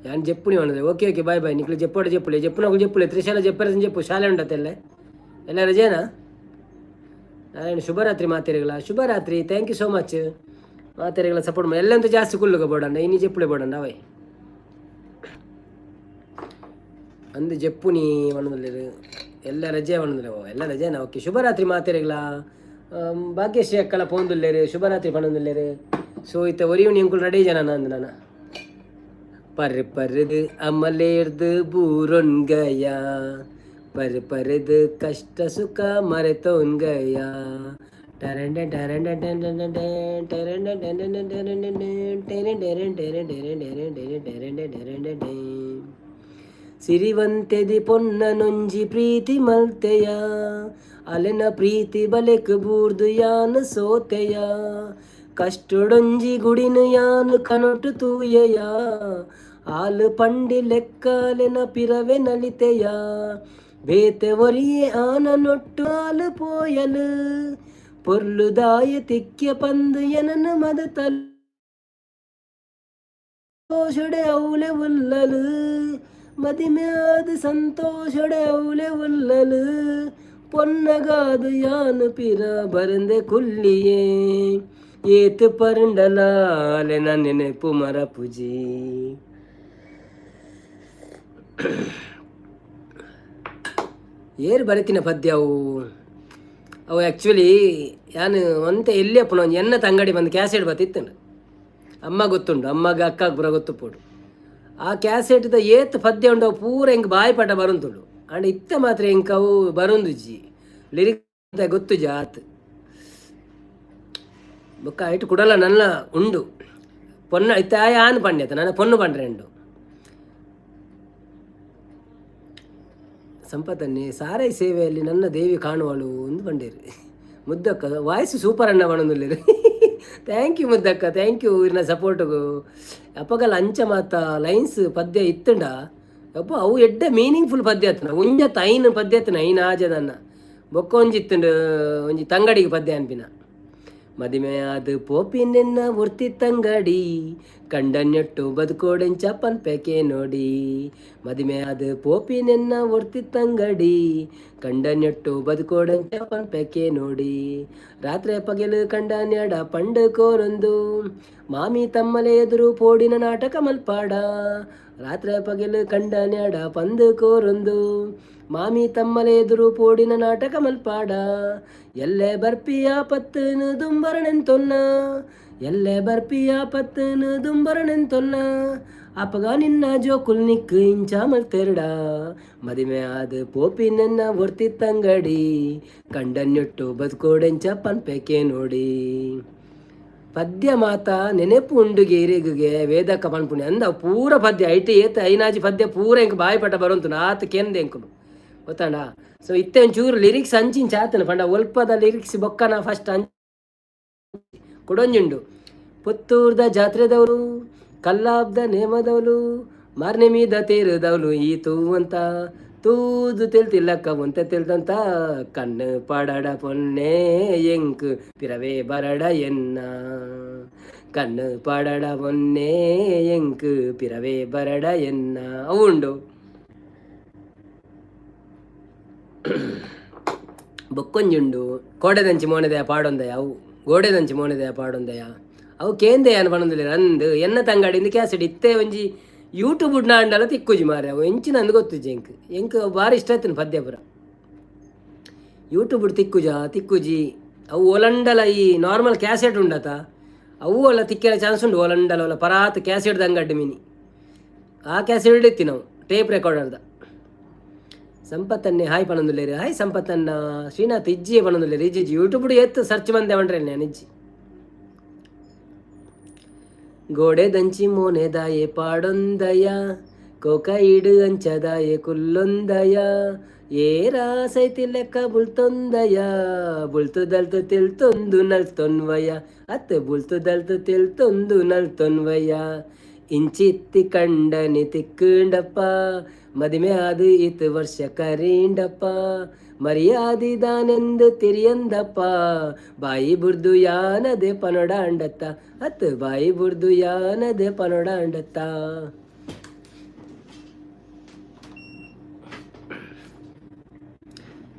యాన్ చెప్పుని ఉన్నది. ఓకే ఓకే బాయ్ బాయ్ నీకు చెప్పాడు చెప్పు నాకు చెప్పులే త్రిశాల చెప్పారని చెప్పు ಶಾಲೆ ಉಂಟತ್ತೆಲ್ಲ ಎಲ್ಲ ರಜೇನಾ ನಾರಾಯಣ ಶುಭರಾತ್ರಿ ಮಾತೆರೆಗಳ ಶುಭರಾತ್ರಿ ಥ್ಯಾಂಕ್ ಯು ಸೋ ಮಚ್ ಮಾತೆರೆಗಳ ಸಪೋರ್ಟ್ ಮಾಡಿ ಎಲ್ಲಂತೂ ಜಾಸ್ತಿ ಕುಳ್ಳುಗ ಬೋಡಂಡ ಇನಿ చెప్పులే ಬೋಡಂಡ అవై ಅಂದು చెప్పుని వనదలేరు ಎಲ್ಲ ರಜೆ వనదలే ಎಲ್ಲ ರಜೇನಾ ಓಕೆ ಶುಭರಾತ್ರಿ ಮಾತೆರೆಗಳ ಭಾಗ್ಯಶ್ರೀ ಅಕ್ಕಲ ಪೋಂದುಲ್ಲೇರು ಶುಭರಾತ್ರಿ ಪಣಂದುಲ್ಲೇರು ಸೊ ಇತ್ತ ಒರಿಯುಣಿ ಅಂಕುಲ್ ರೆಡಿ ಜನ ಅಂದು ನಾನು ಪರ್ದು ಅಮಲೇರ್ದು ಬೂರೊನ್ಗಯ ಪರ್ದು ಕಷ್ಟ ಸುಖ ಮರೆತೋನ್ಗಯ ಟರಂಡ ಟರಂಡ ಸಿರಿವಂತೆದಿ ಪೊನ್ನ ನೊಂಜಿ ಪ್ರೀತಿ ಮಲ್ತೆಯ ಅಲೆನ ಪ್ರೀತಿ ಬಲೆಕ್ ಬೂರ್ದು ಯಾನ್ ಸೋತೆಯ ಕಷ್ಟೊಡೊಂಜಿ ಗುಡಿನ ಯಾನ್ ಕನೊಟ್ಟು ತೂಯೆಯ ಆಲು ಪಂಡಿ ಲೆಕ್ಕಾಲೆನ ಪಿರವೆ ನಲಿತೆಯ ಬೇತೆ ಒರಿಯೆ ಆನ ನೊಟ್ಟು ಆಲು ಪೋಯಲು ಪೊರ್ಲುದಾಯ ತಿಕ್ಯ ಪಂದು ಎನನು ಮದತಲ್ ಸಂತೋಷಡೆ ಅವಳೆ ಉಲ್ಲಲು ಮದಿಮ್ಯಾದ ಸಂತೋಷಡೆ ಅವಳೆ ಉಲ್ಲಲು பொன்னகாது யானு பிற பருந்தே குல்லியே ஏத்து பருண்டலாலே நான் நினைப்பு மரಪುಜಿ. ಏರು ಬರಕಿನ ಪದ್ಯ ಅವು ಆ್ಯಕ್ಚುಲಿ ಯಾನು ಒಂತೆ ಎಲ್ಲಿ ಅಪ್ಪನ ಒಂದು ಎನ್ನ ತಂಗಡಿ ಬಂದು ಕ್ಯಾಸೆಟ್ ಬತ್ತಿತ್ತಂಡು ಅಮ್ಮ ಗೊತ್ತುಂಡು ಅಮ್ಮಗೆ ಅಕ್ಕಾಗ ಪೂರ ಗೊತ್ತುಪ್ಪೋಡು ಆ ಕ್ಯಾಸೆಟ್ದ ಏತ್ ಪದ್ಯ ಉಂಡು ಅವು ಪೂರ ಹಿಂಗೆ ಬಾಯಿಪಾಠ ಬರುಂತುಂಡು ಅಂಡ್ ಇತ್ತ ಮಾತ್ರ ಹಿಂಗೆ ಅವು ಬರೊಂದು ಜಿ ಲಿರಿಕ್ ಗೊತ್ತು ಜಾತ್ ಬೊಕ್ಕ ಐಟು ಕುಡಲ ನನ್ನ ಉಂಡು ಪೊನ್ನ ಇತ್ತಾಯ ಆನ್ ಪಂಡ್ಯತ ನನ್ನ ಪೊನ್ನು ಪಂಡ್ರೆ ಉಂಡು ಸಂಪತ್ತನ್ನೇ ಸಾರೈ ಸೇವೆಯಲ್ಲಿ ನನ್ನ ದೇವಿ ಕಾಣುವಳು ಒಂದು ಪಂಡೇರು ಮುದ್ದಕ್ಕ ವಾಯ್ಸ್ ಸೂಪರ್ ಅಣ್ಣ ಬಣೊಂದುಲ್ಲೇರು ಥ್ಯಾಂಕ್ ಯು ಮುದ್ದಕ್ಕ ಥ್ಯಾಂಕ್ ಯು ಇರ್ನ ಸಪೋರ್ಟ್ಗು ಅಪ್ಪಗಲ್ಲ ಅಂಚ ಮಾತ ಲೈನ್ಸ್ ಪದ್ಯ ಇತ್ತುಂಡ ಅಪ್ಪ ಅವು ಎಡ್ಡೆ ಮೀನಿಂಗ್ಫುಲ್ ಪದ್ಯ ಆತನ ಉಂಜತ್ ಐನ್ ಪದ್ಯ ಆತನ ಐನ್ ಆಜದನ್ನ ಬೊಕ್ಕ ಒಂಜಿತ್ತುಂಡು ಒಂಜಿ ತಂಗಡಿಗೆ ಪದ್ಯ ಅನ್ಪಿನ ಮದಿಮೆ ಅದು ಪೋಪಿನೆನ್ನ ಉರ್ತಿ ತಂಗಡಿ ಕಂಡನ್ಯಟ್ಟು ಬದುಕೋಡೆಂಚ ಪನ್ಪೆಕೆ ನೋಡಿ ಮದಿಮೆ ಅದು ಪೋಪಿನೆನ್ನ ಉರ್ತಿ ತಂಗಡಿ ಕಂಡನ್ಯಟ್ಟು ಬದುಕೋಡೆಂಚ ಪನ್ಪೆಕೆ ನೋಡಿ ರಾತ್ರಿ ಪಗೆಲು ಕಂಡನ್ಯಡ ಪಂಡು ಕೋರೊಂದು ಮಾಮಿ ತಮ್ಮಲೆ ಎದುರು ಪೋಡಿನ ನಾಟಕ ಮಲ್ಪಾಡ ರಾತ್ರಿ ಪಗೆಲು ಕಂಡನ್ಯಡ ಪಂದು ಕೋರೊಂದು ಮಾಮಿ ತಮ್ಮಲೆ ಎದುರು ಪೋಡಿನ ನಾಟಕ ಮಲ್ಪಾಡ ಎಲ್ಲೆ ಬರ್ಪಿಯ ಪತ್ತನು ದುಂಬರನೆಂತೊನ್ನ ಎಲ್ಲೆ ಬರ್ಪಿಯ ಪತ್ತನು ದುಂಬರನೆಂತೊನ್ನ ಅಪಗ ನಿನ್ನ ಜೋಕುಲ್ ನಿಕ್ಕು ಇಂಚ ಮಲ್ತೆರಡ ಮದಿಮೆ ಆದ ಪೋಪಿ ನನ್ನ ಒರ್ತಿತ್ತಂಗಡಿ ಕಂಡನ್ಯೊಟ್ಟು ಬದುಕೋಡೆಂಚ ಪನ್ಪೆಕೆ ನೋಡಿ ಪದ್ಯ ಮಾತ ನೆನೆಪು ಉಂಡುಗೆ ಇರೆಗುಗೆ ವೇದಕ್ಕ ಪನ್ಪುಣಿ ಅಂದ ಪೂರ ಪದ್ಯ ಐಟಿ ಏತ ಐನಾಜಿ ಪದ್ಯ ಪೂರ ಇಂಕ ಬಾಯಿಪಟ ಬರುಂತು ಆತ ಕೆಂದೆ ಎಂಕುಲು ಗೊತ್ತಾಂಡ. ಸೊ ಇತ್ತೆ ಒಂಚೂರು ಲಿರಿಕ್ಸ್ ಹಂಚಿನ ಚಾತನ ಪಂಡ ಒಲ್ಪದ ಲಿರಿಕ್ಸ್ ಬೊಕ್ಕನ ಫಸ್ಟ್ ಹಂಚಿ ಕೊಡೊಂಜುಂಡು ಪುತ್ತೂರ್ದ ಜಾತ್ರೆದವರು ಕಲ್ಲಾಬ್ದ ನೇಮದವಳು ಮಾರ್ನೆ ಮೀದ ತೇರದವಳು ಈ ತೂವಂತ ತೂದು ತಿಲ್ತಿಲ್ಲಕ್ಕ ಒಂತೆ ತಿಳ್ದಂತ ಕಣ್ಣು ಪಡಡ ಪೊನ್ನೆ ಎಂಕ್ ಪಿರವೇ ಬರಡ ಎನ್ನ ಕಣ್ಣು ಪಡಡ ಪೊನ್ನೆ ಎಂಕ್ ಪಿರವೇ ಬರಡ ಎನ್ನ ಅವು ಉಂಡು. ಬೊಕ್ಕೊಂಜುಂಡು ಕೋಡೆದಂಚಿ ಮೋನೆದೆಯ ಪಾಡೊಂದಯ ಅವು ಗೋಡೆದಂಚಿ ಮೋನೆದೆಯ ಪಾಡೊಂದಯ ಅವು ಕೇಂದೆಯ ಪಣೊಂದಿಲ್ಲ ಅಂದು ಎನ್ನ ತಂಗಾಡಿಂದ ಕ್ಯಾಸೆಟ್ ಇತ್ತೇ ಒಂಜಿ ಯೂಟ್ಯೂಬ್ ನಾಂಡಲ ತಿಕ್ಕುಜಿ ಮಾರೆ ಅವು ಎಂಚಿನ ಅಂದು ಗೊತ್ತುಜಿ ಎಂಕ್ ಭಾರಿ ಇಷ್ಟ ಆಯ್ತು ಪದ್ಯ ಪುರ ಯೂಟ್ಯೂಬ್ ತಿಕ್ಕುಜಿ ಅವು ಒಲಂಡಲ ಈ ನಾರ್ಮಲ್ ಕ್ಯಾಸೆಟ್ ಉಂಡತ ಅವು ಅಲ್ಲ ತಿಕ್ಕೆಲ್ಲ ಚಾನ್ಸ್ ಉಂಡು ಒಲಂಡಲ ಒಲ್ಲ ಪರಾತ್ ಕ್ಯಾಸೆಟ್ ದಂಗಡ್ಡು ಮಿನಿ ಆ ಕ್ಯಾಸೆಟ್ ಇತ್ತಿ ನಾವು ಟೇಪ್ ರೆಕಾರ್ಡರ್ದ ಸಂಪತ್ತನ್ನೇ ಹಾಯ್ ಪಣಂದುಲ್ಲೇರಿ ಹಾಯ್ ಸಂಪತ್ತನ್ನ ಶ್ರೀನಾಥ್ ಇಜ್ಜಿಯೇ ಪಣಂದುಲ್ಲೇರಿ ಇಜ್ಜಿ ಯೂಟ್ಯೂಬ್ ಎತ್ತು ಸರ್ಚ್ ಬಂದೆ ಅವನ್ರೆ ನಾನು ಇಜ್ಜಿ ಗೋಡೆ ದಂಚಿ ಮೋನೆದಾಯೆ ಪಾಡೊಂದಯ ಕೋಕ ಇಡು ಅಂಚದಾಯೆ ಕುಲ್ಲೊಂದಯ ಏರಾಸೈತಿ ಲೆಕ್ಕ ಬುಳ್ತೊಂದಯ ಬುಳ್ತು ದಲ್ತು ತಿಳ್ತೊಂದು ನಲ್ತೊನ್ವಯ ಅತ್ತೆ ಬುಳ್ತು ದಲ್ತು ತಿಳ್ತೊಂದು ನಲ್ತೊನ್ವಯ ಇಂಚಿತ್ತಿ ಕಂಡನಿ ತಿಕ್ಕಂಡಪ್ಪ ಮದಿಮೆ ಅದು ಇತ್ತು ವರ್ಷ ಕರೀಂಡಪ್ಪ ಮರ್ಯಾದಿದಾನೆಂದು ತಿರಿಯಂದಪ್ಪ ಬಾಯಿ ಬುರ್ದು ಯಾನದೆ ಪನೊಡಾಂಡತ್ತ ಅತ್ತು ಬಾಯಿ ಬುರ್ದು ಯಾನದೆ ಪನೊಡಾಂಡತ್ತ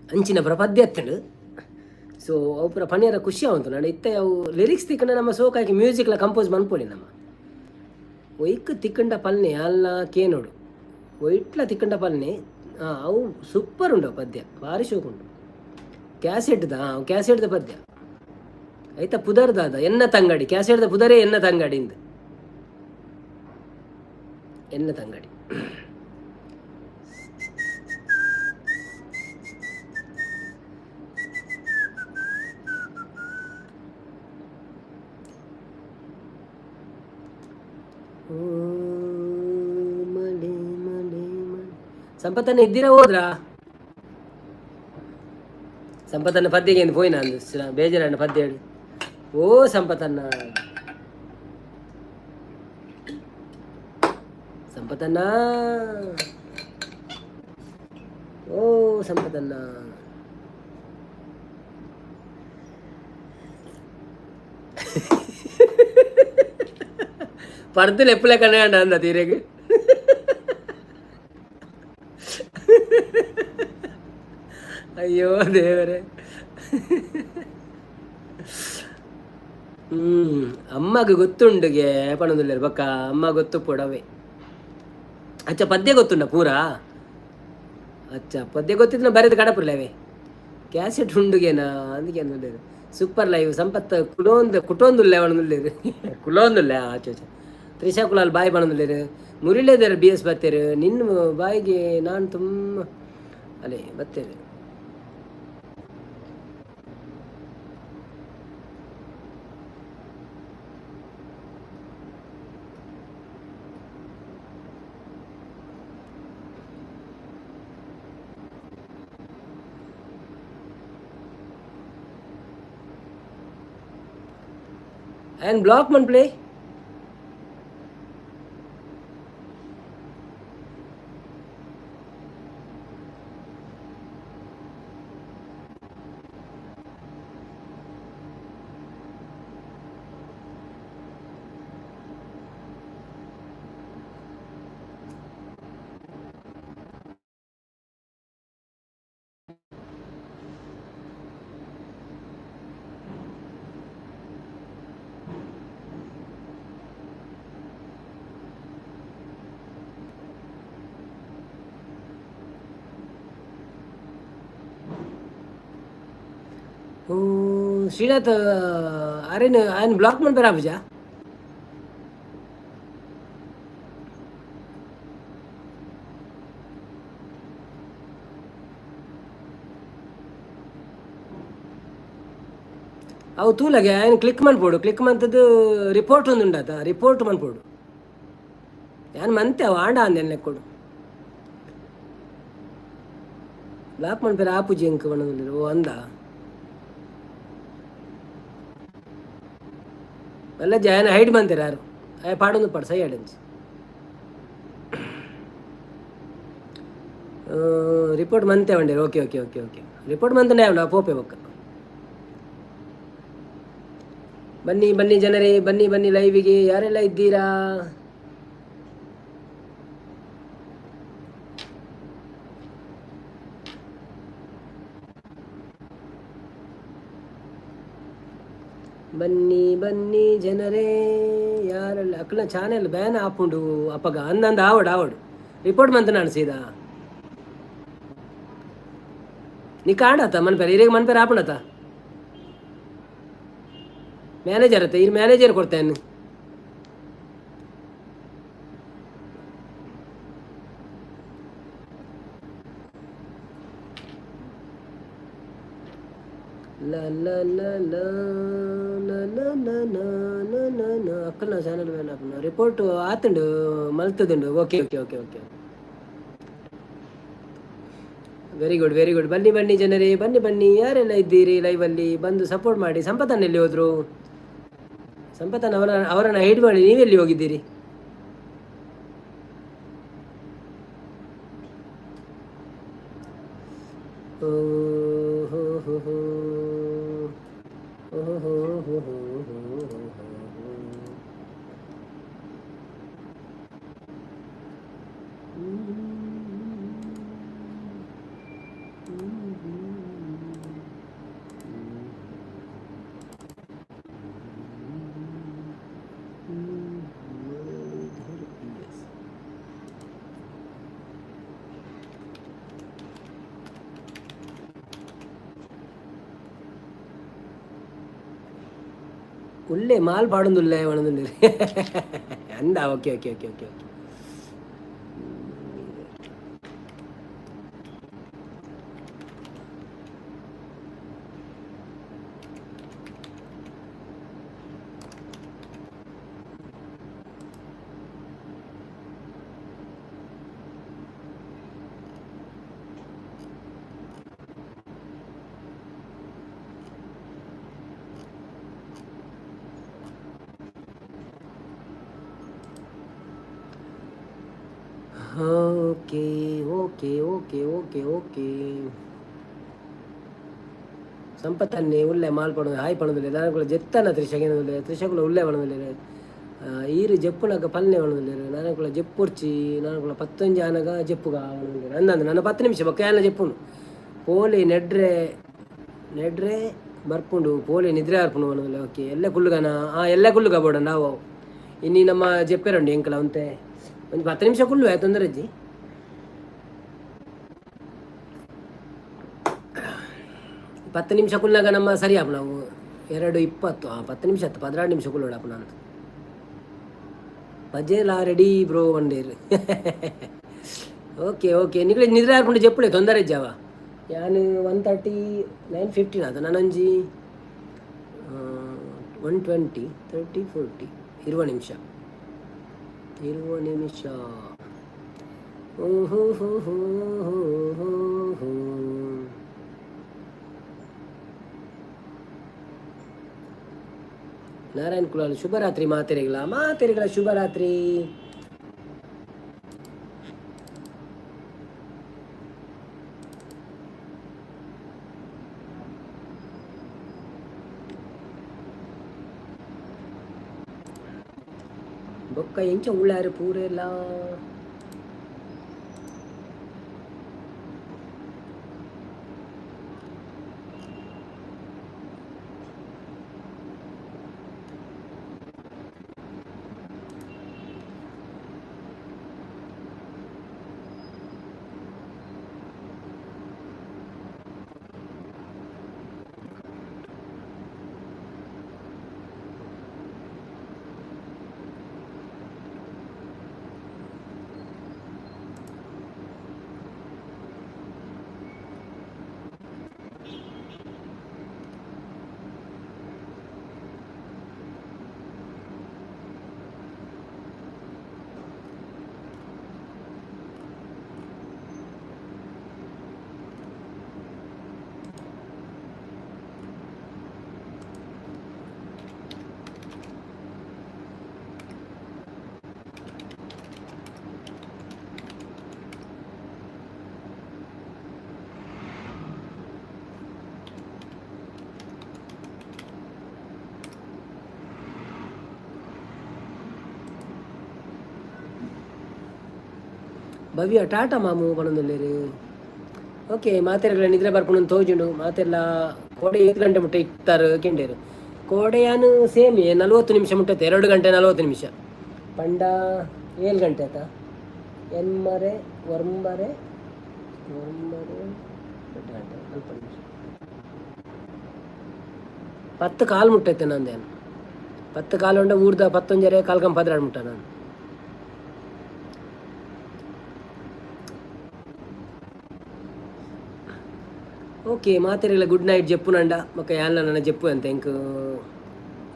ಅಂಚಿನ ಪುರ ಪದ್ಯ ಎತ್ತಂಡು ಸೊ ಅವು ಪುರ ಪನಿಯರ ಖುಷಿ ಆವಂತು ನಾನು ಇತ್ತೆ ಅವು ಲಿರಿಕ್ಸ್ ತಿಕ್ಕಂಡ ನಮ್ಮ ಸೋಕಾಕಿ ಮ್ಯೂಸಿಕ್ಲ ಕಂಪೋಸ್ ಮನ್ಪೊಡಿ ನಮ್ಮ ಒಯ್ಕ್ ತಿಕ್ಕಂಡ ಪಲ್ನೆ ಅಲ್ಲ ಕೇನೋಡು ಒಯ್ಟ್ಲ ತಿಕ್ಕಂಡ ಪಲ್ನೆ ಅವು ಸೂಪರ್ ಉಂಡು ಪದ್ಯ ಭಾರಿ ಶೋಕುಂಡು ಕ್ಯಾಸೆಟ್ದ ಪದ್ಯ ಆಯ್ತಾ ಪುದರ್ದಾದ ಎನ್ನ ತಂಗಡಿ ಕ್ಯಾಸೆಟ್ದ ಪುದರೇ ಎನ್ನ ತಂಗಡಿಂದ ಎನ್ನ ತಂಗಡಿ ಸಂಪತ್ತನ್ನ ಇದ್ದೀರಾ ಹೋದ್ರಾ ಸಂಪತ್ತನ್ನ ಪದ್ಯಗೆ ಎಂದು ಪೋಯ್ನ ಅಂದು ಬೇಜಾರಣ್ಣ ಪದ್ಯ ಹೇಳಿ ಓ ಸಂಪತ್ತನ್ನ ಓ ಸಂಪತ್ತನ್ನ ಪರ್ದಿಲ್ ಎಪ್ಪಲೆ ಕಣ್ಣ ಅಂದ ತೀರೆಗೆ ಅಯ್ಯೋ ದೇವರೇ ಅಮ್ಮಗೆ ಗೊತ್ತುಂಡುಗೆ ಪಣದುಲ್ಲ ಬಕ್ಕ ಅಮ್ಮ ಗೊತ್ತು ಪೊಡವೆ ಅಚ್ಚ ಪದ್ಯ ಗೊತ್ತುಂಡ ಪೂರಾ ಅಚ್ಚ ಪದ್ಯ ಗೊತ್ತಿದ್ರೆ ಬರೆದು ಕಡಪುರ್ಲೇವೆ ಕ್ಯಾಸೆಟ್ ಉಂಡುಗೆನಾ ಅದಕ್ಕೆ ಅಂದಿದ್ದೇವೆ ಸೂಪರ್ ಲೈವ್ ಸಂಪತ್ತ ಕುಟೊಂದುಲ್ಲ ಪಣದುಲ್ಲೇರು ಕುಲೊಂದುಲ್ಲ ಆಚೆ ತ್ರಿಷಾ ಕುಲಾಲ್ ಬಾಯಿ ಪಣದುಲ್ಲೇರು ಮುರಿಲೇದಾರ ಬಿ ಎಸ್ ಬತ್ತೇರು ನಿನ್ನ ಬಾಯಿಗೆ ನಾನು ತುಂಬ ಅಲ್ಲೇ ಬತ್ತೇರು and block man play Srinath ಅರೇನು ఆయన ಬ್ಲಾಕ್ ಮಾಡ್ಬೇಡ ಪೂಜಾ ಅವು ತೂಲಗೆ ఆయన ಕ್ಲಿಕ್ ಮಾಡ್ಬೋಡು ಕ್ಲಿಕ್ ಮಂತದ್ದು ರಿಪೋರ್ಟ್ ಒಂದು ಉಂಡಾತ ರಿಪೋರ್ಟ್ ಮಾಡ್ಬೋಡು ಯಾನ್ ಮಂತೆ ಅವ ಆಂಡ ಅಂದೆಲ್ಲ ಕೊಡು ಬ್ಲಾಕ್ ಮಾಡ್ಬೇಡ ಆ ಪೂಜೆ ಅಂಕ ಬಣ್ಣದಲ್ಲಿ ಓ ಅಂದ ಎಲ್ಲ ಜನ ಹೈಡ್ ಬಂತಾರೆ ಯಾರು ಪಾಡೊಂದು ಪಾಡು ಸೈ ಆಡೆನ್ಸ್ ರಿಪೋರ್ಟ್ ಮಂತೆ ಬಂಡೇರು okay okay okay okay report ಮಂತನೇ ಅವನ ಪೋಪೆ ಬೊಕ್ಕ ಬನ್ನಿ ಬನ್ನಿ ಜನರೇ ಬನ್ನಿ ಬನ್ನಿ ಲೈವಿಗೆ ಯಾರೆಲ್ಲ ಇದ್ದೀರಾ ಬನ್ನಿ ಬನ್ನಿ ಜನರೇ ಯಾರಲ್ಲ ಅಕ್ಕಲ ಚಾನೆಲ್ ಬ್ಯಾನ್ ಆಪುಂಡು ಅಪ್ಪಗ ಅಂದಂದ ಆವಡು ರಿಪೋರ್ಟ್ ಮಂತ ನಾನು ಸೀದಾ ನೀ ಕಾಡತ್ತ ಮನ್ಪೇರ ಇರೇಗ ಮನ್ಪೇರ ಆಪುಂಡತ್ತ ಮ್ಯಾನೇಜರ್ ಅತ್ತ ಇಲ್ಲಿ ಮ್ಯಾನೇಜರ್ ಕೊಡ್ತೇನೆ ಅಕ್ಕನ ಚಾನಲ್ ಬ್ಯಾನ್ ಆಪುಂಡು ರಿಪೋರ್ಟ್ ಆತುಂಡು ಮಲ್ತದುಂಡು okay okay okay okay very good ಬನ್ನಿ ಬನ್ನಿ ಜನರೇ ಬನ್ನಿ ಬನ್ನಿ ಯಾರೆಲ್ಲ ಇದ್ದೀರಿ ಲೈವಲ್ಲಿ ಬಂದು ಸಪೋರ್ಟ್ ಮಾಡಿ ಸಂಪತ್ತನ್ನ ಎಲ್ಲಿ ಹೋದ್ರು ಸಂಪತ್ತನ್ನ ಅವರನ್ನ ಹೈಡ್ ಮಾಡಿ ನೀವೆಲ್ಲಿ ಹೋಗಿದ್ದೀರಿ ಓ ಹೋ ಹೋ ಹೋ ಓ ಹೋ ಹೋ ಹೋ ഉള്ളേ മാൽ പാടുന്നില്ലേ വേണമെന്നില്ലേ എന്താ okay okay okay okay okay okay okay okay okay okay ಸಂಪತ್ತನ್ನೇ ಉಳ್ಳೆ ಮಾಲ್ ಪಡೋದು ಹಾಯ್ ಪಣದಿಲ್ಲ ನಾನು ಜೆತ್ತನ ತ್ರಿಶಗಿನ ತ್ರಿಶಗುಲ ಉಳ್ಳೆ ಪಣದಿಲ್ಲ ಈರು ಜಪ್ಪುನಗ ಪಲ್ಲೆ ಪಣದಿಲ್ಲ ನಾನು ಜಪ್ಪುರ್ಚಿ ನಾನು 15 ಆನಗ ಜಪ್ಪುಗ ಪಣದಿಲ್ಲ ಅಂದಂದು ನನ್ನ 10 ನಿಮಿಷ ಬೊಕ್ಕ ಜಪ್ಪುನು ಪೋಲಿ ನೆಡ್ರೆ ಬರ್ಪುಂಡು ಪೋಲಿ ನಿದ್ರೆ ಆರ್ಪುಂಡು ಪಣದಿಲ್ಲ ಓಕೆ ಎಲ್ಲ ಕುಳ್ಳುಗನ ಎಲ್ಲ ಕುಳ್ಳುಗ ಬೋಡ ನಾವು ಇನ್ನಿ ನಮ್ಮ ಜಪ್ಪೆರಂಡು ಎಂಕಲ ಅಂತೆ ಒಂದು 10 ನಿಮಿಷ ಕುಳ್ಳು ತೊಂದರೆ ಅಜ್ಜಿ 10 ನಿಮಿಷ ಕುಲ್ಲಾಗ ನಮ್ಮ ಸರಿ ಆಪ್ ನಾವು 2:20 10 ನಿಮಿಷ 16 ನಿಮಿಷ ಕುಲ್ಲೋಡಪ್ಪ ನಾನು ಬಜೆಲ್ಲ ರೆಡಿ ಬ್ರೋ ಒಂಡೇರು ಓಕೆ ಓಕೆ ನಿಗಳಿ ನಿದ್ರೆ ಹಾಕೊಂಡು ಜಪ್ಪುಳೆ ತೊಂದರೆ ಜಾವ ಯಾನು 1:30 9:15 ಅದು ನನಂಜಿ 1:20 30 40 20 ನಿಮಿಷ ಓಹೋ ಹೋ ಹೋ ಹೋ ಹೋ ನಾರಾಯಣ್ ಕುಲಾಲ್ ಶುಭರಾತ್ರಿ ಮಾತೆರೆಗಳ ಶುಭರಾತ್ರಿ ಬೊಕ್ಕ ಎಂಚ ಉಳ್ಳಾರು ಪೂರೆಲ್ಲ ಭವ್ಯ ಟಾಟಾ ಮಾಮು ಬಣದಲ್ಲಿರಿ ಓಕೆ ಮಾತೆರೆಗಳ ನಿದ್ರೆ ಬರ್ಕೊಂಡು ತೋಜುಂಡು ಮಾತೆಲ್ಲ ಕೋಡೆ 7 ಗಂಟೆ ಮುಟ್ಟ ಇಕ್ತಾರು ಕೆಂಡೇರು ಕೋಡೆಯಾನು ಸೇಮ್ 40 ನಿಮಿಷ ಮುಟ್ಟತ್ತೆ, 2 ಗಂಟೆ 40 ನಿಮಿಷ. ಪಂಡ 7 ಗಂಟೆ ಆಯ್ತಾ. ಎನ್ಮರೆ ವರ್ಮರೆ ವರ್ಮರೆ 2 ಗಂಟೆ ಅಲ್ಪ ನಿಮಿಷ 10 ಕಾಲು ಮುಟ್ಟೈತೆ ನಂದೇನು. 10 ಕಾಲು ಉಂಡ ಊರ್ದ 11 ಕಾಲ್ಕಂ 16 ಮುಟ್ಟ ನಾನು. ಓಕೆ ಮಾತೆರೆಲ್ಲ ಗುಡ್ ನೈಟ್ ಜಪ್ಪು ನಂಡ ಮಕ್ಕ ಎಲ್ಲ ನನ್ನ ಜಪ್ಪು ಅಂತ ಇಂಕ್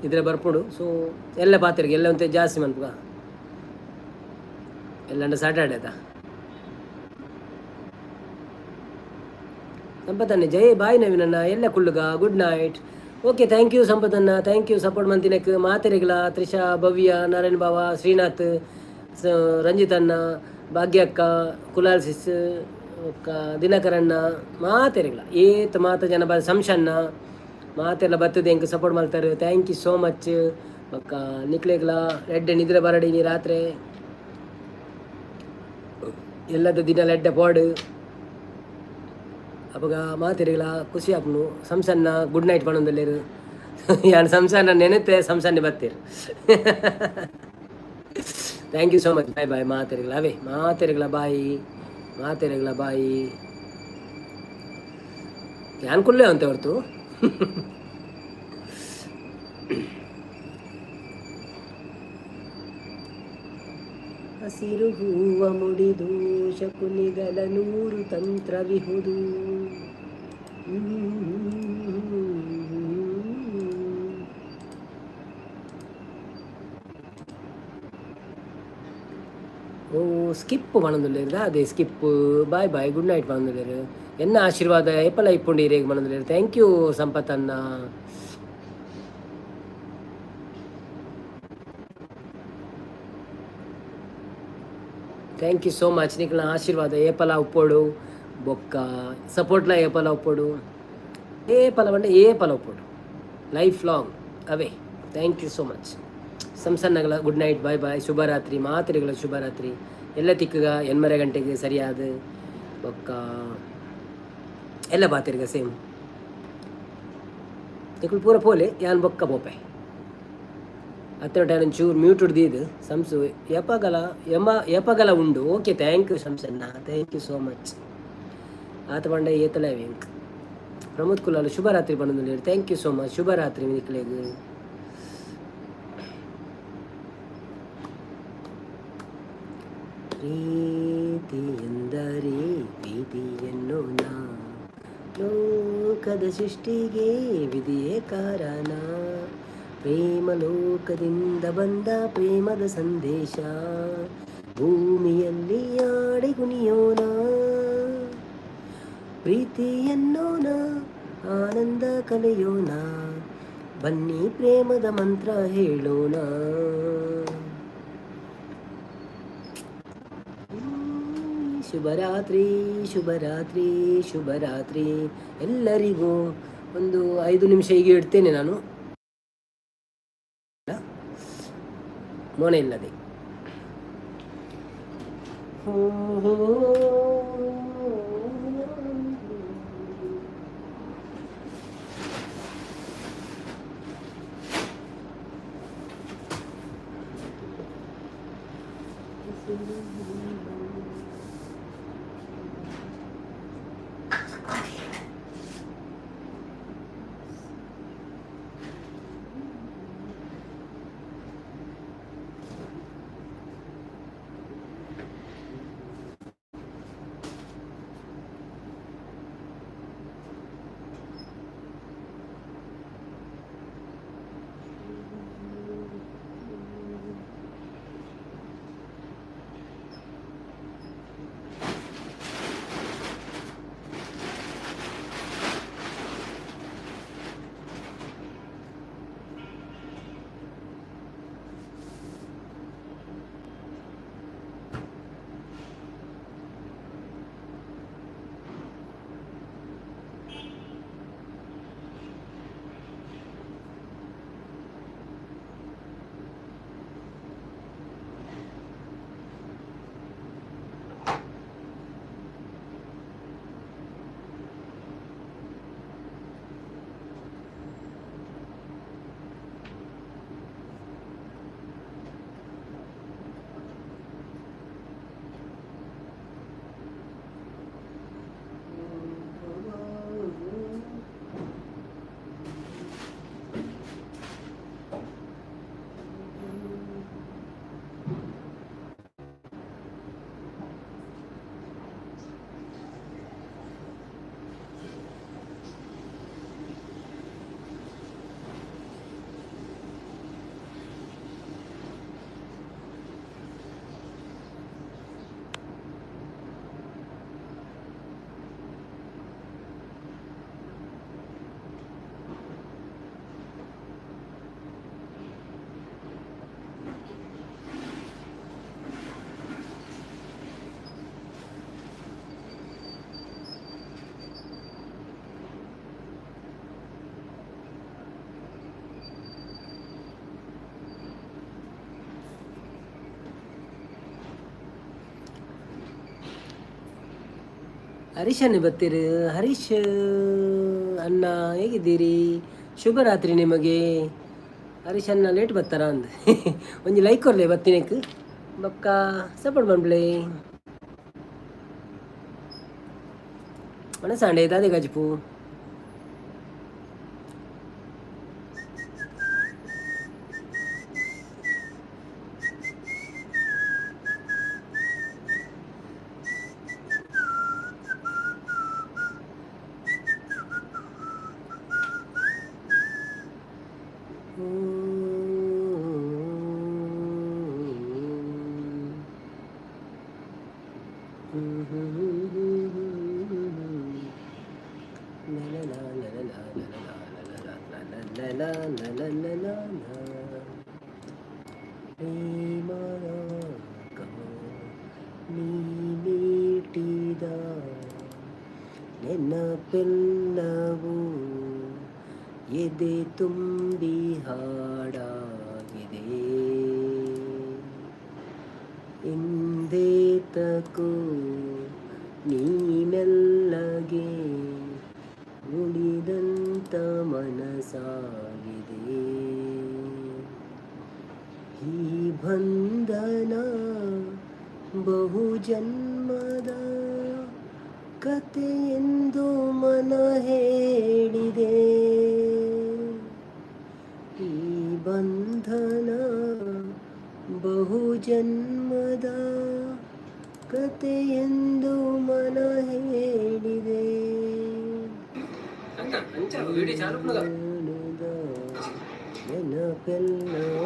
ಇದ್ರೆ ಬರ್ಪುಡು. ಸೊ ಎಲ್ಲ ಪಾತ್ರೆಗೆ ಎಲ್ಲ ಒಂತೆ ಜಾಸ್ತಿ ಮನ್ಪುಗ ಎಲ್ಲ ಸಾಟರ್ಡೆ ಆಯ್ತಾ. ಸಂಪತ್ತನ್ನ ಜೈ ಬಾಯ್ ನವೀನನ್ನ ಎಲ್ಲ ಕುಳ್ಳುಗ good night. Okay thank you ಸಂಪತ್ತನ್ನ, ಥ್ಯಾಂಕ್ ಯು ಸಪೋರ್ಟ್ ಮಂತಿನಕ್ಕೆ. ಮಾತೆರೆಗಳ ತ್ರಿಷಾ, ಭವ್ಯ, ನಾರಾಯಣ್ ಬಾವ, ಶ್ರೀನಾಥ್, ರಂಜಿತನ್ನ, ಭಾಗ್ಯಕ್ಕ, ಕುಲಾಲ್ ಸಿಸ್, ದಿನಕರಣ್ಣ, ಮಾತೆರೆಗಳ ಏತ್ ಮಾತ ಜನ ಸಂಶನ್ನ ಮಾತೆಲ್ಲ ಬರ್ತದೆ ಹೆಂಗೆ ಸಪೋರ್ಟ್ ಮಾಡ್ತಾರೆ. Thank you so much. ಮಕ್ಕ ನಿಕ್ಲೆಗಳ ರೆಡ್ಡೆ ನಿದ್ರೆ ಬರಡೀನಿ ರಾತ್ರಿ ಎಲ್ಲದ ದಿನ ಲೆಡ್ಡೆ ಪಾಡು ಅವಾಗ ಮಾತೆರೆಗಳ ಖುಷಿ ಆಪ್ನು. ಸಂಸನ್ನ ಗುಡ್ ನೈಟ್ ಪಣೊಂದಲ್ಲೇರು ಯಾನು ಸಂಸನ್ನ ನೆನೆತೆ ಸಂಸನ್ನೆ ಬರ್ತೀರು. Thank you so much. Bye bye ಮಾತೆರೆಗಳ ಅವೇ ಮಾತೆರೆಗಳ ಬಾಯಿ ಮಾತೆರೆಗಳ ಬಾಯಿ ಯಾನ್ ಕುಳ್ಳೆ ಅಂತ ಹೊರ್ತು. ಹಸಿರು ಹೂವ ಮುಡಿದು ಶಕುನಿಗಳ 100 ತಂತ್ರವಿಹುದು. ಓ ಸ್ಕಿಪ್ ಮನೊಂದುಲ್ಲೇರು ಅದೇ skip. Bye bye good night ಮನೊಂದುಲ್ಲೇರು. ಎನ್ನ ಆಶೀರ್ವಾದ ಏಪಲ ಇಪ್ಪುಂಡು ಇರೇಗ ಮನೊಂದುಲ್ಲೇರು. ಥ್ಯಾಂಕ್ ಯು ಸಂಪತ್ತನ್ನ. Thank you so much. ನಿಕ್ಲ ಆಶೀರ್ವಾದ ಏಪಲ ಉಪ್ಪೋಡು ಬೊಕ್ಕ ಸಪೋರ್ಟ್ಲ ಏಪಲ ಉಪ್ಪೋಡು ಏಪಲ ಬಂಡೆ ಏಪಲ ಉಪ್ಪೋಡು ಲೈಫ್ ಲಾಂಗ್ ಅವೇ. Thank you so much. ಸಂಸನ್ನಗಳ ಗುಡ್ ನೈಟ್ ಬಾಯ್ ಬಾಯ್ ಶುಭರಾತ್ರಿ. ಮಾತ್ರೆಗಳ ಶುಭರಾತ್ರಿ. ಎಲ್ಲ ತಿಕ್ಕಗ 8:30 ಗಂಟೆಗೆ ಸರಿಯಾದ ಬೊಕ್ಕ ಎಲ್ಲ ಬಾತಿರ್ಗ ಸೇಮ್ ತಿಕ್ಕಳು ಪೂರ ಪೋಲೆ ಯಾನ್ ಬೊಕ್ಕ ಬೋಪೆ ಹತ್ತಿರ ಟೈಮ್ ಚೂರು ಮ್ಯೂಟ್ ಹಿಡ್ದಿದ್ದು ಸಂಸು ಎಪಗಲ ಉಂಡು. ಓಕೆ ಥ್ಯಾಂಕ್ ಯು ಸಂಸನ್ನ, ಥ್ಯಾಂಕ್ ಯು ಸೋ ಮಚ್. ಆತ ಬಂಡ ಏತಲ ವೆಂಕ್ ಪ್ರಮೋದ್ ಕುಲಾಲ್ ಶುಭರಾತ್ರಿ ಬಂದು. Thank you so much. ಶುಭರಾತ್ರಿ ನಿಕ್ಲೆಗೆ. ಪ್ರೀತಿ ಎಂದರೆ ಪ್ರೀತಿ ಎನ್ನೋಣ, ಲೋಕದ ಸೃಷ್ಟಿಗೆ ವಿಧಿಯೇ ಕಾರಣ, ಪ್ರೇಮ ಲೋಕದಿಂದ ಬಂದ ಪ್ರೇಮದ ಸಂದೇಶ, ಭೂಮಿಯಲ್ಲಿ ಆಡಿ ಕುಣಿಯೋಣ, ಪ್ರೀತಿ ಎನ್ನೋಣ, ಆನಂದ ಕಲೆಯೋಣ, ಬನ್ನಿ ಪ್ರೇಮದ ಮಂತ್ರ ಹೇಳೋಣ. ಶುಭರಾತ್ರಿ ಶುಭರಾತ್ರಿ ಶುಭರಾತ್ರಿ ಎಲ್ಲರಿಗೂ. ಒಂದು 5 ನಿಮಿಷ ಈಗ ಇಡ್ತೇನೆ ನಾನು, ಮೋನೆ ಇಲ್ಲದೆ. ಹರೀಶನ್ನೇ ಬರ್ತೀರಿ. ಹರೀಶ್ ಅಣ್ಣ ಹೇಗಿದ್ದೀರಿ? ಶುಭರಾತ್ರಿ ನಿಮಗೆ. ಹರೀಶ್ ಅಣ್ಣ ಲೇಟ್ ಬರ್ತಾರ ಅಂದ ಒಂಜಿ ಲೈಕ್ ಕೊರ್ಲೆ ಬತ್ತಿನಕ್ಕೆ ಬಕ್ಕ ಸಪೋರ್ಟ್ ಮಾಡ್ಬಿಳೆ ಮನಸಾಂಡೆ ದಾದೆ ಗಜ್ಪು ನೀಟಿದ ನೆನಪೆಲ್ಲವೂ ಎದೆ ತುಂಬಿ ಹಾಡಾಗಿದೆ. ಇಂದೇತಕೋ ನೀ ಮೆಲ್ಲಗೆ ಉಳಿದಂತ ಮನಸಾಗಿದೆ. ಈ ಬಂಧನ ಬಹು ಜನ್ಮದ ಕಥೆಯೆಂದು ಮನ ಹೇಳಿದೆ. ಈ ಬಂಧನ ಬಹು ಜನ್ಮದ ಕಥೆಯೆಂದು ಮನ ಹೇಳಿದೆ. ನೆನಪೆಲ್ಲವೂ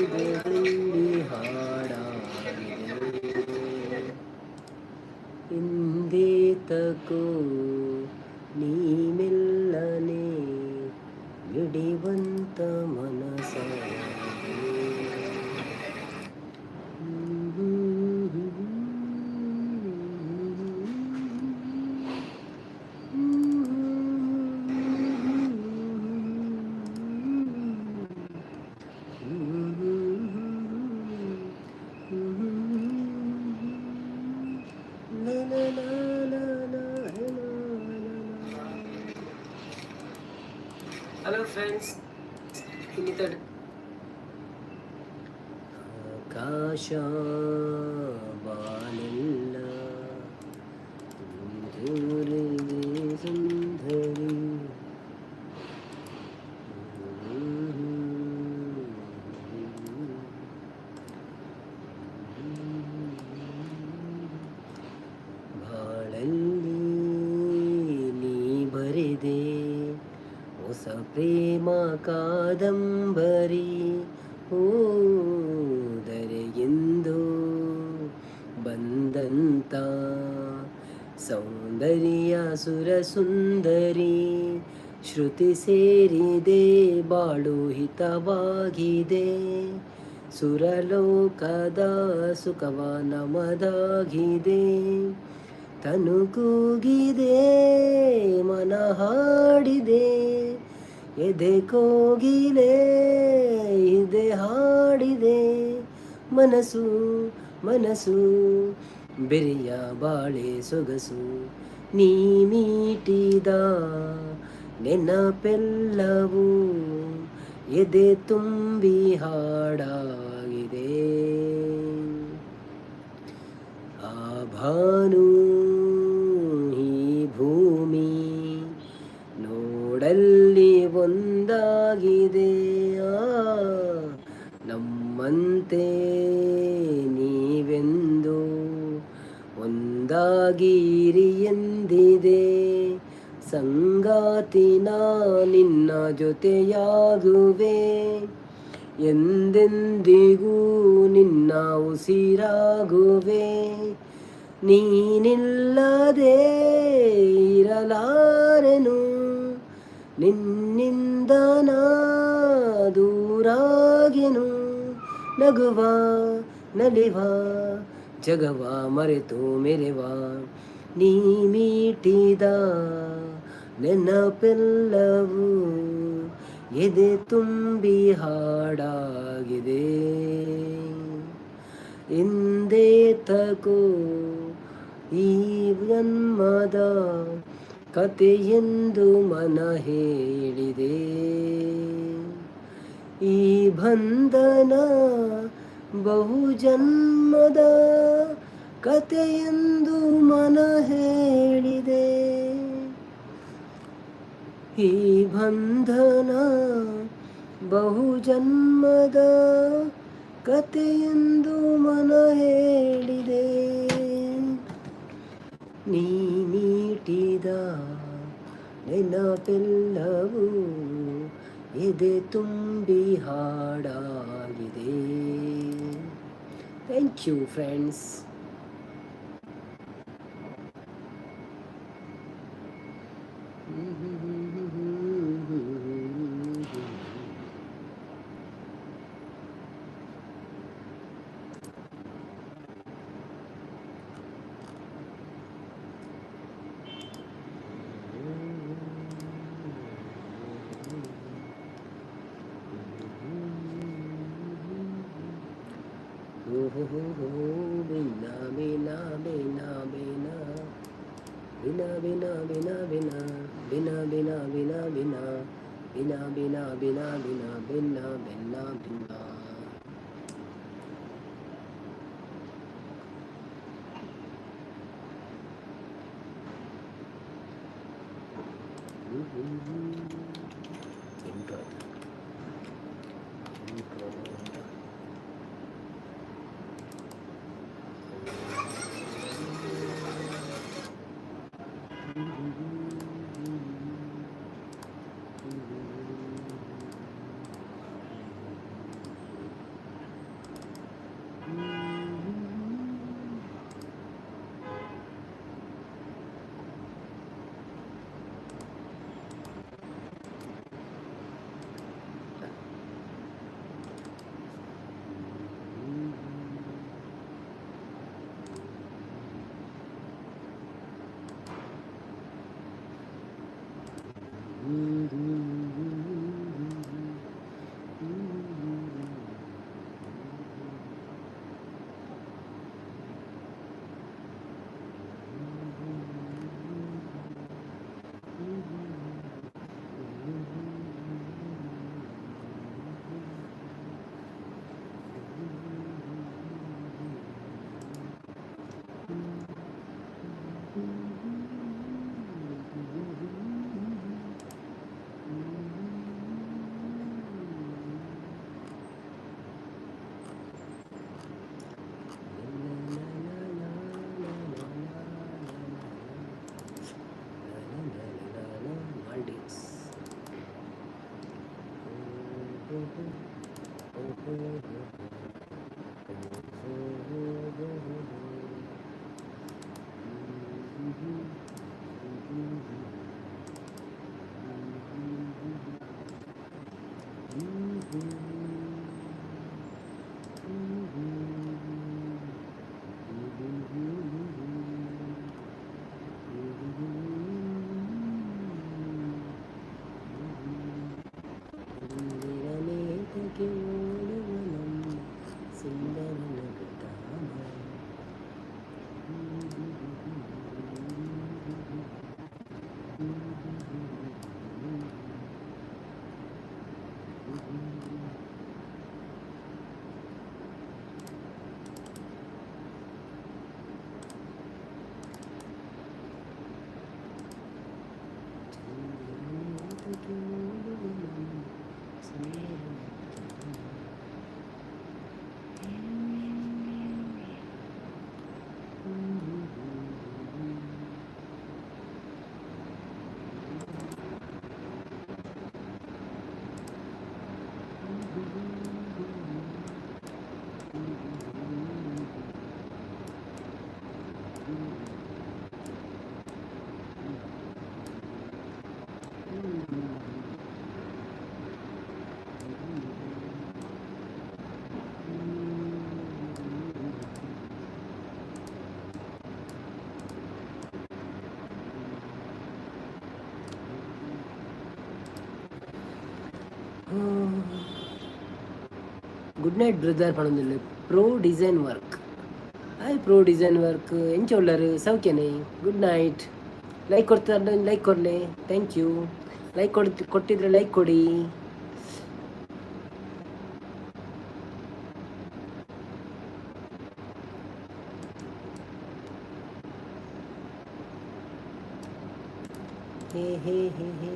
ಇದರಲ್ಲಿ ಹಾಡಾಗಿದೆ. ಇಂದೇತಕೋ ನೀ ಮೆಲ್ಲನೆ ಮಿಡಿವಂತ ಮನಸಾಗಿದೆ. ಹಲೋ ಫ್ರೆಂಡ್ಸ್, ಆಕಾಶ ಬಾನೆಲ್ಲ ದೂರದೆ ಸುಂದರಿ, ಬಾಳಲ್ಲಿ ನೀ ಬರೆದೆ ಹೊಸ ಪ್ರೇಮ ಕಾದಂಬರಿ. ಹೋದರೆಗೆಂದು ಬಂದಂತ ಸೌಂದರ್ಯ ಸುರ ಸುಂದರಿ, ಶ್ರುತಿ ಸೇರಿದೆ ಬಾಳು ಹಿತವಾಗಿದೆ. ಸುರಲೋಕದ ಸುಖವ ನಮದಾಗಿದೆ. ತನು ಕೂಗಿದೆ ಮನ ಹಾಡಿದೆ, ಎದೆ ಕೋಗಿಲೆ ಇದೆ ಹಾಡಿದೆ. ಮನಸ್ಸು ಮನಸ್ಸು ಬೆರೆಯ ಬಾಳೆ ಸೊಗಸು, ನೀ ಮೀಟಿದ ನೆನಪೆಲ್ಲವೂ ಎದೆ ತುಂಬಿ ಹಾಡಾಗಿದೆ. ಆ ಭಾನು ಈ ಭೂಮಿ ನೋಡಲ್ಲಿ ಒಂದಾಗಿದೆ. ನಮ್ಮಂತೆ ನೀವೆಂದು ಒಂದಾಗಿರಿ ಎಂದಿದೆ. ಸಂಗಾತಿ ನಾ ನಿನ್ನ ಜೊತೆಯಾಗುವೆ, ಎಂದೆಂದಿಗೂ ನಿನ್ನ ಉಸಿರಾಗುವೆ. ನೀನಿಲ್ಲದೆ ಇರಲಾರೆನು, ನಿನ್ನಿಂದ ನಾ ದೂರಾಗೆನು. ನಗುವ ನಲಿವ ಜಗವ ಮರೆತು ಮೆರೆವ, ನೀ ಮೀಟಿದ ನೆನಪೆಲ್ಲವೂ ಎದೆ ತುಂಬಿ ಹಾಡಾಗಿದೆ. ಎಂದೇತಕೋ ಈ ಜನ್ಮದ ಕಥೆಯೆಂದು ಮನ ಹೇಳಿದೆ. ಈ ಬಂಧನ ಬಹುಜನ್ಮದ ಕಥೆಯೆಂದು ಮನ ಹೇಳಿದೆ. ಈ ಬಂಧನ ಬಹುಜನ್ಮದ ಕಥೆಯೆಂದು ಮನ ಹೇಳಿದೆ. ನೀ ಮೀಟಿದ ನೆನಪೆಲ್ಲವೂ ಎದೆ ತುಂಬಿ ಹಾಡಾಗಿದೆ. Thank you friends. Bina bina bina bina bina bina bina bina bina bina bina bina bina bina bina bina bina bina bina. Good night brother ಪಡೊಂದಿಲ್ಲ pro design work hi pro design work ಎಂಚೊಳ್ಳರು ಸೌಖ್ಯನೇ, good night. Like ಕೊಡ್ತಾರೆ, like ಕೊಡಲಿ, thank you. Like ಕೊಟ್ಟಿದ್ರೆ like ಕೊಡಿ. Hey ಹೇ ಹೇ ಹೇ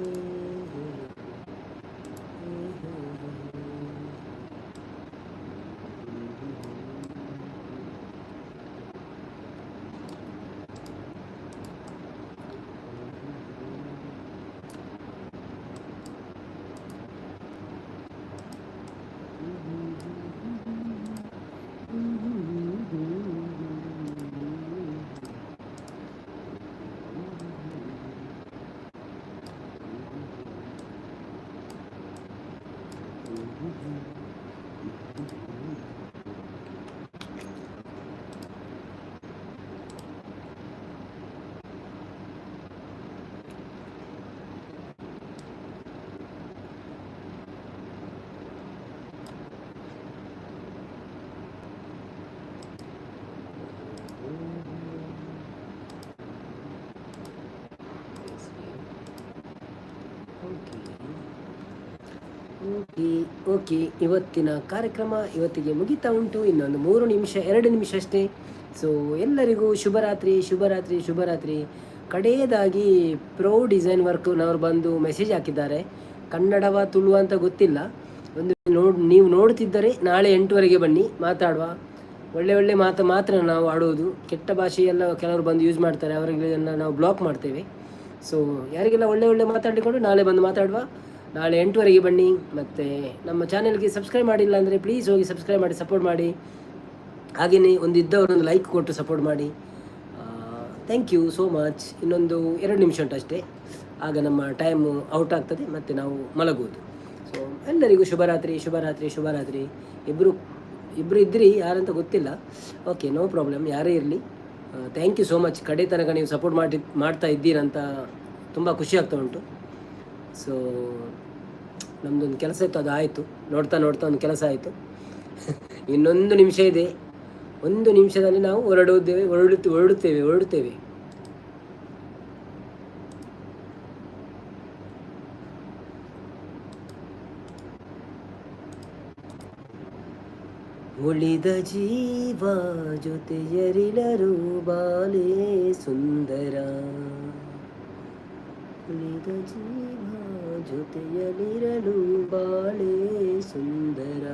okay, ಇವತ್ತಿನ ಕಾರ್ಯಕ್ರಮ ಇವತ್ತಿಗೆ ಮುಗಿತಾ ಉಂಟು. ಇನ್ನೊಂದು 3 ನಿಮಿಷ 2 ನಿಮಿಷ ಅಷ್ಟೇ. ಸೊ ಎಲ್ಲರಿಗೂ ಶುಭರಾತ್ರಿ ಶುಭರಾತ್ರಿ ಶುಭರಾತ್ರಿ. ಕಡೆಯದಾಗಿ ಪ್ರೋ ಡಿಸೈನ್ ವರ್ಕ್ನವ್ರು ಬಂದು ಮೆಸೇಜ್ ಹಾಕಿದ್ದಾರೆ. ಕನ್ನಡವ ತುಳು ಅಂತ ಗೊತ್ತಿಲ್ಲ. ಒಂದು ನೀವು ನೋಡ್ತಿದ್ದರೆ ನಾಳೆ 8 ಬನ್ನಿ, ಮಾತಾಡುವ. ಒಳ್ಳೆ ಒಳ್ಳೆ ಮಾತ್ರ ನಾವು ಆಡೋದು. ಕೆಟ್ಟ ಭಾಷೆಯೆಲ್ಲ ಕೆಲವರು ಬಂದು ಯೂಸ್ ಮಾಡ್ತಾರೆ, ಅವರಿಗೆಲ್ಲ ನಾವು ಬ್ಲಾಕ್ ಮಾಡ್ತೇವೆ. ಸೊ ಯಾರಿಗೆಲ್ಲ ಒಳ್ಳೆ ಮಾತಾಡಿಕೊಂಡು ನಾಳೆ ಬಂದು ಮಾತಾಡುವ. ನಾಳೆ 8 ಬನ್ನಿ. ಮತ್ತು ನಮ್ಮ ಚಾನೆಲ್ಗೆ ಸಬ್ಸ್ಕ್ರೈಬ್ ಮಾಡಿಲ್ಲ ಅಂದರೆ ಪ್ಲೀಸ್ ಹೋಗಿ ಸಬ್ಸ್ಕ್ರೈಬ್ ಮಾಡಿ, ಸಪೋರ್ಟ್ ಮಾಡಿ. ಹಾಗೆಯೇ ಇದ್ದವರೊಂದು ಲೈಕ್ ಕೊಟ್ಟು ಸಪೋರ್ಟ್ ಮಾಡಿ. Thank you so much. ಇನ್ನೊಂದು 2 ನಿಮಿಷ ಉಂಟು ಅಷ್ಟೇ, ಆಗ ನಮ್ಮ ಟೈಮು ಔಟ್ ಆಗ್ತದೆ ಮತ್ತು ನಾವು ಮಲಗುವುದು. ಸೊ ಎಲ್ಲರಿಗೂ ಶುಭರಾತ್ರಿ ಶುಭರಾತ್ರಿ ಶುಭರಾತ್ರಿ. ಇಬ್ಬರು ಇದ್ದಿರಿ, ಯಾರಂತ ಗೊತ್ತಿಲ್ಲ. ಓಕೆ, ನೋ ಪ್ರಾಬ್ಲಮ್, ಯಾರೇ ಇರಲಿ. Thank you so much. ಕಡೆ ತನಕ ನೀವು ಸಪೋರ್ಟ್ ಮಾಡ್ತಾ ಇದ್ದೀರಂತ ತುಂಬ ಖುಷಿ ಆಗ್ತಾ ಉಂಟು. ಸೊ ನಮ್ಮದೊಂದು ಕೆಲಸ ಇತ್ತು, ಅದು ಆಯಿತು. ನೋಡ್ತಾ ಒಂದು ಕೆಲಸ ಆಯಿತು. ಇನ್ನೊಂದು ನಿಮಿಷ ಇದೆ. 1 ನಿಮಿಷದಲ್ಲಿ ನಾವು ಹೊರಡುತ್ತೇವೆ. ಉಳಿದ ಜೀವ ಜೊತೆಯರಿಳರು ಬಾಲೆ ಸುಂದರ. ಉಳಿದ ಜೀವ ಜೊತೆಯಲಿರಲು ಬಾಳೆ ಸುಂದರ.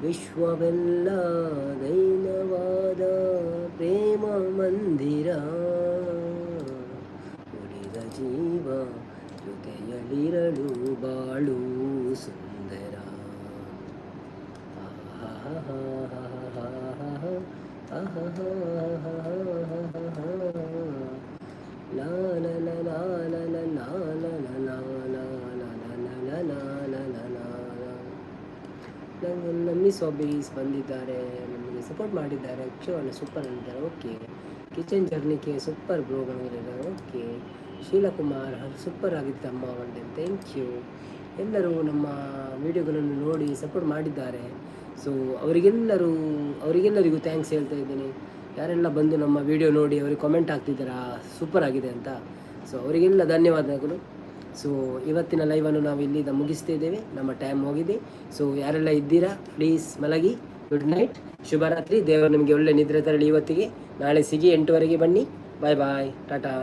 ವಿಶ್ವವೆಲ್ಲ ದೈನವಾದ ಪ್ರೇಮ ಮಂದಿರ. ಉಳಿದ ಜೀವ ಜೊತೆಯಲಿರಲು ಬಾಳು ಸುಂದರ. ನಮ್ಮಿ ಸಾಬೀಸ್ ಬಂದಿದ್ದಾರೆ, ನಮಗೆ ಸಪೋರ್ಟ್ ಮಾಡಿದ್ದಾರೆ. ಅಕ್ಷರವನ್ನು ಸೂಪರ್ ಅಂತಾರೆ. ಓಕೆ, ಕಿಚನ್ ಜರ್ನಿಗೆ ಸೂಪರ್ ಬ್ರೋಗಳಿದ್ದಾರೆ. ಓಕೆ, ಶೀಲಕುಮಾರ್ ಸೂಪರ್ ಆಗಿತ್ತು ಅಮ್ಮ ಒಂದೇ. Thank you. ಎಲ್ಲರೂ ನಮ್ಮ ವಿಡಿಯೋಗಳನ್ನು ನೋಡಿ ಸಪೋರ್ಟ್ ಮಾಡಿದ್ದಾರೆ. ಸೊ ಅವರಿಗೆಲ್ಲರಿಗೂ ಥ್ಯಾಂಕ್ಸ್ ಹೇಳ್ತಾ ಇದ್ದೀನಿ. ಯಾರೆಲ್ಲ ಬಂದು ನಮ್ಮ ವಿಡಿಯೋ ನೋಡಿ ಅವರಿಗೆ ಕಾಮೆಂಟ್ ಹಾಕ್ತಿದ್ದಾರಾ ಸೂಪರ್ ಆಗಿದೆ ಅಂತ. ಸೊ ಅವರಿಗೆಲ್ಲ ಧನ್ಯವಾದಗಳು. ಸೊ ಇವತ್ತಿನ ಲೈವನ್ನು ನಾವು ಇಲ್ಲಿಂದ ಮುಗಿಸ್ತಾ ಇದ್ದೇವೆ, ನಮ್ಮ ಟೈಮ್ ಹೋಗಿದೆ. ಸೊ ಯಾರೆಲ್ಲ ಇದ್ದೀರಾ ಪ್ಲೀಸ್ ಮಲಗಿ. ಗುಡ್ ನೈಟ್, ಶುಭರಾತ್ರಿ. ದೇವರು ನಿಮಗೆ ಒಳ್ಳೆ ನಿದ್ರೆ ತರಲಿ ಇವತ್ತಿಗೆ. ನಾಳೆ ಸಿಗಿ 8 ಬನ್ನಿ. ಬಾಯ್ ಬಾಯ್, ಟಾಟಾ.